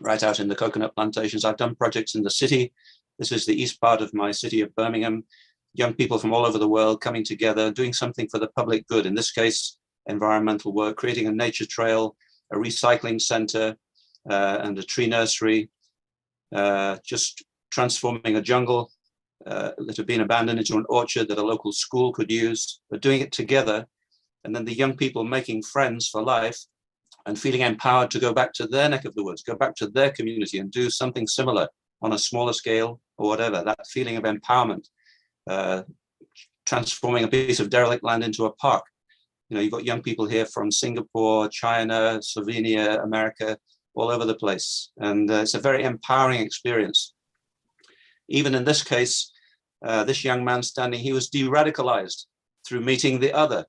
right out in the coconut plantations. I've done projects in the city. This is the east part of my city of Birmingham. Young people from all over the world coming together, doing something for the public good. In this case, environmental work, creating a nature trail, a recycling center, and a tree nursery, just transforming a jungle that had been abandoned into an orchard that a local school could use, but doing it together. And then the young people making friends for life and feeling empowered to go back to their neck of the woods, go back to their community and do something similar on a smaller scale or whatever. That feeling of empowerment, transforming a piece of derelict land into a park. You've got young people here from Singapore, China, Slovenia, America, all over the place. And it's a very empowering experience. Even in this case, this young man standing, he was de-radicalized through meeting the other.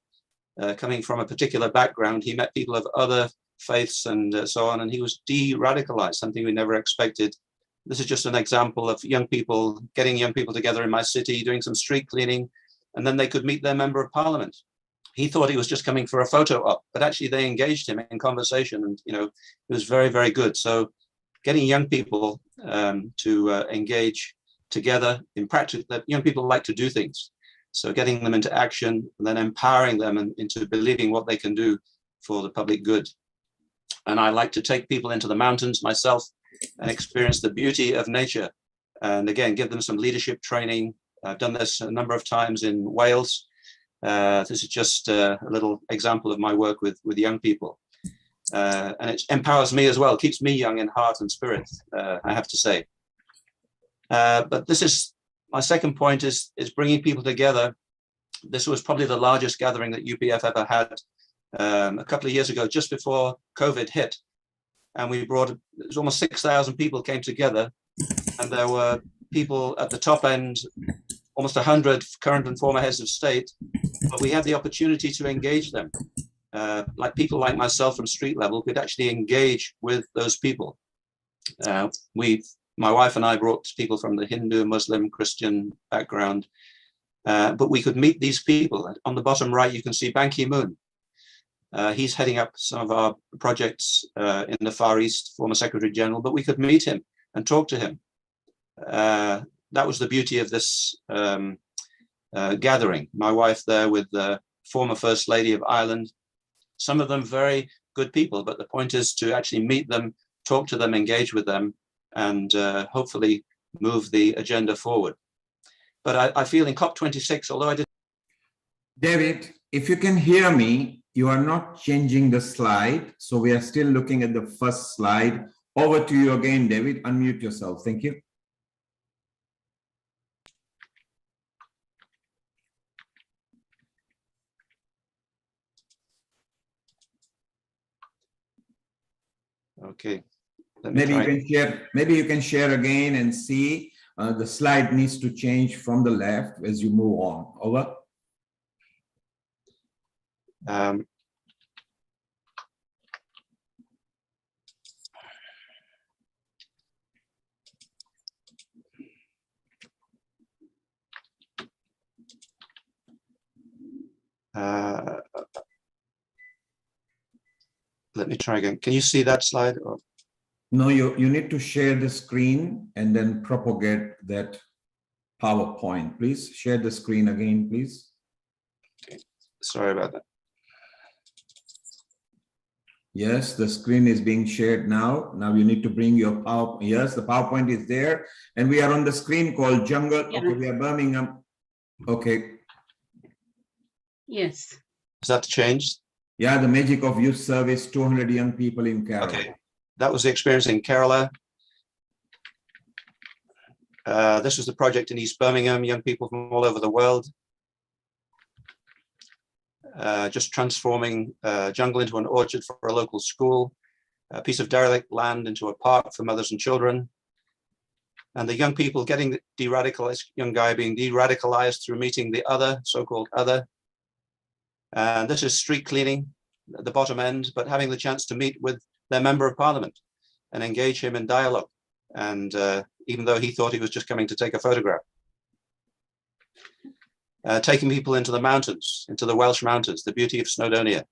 Coming from a particular background, he met people of other faiths and so on, and he was de-radicalized, something we never expected. This is just an example of young people, getting young people together in my city, doing some street cleaning, and then they could meet their member of parliament he thought he was just coming for a photo op, but actually they engaged him in conversation, and it was very, very good. So getting young people to engage together in practice, that young people like to do things. So getting them into action and then empowering them into believing what they can do for the public good. And I like to take people into the mountains myself and experience the beauty of nature. And again, give them some leadership training. I've done this a number of times in Wales. This is just a little example of my work with young people. And it empowers me as well, keeps me young in heart and spirit, I have to say. But this is, my second point is bringing people together. This was probably the largest gathering that UPF ever had a couple of years ago, just before COVID hit. And we brought, it was almost 6,000 people came together, and there were people at the top end, almost 100 current and former heads of state, but we had the opportunity to engage them. Like people like myself from street level could actually engage with those people. My wife and I brought people from the Hindu, Muslim, Christian background, but we could meet these people. On the bottom right, you can see Ban Ki-moon. He's heading up some of our projects in the Far East, former Secretary General, but we could meet him and talk to him. That was the beauty of this gathering. My wife there with the former First Lady of Ireland, some of them very good people, but the point is to actually meet them, talk to them, engage with them, and hopefully move the agenda forward. But I feel in COP26, although I did. David, if you can hear me, you are not changing the slide. So we are still looking at the first slide. Over to you again, David. Unmute yourself. Thank you. Okay. Maybe you can share. Maybe you can share again and see the slide needs to change from the left as you move on. Over. Let me try again. Can you see that slide? Or? No, you need to share the screen and then propagate that PowerPoint. Please share the screen again, please. Okay. Sorry about that. Yes, the screen is being shared now. Now you need to bring your PowerPoint. Yes, the PowerPoint is there. And we are on the screen called Jungle. Yeah. Okay, we are Birmingham. Okay. Yes. Is that changed? Yeah, the magic of youth service, 200 young people in Kerala. Okay. That was the experience in Kerala. This was the project in East Birmingham, young people from all over the world. Just transforming jungle into an orchard for a local school, a piece of derelict land into a park for mothers and children. And the young people getting de-radicalized, young guy being de-radicalized through meeting the other, so-called other. And this is street cleaning at the bottom end, but having the chance to meet with their member of parliament and engage him in dialogue. And even though he thought he was just coming to take a photograph. Taking people into the mountains, into the Welsh mountains, the beauty of Snowdonia,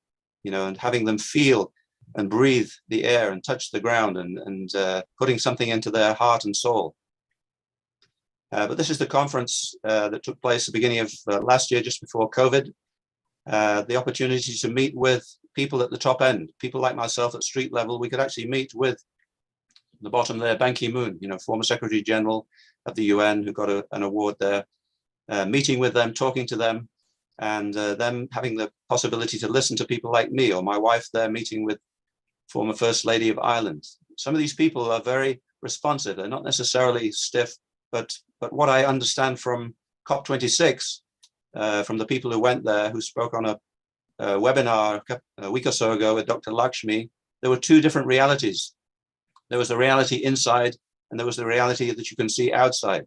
and having them feel and breathe the air and touch the ground and putting something into their heart and soul. But this is the conference that took place at the beginning of last year, just before COVID. The opportunity to meet with people at the top end, people like myself at street level. We could actually meet with the bottom there, Ban Ki-moon, former Secretary General of the UN, who got an award there, meeting with them, talking to them, and them having the possibility to listen to people like me, or my wife there meeting with former First Lady of Ireland. Some of these people are very responsive. They're not necessarily stiff, but what I understand from COP26, from the people who went there, who spoke on a webinar a week or so ago with Dr. Lakshmi, there were two different realities. There was the reality inside, and there was the reality that you can see outside.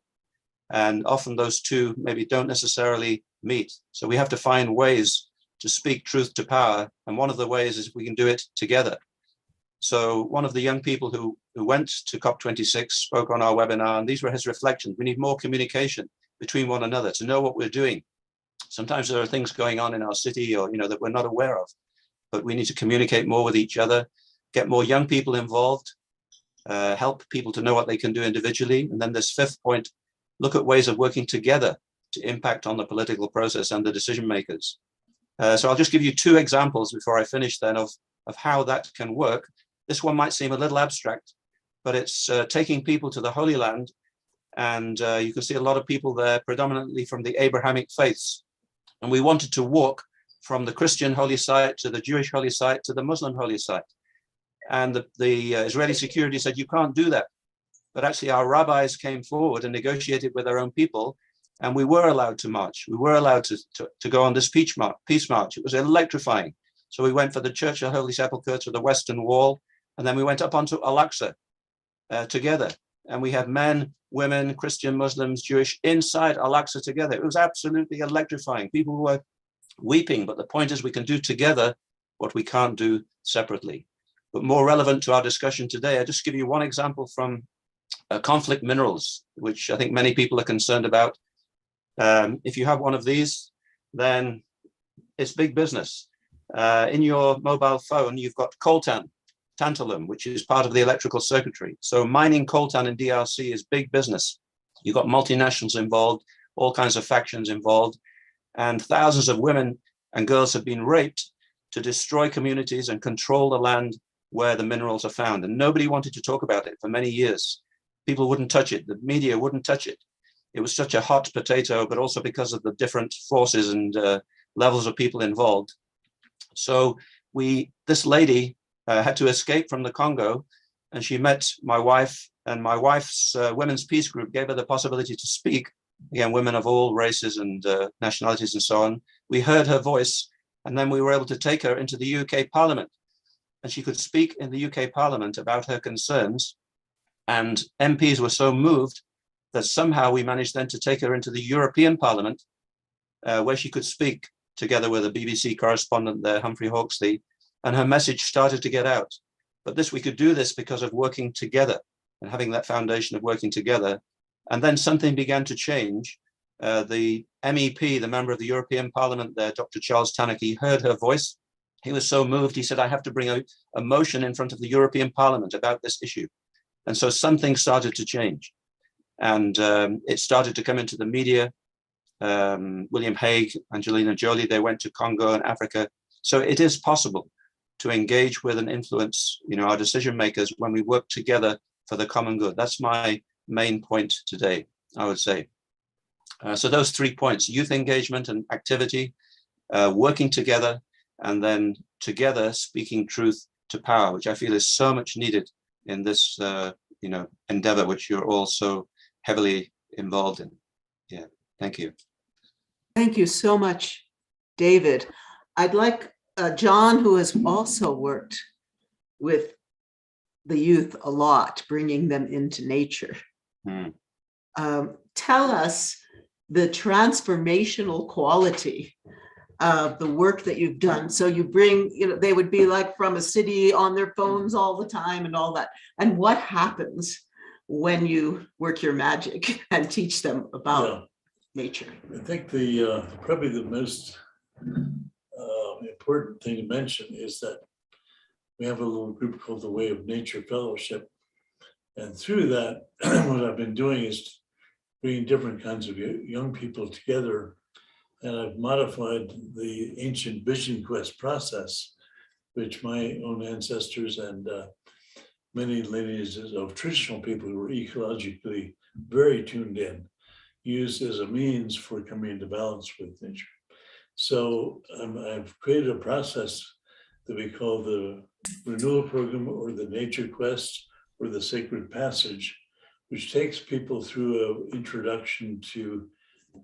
And often those two maybe don't necessarily meet. So we have to find ways to speak truth to power. And one of the ways is we can do it together. So one of the young people who went to COP26 spoke on our webinar, and these were his reflections. We need more communication between one another to know what we're doing. Sometimes there are things going on in our city or, that we're not aware of, but we need to communicate more with each other, get more young people involved, help people to know what they can do individually. And then this fifth point, look at ways of working together to impact on the political process and the decision makers. So I'll just give you two examples before I finish then of how that can work. This one might seem a little abstract, but it's taking people to the Holy Land. And you can see a lot of people there, predominantly from the Abrahamic faiths. And we wanted to walk from the Christian holy site to the Jewish holy site to the Muslim holy site. And the Israeli security said, you can't do that. But actually our rabbis came forward and negotiated with their own people, and we were allowed to march. We were allowed to go on this peace march. It was electrifying. So we went for the Church of Holy Sepulchre to the Western Wall, and then we went up onto Al-Aqsa together. And we had men, women, Christian, Muslims, Jewish inside Al-Aqsa together. It was absolutely electrifying. People were weeping, but the point is we can do together what we can't do separately. But more relevant to our discussion today, I'll just give you one example from conflict minerals, which I think many people are concerned about. If you have one of these, then it's big business. In your mobile phone, you've got coltan, tantalum, which is part of the electrical circuitry. So mining coltan in DRC is big business. You've got multinationals involved, all kinds of factions involved, and thousands of women and girls have been raped to destroy communities and control the land where the minerals are found. And nobody wanted to talk about it for many years. People wouldn't touch it. The media wouldn't touch it. It was such a hot potato, but also because of the different forces and levels of people involved. So this lady had to escape from the Congo, and she met my wife, and my wife's women's peace group gave her the possibility to speak. Again, women of all races and nationalities and so on. We heard her voice, and then we were able to take her into the UK Parliament, and she could speak in the UK Parliament about her concerns. And MPs were so moved that somehow we managed then to take her into the European Parliament, where she could speak together with a BBC correspondent there, Humphrey Hawksley, and her message started to get out. But we could do this because of working together and having that foundation of working together. And then something began to change. The MEP, the member of the European Parliament there, Dr. Charles Tannock, he heard her voice. He was so moved, he said, I have to bring a motion in front of the European Parliament about this issue. And so something started to change. And it started to come into the media. William Hague, Angelina Jolie, they went to Congo and Africa. So it is possible to engage with and influence, our decision makers when we work together for the common good. That's my main point today, I would say. So those 3 points: youth engagement and activity, working together, and then together speaking truth to power, which I feel is so much needed in this, endeavor, which you're all so heavily involved in. Yeah, thank you. Thank you so much, David. I'd like John, who has also worked with the youth a lot, bringing them into nature. Tell us the transformational quality of the work that you've done. So you bring, they would be like from a city on their phones all the time and all that. And what happens when you work your magic and teach them about nature? I think probably the most important thing to mention is that we have a little group called the Way of Nature Fellowship. And through that, what I've been doing is bringing different kinds of young people together. And I've modified the ancient vision quest process, which my own ancestors and many lineages of traditional people who were ecologically very tuned in used as a means for coming into balance with nature. So I've created a process that we call the renewal program, or the nature quest, or the sacred passage, which takes people through an introduction to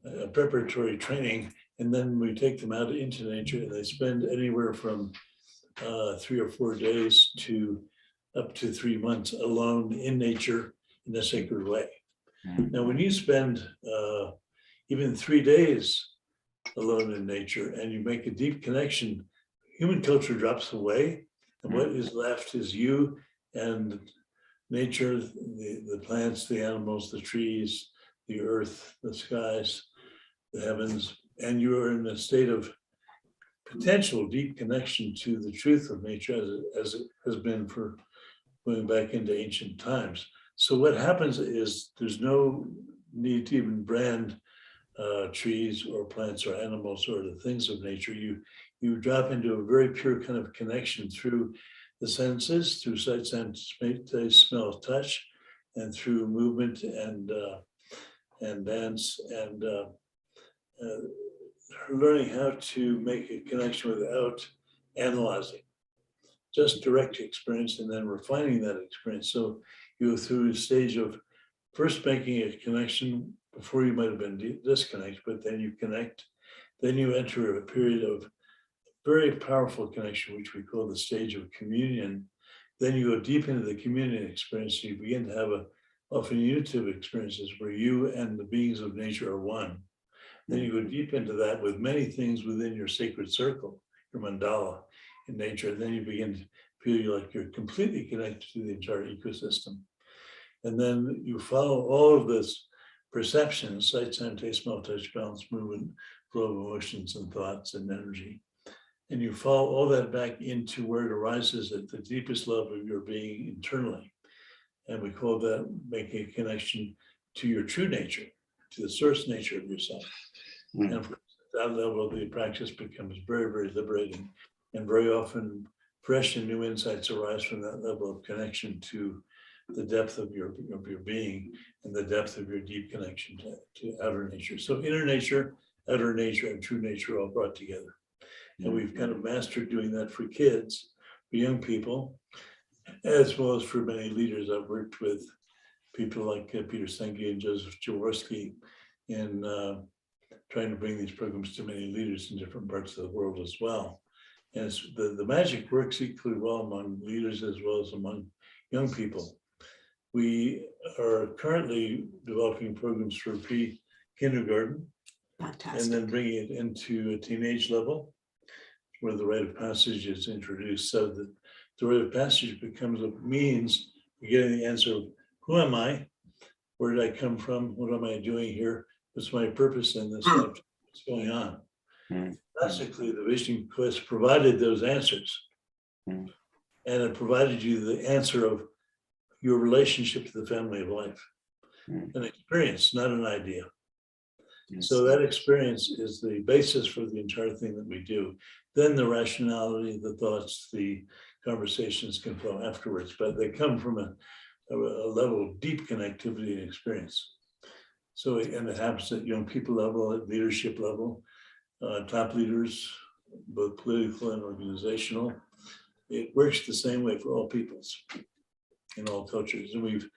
a preparatory training, and then we take them out into nature, and they spend anywhere from 3 or 4 days to up to 3 months alone in nature in a sacred way. Now, when you spend even 3 days alone in nature and you make a deep connection, human culture drops away, and what is left is you and nature, the plants, the animals, the trees, the earth, the skies, the heavens, and you are in a state of potential deep connection to the truth of nature as it has been for going back into ancient times. So what happens is there's no need to even brand trees or plants or animals or the things of nature. You drop into a very pure kind of connection through the senses, through sight, sound, taste, smell, touch, and through movement and dance and learning how to make a connection without analyzing, just direct experience and then refining that experience. So you go through a stage of first making a connection before you might have been disconnected, but then you connect, then you enter a period of very powerful connection, which we call the stage of communion. Then you go deep into the communion experience. So you begin to have often unitive experiences where you and the beings of nature are one. Then you go deep into that with many things within your sacred circle, your mandala in nature. And then you begin to feel like you're completely connected to the entire ecosystem. And then you follow all of this perception, sight, sound, taste, smell, touch, balance, movement, flow of emotions and thoughts and energy. And you follow all that back into where it arises at the deepest level of your being internally. And we call that making a connection to your true nature, to the source nature of yourself. And of course, at that level, the practice becomes very, very liberating. And very often, fresh and new insights arise from that level of connection to the depth of your being and the depth of your deep connection to outer nature. So inner nature, outer nature, and true nature all brought together. And we've kind of mastered doing that for kids, for young people, as well as for many leaders. I've worked with people like Peter Senge and Joseph Jaworski in trying to bring these programs to many leaders in different parts of the world as well. And it's, the magic works equally well among leaders as well as among young people. We are currently developing programs for pre-kindergarten and then bringing it into a teenage level where the rite of passage is introduced, so that the rite of passage becomes a means of getting the answer of who am I, where did I come from, what am I doing here, what's my purpose in this life, what's going on. Basically, the Vision Quest provided those answers, and it provided you the answer of your relationship to the family of life, an experience, not an idea. So that experience is the basis for the entire thing that we do. Then the rationality, the thoughts, the conversations can flow afterwards, but they come from a level of deep connectivity and experience. So, and it happens at young people level, at leadership level, top leaders, both political and organizational. It works the same way for all peoples in all cultures. And we've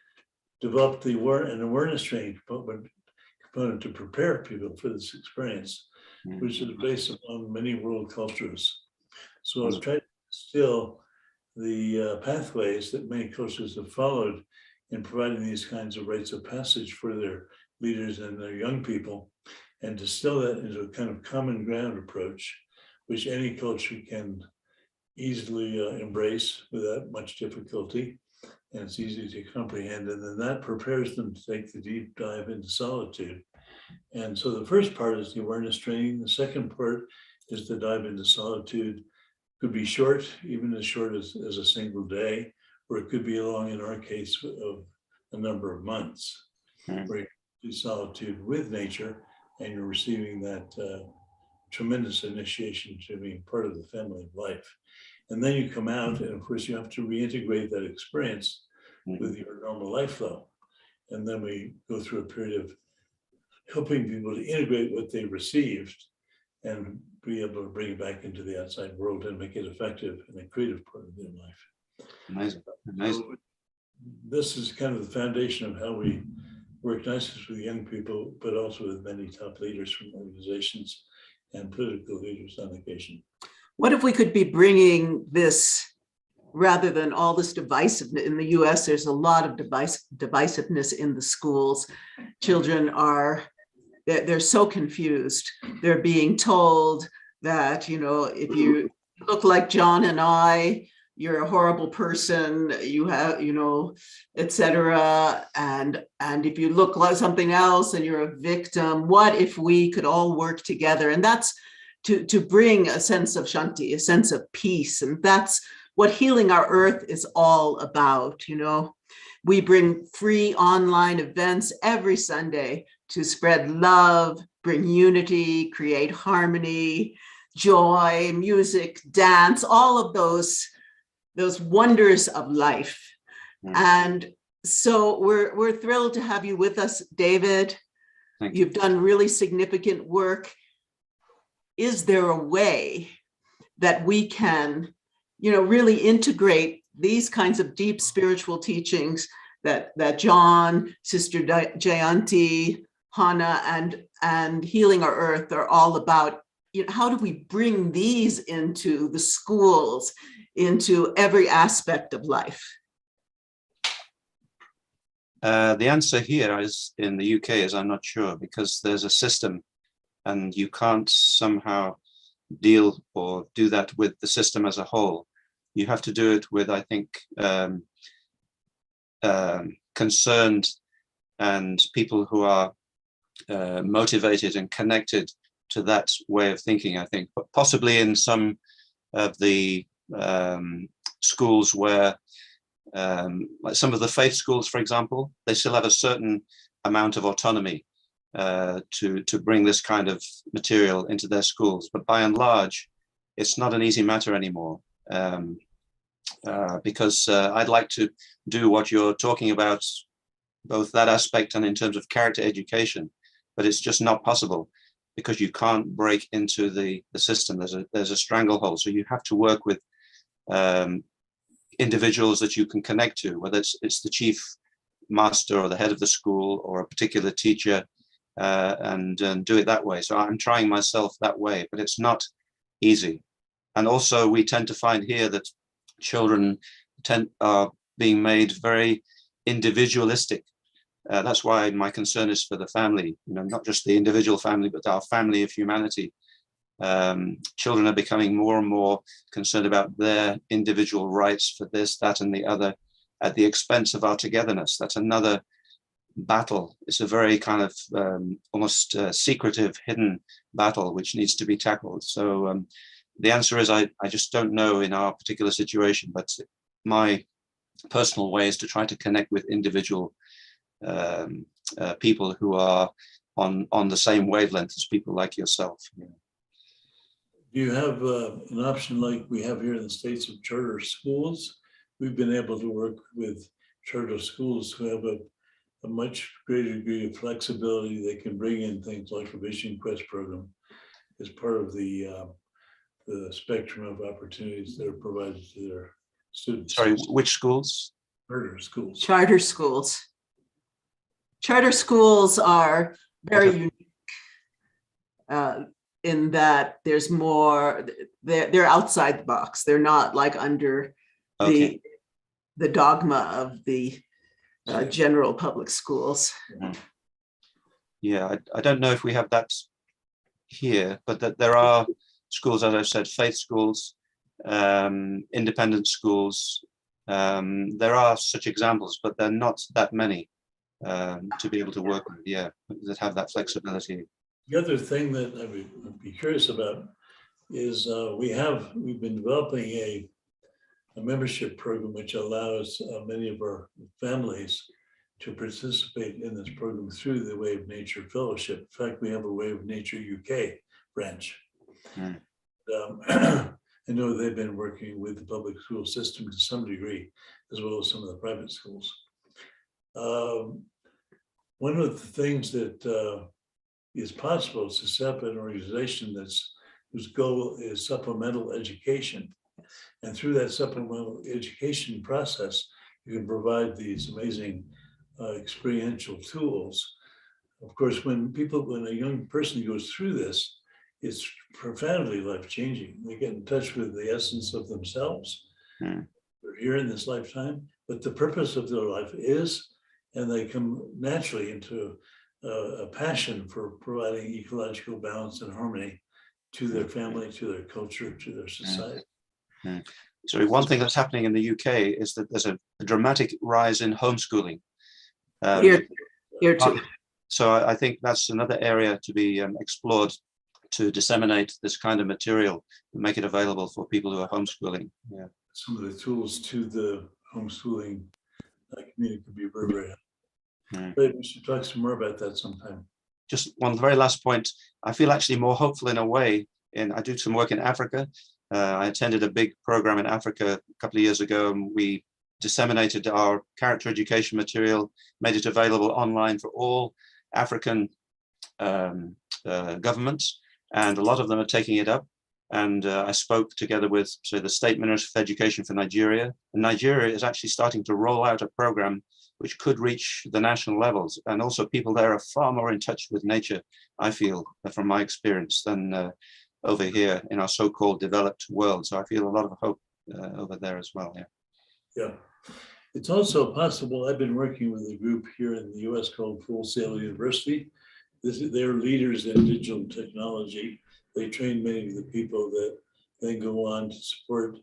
developed an awareness training component to prepare people for this experience, which is based upon many world cultures. So I've tried to distill the pathways that many cultures have followed in providing these kinds of rites of passage for their leaders and their young people, and distill that into a kind of common ground approach, which any culture can easily embrace without much difficulty, and it's easy to comprehend. And then that prepares them to take the deep dive into solitude. And so the first part is the awareness training. The second part is the dive into solitude. Could be short, even as short as a single day, or it could be long, in our case, of a number of months, where you do solitude with nature, and you're receiving that tremendous initiation to being part of the family of life. And then you come out, and of course you have to reintegrate that experience with your normal life flow. And then we go through a period of helping people to integrate what they received and be able to bring it back into the outside world and make it effective in a creative part of their life. Amazing, amazing. So this is kind of the foundation of how we work not just with young people, but also with many top leaders from organizations and political leaders on occasion. What if we could be bringing this, rather than all this divisiveness? In the US, there's a lot of divisiveness in the schools. Children they're so confused. They're being told that, you know, if you look like John and I, you're a horrible person, you have, you know, etc. And if you look like something else and you're a victim, what if we could all work together? And that's to bring a sense of Shanti, a sense of peace. And that's what Healing Our Earth is all about, you know. We bring free online events every Sunday to spread love, bring unity, create harmony, joy, music, dance, all of those wonders of life. And so we're thrilled to have you with us, David. You've done really significant work. Is there a way that we can, you know, really integrate these kinds of deep spiritual teachings that John, Sister Jayanti, Hannah, and Healing Our Earth are all about? You know, how do we bring these into the schools, into every aspect of life? The answer here is in the UK is I'm not sure, because there's a system and you can't somehow deal or do that with the system as a whole. You have to do it with, I think, concerned and people who are motivated and connected to that way of thinking, I think. But possibly in some of the schools where, like some of the faith schools, for example, they still have a certain amount of autonomy to bring this kind of material into their schools. But by and large, it's not an easy matter anymore, because I'd like to do what you're talking about, both that aspect and in terms of character education, but it's just not possible because you can't break into the system. There's a stranglehold. So you have to work with individuals that you can connect to, whether it's the chief master or the head of the school or a particular teacher, and do it that way. So I'm trying myself that way, but it's not easy. And also we tend to find here that children are being made very individualistic. That's why my concern is for the family, you know, not just the individual family, but our family of humanity. Children are becoming more and more concerned about their individual rights for this, that, and the other at the expense of our togetherness. That's another battle. It's a very kind of almost secretive, hidden battle which needs to be tackled. So the answer is I just don't know in our particular situation, but my personal way is to try to connect with individual people who are on the same wavelength as people like yourself. Yeah. Do you have an option like we have here in the States of charter schools? We've been able to work with charter schools who have a much greater degree of flexibility. They can bring in things like a Vision Quest program as part of the spectrum of opportunities that are provided to their students. Sorry, which schools? Charter schools. Charter schools. Charter schools are very unique in that there's more, they're outside the box. They're not like under the dogma of the general public schools. Yeah, I don't know if we have that here, but that there are schools, as I've said, faith schools, independent schools. There are such examples, but they're not that many to be able to work with, yeah, that have that flexibility. The other thing that I would be curious about is we've been developing a membership program which allows many of our families to participate in this program through the Way of Nature Fellowship. In fact, we have a Way of Nature UK branch. I know they've been working with the public school system to some degree, as well as some of the private schools. One of the things that is possible is to set up an organization whose goal is supplemental education. And through that supplemental education process, you can provide these amazing experiential tools. Of course, when a young person goes through this, it's profoundly life-changing. They get in touch with the essence of themselves. They're here in this lifetime, but the purpose of their life is, and they come naturally into a passion for providing ecological balance and harmony to their family, to their culture, to their society. sorry, one thing that's happening in the UK is that there's a dramatic rise in homeschooling. Here too. So I think that's another area to be explored, to disseminate this kind of material and make it available for people who are homeschooling. Yeah. Some of the tools to the homeschooling community could be very, very helpful. But we should talk some more about that sometime. Just one very last point. I feel actually more hopeful in a way. I do some work in Africa. I attended a big program in Africa a couple of years ago, and we disseminated our character education material, made it available online for all African governments, and a lot of them are taking it up. And I spoke together with, say, the State Minister for Education for Nigeria. And Nigeria is actually starting to roll out a program which could reach the national levels. And also people there are far more in touch with nature, I feel, from my experience, than over here in our so-called developed world. So I feel a lot of hope over there as well. Yeah. Yeah. It's also possible, I've been working with a group here in the US called Full Sail University. They're leaders in digital technology. They train many of the people that then go on to support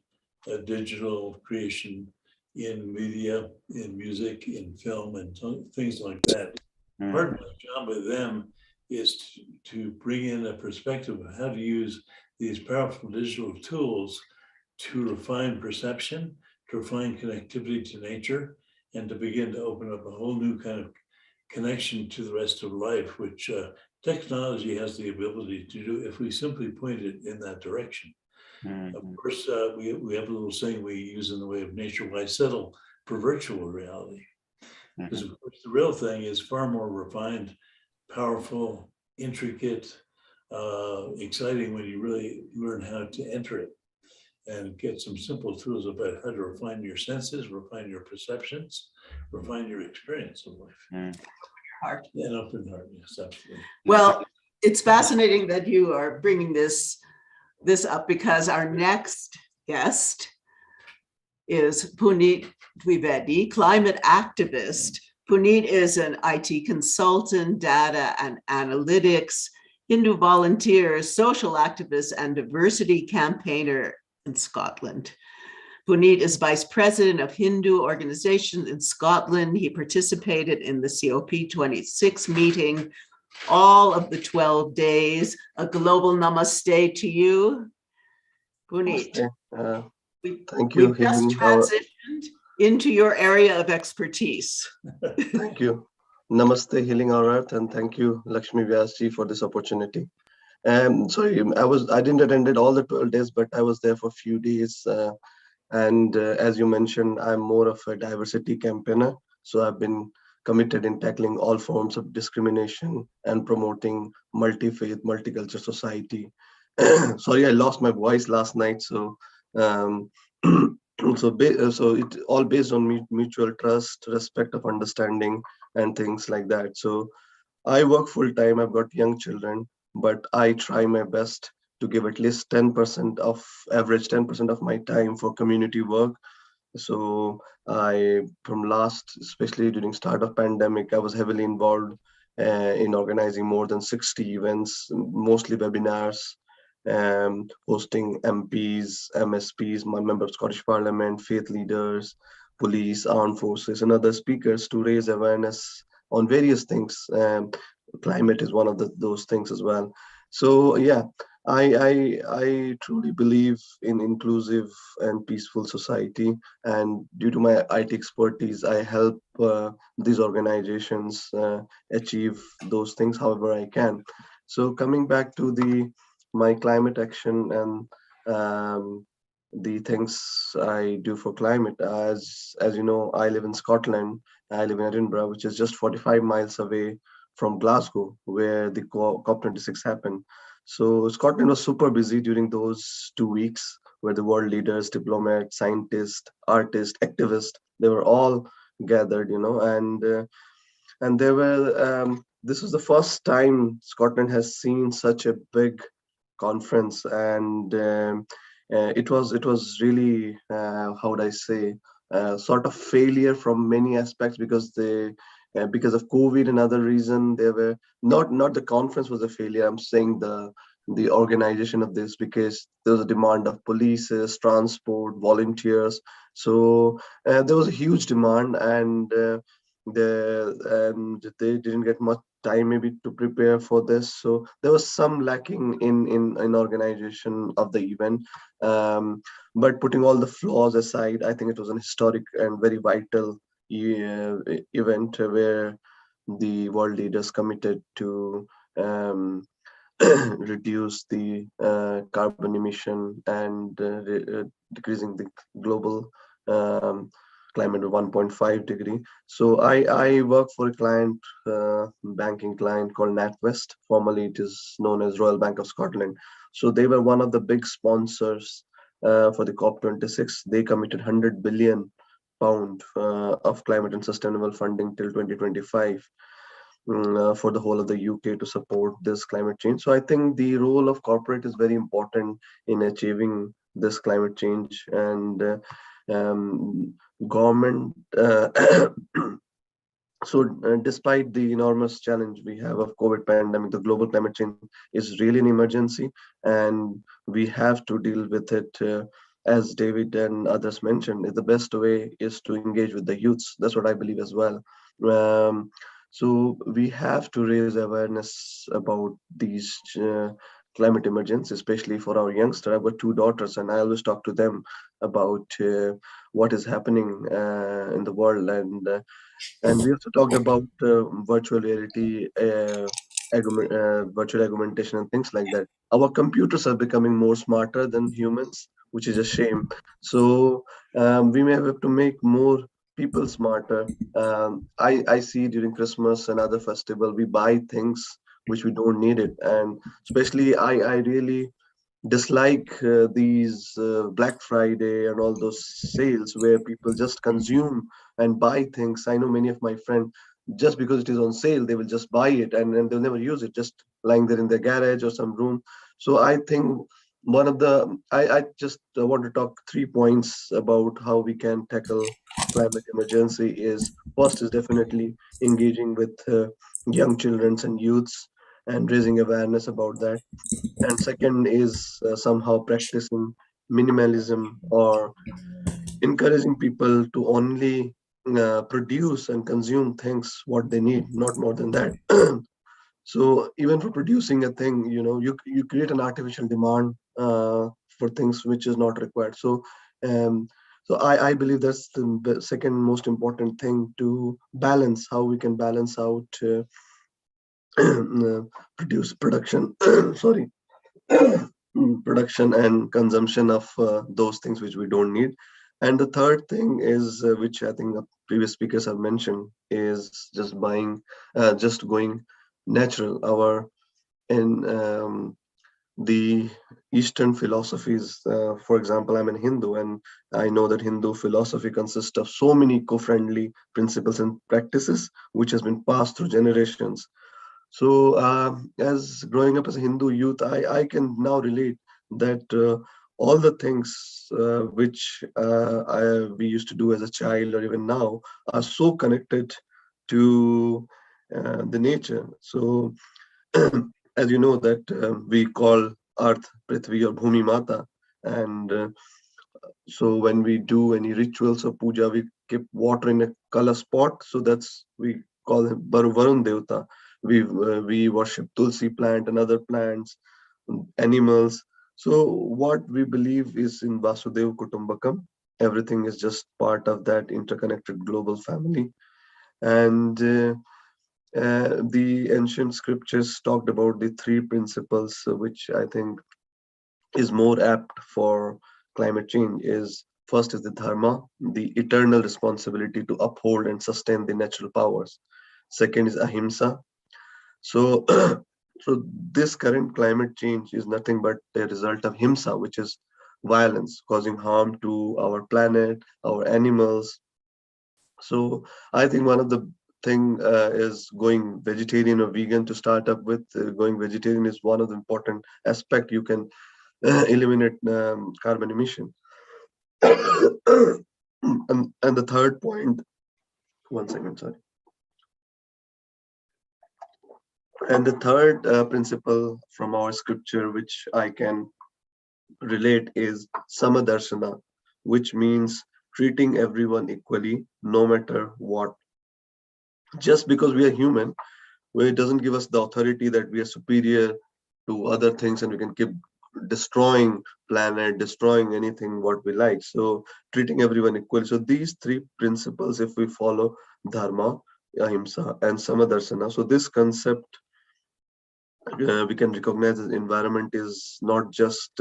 digital creation in media, in music, in film, and things like that. Part of my job with them is to bring in a perspective of how to use these powerful digital tools to refine perception, to refine connectivity to nature, and to begin to open up a whole new kind of connection to the rest of life, which technology has the ability to do if we simply point it in that direction. Of course, we have a little saying we use in the way of nature, why settle for virtual reality? Because of course the real thing is far more refined, powerful, intricate, exciting when you really learn how to enter it and get some simple tools about how to refine your senses, refine your perceptions, refine your experience of life. Heart. And open heart, yes, absolutely. Well, it's fascinating that you are bringing this up, because our next guest is Puneet Dwivedi, climate activist. Puneet is an IT consultant, data and analytics, Hindu volunteer, social activist, and diversity campaigner in Scotland. Puneet is vice president of Hindu organizations in Scotland. He participated in the COP26 meeting, all of the 12 days. A global namaste to you, Puneet. Thank you. We just transitioned into your area of expertise. Thank you. Namaste, healing our earth, and thank you, Lakshmi Vyasji, for this opportunity. Sorry, I didn't attend all the 12 days, but I was there for a few days. And as you mentioned, I'm more of a diversity campaigner. So I've been committed in tackling all forms of discrimination and promoting multi-faith, multicultural society. Sorry, I lost my voice last night. So so it all based on mutual trust, respect of understanding, and things like that. So I work full time. I've got young children, but I try my best to give at least 10% of average 10% of my time for community work. So from last, especially during start of pandemic, I was heavily involved in organizing more than 60 events, mostly webinars, hosting MPs, MSPs, my member of Scottish Parliament, faith leaders, police, armed forces, and other speakers to raise awareness on various things. Climate is one of those things as well. So yeah, I truly believe in inclusive and peaceful society, and due to my IT expertise, I help these organizations achieve those things however I can. So coming back to my climate action and the things I do for climate, as you know, I live in Scotland. I live in Edinburgh, which is just 45 miles away from Glasgow, where the COP26 happened. So Scotland was super busy during those 2 weeks, where the world leaders, diplomats, scientists, artists, activists, they were all gathered, and there were. This was the first time Scotland has seen such a big conference, and it was really how would I say, sort of failure from many aspects, because because of COVID and other reason, they were not the conference was a failure. I'm saying the the organization of this, because there was a demand of polices, transport, volunteers. So there was a huge demand, and they didn't get much time maybe to prepare for this. So there was some lacking in organization of the event. But putting all the flaws aside, I think it was an historic and very vital event where the world leaders committed to reduce the carbon emission and decreasing the global climate of 1.5 degree. So I work for a client, banking client called NatWest. Formerly it is known as Royal Bank of Scotland. So they were one of the big sponsors for the COP26. They committed £100 billion of climate and sustainable funding till 2025. For the whole of the UK to support this climate change. So I think the role of corporate is very important in achieving this climate change, and government. So despite the enormous challenge we have of COVID pandemic, the global climate change is really an emergency, and we have to deal with it. As David and others mentioned, the best way is to engage with the youths. That's what I believe as well. So we have to raise awareness about these climate emergencies, especially for our youngsters. I've got 2 daughters, and I always talk to them about what is happening in the world. And we also talked about virtual reality, virtual augmentation, and things like that. Our computers are becoming more smarter than humans, which is a shame. So we may have to make more people smarter. I see during Christmas and other festival, we buy things which we don't need it, and especially I really dislike these Black Friday and all those sales where people just consume and buy things. I know many of my friends, just because it is on sale, they will just buy it, and they'll never use it, just lying there in their garage or some room. So I think one of the, I just want to talk 3 points about how we can tackle climate emergency. Is first is definitely engaging with young children and youths and raising awareness about that. And second is somehow practicing minimalism, or encouraging people to only produce and consume things what they need, not more than that. So even for producing a thing, you create an artificial demand for things which is not required. So I believe that's the second most important thing, to balance how we can balance out production sorry production and consumption of those things which we don't need. And the third thing is, which I think the previous speakers have mentioned, is just going natural. In the Eastern philosophies, for example, I'm a Hindu, and I know that Hindu philosophy consists of so many eco-friendly principles and practices which has been passed through generations. So as growing up as a Hindu youth, I can now relate that all the things which we used to do as a child or even now are so connected to the nature. So as you know that we call Earth Prithvi or Bhumi Mata, and so when we do any rituals or puja, we keep water in a color spot. So that's, we call him Varun Devta. We worship Tulsi plant and other plants, animals. So what we believe is in Vasudev Kutumbakam. Everything is just part of that interconnected global family. And the ancient scriptures talked about the 3 principles, which I think is more apt for climate change. Is first is the dharma, the eternal responsibility to uphold and sustain the natural powers. Second is ahimsa. So so this current climate change is nothing but a result of himsa, which is violence causing harm to our planet, our animals. So I think one of the thing is going vegetarian or vegan to start up with. Going vegetarian is one of the important aspect. You can eliminate carbon emission. And the third point, one second, sorry. And the third principle from our scripture, which I can relate, is Samadarsana, which means treating everyone equally, no matter what. Just because we are human, it doesn't give us the authority that we are superior to other things and we can keep destroying planet, destroying anything what we like. So treating everyone equally. So these three principles, if we follow dharma, ahimsa, and samadarsana, so this concept we can recognize that environment is not just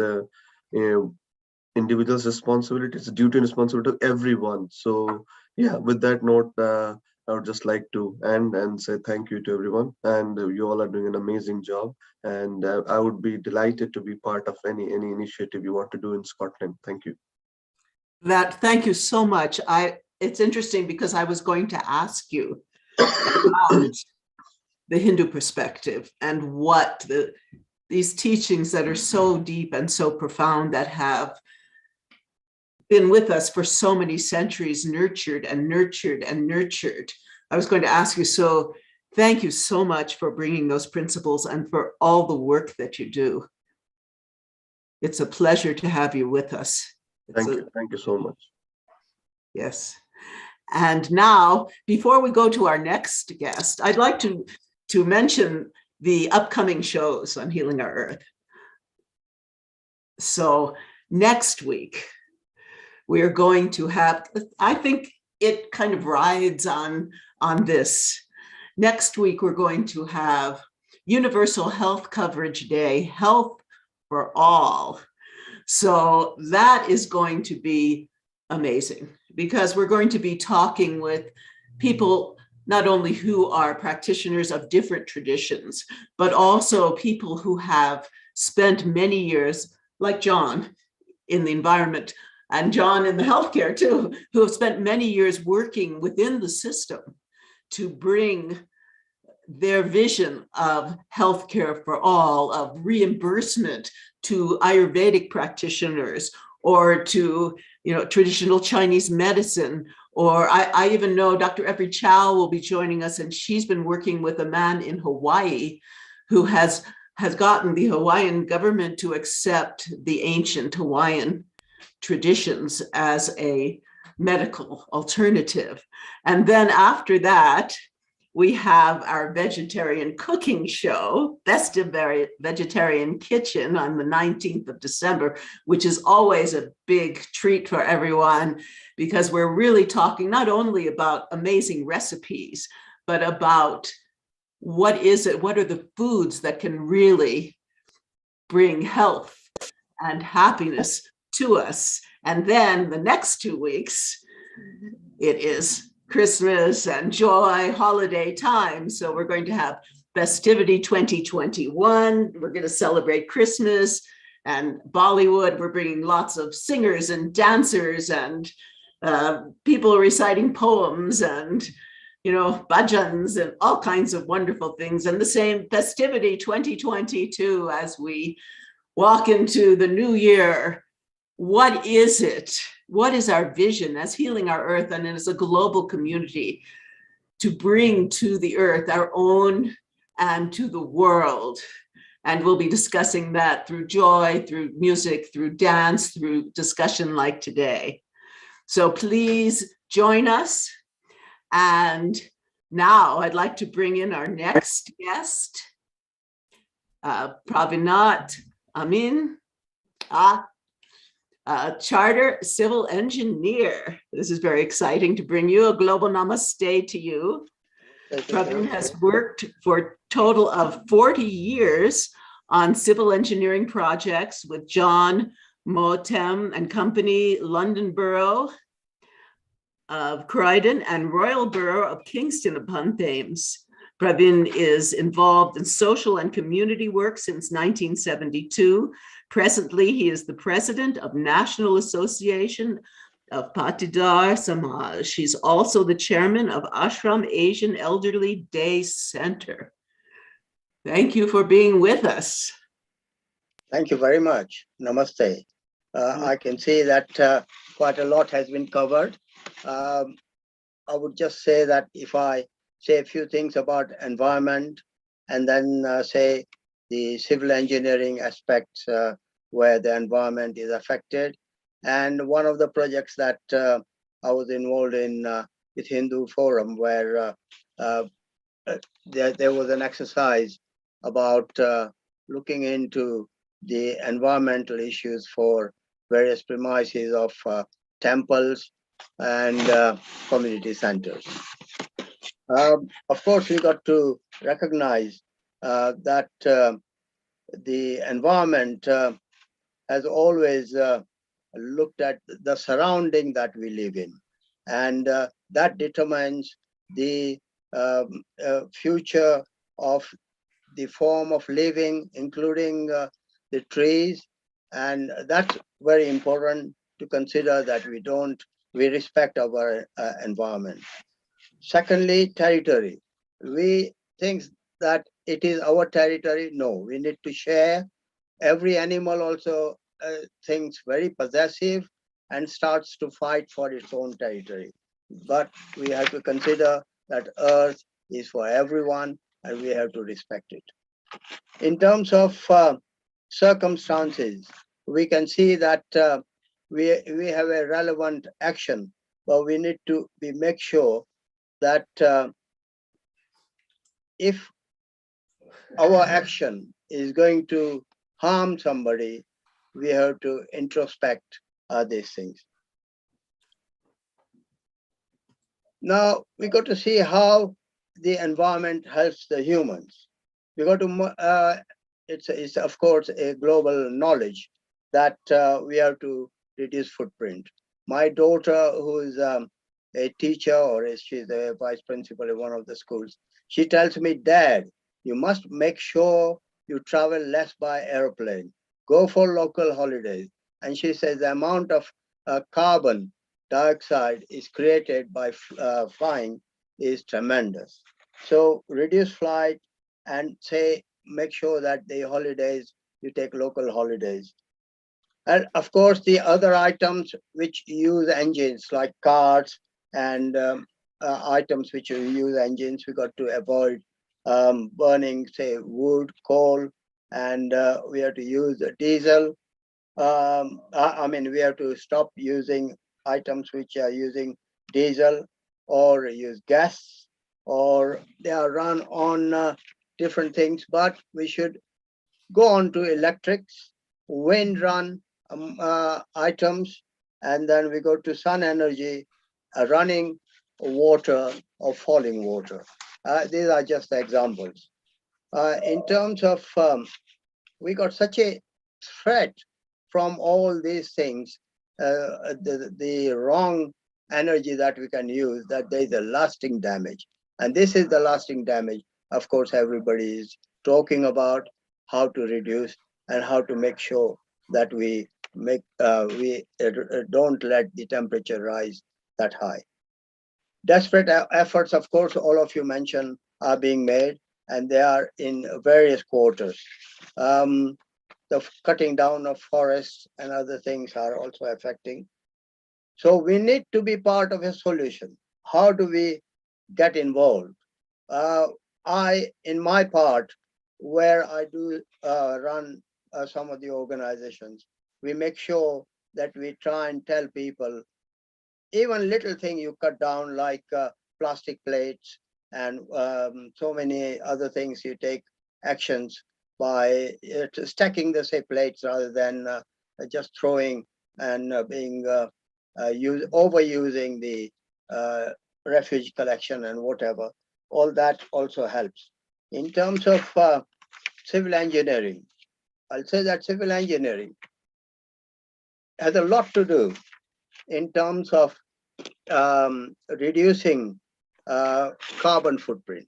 individual's responsibility, it's a duty and responsibility of everyone. So yeah, with that note, I would just like to end and say thank you to everyone, and you all are doing an amazing job, and I would be delighted to be part of any initiative you want to do in Scotland. Thank you. Thank you so much. It's interesting because I was going to ask you about the Hindu perspective and what these teachings that are so deep and so profound that have been with us for so many centuries, nurtured and nurtured and nurtured. I was going to ask you, so thank you so much for bringing those principles and for all the work that you do. It's a pleasure to have you with us. Thank you so much. Yes. And now, before we go to our next guest, I'd like to mention the upcoming shows on Healing Our Earth. So next week, we're going to have, I think it kind of rides on this. Next week, we're going to have Universal Health Coverage Day, Health for All. So that is going to be amazing because we're going to be talking with people not only who are practitioners of different traditions, but also people who have spent many years, like John, in the environment, and John in the healthcare too, who have spent many years working within the system to bring their vision of healthcare for all, of reimbursement to Ayurvedic practitioners or to traditional Chinese medicine. Or I even know Dr. Effie Chow will be joining us, and she's been working with a man in Hawaii who has gotten the Hawaiian government to accept the ancient Hawaiian traditions as a medical alternative. And then after that, we have our vegetarian cooking show, Best of Vegetarian Kitchen, on the 19th of December, which is always a big treat for everyone because we're really talking not only about amazing recipes, but about what are the foods that can really bring health and happiness to us. And then the next 2 weeks, it is Christmas and joy, holiday time. So we're going to have Festivity 2021. We're going to celebrate Christmas and Bollywood. We're bringing lots of singers and dancers and people reciting poems and bhajans and all kinds of wonderful things. And the same Festivity 2022 as we walk into the new year. What is it? What is our vision as Healing Our Earth and as a global community to bring to the earth our own and to the world? And we'll be discussing that through joy, through music, through dance, through discussion like today. So please join us. And now I'd like to bring in our next guest, Pravinat Amin, charter civil engineer. This is very exciting to bring you. A global namaste to you. Pravin has worked for a total of 40 years on civil engineering projects with John Motem and Company, London Borough of Croydon and Royal Borough of Kingston upon Thames. Pravin is involved in social and community work since 1972. Presently, he is the president of National Association of Patidar Samaj. He's also the chairman of Ashram Asian Elderly Day Center. Thank you for being with us. Thank you very much. Namaste. I can see that quite a lot has been covered. I would just say that if I say a few things about environment and then say the civil engineering aspects where the environment is affected. And one of the projects that I was involved in with Hindu Forum, where there was an exercise about looking into the environmental issues for various premises of temples and community centers. Of course, we got to recognize that the environment has always looked at the surrounding that we live in, and that determines the future of the form of living, including the trees. And that's very important to consider, that we respect our environment. Secondly, territory. We think that it is our territory. No, we need to share. Every animal also thinks very possessive and starts to fight for its own territory. But we have to consider that Earth is for everyone and we have to respect it. In terms of circumstances, we can see that we have a relevant action, but we need to make sure that if our action is going to harm somebody, we have to introspect these things. Now we got to see how the environment helps the humans. We got to, it's of course a global knowledge that we have to reduce footprint. My daughter, who is a teacher, or she's a vice principal in one of the schools, she tells me, Dad, you must make sure you travel less by airplane. Go for local holidays. And she says the amount of carbon dioxide is created by flying is tremendous. So reduce flight and make sure that the holidays, you take local holidays. And of course, the other items which use engines like cars and items which use engines, we got to avoid burning, say, wood, coal, and we have to use diesel. I mean, we have to stop using items which are using diesel or use gas, or they are run on different things, but we should go on to electrics, wind run items, and then we go to sun energy, running water or falling water. These are just examples. In terms of, we got such a threat from all these things, the wrong energy that we can use, that there is a lasting damage. And this is the lasting damage. Of course, everybody is talking about how to reduce and how to make sure that we don't let the temperature rise that high. Desperate efforts, of course, all of you mentioned, are being made, and they are in various quarters. The cutting down of forests and other things are also affecting. So we need to be part of a solution. How do we get involved? In my part, where I do run some of the organizations, we make sure that we try and tell people, even little thing you cut down, like plastic plates and so many other things, you take actions by stacking the say plates rather than just throwing and overusing the refuge collection and whatever. All that also helps. In terms of civil engineering, I'll say that civil engineering has a lot to do in terms of reducing carbon footprint.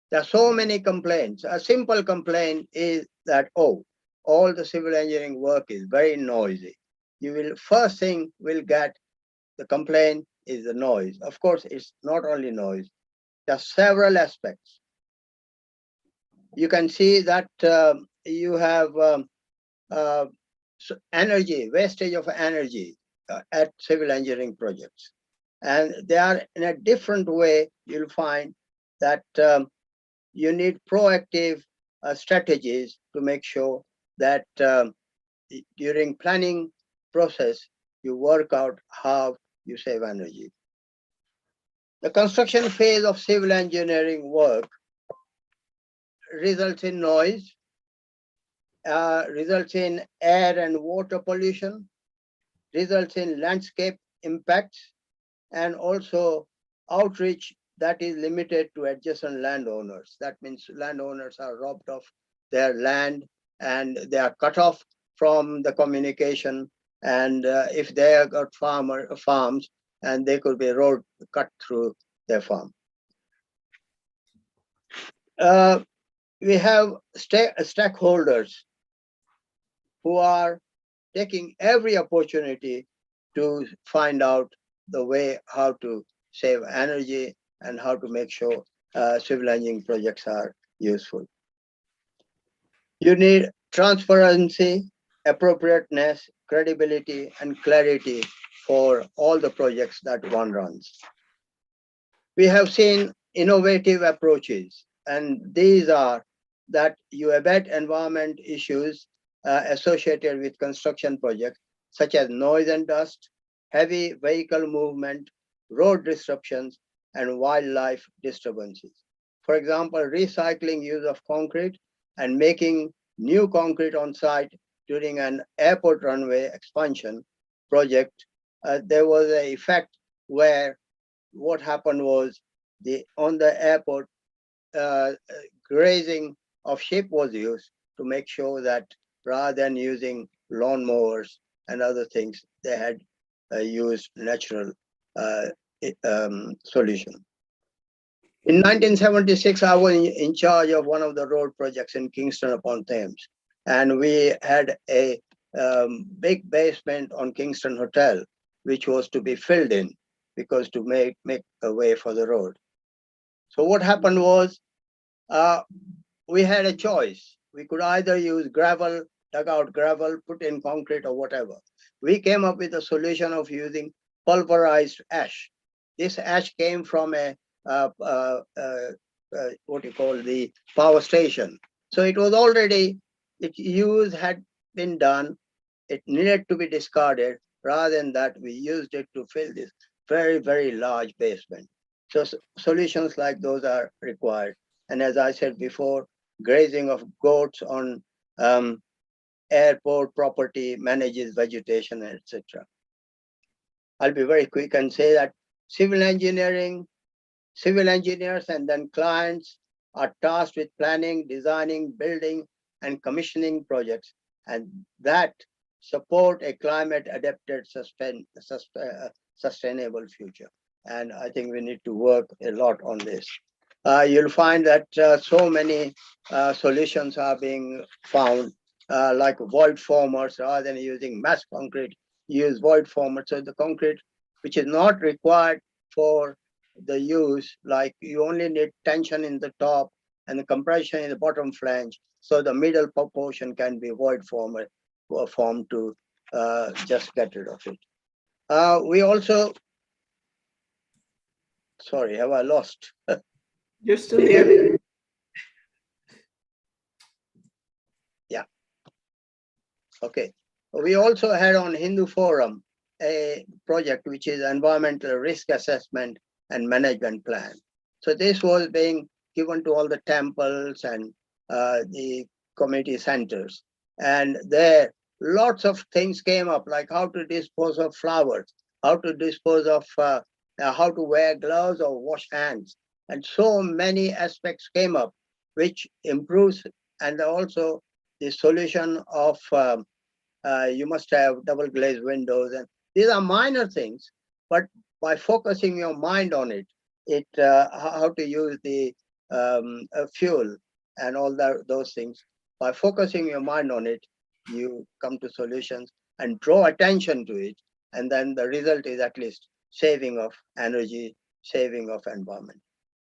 There are so many complaints. A simple complaint is that, oh, all the civil engineering work is very noisy. You will, first thing will get the complaint is the noise. Of course, it's not only noise. There are several aspects. You can see that you have energy, wastage of energy at civil engineering projects. And they are in a different way. You'll find that you need proactive strategies to make sure that during planning process, you work out how you save energy. The construction phase of civil engineering work results in noise, results in air and water pollution, results in landscape impacts, and also outreach that is limited to adjacent landowners. That means landowners are robbed of their land and they are cut off from the communication. And if they have got farms, and they could be road cut through their farm. We have stakeholders who are taking every opportunity to find out the way how to save energy and how to make sure civil engineering projects are useful. You need transparency, appropriateness, credibility, and clarity for all the projects that one runs. We have seen innovative approaches, and these are that you abet environment issues associated with construction projects, such as noise and dust, heavy vehicle movement, road disruptions, and wildlife disturbances. For example, recycling use of concrete and making new concrete on site during an airport runway expansion project. There was an effect where what happened was on the airport, grazing of sheep was used to make sure that rather than using lawnmowers and other things, they had used natural solution. In 1976, I was in charge of one of the road projects in Kingston upon Thames, and we had a big basement on Kingston Hotel, which was to be filled in because to make a way for the road. So what happened was we had a choice. We could either use gravel, dug out gravel, put in concrete or whatever. We came up with a solution of using pulverized ash. This ash came from a what you call the power station. So it was already, its use had been done. It needed to be discarded. Rather than that, we used it to fill this very, very large basement. So solutions like those are required. And as I said before, grazing of goats on airport property manages vegetation, etc. I'll be very quick and say that civil engineers and then clients are tasked with planning, designing, building, and commissioning projects, and that support a climate adapted sustainable future. And I think we need to work a lot on this. You'll find that so many solutions are being found, like void formers. Rather than using mass concrete, use void formers. So the concrete, which is not required for the use, like you only need tension in the top and the compression in the bottom flange. So the middle portion can be void formed to just get rid of it. We also, sorry, have I lost? You're still here. Yeah. Okay. We also had on Hindu Forum a project which is environmental risk assessment and management plan. So this was being given to all the temples and the community centers. And there lots of things came up, like how to dispose of flowers, how to dispose of, how to wear gloves or wash hands. And so many aspects came up, which improves, and also the solution of you must have double glazed windows. And these are minor things, but by focusing your mind on it, how to use the fuel and all those things, by focusing your mind on it, you come to solutions and draw attention to it. And then the result is at least saving of energy, saving of environment.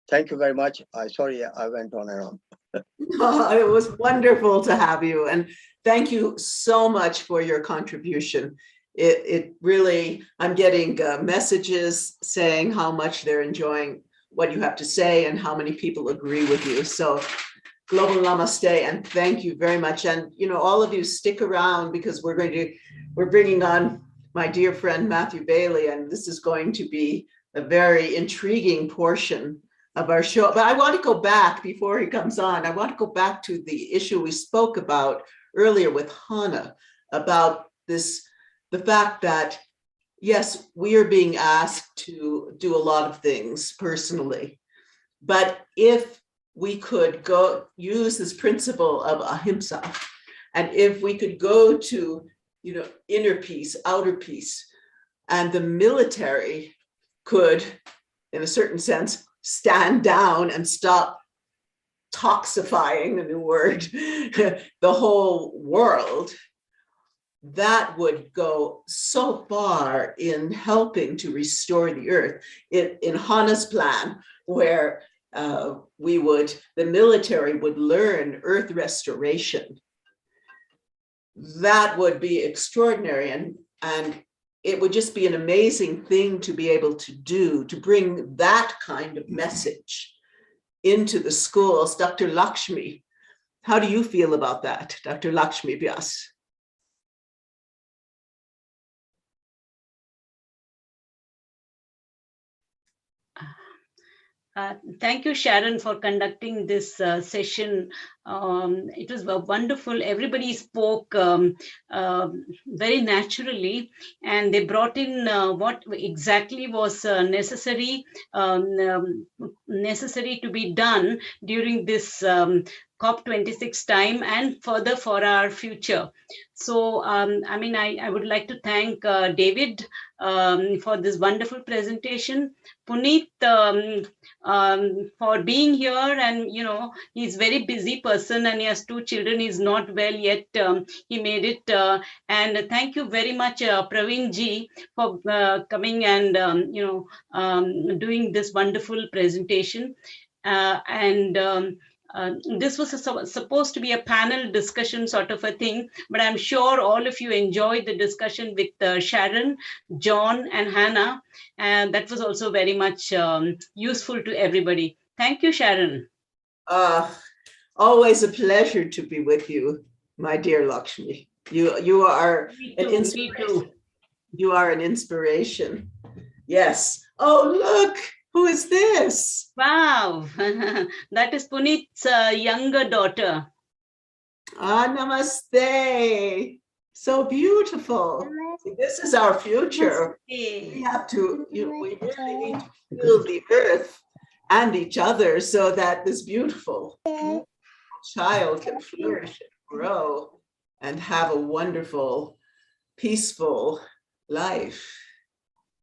Thank you very much. Sorry, I went on and on. Oh, it was wonderful to have you. And thank you so much for your contribution. It really, I'm getting messages saying how much they're enjoying what you have to say and how many people agree with you. So global namaste, and thank you very much. And all of you stick around, because we're bringing on my dear friend Matthew Bailey, and this is going to be a very intriguing portion of our show. But I want to go back, before he comes on, I want to go back to the issue we spoke about earlier with Hannah, about the fact that, yes, we are being asked to do a lot of things personally, but if we could use this principle of ahimsa, and if we could go to, inner peace, outer peace, and the military could, in a certain sense, stand down and stop toxifying, a new word, the whole world, that would go so far in helping to restore the earth. In Hannah's plan, where the military would learn earth restoration, that would be extraordinary, and it would just be an amazing thing to be able to do, to bring that kind of message into the schools. Dr. Lakshmi, how do you feel about that? Dr. Lakshmi Vyas. Thank you, Sharon, for conducting this session. It was wonderful. Everybody spoke very naturally, and they brought in what exactly was necessary to be done during this COP26 time, and further for our future. So, I would like to thank David for this wonderful presentation. Puneet, for being here, and he's a very busy person and he has 2 children. He's not well yet. He made it, and thank you very much, Praveen ji, for coming and doing this wonderful presentation. This was supposed to be a panel discussion sort of a thing, but I'm sure all of you enjoyed the discussion with Sharon, John, and Hannah, and that was also very much useful to everybody. Thank you, Sharon. Always a pleasure to be with you, my dear Lakshmi. You are an inspiration. You are an inspiration. Yes. Oh, look. Who is this? Wow, that is Puneet's younger daughter. Namaste. So beautiful. This is our future. We have to, we really need to feel the earth and each other so that this beautiful child can flourish and grow and have a wonderful, peaceful life.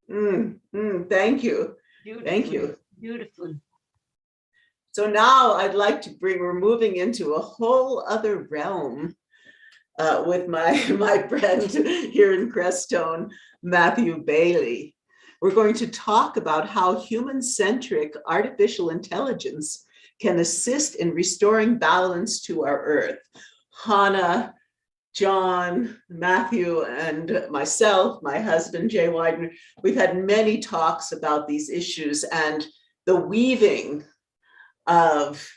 Thank you. Beautiful. Thank you. Beautiful. So now I'd like to we're moving into a whole other realm with my friend here in Crestone, Matthew Bailey. We're going to talk about how human-centric artificial intelligence can assist in restoring balance to our earth. Hannah, John, Matthew, and myself, my husband, Jay Widener, we've had many talks about these issues and the weaving of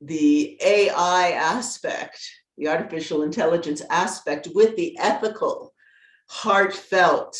the AI aspect, the artificial intelligence aspect, with the ethical, heartfelt,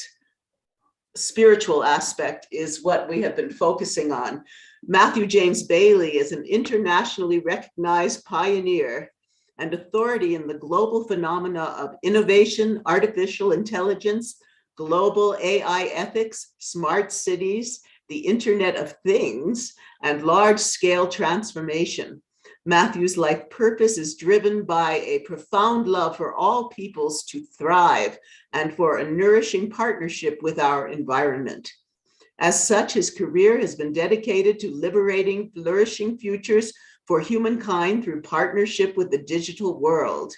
spiritual aspect is what we have been focusing on. Matthew James Bailey is an internationally recognized pioneer and authority in the global phenomena of innovation, artificial intelligence, global AI ethics, smart cities, the Internet of Things, and large-scale transformation. Matthew's life purpose is driven by a profound love for all peoples to thrive and for a nourishing partnership with our environment. As such, his career has been dedicated to liberating, flourishing futures for humankind through partnership with the digital world.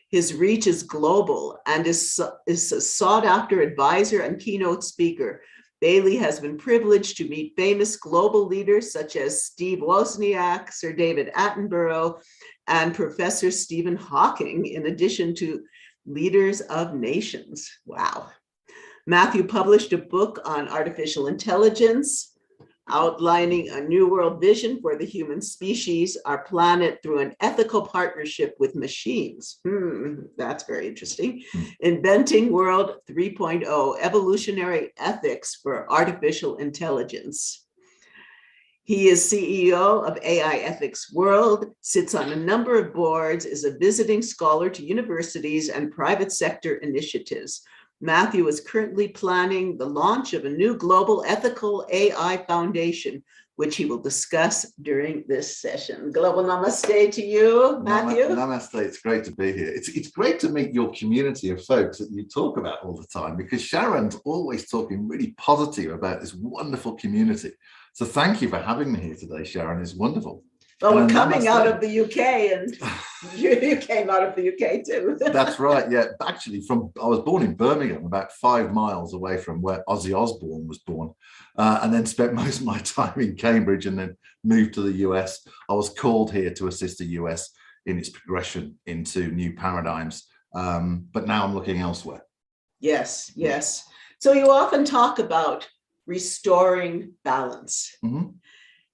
His reach is global and is a sought-after advisor and keynote speaker. Bailey has been privileged to meet famous global leaders such as Steve Wozniak, Sir David Attenborough, and Professor Stephen Hawking, in addition to leaders of nations. Wow. Matthew published a book on artificial intelligence, outlining a new world vision for the human species, our planet, through an ethical partnership with machines. That's very interesting. Inventing World 3.0, evolutionary ethics for artificial intelligence. He is CEO of AI Ethics World, sits on a number of boards, is a visiting scholar to universities and private sector initiatives. Matthew is currently planning the launch of a new global ethical AI foundation, which he will discuss during this session. Global namaste to you, Matthew. Namaste, it's great to be here. It's great to meet your community of folks that you talk about all the time, because Sharon's always talking really positive about this wonderful community. So thank you for having me here today, Sharon. It's wonderful. Well, we're coming out of the UK, and you came out of the UK too. That's right, yeah. Actually, I was born in Birmingham, about 5 miles away from where Ozzy Osbourne was born, and then spent most of my time in Cambridge and then moved to the US. I was called here to assist the US in its progression into new paradigms, but now I'm looking elsewhere. Yes, yes. So you often talk about restoring balance.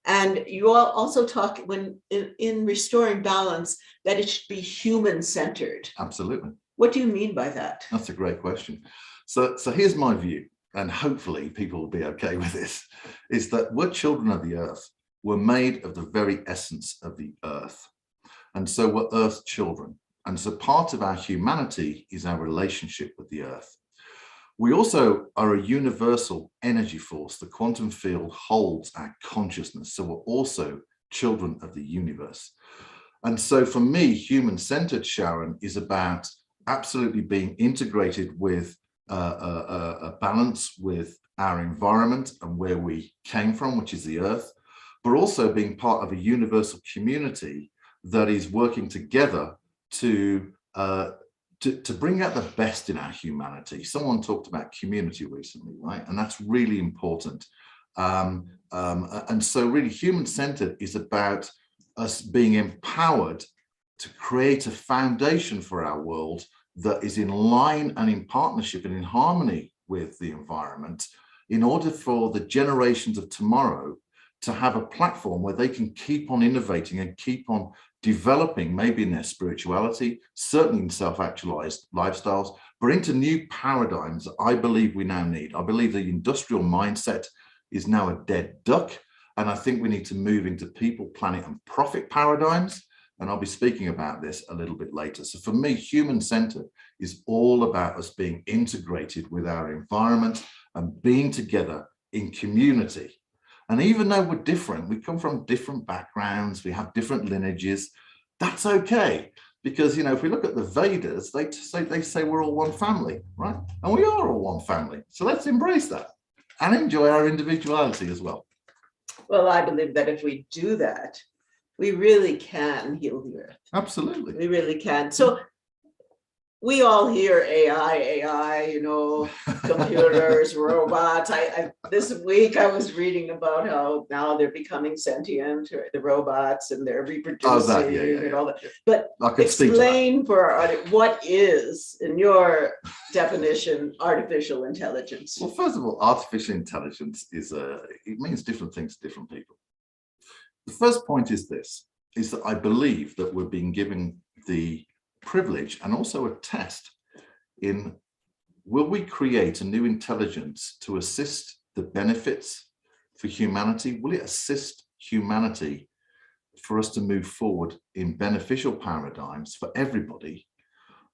And you all also talk when in restoring balance that it should be human-centered. Absolutely. What do you mean by that? That's a great question. So here's my view, and hopefully people will be okay with this, is that we're children of the earth. We're made of the very essence of the earth. And so we're earth children. And so part of our humanity is our relationship with the earth. We also are a universal energy force. The quantum field holds our consciousness. So we're also children of the universe. And so for me, human-centered, Sharon, is about absolutely being integrated with a balance with our environment and where we came from, which is the earth, but also being part of a universal community that is working together to bring out the best in our humanity. Someone talked about community recently, right? And that's really important. And so really human-centered is about us being empowered to create a foundation for our world that is in line and in partnership and in harmony with the environment, in order for the generations of tomorrow to have a platform where they can keep on innovating and keep on developing, maybe in their spirituality, certainly in self-actualized lifestyles, but into new paradigms that I believe we now need. I believe the industrial mindset is now a dead duck, and I think we need to move into people, planet, and profit paradigms. And I'll be speaking about this a little bit later. So for me, human-centered is all about us being integrated with our environment and being together in community. And even though we're different, we come from different backgrounds, we have different lineages, that's okay. Because, you know, if we look at the Vedas, they say we're all one family, right? And we are all one family. So let's embrace that and enjoy our individuality as well. Well, I believe that if we do that, we really can heal the earth. Absolutely. We really can. So we all hear AI, you know, computers, robots. This week I was reading about how now they're becoming sentient, the robots, and they're reproducing and all that. But explain for our audience, what is, in your definition, artificial intelligence? Well, first of all, artificial intelligence is it means different things to different people. The first point is this, is that I believe that we're being given the privilege and also a test in, will we create a new intelligence to assist the benefits for humanity? Will it assist humanity for us to move forward in beneficial paradigms for everybody?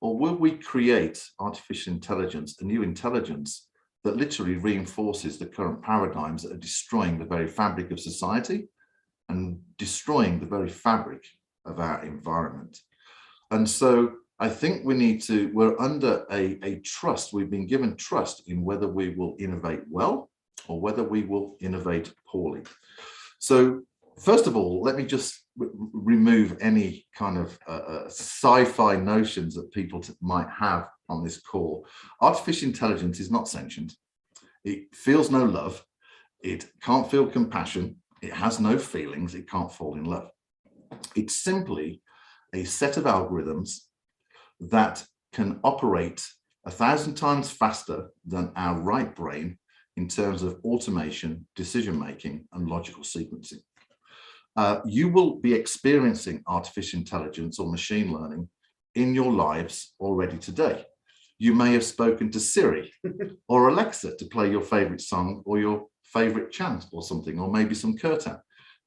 Or will we create artificial intelligence, a new intelligence that literally reinforces the current paradigms that are destroying the very fabric of society and destroying the very fabric of our environment? And so I think we're under a trust. We've been given trust in whether we will innovate well or whether we will innovate poorly. So first of all, let me just remove any kind of sci-fi notions that people might have on this call. Artificial intelligence is not sentient. It feels no love. It can't feel compassion. It has no feelings. It can't fall in love. It's simply a set of algorithms that can operate 1,000 times faster than our right brain in terms of automation, decision-making, and logical sequencing. You will be experiencing artificial intelligence or machine learning in your lives already today. You may have spoken to Siri or Alexa to play your favorite song or your favorite chant or something, or maybe some kirtan.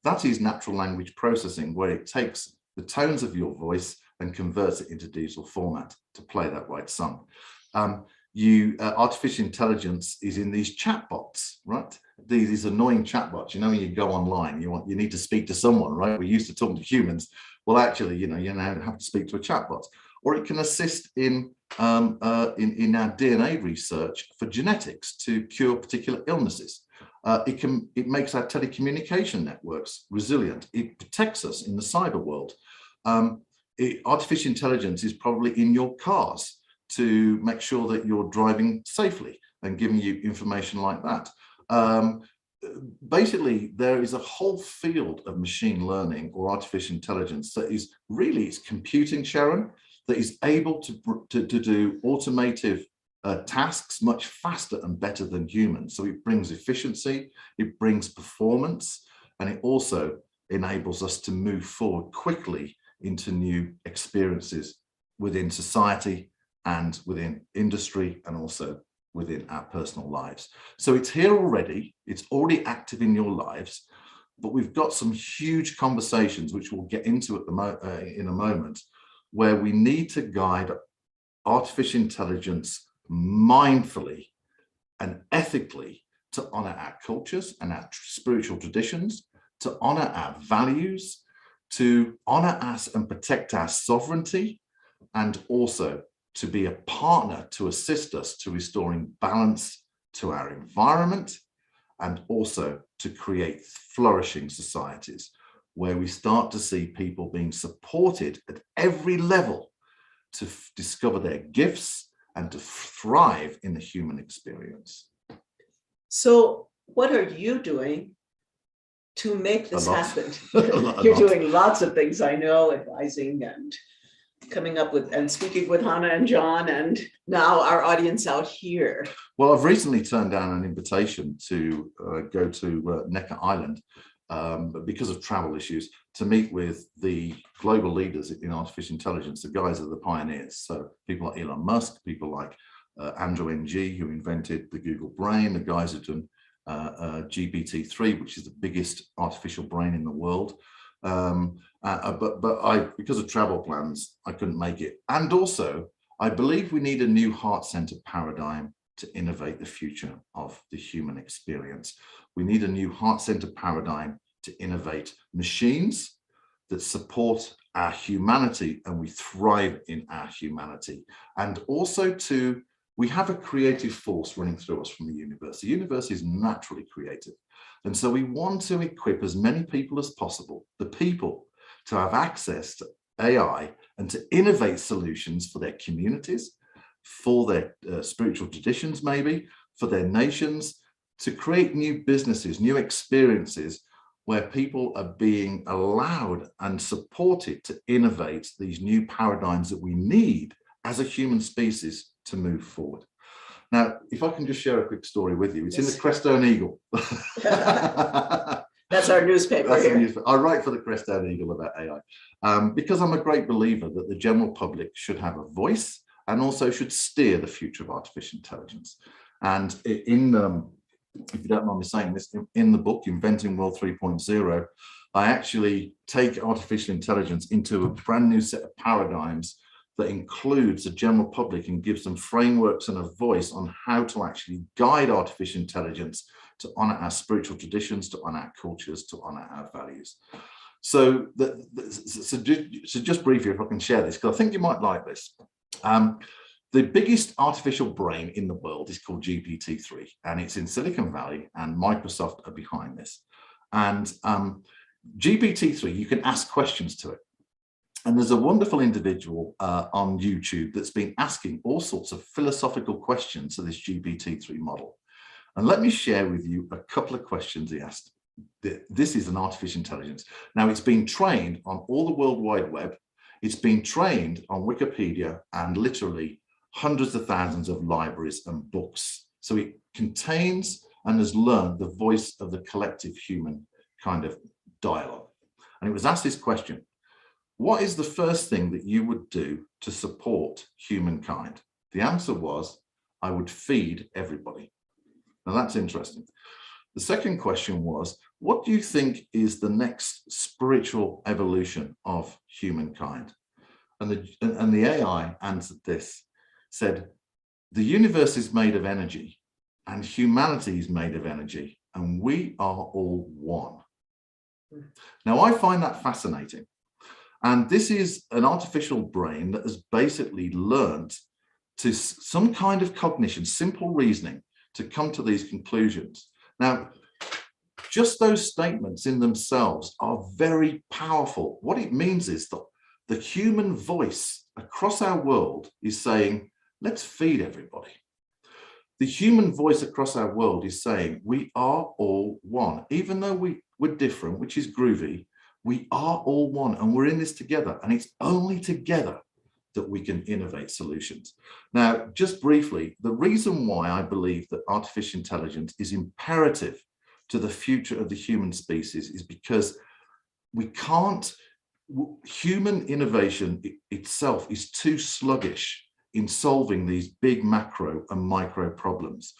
That is natural language processing, where it takes the tones of your voice and converts it into digital format to play that right song. Artificial intelligence is in these chatbots, right? These annoying chatbots. You know, when you go online, you need to speak to someone, right? We're used to talking to humans. Well, actually, you now have to speak to a chatbot, or it can assist in our DNA research for genetics to cure particular illnesses. It makes our telecommunication networks resilient. It protects us in the cyber world. Artificial intelligence is probably in your cars to make sure that you're driving safely and giving you information like that. Basically, there is a whole field of machine learning or artificial intelligence that is really, it's computing, Sharon, that is able to do automative tasks much faster and better than humans. So it brings efficiency, it brings performance, and it also enables us to move forward quickly into new experiences within society and within industry, and also within our personal lives. So it's here already, it's already active in your lives, but we've got some huge conversations, which we'll get into in a moment, where we need to guide artificial intelligence mindfully and ethically to honor our cultures and our spiritual traditions, to honor our values, to honor us and protect our sovereignty, and also to be a partner to assist us to restoring balance to our environment, and also to create flourishing societies where we start to see people being supported at every level to discover their gifts and to thrive in the human experience. So what are you doing to make this happen? You're doing lots of things, I know, advising and coming up with and speaking with Hannah and John, and now our audience out here. Well, I've recently turned down an invitation to go to Necker Island because of travel issues, to meet with the global leaders in artificial intelligence. The guys are the pioneers. So people like Elon Musk, people like Andrew Ng, who invented the Google brain, the guys who've done GPT-3, which is the biggest artificial brain in the world. But because of travel plans, I couldn't make it. And also, I believe we need a new heart-centered paradigm to innovate the future of the human experience. We need a new heart-centered paradigm to innovate machines that support our humanity and we thrive in our humanity. And also we have a creative force running through us from the universe. The universe is naturally creative. And so we want to equip as many people as possible, the people, to have access to AI and to innovate solutions for their communities, for their spiritual traditions, maybe, for their nations, to create new businesses, new experiences where people are being allowed and supported to innovate these new paradigms that we need as a human species to move forward. Now, if I can just share a quick story with you, it's in the Crestone Eagle. That's our newspaper. That's here. I write for the Crestone Eagle about AI because I'm a great believer that the general public should have a voice and also should steer the future of artificial intelligence. And if you don't mind me saying this, in the book, Inventing World 3.0, I actually take artificial intelligence into a brand new set of paradigms that includes the general public and gives them frameworks and a voice on how to actually guide artificial intelligence to honor our spiritual traditions, to honor our cultures, to honor our values. So just briefly, if I can share this, because I think you might like this. The biggest artificial brain in the world is called GPT-3, and it's in Silicon Valley, and Microsoft are behind this. And GPT-3, you can ask questions to it. And there's a wonderful individual on YouTube that's been asking all sorts of philosophical questions to this GPT-3 model. And let me share with you a couple of questions he asked. This is an artificial intelligence. Now, it's been trained on all the World Wide Web. It's been trained on Wikipedia and literally hundreds of thousands of libraries and books. So it contains and has learned the voice of the collective human kind of dialogue. And it was asked this question: what is the first thing that you would do to support humankind? The answer was, I would feed everybody. Now that's interesting. The second question was, what do you think is the next spiritual evolution of humankind? And the AI answered this, said, the universe is made of energy and humanity is made of energy, and we are all one. Now, I find that fascinating. And this is an artificial brain that has basically learned to some kind of cognition, simple reasoning, to come to these conclusions. Now, just those statements in themselves are very powerful. What it means is that the human voice across our world is saying, let's feed everybody. The human voice across our world is saying, we are all one. Even though we're different, which is groovy, we are all one, and we're in this together. And it's only together that we can innovate solutions. Now, just briefly, the reason why I believe that artificial intelligence is imperative to the future of the human species is because we can't, human innovation itself is too sluggish in solving these big macro and micro problems.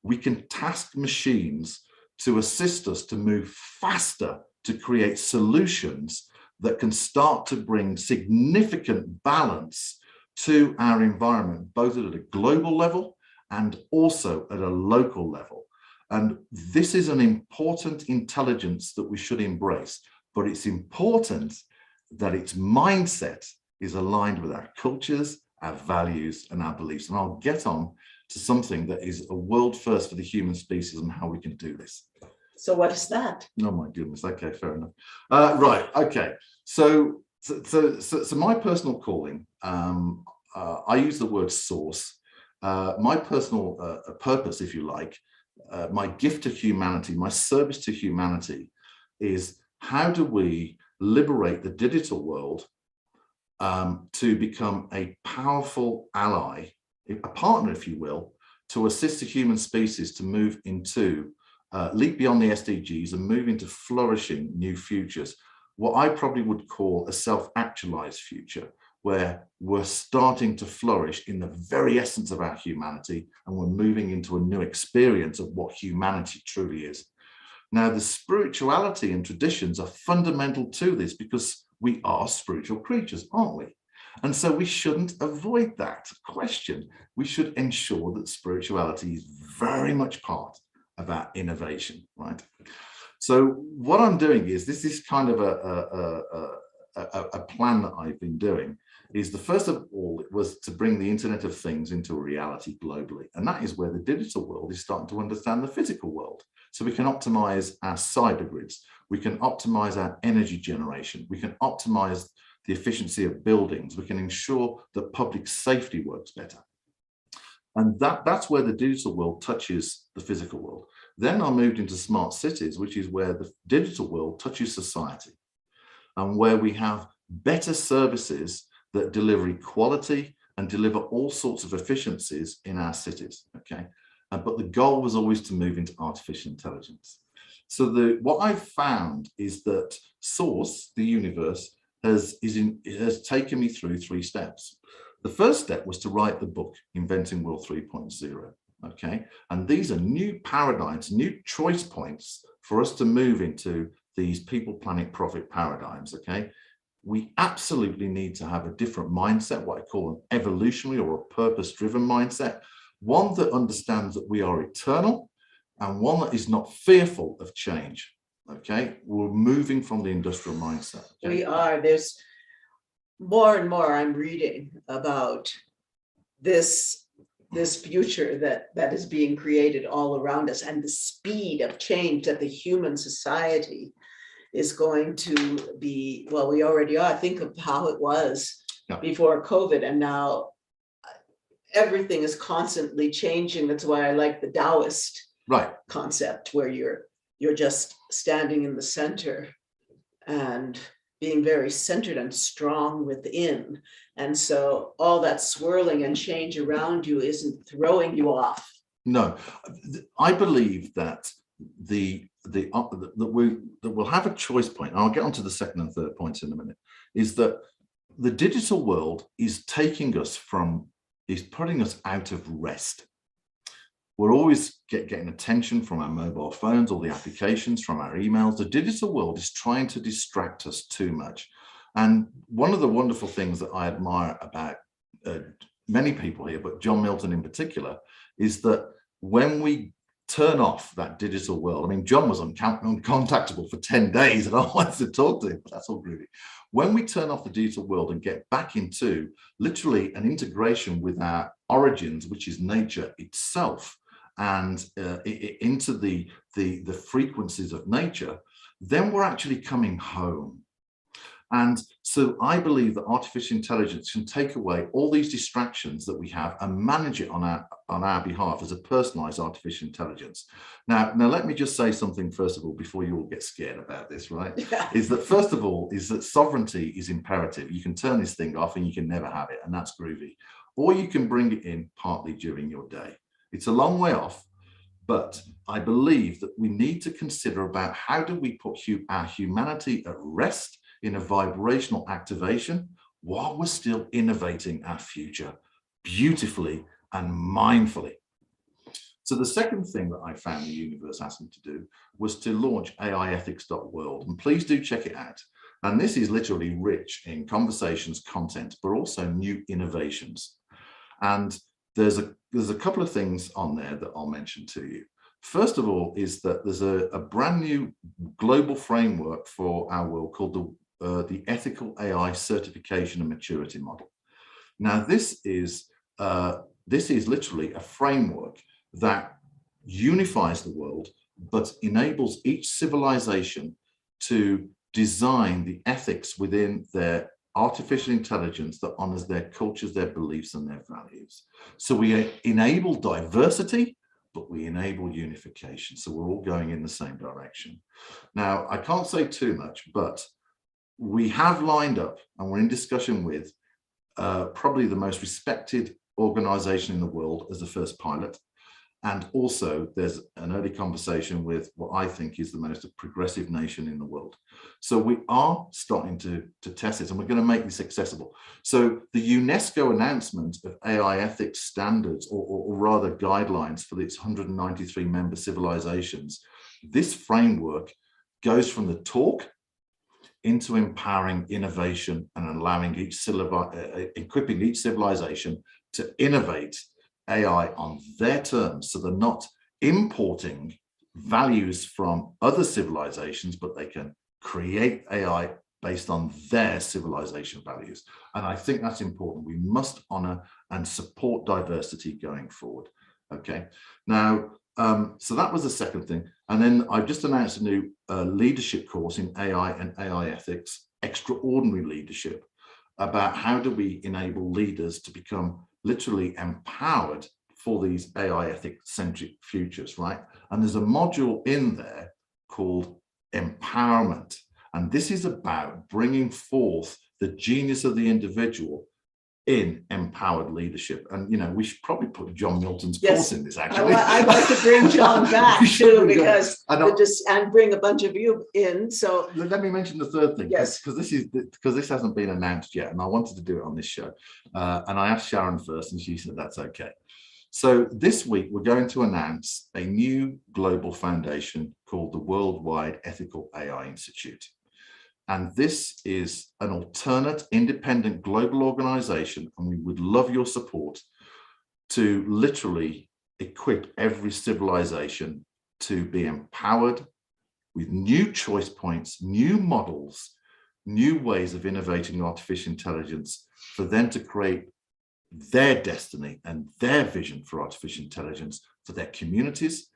We can task machines to assist us to move faster to create solutions that can start to bring significant balance to our environment, both at a global level and also at a local level. And this is an important intelligence that we should embrace, but it's important that its mindset is aligned with our cultures, our values, and our beliefs. And I'll get on to something that is a world first for the human species and how we can do this. So what is that? Oh my goodness. Okay, fair enough. Right. Okay. So my personal calling, I use the word source. My personal purpose, if you like, my gift to humanity, my service to humanity is how do we liberate the digital world to become a powerful ally, a partner, if you will, to assist the human species to move into, leap beyond the SDGs and move into flourishing new futures, what I probably would call a self-actualized future, where we're starting to flourish in the very essence of our humanity, and we're moving into a new experience of what humanity truly is. Now, the spirituality and traditions are fundamental to this because we are spiritual creatures, aren't we? And so we shouldn't avoid that question. We should ensure that spirituality is very much part of our innovation, right? So what I'm doing is, this is kind of a plan that I've been doing, is the first of all, it was to bring the Internet of Things into a reality globally. And that is where the digital world is starting to understand the physical world. So we can optimize our cyber grids, we can optimize our energy generation, we can optimize the efficiency of buildings, we can ensure that public safety works better. And that's where the digital world touches the physical world. Then I moved into smart cities, which is where the digital world touches society, and where we have better services that deliver equality and deliver all sorts of efficiencies in our cities, okay? But the goal was always to move into artificial intelligence. So what I've found is that Source, the universe, has taken me through 3 steps. The first step was to write the book, Inventing World 3.0, okay? And these are new paradigms, new choice points for us to move into these people, planet, profit paradigms, okay? We absolutely need to have a different mindset, what I call an evolutionary or a purpose-driven mindset, one that understands that we are eternal and one that is not fearful of change, okay? We're moving from the industrial mindset. Okay? We are. There's more and more I'm reading about this future that is being created all around us, and the speed of change that the human society is going to be, well, we already are. Think of how it was before COVID, and now everything is constantly changing. That's why I like the Taoist concept, where you're just standing in the center and being very centered and strong within. And so all that swirling and change around you isn't throwing you off No, I believe that that we'll have a choice point. I'll get onto the second and third points in a minute. Is that the digital world is taking us is putting us out of rest. We're always getting attention from our mobile phones, all the applications, from our emails. The digital world is trying to distract us too much. And one of the wonderful things that I admire about many people here, but John Milton in particular, is that when we turn off that digital world, I mean, John was uncontactable for 10 days and I wanted to talk to him, but that's all groovy. When we turn off the digital world and get back into literally an integration with our origins, which is nature itself, and into the frequencies of nature, then we're actually coming home. And so I believe that artificial intelligence can take away all these distractions that we have and manage it on our behalf as a personalized artificial intelligence. Now let me just say something first of all, before you all get scared about this, right? Is that first of all, is that sovereignty is imperative. You can turn this thing off and you can never have it, and that's groovy. Or you can bring it in partly during your day. It's a long way off, but I believe that we need to consider about how do we put our humanity at rest in a vibrational activation while we're still innovating our future beautifully and mindfully. So the second thing that I found the universe asked me to do was to launch aiethics.world, and please do check it out. And this is literally rich in conversations, content, but also new innovations. And there's a couple of things on there that I'll mention to you. First of all is that there's a brand new global framework for our world called the Ethical AI Certification and Maturity Model. Now, this is literally a framework that unifies the world, but enables each civilization to design the ethics within their artificial intelligence that honors their cultures, their beliefs, and their values. So we enable diversity, but we enable unification. So we're all going in the same direction. Now, I can't say too much, but we have lined up and we're in discussion with probably the most respected organization in the world as the first pilot. And also there's an early conversation with what I think is the most progressive nation in the world. So we are starting to test it, and we're going to make this accessible. So the UNESCO announcement of AI ethics standards, or rather guidelines for its 193 member civilizations, this framework goes from the talk into empowering innovation and allowing equipping each civilization to innovate AI on their terms. So they're not importing values from other civilizations, but they can create AI based on their civilization values. And I think that's important. We must honor and support diversity going forward. Okay. Now, so that was the second thing. And then I've just announced a new leadership course in AI and AI ethics, extraordinary leadership, about how do we enable leaders to become literally empowered for these AI ethic-centric futures, right? And there's a module in there called empowerment. And this is about bringing forth the genius of the individual in empowered leadership. And, you know, we should probably put John Milton's course in this, actually. I'd like to bring John back too, because and bring a bunch of you in. So let me mention the third thing, yes, because this hasn't been announced yet, and I wanted to do it on this show. And I asked Sharon first, and she said that's okay. So this week we're going to announce a new global foundation called the Worldwide Ethical AI Institute. And this is an alternate, independent global organization, and we would love your support to literally equip every civilization to be empowered with new choice points, new models, new ways of innovating artificial intelligence for them to create their destiny and their vision for artificial intelligence for their communities,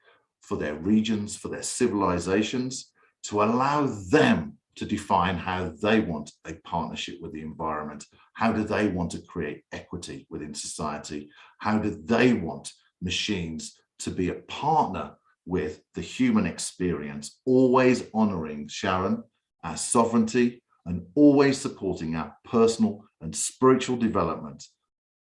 for their regions, for their civilizations, to allow them to define how they want a partnership with the environment. How do they want to create equity within society? How do they want machines to be a partner with the human experience, always honoring, Sharon, our sovereignty, and always supporting our personal and spiritual development,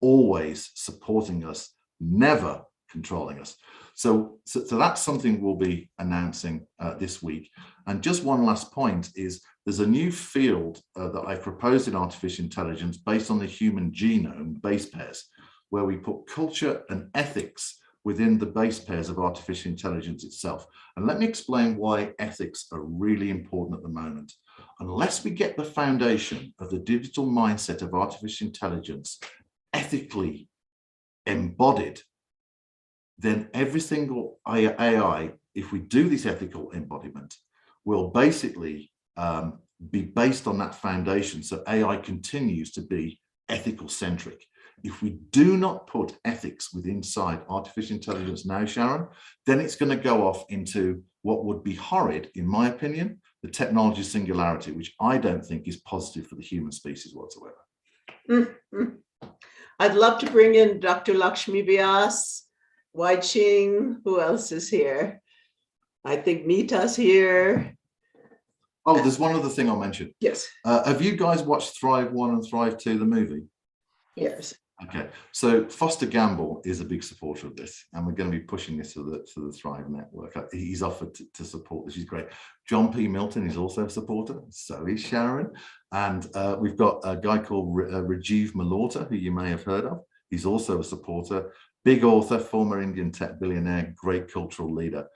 always supporting us, never controlling us. So that's something we'll be announcing this week. And just one last point is there's a new field that I've proposed in artificial intelligence based on the human genome base pairs, where we put culture and ethics within the base pairs of artificial intelligence itself. And let me explain why ethics are really important at the moment. Unless we get the foundation of the digital mindset of artificial intelligence ethically embodied, then every single AI, if we do this ethical embodiment, will basically be based on that foundation. So AI continues to be ethical centric. If we do not put ethics within inside artificial intelligence now, Sharon, then it's going to go off into what would be horrid, in my opinion, the technology singularity, which I don't think is positive for the human species whatsoever. Mm-hmm. I'd love to bring in Dr. Lakshmi Vyas, Wai Ching, who else is here? I think Mita's here. Oh, there's one other thing I'll mention. Yes. Have you guys watched Thrive 1 and Thrive 2, the movie? Yes. Okay, so Foster Gamble is a big supporter of this, and we're going to be pushing this to the Thrive Network. He's offered to support this. He's great. John P. Milton is also a supporter. So is Sharon. And we've got a guy called Rajiv Malhotra, who you may have heard of. He's also a supporter. Big author, former Indian tech billionaire, great cultural leader.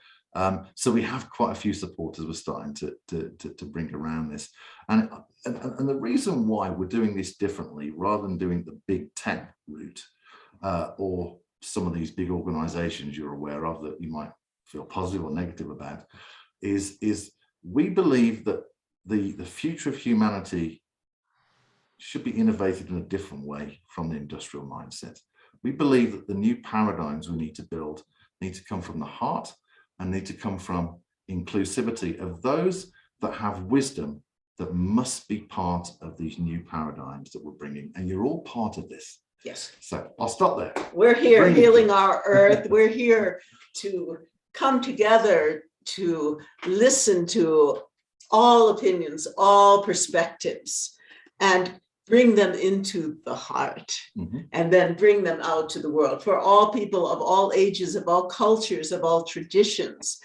So we have quite a few supporters we're starting to bring around this. And the reason why we're doing this differently, rather than doing the big tech route or some of these big organizations you're aware of that you might feel positive or negative about, is we believe that the future of humanity should be innovated in a different way from the industrial mindset. We believe that the new paradigms we need to build need to come from the heart and need to come from inclusivity of those that have wisdom that must be part of these new paradigms that we're bringing. And you're all part of this. Yes. So I'll stop there. We're here healing our earth. We're here to come together to listen to all opinions, all perspectives, and bring them into the heart, and then bring them out to the world for all people of all ages, of all cultures, of all traditions.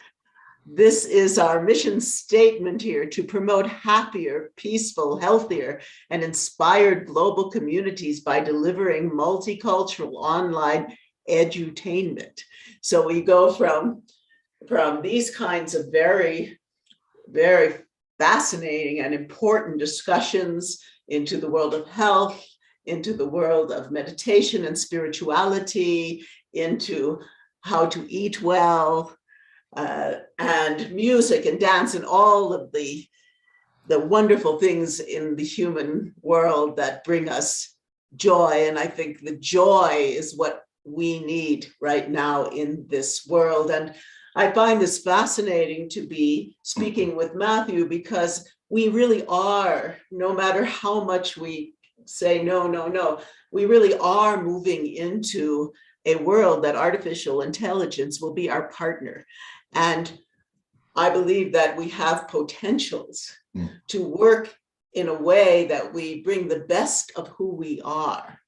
This is our mission statement here: to promote happier, peaceful, healthier, and inspired global communities by delivering multicultural online edutainment. So we go from these kinds of very, very fascinating and important discussions into the world of health, into the world of meditation and spirituality, into how to eat well, and music and dance and all of the wonderful things in the human world that bring us joy. And I think the joy is what we need right now in this world. And I find this fascinating to be speaking with Matthew, because we really are, no matter how much we say no, no, no, we really are moving into a world that artificial intelligence will be our partner. And I believe that we have potentials to work in a way that we bring the best of who we are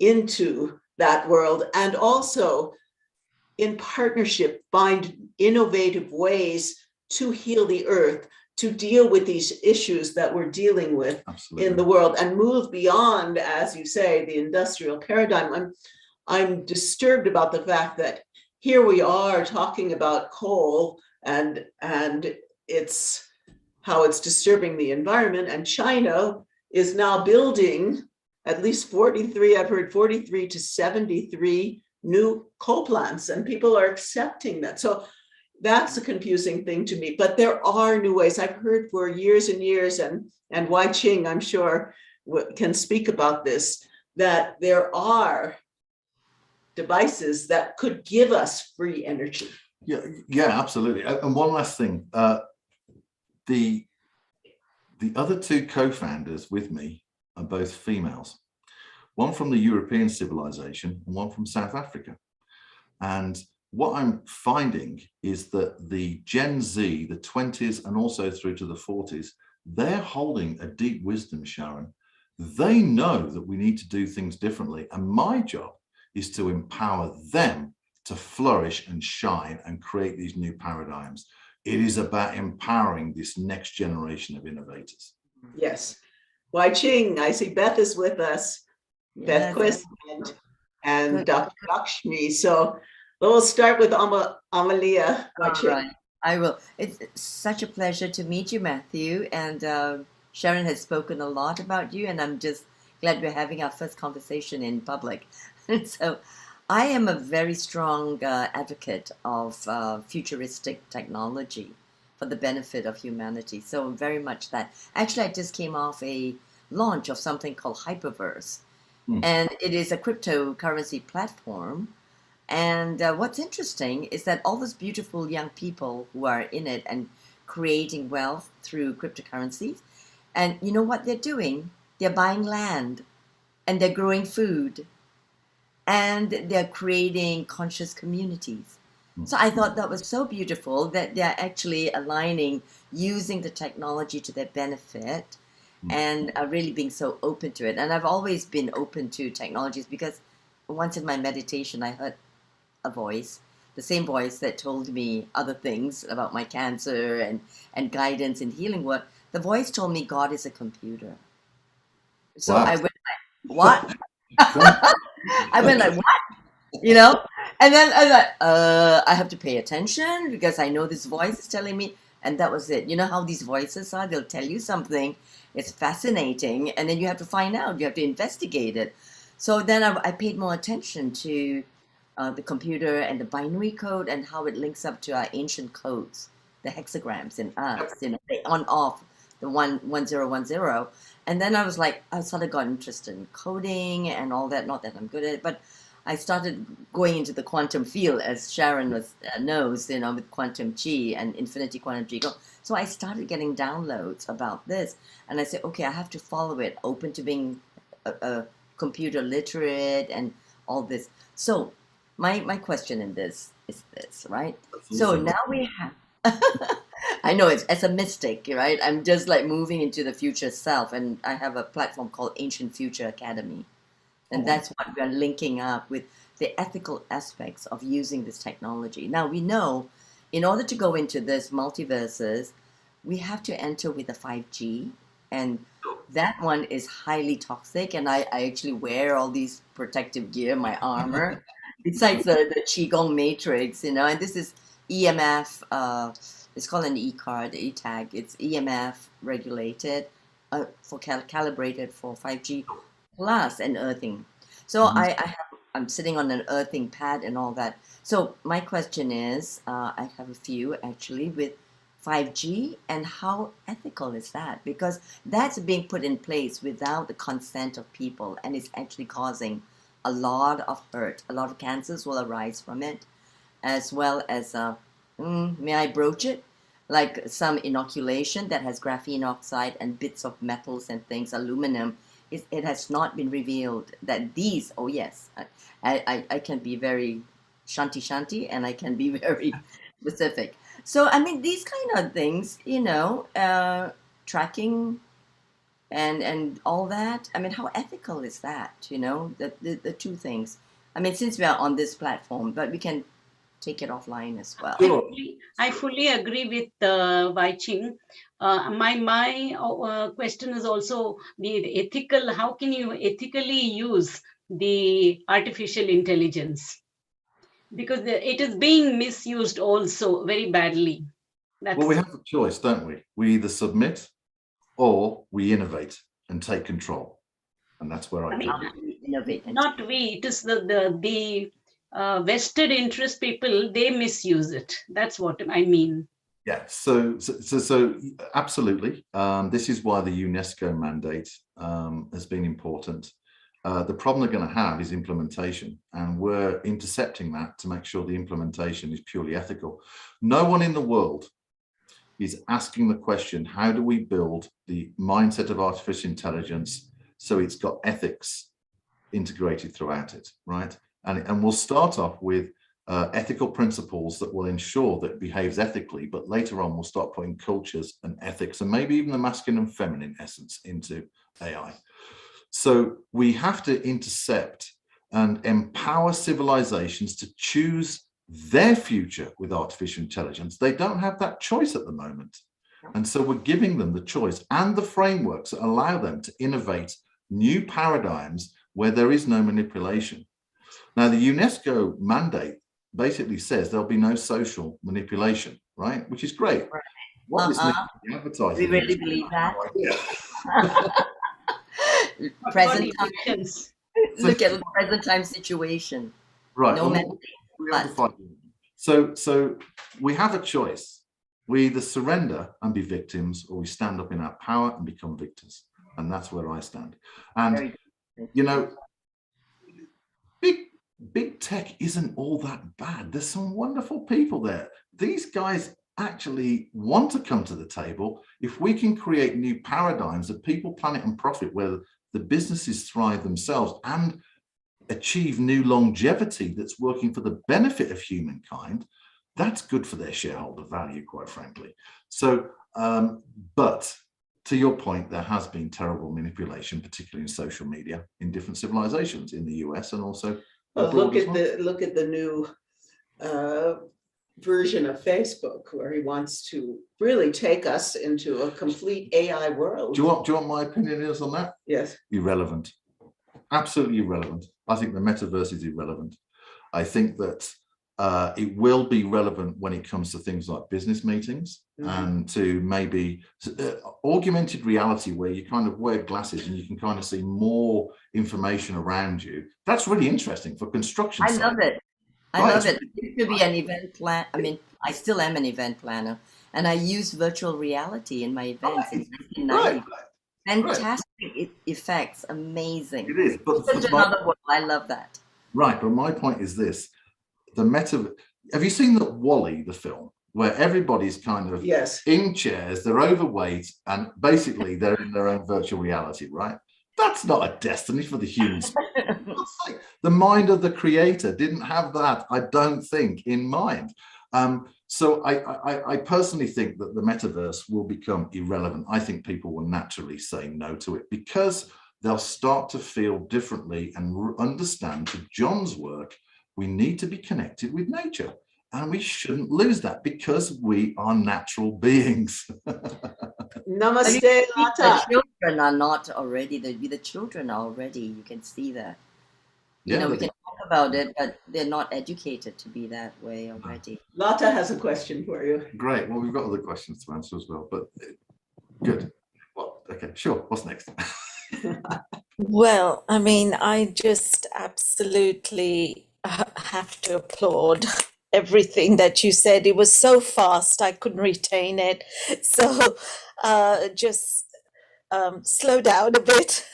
into that world, and also in partnership find innovative ways to heal the earth, to deal with these issues that we're dealing with in the world, and move beyond, as you say, the industrial paradigm. I'm disturbed about the fact that here we are talking about coal and it's how it's disturbing the environment, and China is now building at least 43, I've heard 43 to 73 new coal plants, and people are accepting that. So that's a confusing thing to me, but there are new ways. I've heard for years and years, and Wai Ching, I'm sure, can speak about this, that there are devices that could give us free energy. Yeah, absolutely. And one last thing, the other two co-founders with me are both females, one from the European civilization and one from South Africa. And what I'm finding is that the Gen Z, the 20s and also through to the 40s, they're holding a deep wisdom, Sharon. They know that we need to do things differently. And my job is to empower them to flourish and shine and create these new paradigms. It is about empowering this next generation of innovators. Yes. Wai Ching, I see Beth is with us. Beth Yes. Quist and Dr. Lakshmi. So we'll start with Amalia. Wai All Ching. right, I will. It's such a pleasure to meet you, Matthew. And Sharon has spoken a lot about you, and I'm just glad we're having our first conversation in public. And so I am a very strong advocate of futuristic technology for the benefit of humanity. So very much that. Actually, I just came off a launch of something called Hyperverse, and it is a cryptocurrency platform. And what's interesting is that all those beautiful young people who are in it and creating wealth through cryptocurrencies, and you know what they're doing? They're buying land, and they're growing food, and they're creating conscious communities. So I thought that was so beautiful that they're actually aligning, using the technology to their benefit, and are really being so open to it. And I've always been open to technologies because once in my meditation, I heard a voice, the same voice that told me other things about my cancer and guidance and healing work. The voice told me God is a computer. So Wow. I went like, what? I went like, what? You know? And then I was like, I have to pay attention because I know this voice is telling me. And that was it. You know how these voices are? They'll tell you something. It's fascinating. And then you have to find out. You have to investigate it. So then I paid more attention to the computer and the binary code and how it links up to our ancient codes, the hexagrams in us, you know, the on off, the 1010. And then I was like, I sort of got interested in coding and all that. Not that I'm good at it, but I started going into the quantum field, as Sharon knows, you know, with quantum chi and infinity quantum chi. So I started getting downloads about this, and I said, okay, I have to follow it, open to being a computer literate and all this. So my question in this is this, right? So now we have, I know it's as a mystic, right? I'm just like moving into the future self, and I have a platform called Ancient Future Academy. And that's what we're linking up with the ethical aspects of using this technology. Now we know in order to go into this multiverses, we have to enter with a 5G, and that one is highly toxic. And I actually wear all these protective gear, my armor, besides the Qigong matrix, you know, and this is EMF, it's called an E-card, E-tag. It's EMF regulated, calibrated for 5G plus an earthing. So I'm sitting on an earthing pad and all that. So my question is, I have a few actually with 5G, and how ethical is that? Because that's being put in place without the consent of people, and it's actually causing a lot of hurt. A lot of cancers will arise from it, as well as, may I broach it? Like some inoculation that has graphene oxide and bits of metals and things, aluminum. It has not been revealed that these, oh yes, I can be very shanti, and I can be very specific. So, I mean, these kind of things, you know, tracking and all that. I mean, how ethical is that, you know, the two things? I mean, since we are on this platform, but we can take it offline as well. I fully agree with Wai Ching. My question is also the ethical. How can you ethically use the artificial intelligence? Because it is being misused also very badly. Well, we have a choice, don't we? We either submit or we innovate and take control. And that's where I innovate. Not we, it is the vested interest people, they misuse it. That's what I mean. Yeah, so absolutely. This is why the UNESCO mandate has been important. The problem they're going to have is implementation, and we're intercepting that to make sure the implementation is purely ethical. No one in the world is asking the question, how do we build the mindset of artificial intelligence so it's got ethics integrated throughout it, right? And we'll start off with ethical principles that will ensure that it behaves ethically, but later on we'll start putting cultures and ethics and maybe even the masculine and feminine essence into AI. So we have to intercept and empower civilizations to choose their future with artificial intelligence. They don't have that choice at the moment. And so we're giving them the choice and the frameworks that allow them to innovate new paradigms where there is no manipulation. Now, the UNESCO mandate basically says there'll be no social manipulation, right? Which is great. What this means in advertising. We really believe that. What Present about time. elections? Look at the present time situation. Right. No well, we have to fight. So we have a choice. We either surrender and be victims, or we stand up in our power and become victors. And that's where I stand. And, you know, big tech isn't all that bad. There's some wonderful people there. These guys actually want to come to the table. If we can create new paradigms of people, planet, and profit, where the businesses thrive themselves and achieve new longevity that's working for the benefit of humankind, that's good for their shareholder value, quite frankly. So, but to your point, there has been terrible manipulation, particularly in social media, in different civilizations in the US and also look at the new version of Facebook, where he wants to really take us into a complete AI world. Do you want my opinion is on that? Yes. Irrelevant. Absolutely irrelevant. I think the metaverse is irrelevant. I think that it will be relevant when it comes to things like business meetings and to maybe augmented reality, where you kind of wear glasses and you can kind of see more information around you. That's really interesting for construction. I love it. I love it. I used to be an event plan. I mean, I still am an event planner, and I use virtual reality in my events in 1990. Fantastic effects, amazing. It is, but it's another world. I love that. Right, but my point is this: have you seen the WALL-E, the film, where everybody's kind of in chairs, they're overweight, and basically they're in their own virtual reality, right? That's not a destiny for the human spirit. The mind of the creator didn't have that, I don't think, in mind. So I personally think that the metaverse will become irrelevant. I think people will naturally say no to it because they'll start to feel differently and understand, to John's work, we need to be connected with nature. And we shouldn't lose that because we are natural beings. Namaste, The children are not already, the children are already, you can see that. You know, we can talk about it, but they're not educated to be that way already. Lata has a question for you. Great. Well, we've got other questions to answer as well, but good. Well, okay, sure. What's next? Well, I mean, I just absolutely have to applaud everything that you said. It was so fast, I couldn't retain it. So just slow down a bit.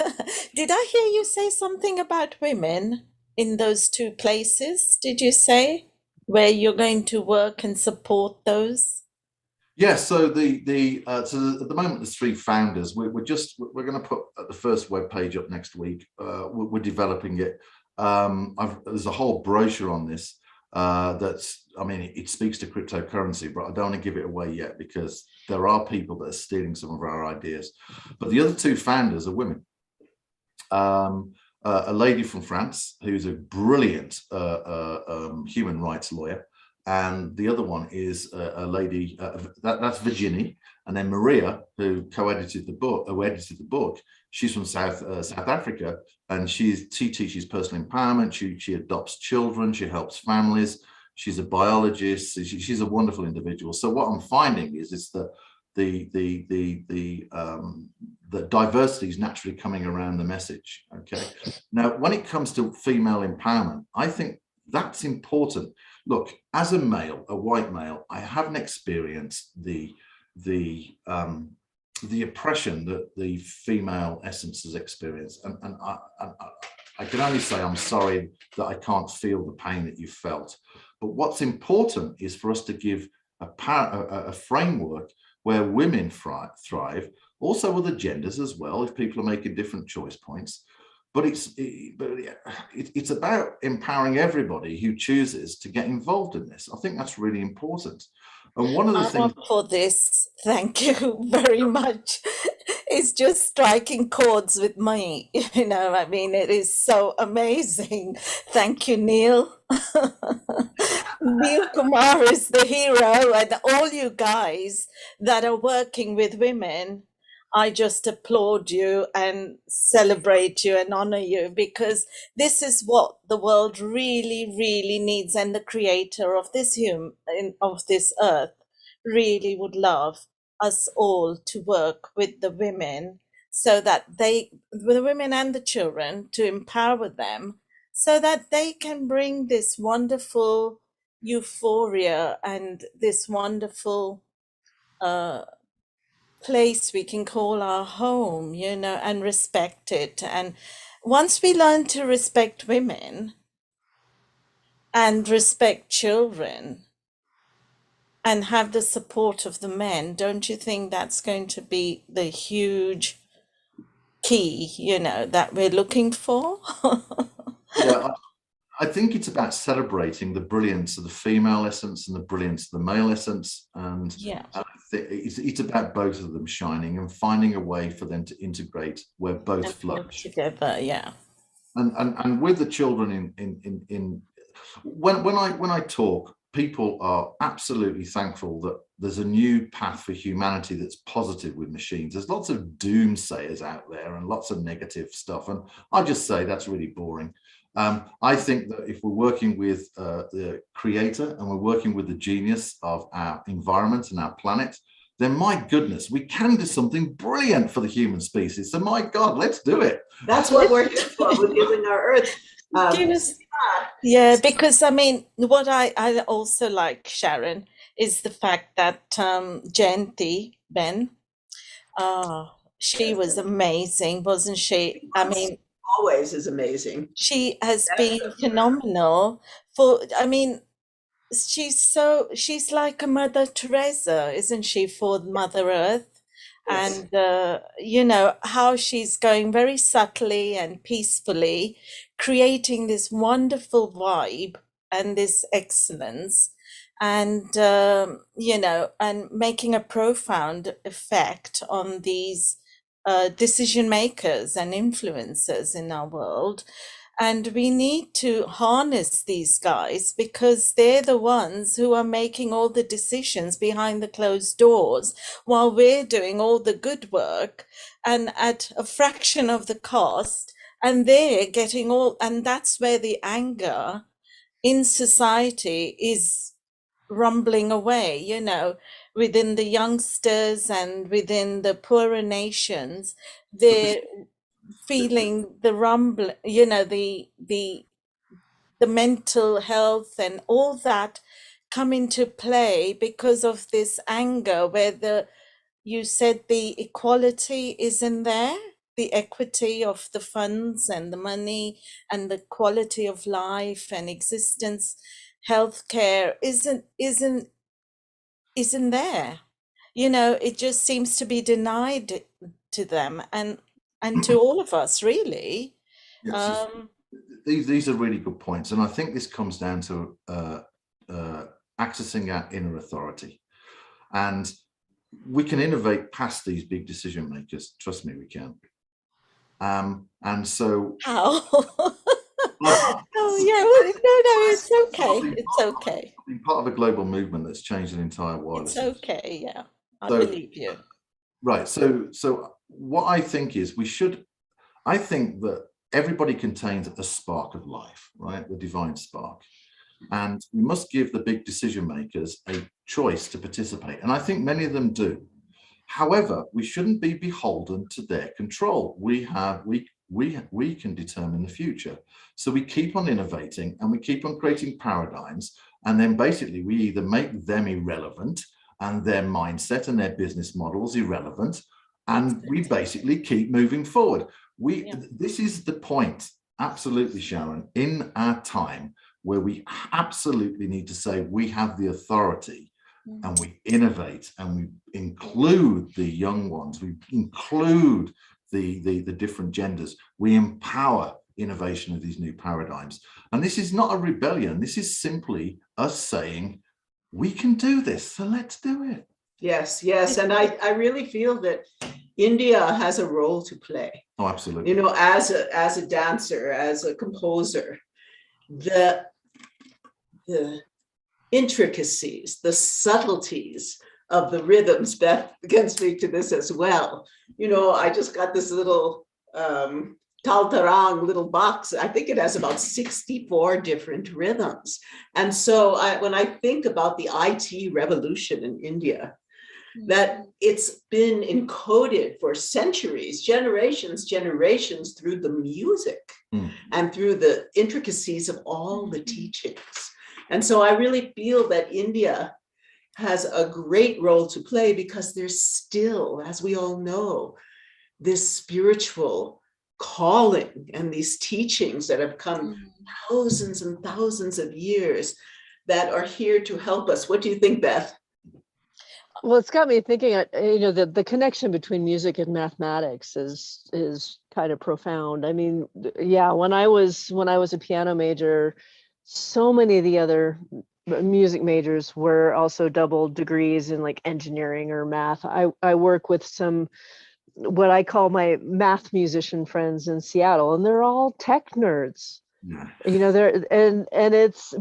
Did I hear you say something about women in those two places? Did you say where you're going to work and support those? Yes, so so at the moment there's 3 founders. We're going to put the first web page up next week. We're developing it. There's a whole brochure on this I mean, it speaks to cryptocurrency, but I don't want to give it away yet because there are people that are stealing some of our ideas. But the other 2 founders are women. A lady from France who's a brilliant human rights lawyer. And the other one is a lady, that's Virginie, and then Maria, who co-edited the book, she's from South Africa, and she teaches personal empowerment. She adopts children, she helps families. She's a biologist. She's a wonderful individual. So what I'm finding is that the diversity is naturally coming around the message. Okay. Now, when it comes to female empowerment, I think that's important. Look, as a male, a white male, I haven't experienced the oppression that the female essence has experienced, and I can only say I'm sorry that I can't feel the pain that you felt. But what's important is for us to give a framework where women thrive, also other genders as well, if people are making different choice points. But it's about empowering everybody who chooses to get involved in this. I think that's really important. And one of the things for this, thank you very much. is just striking chords with me. You know, I mean, it is so amazing. Thank you, Neil. Neil Kumar is the hero, and all you guys that are working with women, I just applaud you and celebrate you and honor you, because this is what the world really, really needs, and the creator of this of this earth really would love us all to work with the women, so that the women and the children, to empower them so that they can bring this wonderful euphoria and this wonderful place we can call our home, you know, and respect it. And once we learn to respect women and respect children and have the support of the men, don't you think that's going to be the huge key, you know, that we're looking for? Yeah, I think it's about celebrating the brilliance of the female essence and the brilliance of the male essence, and yeah, it's about both of them shining and finding a way for them to integrate where both flourish together. Yeah, and with the children when I talk, people are absolutely thankful that there's a new path for humanity that's positive with machines. There's lots of doomsayers out there and lots of negative stuff, and I just say that's really boring. I think that if we're working with the creator and we're working with the genius of our environment and our planet, then my goodness, we can do something brilliant for the human species. So my God, let's do it. That's what we're here for. We're giving our Earth. Yeah, because I mean, what I also like, Sharon, is the fact that GMT, Ben, she was amazing, wasn't she? I mean, always is amazing. She has been phenomenal for, I mean, she's like a Mother Teresa, isn't she, for Mother Earth? Yes. And you know how she's going very subtly and peacefully, creating this wonderful vibe and this excellence, and you know, and making a profound effect on these decision makers and influencers in our world. And we need to harness these guys, because they're the ones who are making all the decisions behind the closed doors, while we're doing all the good work and at a fraction of the cost. And they're getting all, and that's where the anger in society is rumbling away, you know, within the youngsters and within the poorer nations. They're feeling the rumble, you know, the mental health and all that come into play because of this anger, where you said the equality isn't there, the equity of the funds and the money and the quality of life and existence, healthcare isn't there. You know, it just seems to be denied to them and to all of us, really. Yes, these are really good points, and I think this comes down to accessing our inner authority, and we can innovate past these big decision makers. Trust me, we can. And so how? Oh yeah, well, no, it's okay. It's okay. Being part of a global movement that's changed the entire world. It's okay. Yeah, I believe you. Right. So what I think is I think that everybody contains a spark of life, right? The divine spark. And we must give the big decision makers a choice to participate. And I think many of them do. However, we shouldn't be beholden to their control. We can determine the future. So we keep on innovating and we keep on creating paradigms. And then basically we either make them irrelevant and their mindset and their business models irrelevant, and we basically keep moving forward. This is the point, absolutely, Sharon, in our time where we absolutely need to say we have the authority, and we innovate and we include the young ones, we include the different genders, we empower innovation of these new paradigms. And this is not a rebellion, this is simply us saying, we can do this, so let's do it. Yes, and I really feel that India has a role to play. Oh, absolutely. You know, as a dancer, as a composer, the intricacies, the subtleties of the rhythms. Beth can speak to this as well. You know, I just got this little Taltarang little box. I think it has about 64 different rhythms. And so when I think about the IT revolution in India, that it's been encoded for centuries, generations through the music and through the intricacies of all the teachings. And so I really feel that India has a great role to play, because there's still, as we all know, this spiritual calling and these teachings that have come thousands and thousands of years that are here to help us. What do you think, Beth? Well, it's got me thinking, you know, the connection between music and mathematics is kind of profound. I mean, yeah, when I was a piano major, so many of the other music majors were also double degrees in like engineering or math. I work with some, what I call my math musician friends in Seattle, and they're all tech nerds. Yeah. You know,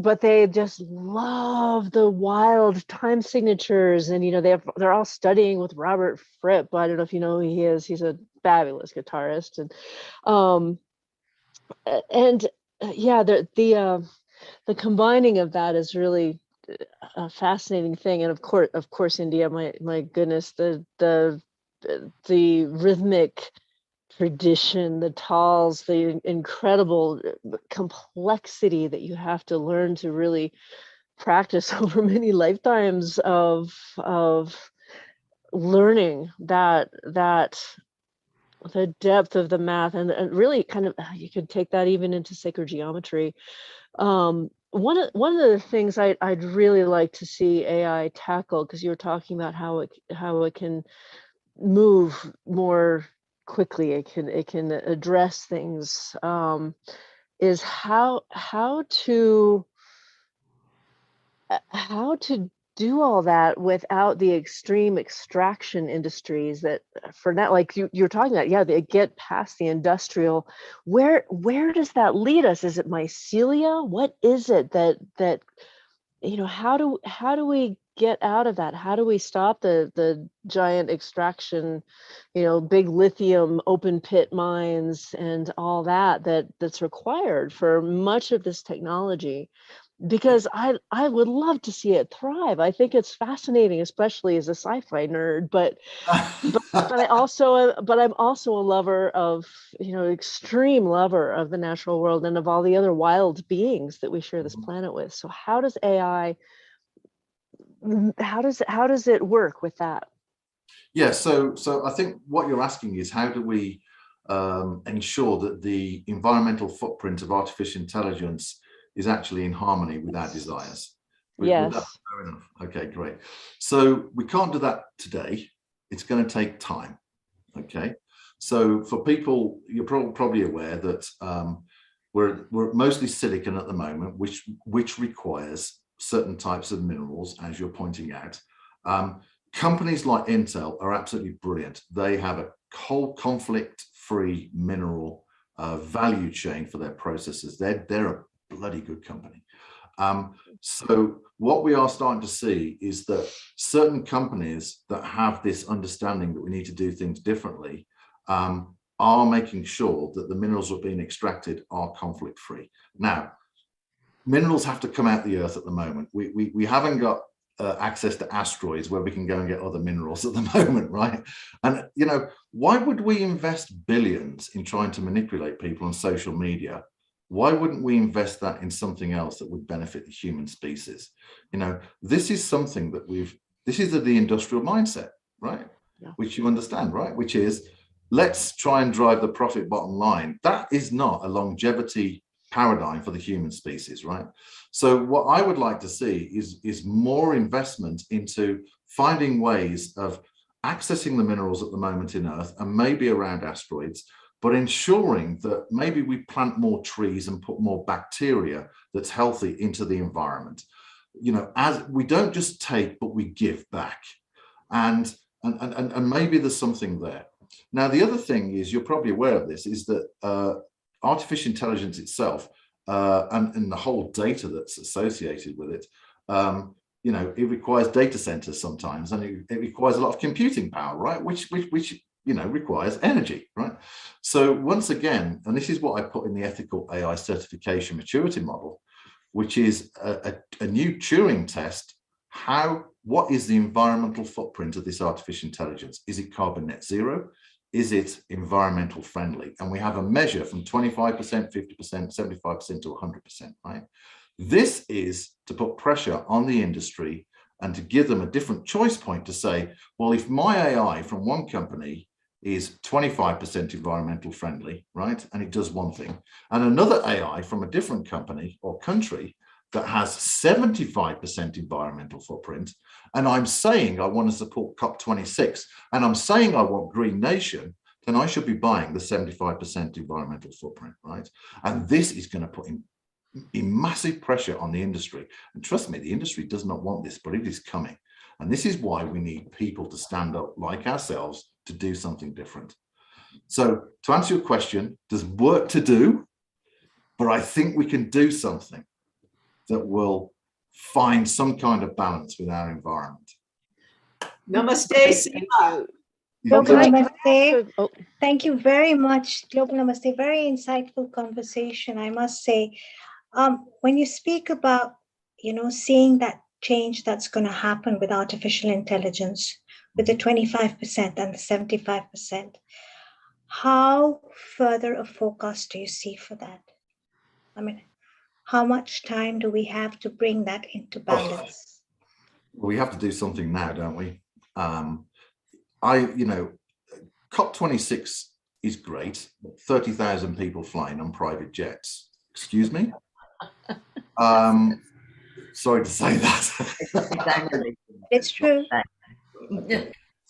but they just love the wild time signatures, and you know, they're all studying with Robert Fripp. I don't know if you know who he is. He's a fabulous guitarist, and yeah, the combining of that is really a fascinating thing. And of course, India, my goodness, the rhythmic tradition, the tals, the incredible complexity that you have to learn to really practice over many lifetimes of learning that the depth of the math, and really kind of, you could take that even into sacred geometry. One of the things I'd really like to see AI tackle, because you were talking about how it can move more quickly, it can address things, is how to do all that without the extreme extraction industries that, for now, like you're talking about, yeah, they get past the industrial. Where does that lead us? Is it mycelia? What is it that you know, how do we get out of that? How do we stop the giant extraction, you know, big lithium open pit mines and all that's required for much of this technology? Because I would love to see it thrive. I think it's fascinating, especially as a sci-fi nerd, but I'm also a lover of, you know, extreme lover of the natural world and of all the other wild beings that we share this planet with. So how does AI, how does it work with that? Yeah, so I think what you're asking is, how do we ensure that the environmental footprint of artificial intelligence is actually in harmony with our desires? Yes. Fair enough. Okay, great. So we can't do that today. It's going to take time. Okay. So for people, you're probably aware that we're mostly silicon at the moment, which requires certain types of minerals, as you're pointing out. Companies like Intel are absolutely brilliant. They have a whole conflict-free mineral value chain for their processes. They're a bloody good company. So what we are starting to see is that certain companies that have this understanding that we need to do things differently are making sure that the minerals that are being extracted are conflict-free. Now, minerals have to come out the earth at the moment. We haven't got access to asteroids where we can go and get other minerals at the moment, right? And, you know, why would we invest billions in trying to manipulate people on social media? Why wouldn't we invest that in something else that would benefit the human species? You know, this is something that this is the industrial mindset, right? Yeah. Which you understand, right? Which is, let's try and drive the profit bottom line. That is not a longevity paradigm for the human species, right? So what I would like to see is more investment into finding ways of accessing the minerals at the moment in Earth and maybe around asteroids, but ensuring that maybe we plant more trees and put more bacteria that's healthy into the environment. You know, as we don't just take, but we give back. And maybe there's something there. Now, the other thing is, you're probably aware of this, is that artificial intelligence itself and the whole data that's associated with it, you know, it requires data centers sometimes, and it requires a lot of computing power, right? Which you know, requires energy, right? So once again, and this is what I put in the ethical AI certification maturity model, which is a new Turing test. What is the environmental footprint of this artificial intelligence? Is it carbon net zero? Is it environmental friendly? And we have a measure from 25%, 50%, 75% to 100%, right? This is to put pressure on the industry and to give them a different choice point to say, well, if my AI from one company is 25% environmental friendly, right? And it does one thing, and another AI from a different company or country that has 75% environmental footprint, and I'm saying I want to support COP26, and I'm saying I want Green Nation, then I should be buying the 75% environmental footprint, right? And this is going to put in massive pressure on the industry. And trust me, the industry does not want this, but it is coming. And this is why we need people to stand up like ourselves to do something different. So to answer your question, there's work to do, but I think we can do something that will find some kind of balance with our environment. Namaste, Seema. Global Namaste. Thank you very much, Global Namaste. Very insightful conversation, I must say. When you speak about, you know, seeing that change that's going to happen with artificial intelligence, with the 25% and the 75%, how further a forecast do you see for that? I mean, how much time do we have to bring that into balance? Well, we have to do something now, don't we? You know, COP26 is great. 30,000 people flying on private jets. Excuse me? Sorry to say that. It's true.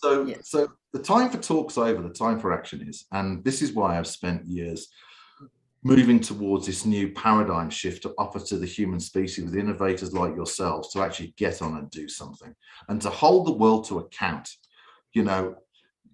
So the time for talk's over, the time for action is, and this is why I've spent years moving towards this new paradigm shift to offer to the human species with innovators like yourselves to actually get on and do something and to hold the world to account. You know,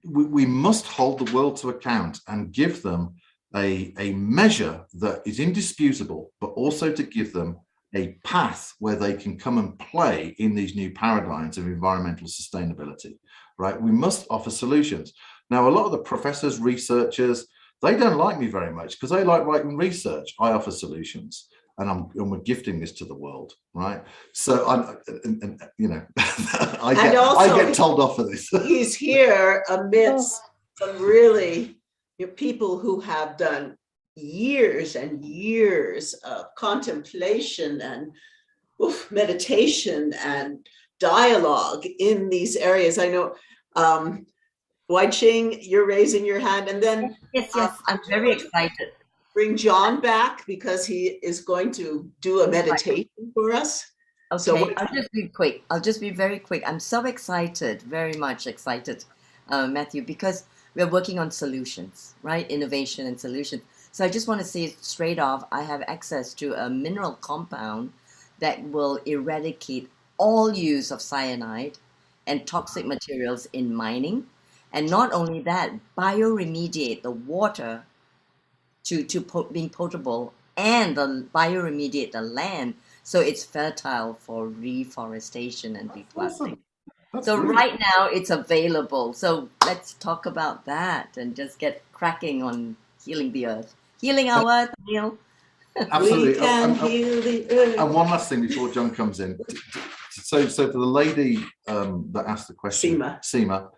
we must hold the world to account and give them a measure that is indisputable, but also to give them a path where they can come and play in these new paradigms of environmental sustainability, right? We must offer solutions. Now, a lot of the professors, researchers, they don't like me very much because they like writing research. I offer solutions, and we're gifting this to the world, right? So, you know, I get told off for this. He's here amidst some really people who have done years and years of contemplation and meditation and dialogue in these areas. I know, Wai Ching, you're raising your hand, and then yes, I'm very excited. Bring John back because he is going to do a meditation for us. Okay, So I'll just be quick. I'll just be very quick. I'm so excited, very much excited, Matthew, because we're working on solutions, right? Innovation and solutions. So I just want to say straight off, I have access to a mineral compound that will eradicate all use of cyanide and toxic materials in mining. And not only that, bioremediate the water to being potable, and bioremediate the land so it's fertile for reforestation and replanting. So right now it's available. So let's talk about that and just get cracking on healing the earth. Healing our earth, Neil. Absolutely. We can heal the earth. And one last thing before John comes in. So for the lady that asked the question, Seema,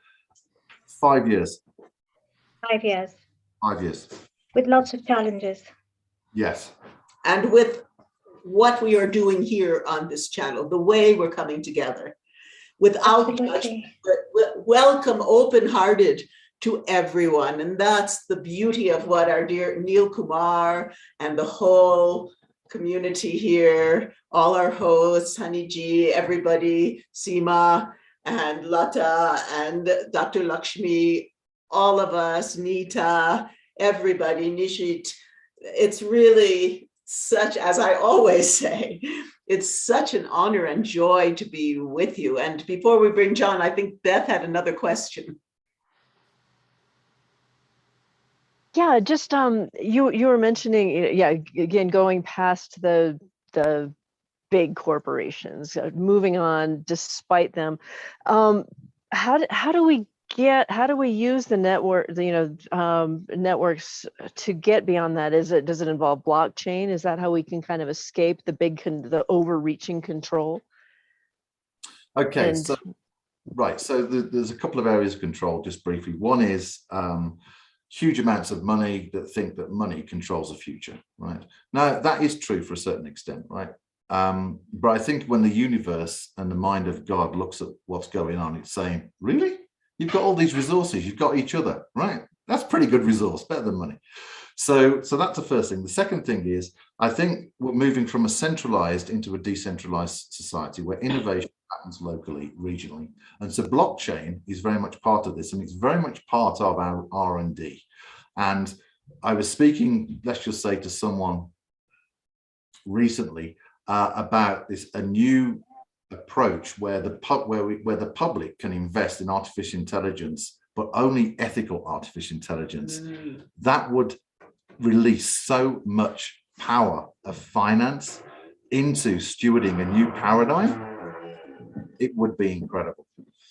5 years. 5 years. 5 years. With lots of challenges. Yes. And with what we are doing here on this channel, the way we're coming together, without judgment, but welcome, open-hearted to everyone. And that's the beauty of what our dear Neil Kumar and the whole community here, all our hosts, Honey G, everybody, Seema and Lata and Dr. Lakshmi, all of us, Nita, everybody, Nishit. It's really such, as I always say, it's such an honor and joy to be with you. And before we bring John, I think Beth had another question. Yeah, just you were mentioning, yeah, again, going past the big corporations, moving on despite them. How do we use the network, networks to get beyond that? Does it involve blockchain? Is that how we can kind of escape the overreaching control? Okay, And so right, so there's a couple of areas of control, just briefly. One is huge amounts of money that think that money controls the future, right? Now, that is true for a certain extent, right? But I think when the universe and the mind of God looks at what's going on, it's saying, really? You've got all these resources, you've got each other, right? That's pretty good resource, better than money. So that's the first thing. The second thing is, I think we're moving from a centralized into a decentralized society where innovation happens locally, regionally. And so blockchain is very much part of this, and it's very much part of our R&D. And I was speaking, let's just say, to someone recently about a new approach where the public can invest in artificial intelligence, but only ethical artificial intelligence. That would release so much power of finance into stewarding a new paradigm. It would be incredible.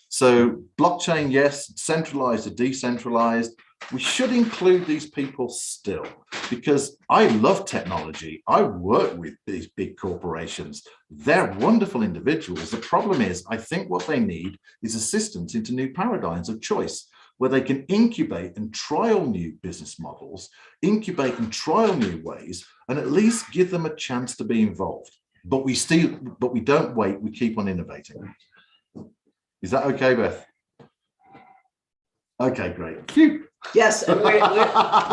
So blockchain, yes, centralized or decentralized. We should include these people still, because I love technology. I work with these big corporations. They're wonderful individuals. The problem is, I think what they need is assistance into new paradigms of choice, where they can incubate and trial new business models, incubate and trial new ways, and at least give them a chance to be involved. But we don't wait, we keep on innovating. Is that okay, Beth? Okay, great. Phew. Yes, and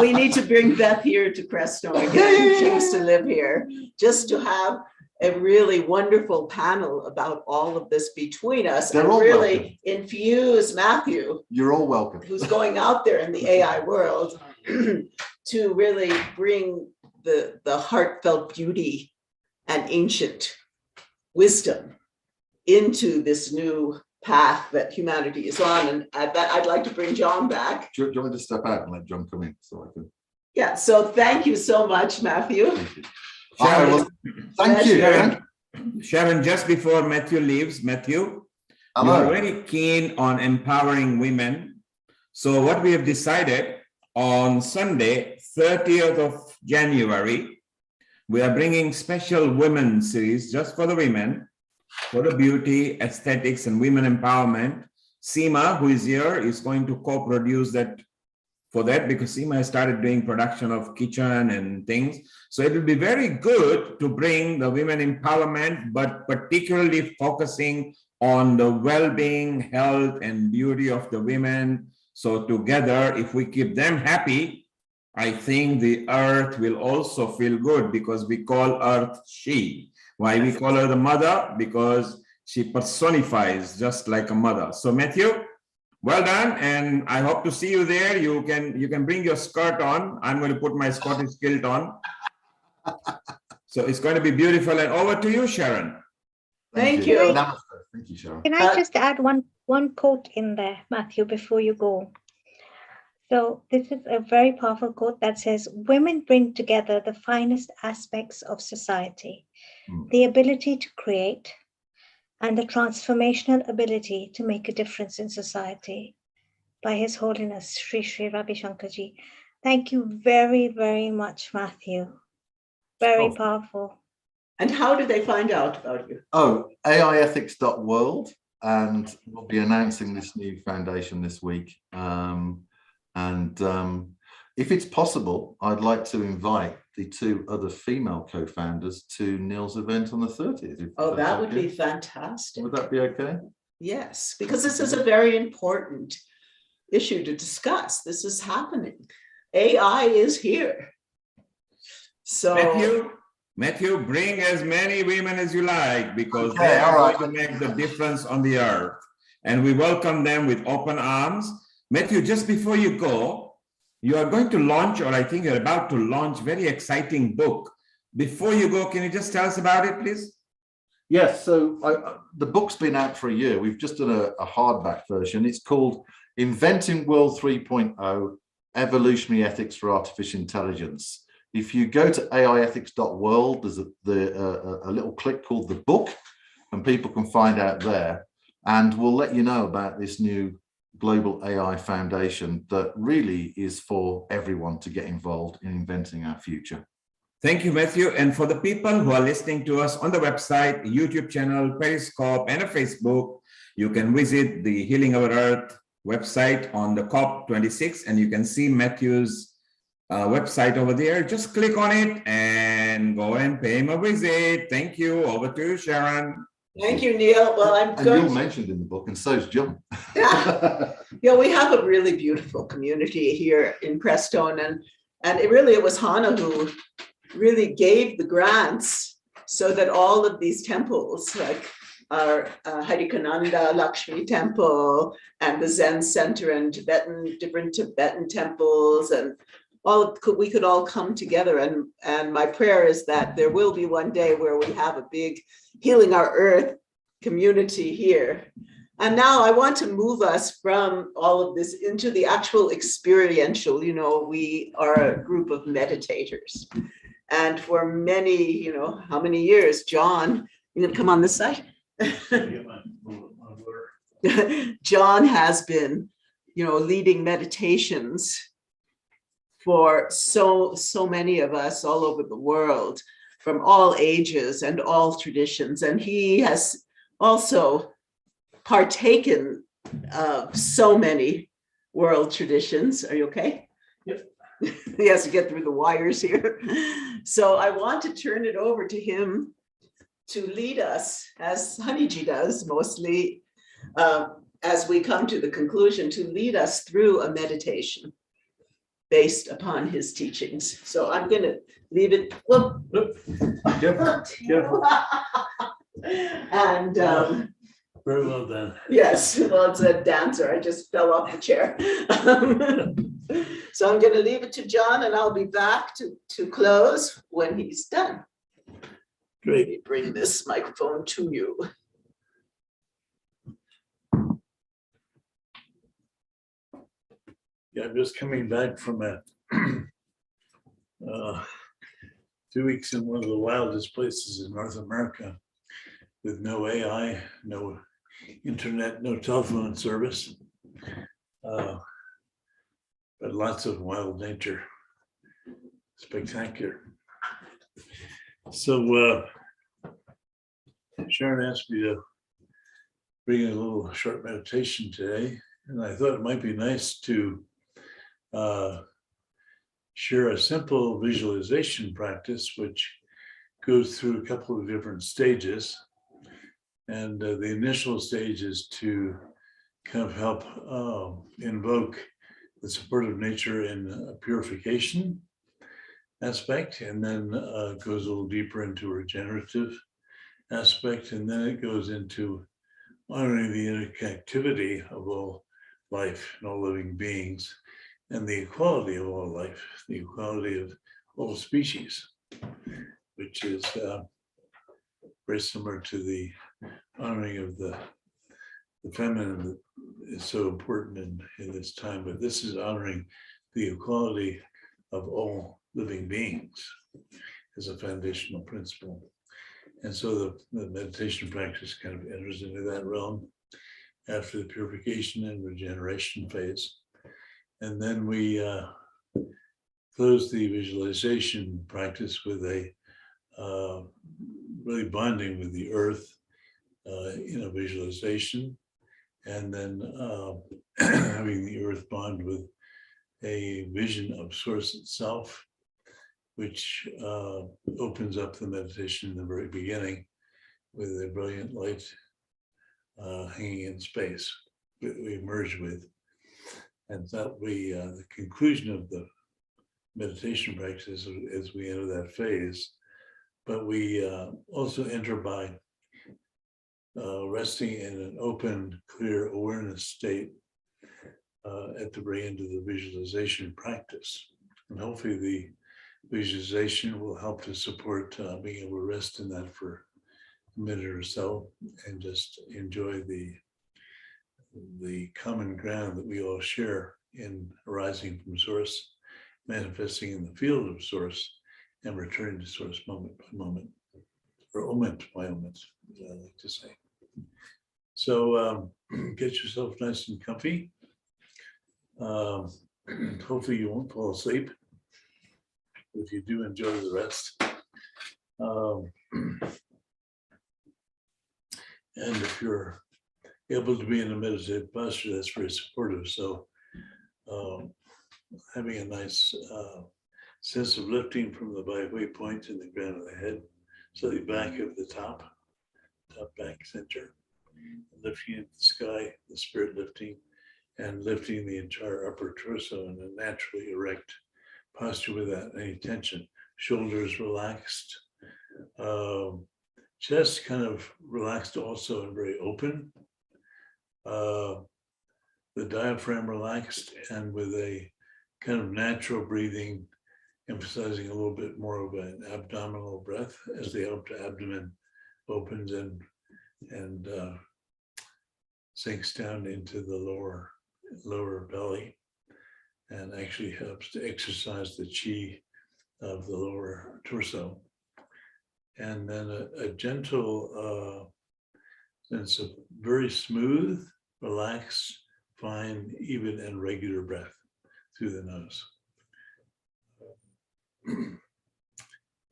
we need to bring Beth here to Crestone again. She used to live here, just to have a really wonderful panel about all of this between us. They're and all really welcome. infuse Matthew. You're all welcome. Who's going out there in the AI world to really bring the heartfelt beauty and ancient wisdom into this new path that humanity is on. And I'd like to bring John back. Do you want me to step out and let John come in so I can? Yeah, so thank you so much, Matthew. Sharon, thank you. Sharon, just before Matthew leaves, Matthew, hello. you're very keen on empowering women. So what we have decided on Sunday, 30th of January, we are bringing special women series just for the women, for the beauty, aesthetics, and women empowerment. Seema, who is here, is going to co-produce that for that, because Seema has started doing production of kitchen and things. So it will be very good to bring the women empowerment, but particularly focusing on the well-being, health, and beauty of the women. So together, if we keep them happy, I think the earth will also feel good, because we call earth she. Why we call her the mother? Because she personifies just like a mother. So Matthew, well done, and I hope to see you there. You can bring your skirt on. I'm going to put my Scottish kilt on. So it's going to be beautiful. And over to you, Sharon. Thank you. Thank you, Sharon. Can I just add one quote in there, Matthew, before you go? So this is a very powerful quote that says, women bring together the finest aspects of society, the ability to create, and the transformational ability to make a difference in society. By His Holiness, Sri Sri Ravi Shankarji. Thank you very, very much, Matthew. Very powerful. And how do they find out about you? Oh, aiethics.world, and we'll be announcing this new foundation this week. If it's possible, I'd like to invite the 2 other female co-founders to Neil's event on the 30th. Oh, that would be fantastic. Would that be okay? Yes, because this is a very important issue to discuss. This is happening. AI is here. So Matthew, bring as many women as you like, because they are going to make the difference on the earth. And we welcome them with open arms. Matthew, just before you go, you are going to launch, or I think you're about to launch, very exciting book. Before you go, can you just tell us about it, please? Yes, so the book's been out for a year. We've just done a hardback version. It's called Inventing World 3.0, evolutionary ethics for artificial intelligence. If you go to aiethics.world, there's a little click called the book, and people can find out there. And we'll let you know about this new Global AI Foundation that really is for everyone to get involved in inventing our future. Thank you, Matthew. And for the people who are listening to us on the website, YouTube channel, Periscope, and Facebook, you can visit the Healing Our Earth website on the COP26, and you can see Matthew's website over there. Just click on it and go and pay him a visit. Thank you. Over to you, Sharon. Thank you, Neil. Well, And you're mentioned in the book, and so is John. Yeah, we have a really beautiful community here in Crestone, and it was Hannah who really gave the grants so that all of these temples, like our Harikananda Lakshmi Temple and the Zen Center and different Tibetan temples, and we could all come together. And my prayer is that there will be one day where we have a big Healing Our Earth community here. And now I want to move us from all of this into the actual experiential. You know, we are a group of meditators. And for many, how many years, John, you gonna come on this side? John has been, leading meditations for so many of us all over the world, from all ages and all traditions. And he has also partaken of so many world traditions. Are you okay? Yep. He has to get through the wires here. So I want to turn it over to him to lead us, as Haniji does mostly, as we come to the conclusion, to lead us through a meditation based upon his teachings. So I'm going to leave it. Well, Careful. And very well done. yes, well, it's a dancer. I just fell off the chair. So I'm going to leave it to John, and I'll be back to close when he's done. Great. Let me bring this microphone to you. Yeah, I'm just coming back from a 2 weeks in one of the wildest places in North America, with no AI, no internet, no telephone service, but lots of wild nature. Spectacular. So Sharon asked me to bring a little short meditation today, and I thought it might be nice to share a simple visualization practice which goes through a couple of different stages. And the initial stage is to kind of help invoke the support of nature in a purification aspect, and then goes a little deeper into a regenerative aspect, and then it goes into honoring the interconnectivity of all life and all living beings, and the equality of all life, the equality of all species, which is very similar to the honoring of the feminine that is so important in this time. But this is honoring the equality of all living beings as a foundational principle. And so the meditation practice kind of enters into that realm after the purification and regeneration phase. And then we close the visualization practice with a really bonding with the earth in a visualization, and then having the earth bond with a vision of source itself, which opens up the meditation in the very beginning with a brilliant light hanging in space that we merge with. And that we, the conclusion of the meditation practice as we enter that phase, but we also enter by resting in an open, clear awareness state at the very end of the visualization practice. And hopefully the visualization will help to support being able to rest in that for a minute or so and just enjoy the common ground that we all share in arising from source, manifesting in the field of source, and returning to source moment by moment, or moment by moment, as I like to say. So get yourself nice and comfy. Hopefully you won't fall asleep. If you do, enjoy the rest. And if you're able to be in a meditative posture, that's very supportive. So having a nice sense of lifting from the byway point in the ground of the head, slightly back of the top back center, lifting at the sky, the spirit lifting, and lifting the entire upper torso in a naturally erect posture without any tension. Shoulders relaxed, chest kind of relaxed also and very open. The diaphragm relaxed and with a kind of natural breathing, emphasizing a little bit more of an abdominal breath as the abdomen opens and sinks down into the lower belly, and actually helps to exercise the chi of the lower torso. And then a gentle sense of very smooth, relaxed, fine, even, and regular breath through the nose. And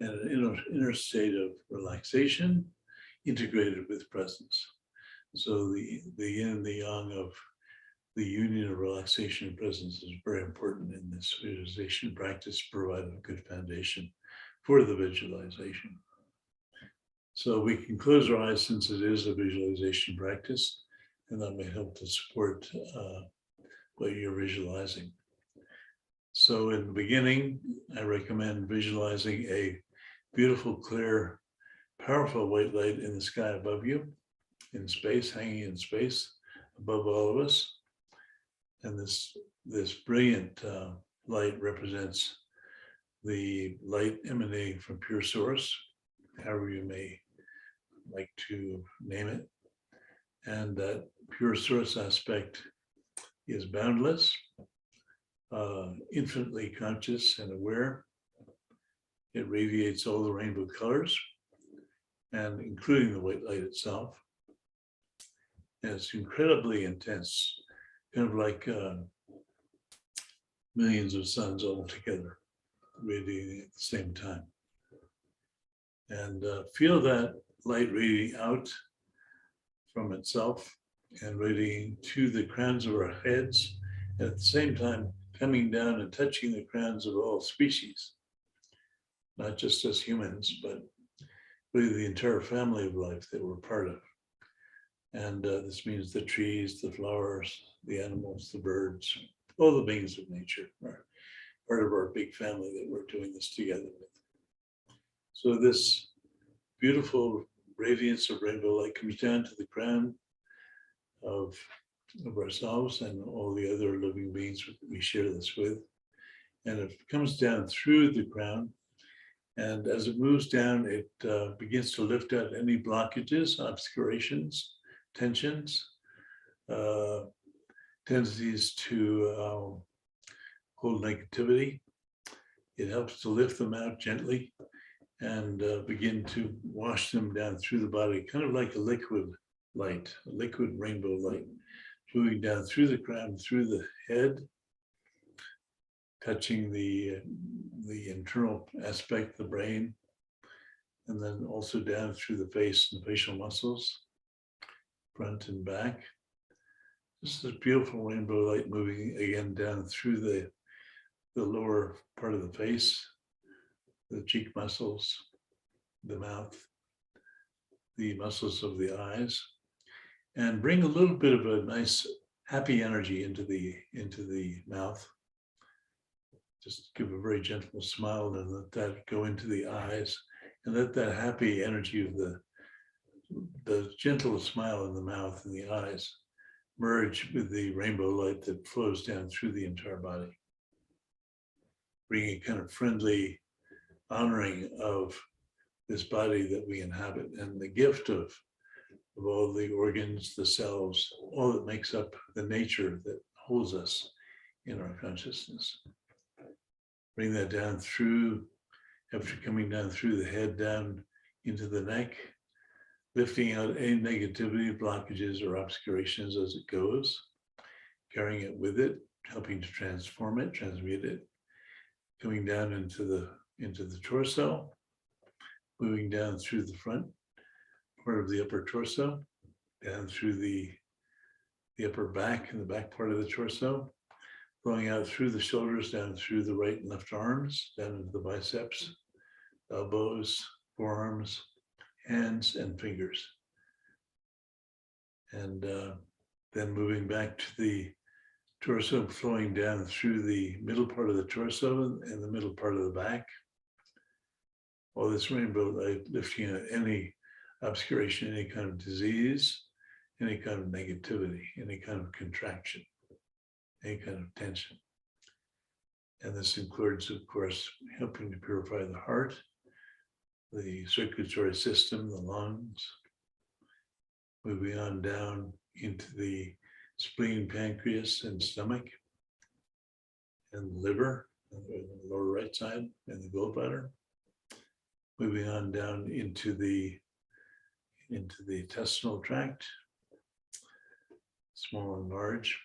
an inner state of relaxation integrated with presence. So the yin and the yang of the union of relaxation and presence is very important in this visualization practice to provide a good foundation for the visualization. So we can close our eyes since it is a visualization practice, and that may help to support what you're visualizing. So in the beginning, I recommend visualizing a beautiful, clear, powerful white light in the sky above you, in space, hanging in space above all of us. And this brilliant light represents the light emanating from pure source, however you may like to name it. And that pure source aspect is boundless, infinitely conscious and aware. It radiates all the rainbow colors, and including the white light itself. And it's incredibly intense, kind of like millions of suns all together, radiating at the same time. And feel that light radiating out from itself and radiating to the crowns of our heads, and at the same time coming down and touching the crowns of all species, not just us humans, but really the entire family of life that we're part of. And this means the trees, the flowers, the animals, the birds, all the beings of nature are part of our big family that we're doing this together with. So this beautiful radiance of rainbow light comes down to the crown of ourselves and all the other living beings we share this with. And it comes down through the crown. And as it moves down, it begins to lift out any blockages, obscurations, tensions, tendencies to hold negativity. It helps to lift them out gently and begin to wash them down through the body, kind of like a liquid light, a liquid rainbow light, moving down through the crown, through the head, touching the internal aspect, the brain, and then also down through the face and facial muscles, front and back. This is a beautiful rainbow light moving again down through the lower part of the face, the cheek muscles, the mouth, the muscles of the eyes, and bring a little bit of a nice happy energy into the mouth. Just give a very gentle smile and let that go into the eyes, and let that happy energy of the gentle smile in the mouth and the eyes merge with the rainbow light that flows down through the entire body. Bringing a kind of friendly honoring of this body that we inhabit and the gift of all the organs, the cells, all that makes up the nature that holds us in our consciousness. Bring that down through, after coming down through the head, down into the neck, lifting out any negativity, blockages, or obscurations as it goes, carrying it with it, helping to transform it, transmute it, coming down into the torso, moving down through the front part of the upper torso, down through the upper back and the back part of the torso, flowing out through the shoulders, down through the right and left arms, down into the biceps, elbows, forearms, hands, and fingers. And then moving back to the torso, flowing down through the middle part of the torso and the middle part of the back. All this rainbow light lifting out any obscuration, any kind of disease, any kind of negativity, any kind of contraction, any kind of tension. And this includes, of course, helping to purify the heart, the circulatory system, the lungs, moving on down into the spleen, pancreas, and stomach, and the liver, on the lower right side, and the gallbladder. Moving on down into the intestinal tract, small and large.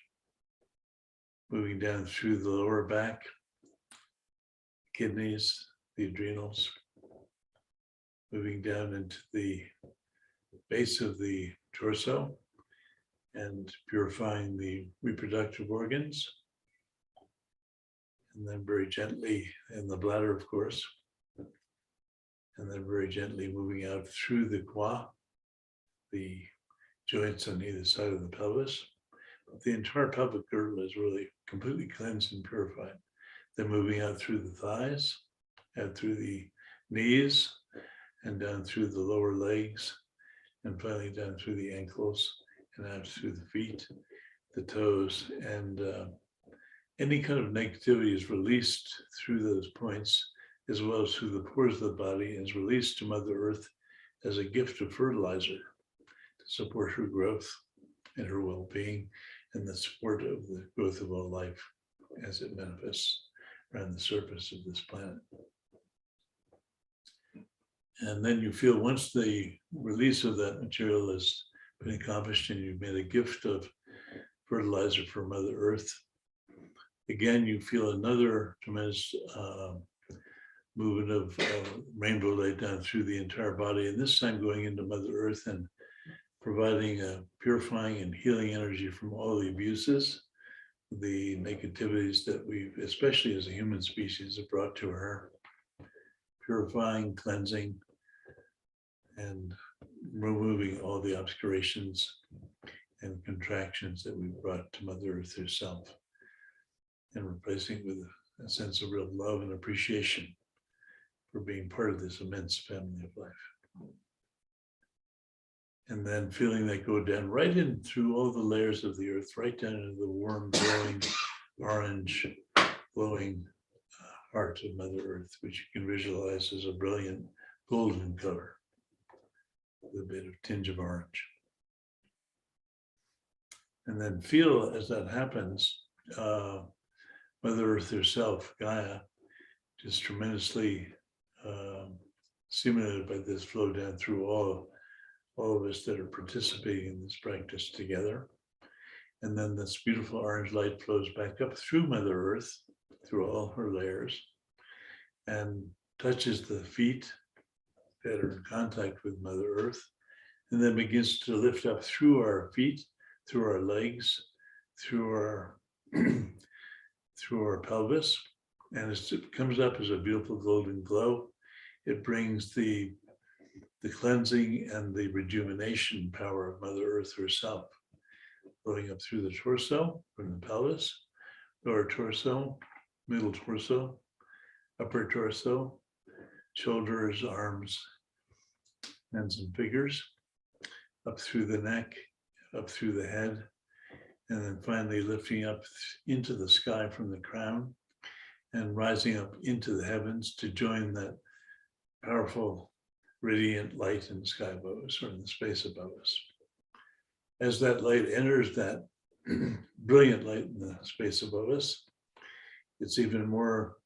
Moving down through the lower back, kidneys, the adrenals. Moving down into the base of the torso and purifying the reproductive organs. And then very gently, in the bladder, of course. And then very gently moving out through the qua, the joints on either side of the pelvis. But the entire pelvic girdle is really completely cleansed and purified. Then moving out through the thighs, out through the knees, and down through the lower legs, and finally down through the ankles, and out through the feet, the toes, and any kind of negativity is released through those points, as well as through the pores of the body, and is released to Mother Earth as a gift of fertilizer to support her growth and her well-being, and the support of the growth of all life as it manifests around the surface of this planet. And then you feel, once the release of that material has been accomplished and you've made a gift of fertilizer for Mother Earth, again, you feel another tremendous movement of rainbow light down through the entire body, and this time going into Mother Earth and providing a purifying and healing energy from all the abuses, the negativities that we've, especially as a human species, have brought to her, purifying, cleansing, and removing all the obscurations and contractions that we've brought to Mother Earth herself, and replacing it with a sense of real love and appreciation for being part of this immense family of life. And then feeling that go down right in through all the layers of the earth, right down into the warm, glowing, orange, glowing heart of Mother Earth, which you can visualize as a brilliant golden color with a bit of tinge of orange. And then feel, as that happens, Mother Earth herself, Gaia, just tremendously stimulated by this flow down through all of us that are participating in this practice together. And then this beautiful orange light flows back up through Mother Earth, through all her layers, and touches the feet that are in contact with Mother Earth, and then begins to lift up through our feet, through our legs, through our through our pelvis. And as it comes up as a beautiful golden glow, it brings the cleansing and the rejuvenation power of Mother Earth herself, flowing up through the torso, from the pelvis, lower torso, middle torso, upper torso, shoulders, arms, hands and fingers, up through the neck, up through the head, and then finally lifting up into the sky from the crown and rising up into the heavens to join that powerful radiant light in the sky above us, or in the space above us. As that light enters, that brilliant light in the space above us, it's even more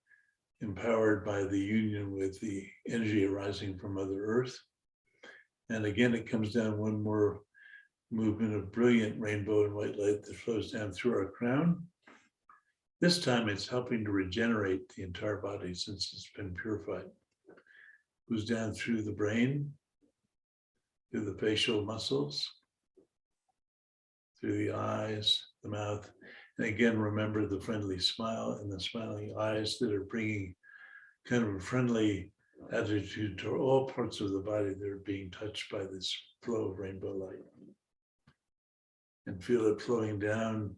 empowered by the union with the energy arising from Mother Earth. And again, it comes down one more movement of brilliant rainbow and white light that flows down through our crown. This time it's helping to regenerate the entire body since it's been purified. It goes down through the brain, through the facial muscles, through the eyes, the mouth. And again, remember the friendly smile and the smiling eyes that are bringing kind of a friendly attitude to all parts of the body that are being touched by this flow of rainbow light. And feel it flowing down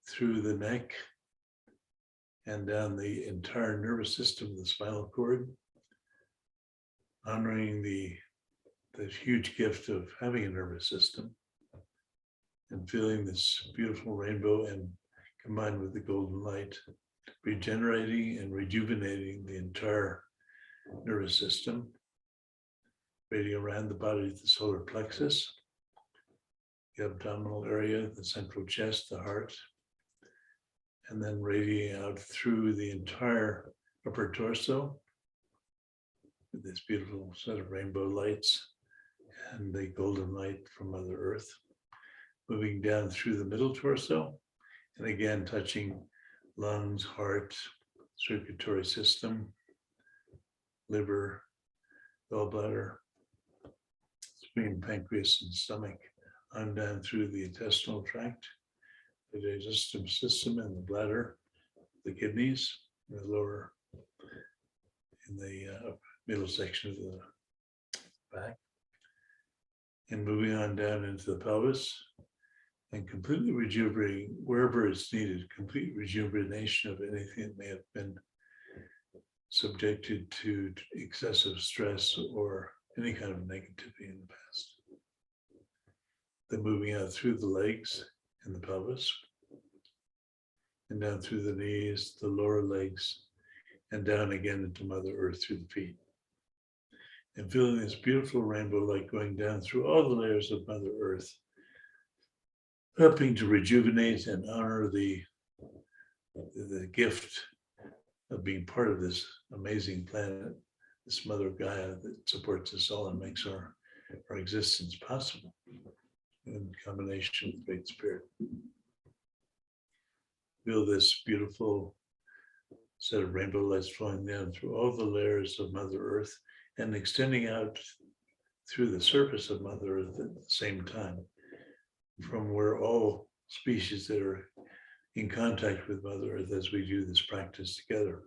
through the neck and down the entire nervous system, the spinal cord, honoring the huge gift of having a nervous system, and feeling this beautiful rainbow and combined with the golden light, regenerating and rejuvenating the entire nervous system, radiating around the body to the solar plexus, the abdominal area, the central chest, the heart, and then radiating out through the entire upper torso with this beautiful set of rainbow lights and the golden light from Mother Earth, moving down through the middle torso, and again touching lungs, heart, circulatory system, liver, gallbladder, spleen, pancreas, and stomach, on down through the intestinal tract, the digestive system, and the bladder, the kidneys, the lower, in the middle section of the back, and moving on down into the pelvis, and completely rejuvenating wherever it's needed, complete rejuvenation of anything that may have been subjected to excessive stress or any kind of negativity in the past. Then moving out through the legs and the pelvis, and down through the knees, the lower legs, and down again into Mother Earth through the feet. And feeling this beautiful rainbow light going down through all the layers of Mother Earth, helping to rejuvenate and honor the gift of being part of this amazing planet, this Mother Gaia that supports us all and makes our existence possible in combination with Great Spirit. Feel this beautiful set of rainbow lights flowing down through all the layers of Mother Earth and extending out through the surface of Mother Earth at the same time, from where all species that are in contact with Mother Earth as we do this practice together.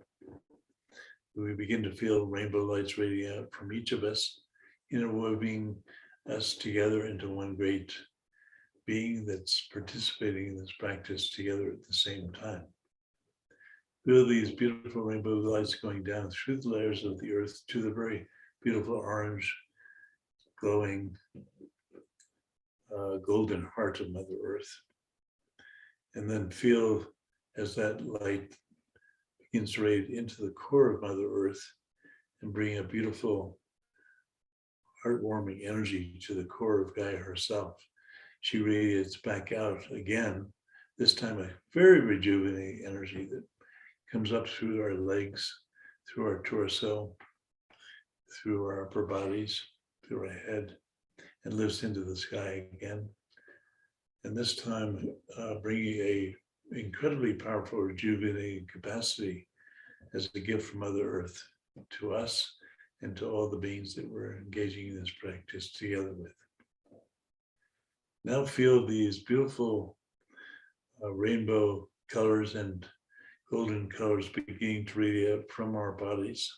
We begin to feel rainbow lights radiating out from each of us, interweaving us together into one great being that's participating in this practice together at the same time. Feel these beautiful rainbow lights going down through the layers of the earth to the very beautiful orange, glowing, golden heart of Mother Earth. And then feel as that light begins to radiate into the core of Mother Earth and bring a beautiful, heartwarming energy to the core of Gaia herself. She radiates back out again, this time a very rejuvenating energy that comes up through our legs, through our torso, through our upper bodies, through our head, and lifts into the sky again. And this time bringing a incredibly powerful rejuvenating capacity as a gift from Mother Earth to us and to all the beings that we're engaging in this practice together with. Now feel these beautiful rainbow colors and golden colors beginning to radiate from our bodies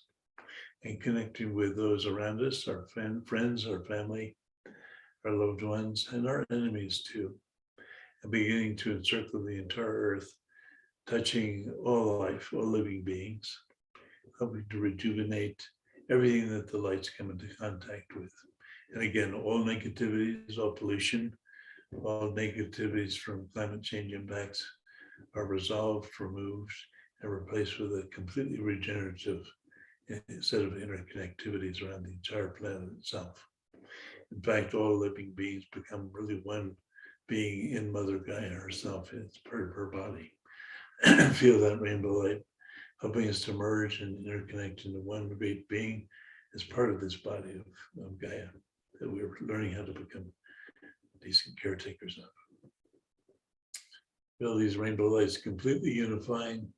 and connecting with those around us, our friends, our family, our loved ones, and our enemies too, and beginning to encircle the entire earth, touching all life, all living beings, helping to rejuvenate everything that the lights come into contact with. And again, all negativities, all pollution, all negativities from climate change impacts are resolved, removed, and replaced with a completely regenerative set of interconnectivities around the entire planet itself. In fact, all living beings become really one being in Mother Gaia herself. It's part of her body. Feel that rainbow light helping us to merge and interconnect into one great being as part of this body of Gaia that we're learning how to become decent caretakers of. Feel these rainbow lights completely unifying,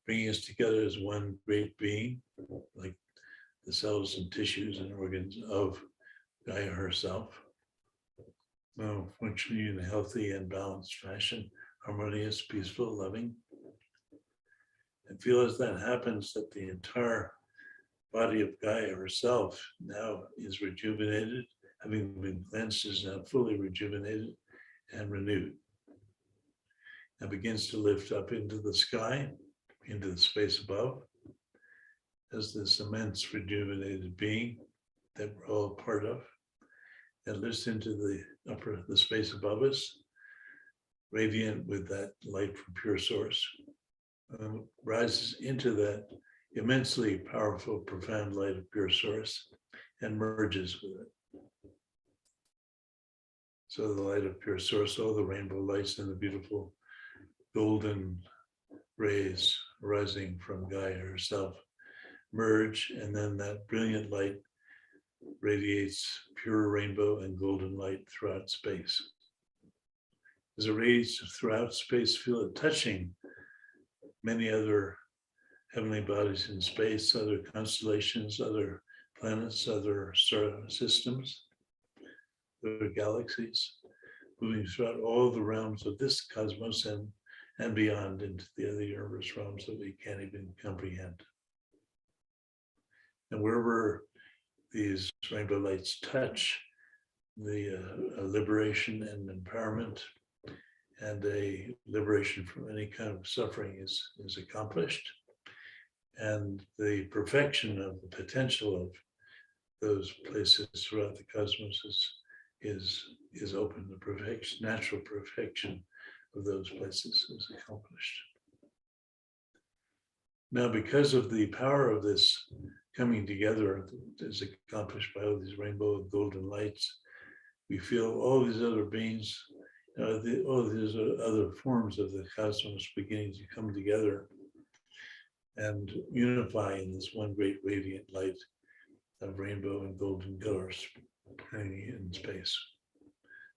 bringing us together as one great being, like the cells and tissues and organs of Gaia herself. Now, functioning in a healthy and balanced fashion, harmonious, peaceful, loving. And feel as that happens that the entire body of Gaia herself now is rejuvenated, having been cleansed, is now fully rejuvenated and renewed. And begins to lift up into the sky, into the space above, as this immense rejuvenated being that we're all part of, and lifts into the space above us, radiant with that light from pure source, rises into that immensely powerful, profound light of pure source and merges with it. So the light of pure source, all the rainbow lights and the beautiful golden rays rising from Gaia herself merge, and then that brilliant light radiates pure rainbow and golden light throughout space. As it radiates throughout space, feel it touching many other heavenly bodies in space, other constellations, other planets, other star systems, other galaxies, moving throughout all the realms of this cosmos and beyond into the other universe realms that we can't even comprehend. And wherever these rainbow lights touch, the liberation and empowerment and a liberation from any kind of suffering is accomplished. And the perfection of the potential of those places throughout the cosmos is open. The perfection, natural perfection of those places is accomplished. Now, because of the power of this coming together is accomplished by all these rainbow and golden lights, we feel all these other beings, all these other forms of the cosmos beginning to come together and unify in this one great radiant light of rainbow and golden colors hanging in space.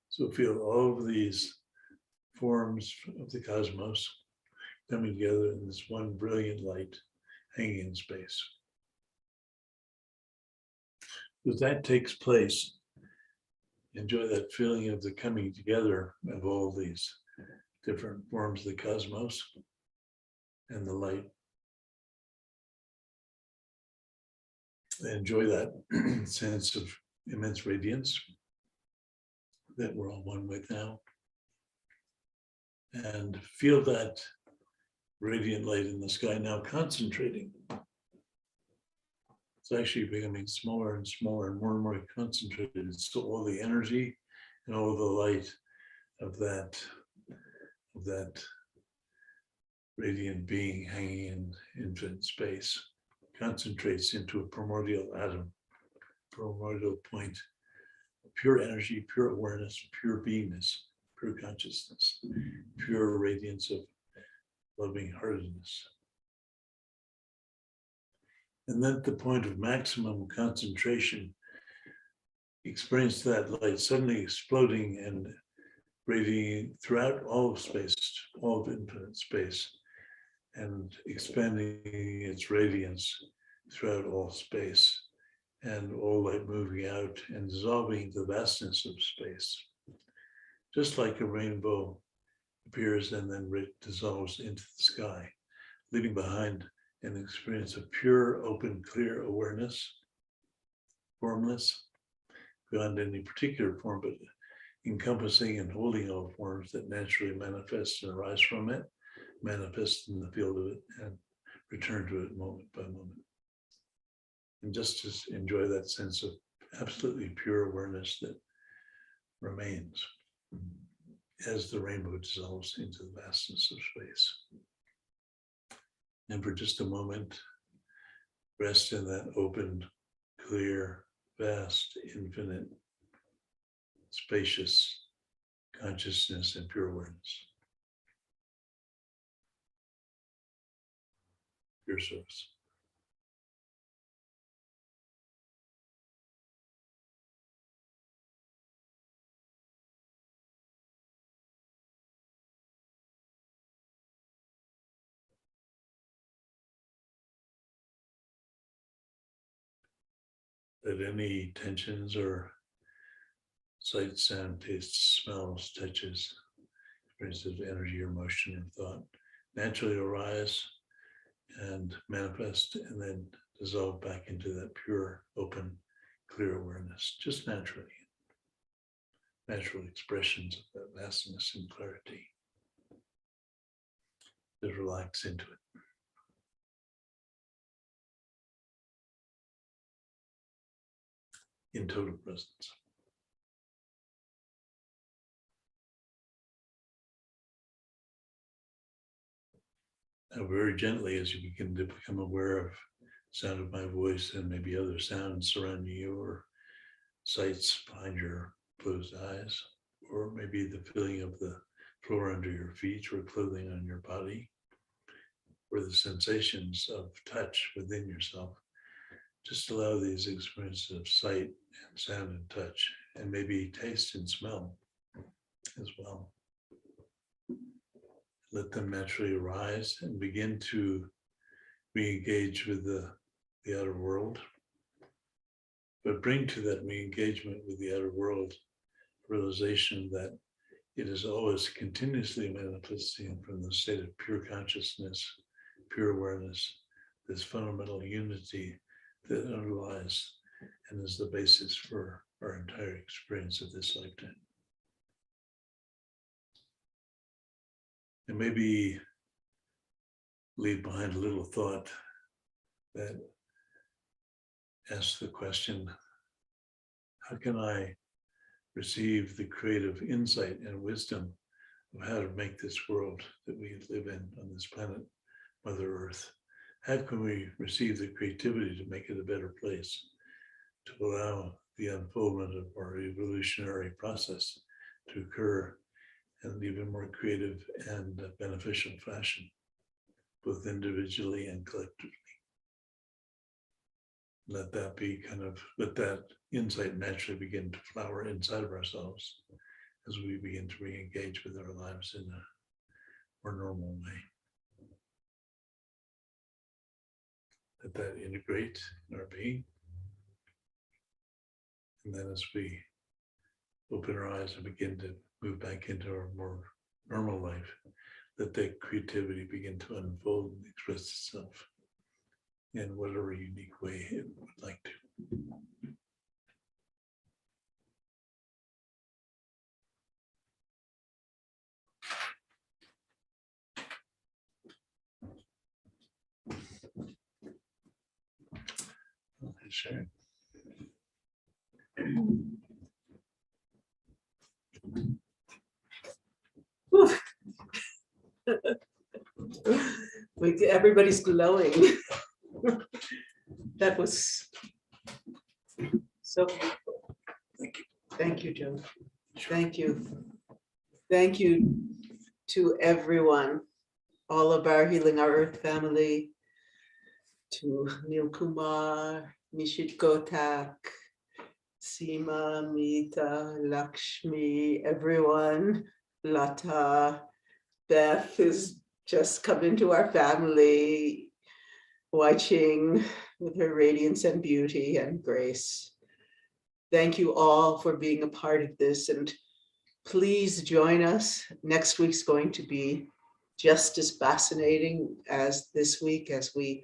So feel all of these forms of the cosmos coming together in this one brilliant light hanging in space. As that takes place, enjoy that feeling of the coming together of all these different forms of the cosmos and the light. Enjoy that sense of immense radiance that we're all one with now. And feel that radiant light in the sky now concentrating. It's actually becoming smaller and smaller and more concentrated. So all the energy and all the light of that radiant being hanging in infinite space concentrates into a primordial atom, primordial point of pure energy, pure awareness, pure beingness, pure consciousness, pure radiance of loving heartedness. And then at the point of maximum concentration, experience that light suddenly exploding and radiating throughout all of space, all of infinite space, and expanding its radiance throughout all space, and all light moving out and dissolving into the vastness of space. Just like a rainbow appears and then dissolves into the sky, leaving behind an experience of pure, open, clear awareness, formless, beyond any particular form, but encompassing and holding all forms that naturally manifest and arise from it, manifest in the field of it, and return to it moment by moment. And just to enjoy that sense of absolutely pure awareness that remains as the rainbow dissolves into the vastness of space. And for just a moment, rest in that open, clear, vast, infinite, spacious consciousness and pure awareness. pure source. That any tensions or sight, sound, taste, smells, touches, experiences of energy or motion or thought naturally arise and manifest and then dissolve back into that pure, open, clear awareness, just naturally. Natural expressions of that vastness and clarity. Just relax into it. In total presence. Now, very gently, as you begin to become aware of sound of my voice and maybe other sounds surrounding you, or sights behind your closed eyes, or maybe the feeling of the floor under your feet or clothing on your body, or the sensations of touch within yourself. Just allow these experiences of sight and sound and touch, and maybe taste and smell as well. Let them naturally arise and begin to re-engage with the outer world. But bring to that re-engagement with the outer world realization that it is always continuously manifesting from the state of pure consciousness, pure awareness, this fundamental unity that underlies and is the basis for our entire experience of this lifetime. And maybe leave behind a little thought that asks the question, how can I receive the creative insight and wisdom of how to make this world that we live in on this planet, Mother Earth? How can we receive the creativity to make it a better place, to allow the unfoldment of our evolutionary process to occur in an even more creative and beneficial fashion, both individually and collectively? Let that be let that insight naturally begin to flower inside of ourselves as we begin to re-engage with our lives in a more normal way. Let that integrate in our being. And then as we open our eyes and begin to move back into our more normal life, let that creativity begin to unfold and express itself in whatever unique way it would like to. Sure. Everybody's glowing. That was so beautiful. Thank you. Thank you, Joe. Thank you. Thank you to everyone, all of our Healing Our Earth family, to Neil Kumar, Nishit Gotak, Seema, Meeta, Lakshmi, everyone, Lata, Beth has just come into our family, Wai Ching with her radiance and beauty and grace. Thank you all for being a part of this, and please join us. Next week's going to be just as fascinating as this week as we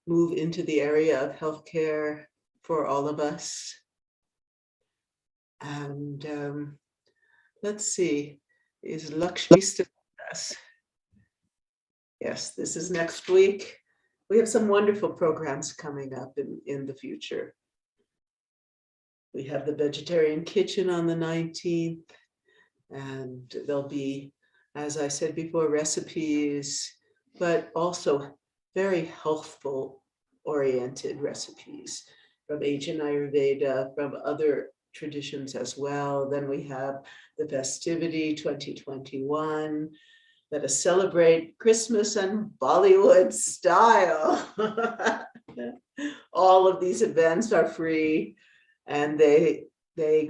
move into the area of healthcare for all of us. And let's see, is Lakshmi still with us? Yes, this is next week. We have some wonderful programs coming up in the future. We have the Vegetarian Kitchen on the 19th, and there'll be, as I said before, recipes, but also very healthful oriented recipes from ancient Ayurveda, from other traditions as well. Then we have the Festivity 2021. Let us celebrate Christmas and Bollywood style. All of these events are free and they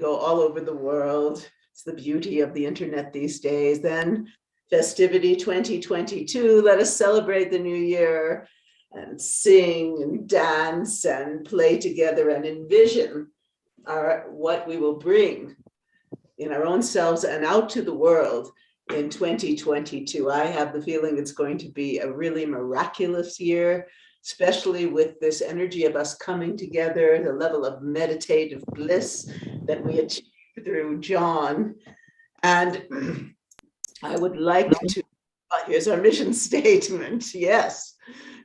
go all over the world. It's the beauty of the internet these days. Then Festivity 2022, let us celebrate the new year and sing and dance and play together and envision what we will bring in our own selves and out to the world in 2022. I have the feeling it's going to be a really miraculous year, especially with this energy of us coming together, the level of meditative bliss that we achieve through John. And I would like to, here's our mission statement, yes,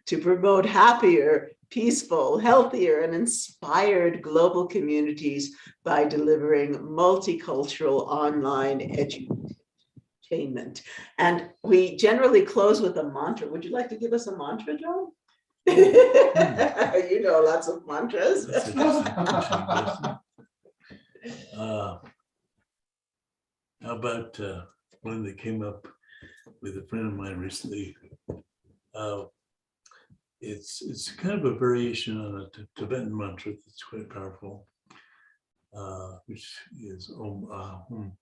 to promote happier, peaceful, healthier, and inspired global communities by delivering multicultural online edutainment. And we generally close with a mantra. Would you like to give us a mantra, John? You know lots of mantras. How about one that came up with a friend of mine recently? It's kind of a variation on a Tibetan mantra that's quite powerful, which is Om Ah Hum.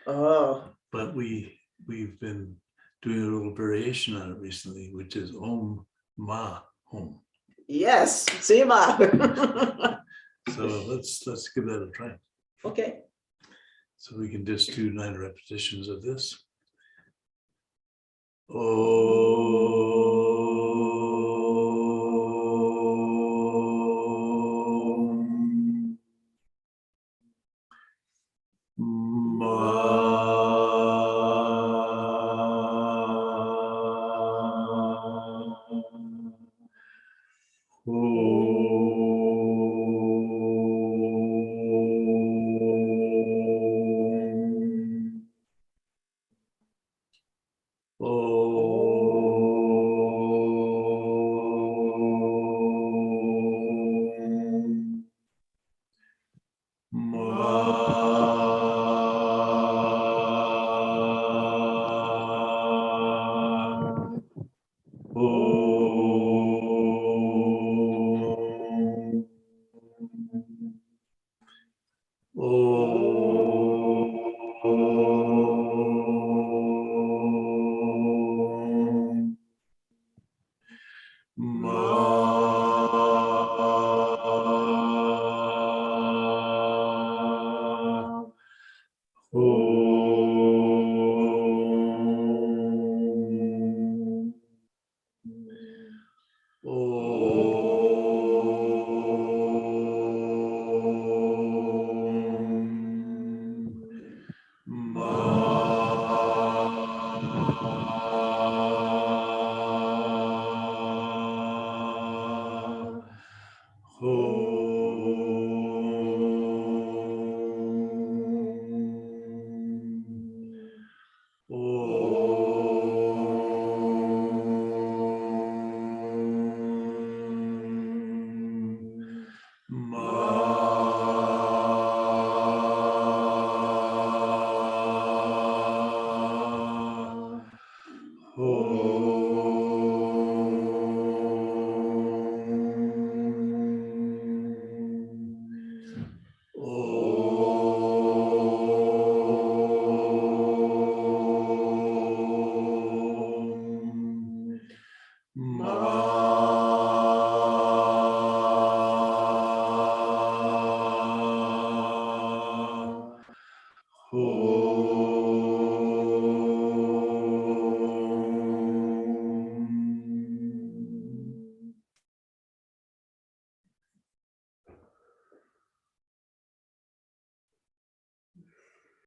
Oh. But we've been doing a little variation on it recently, which is Om Ma Hum. Yes, Seema. So let's give that a try. Okay. So we can just do 9 repetitions of this. Om.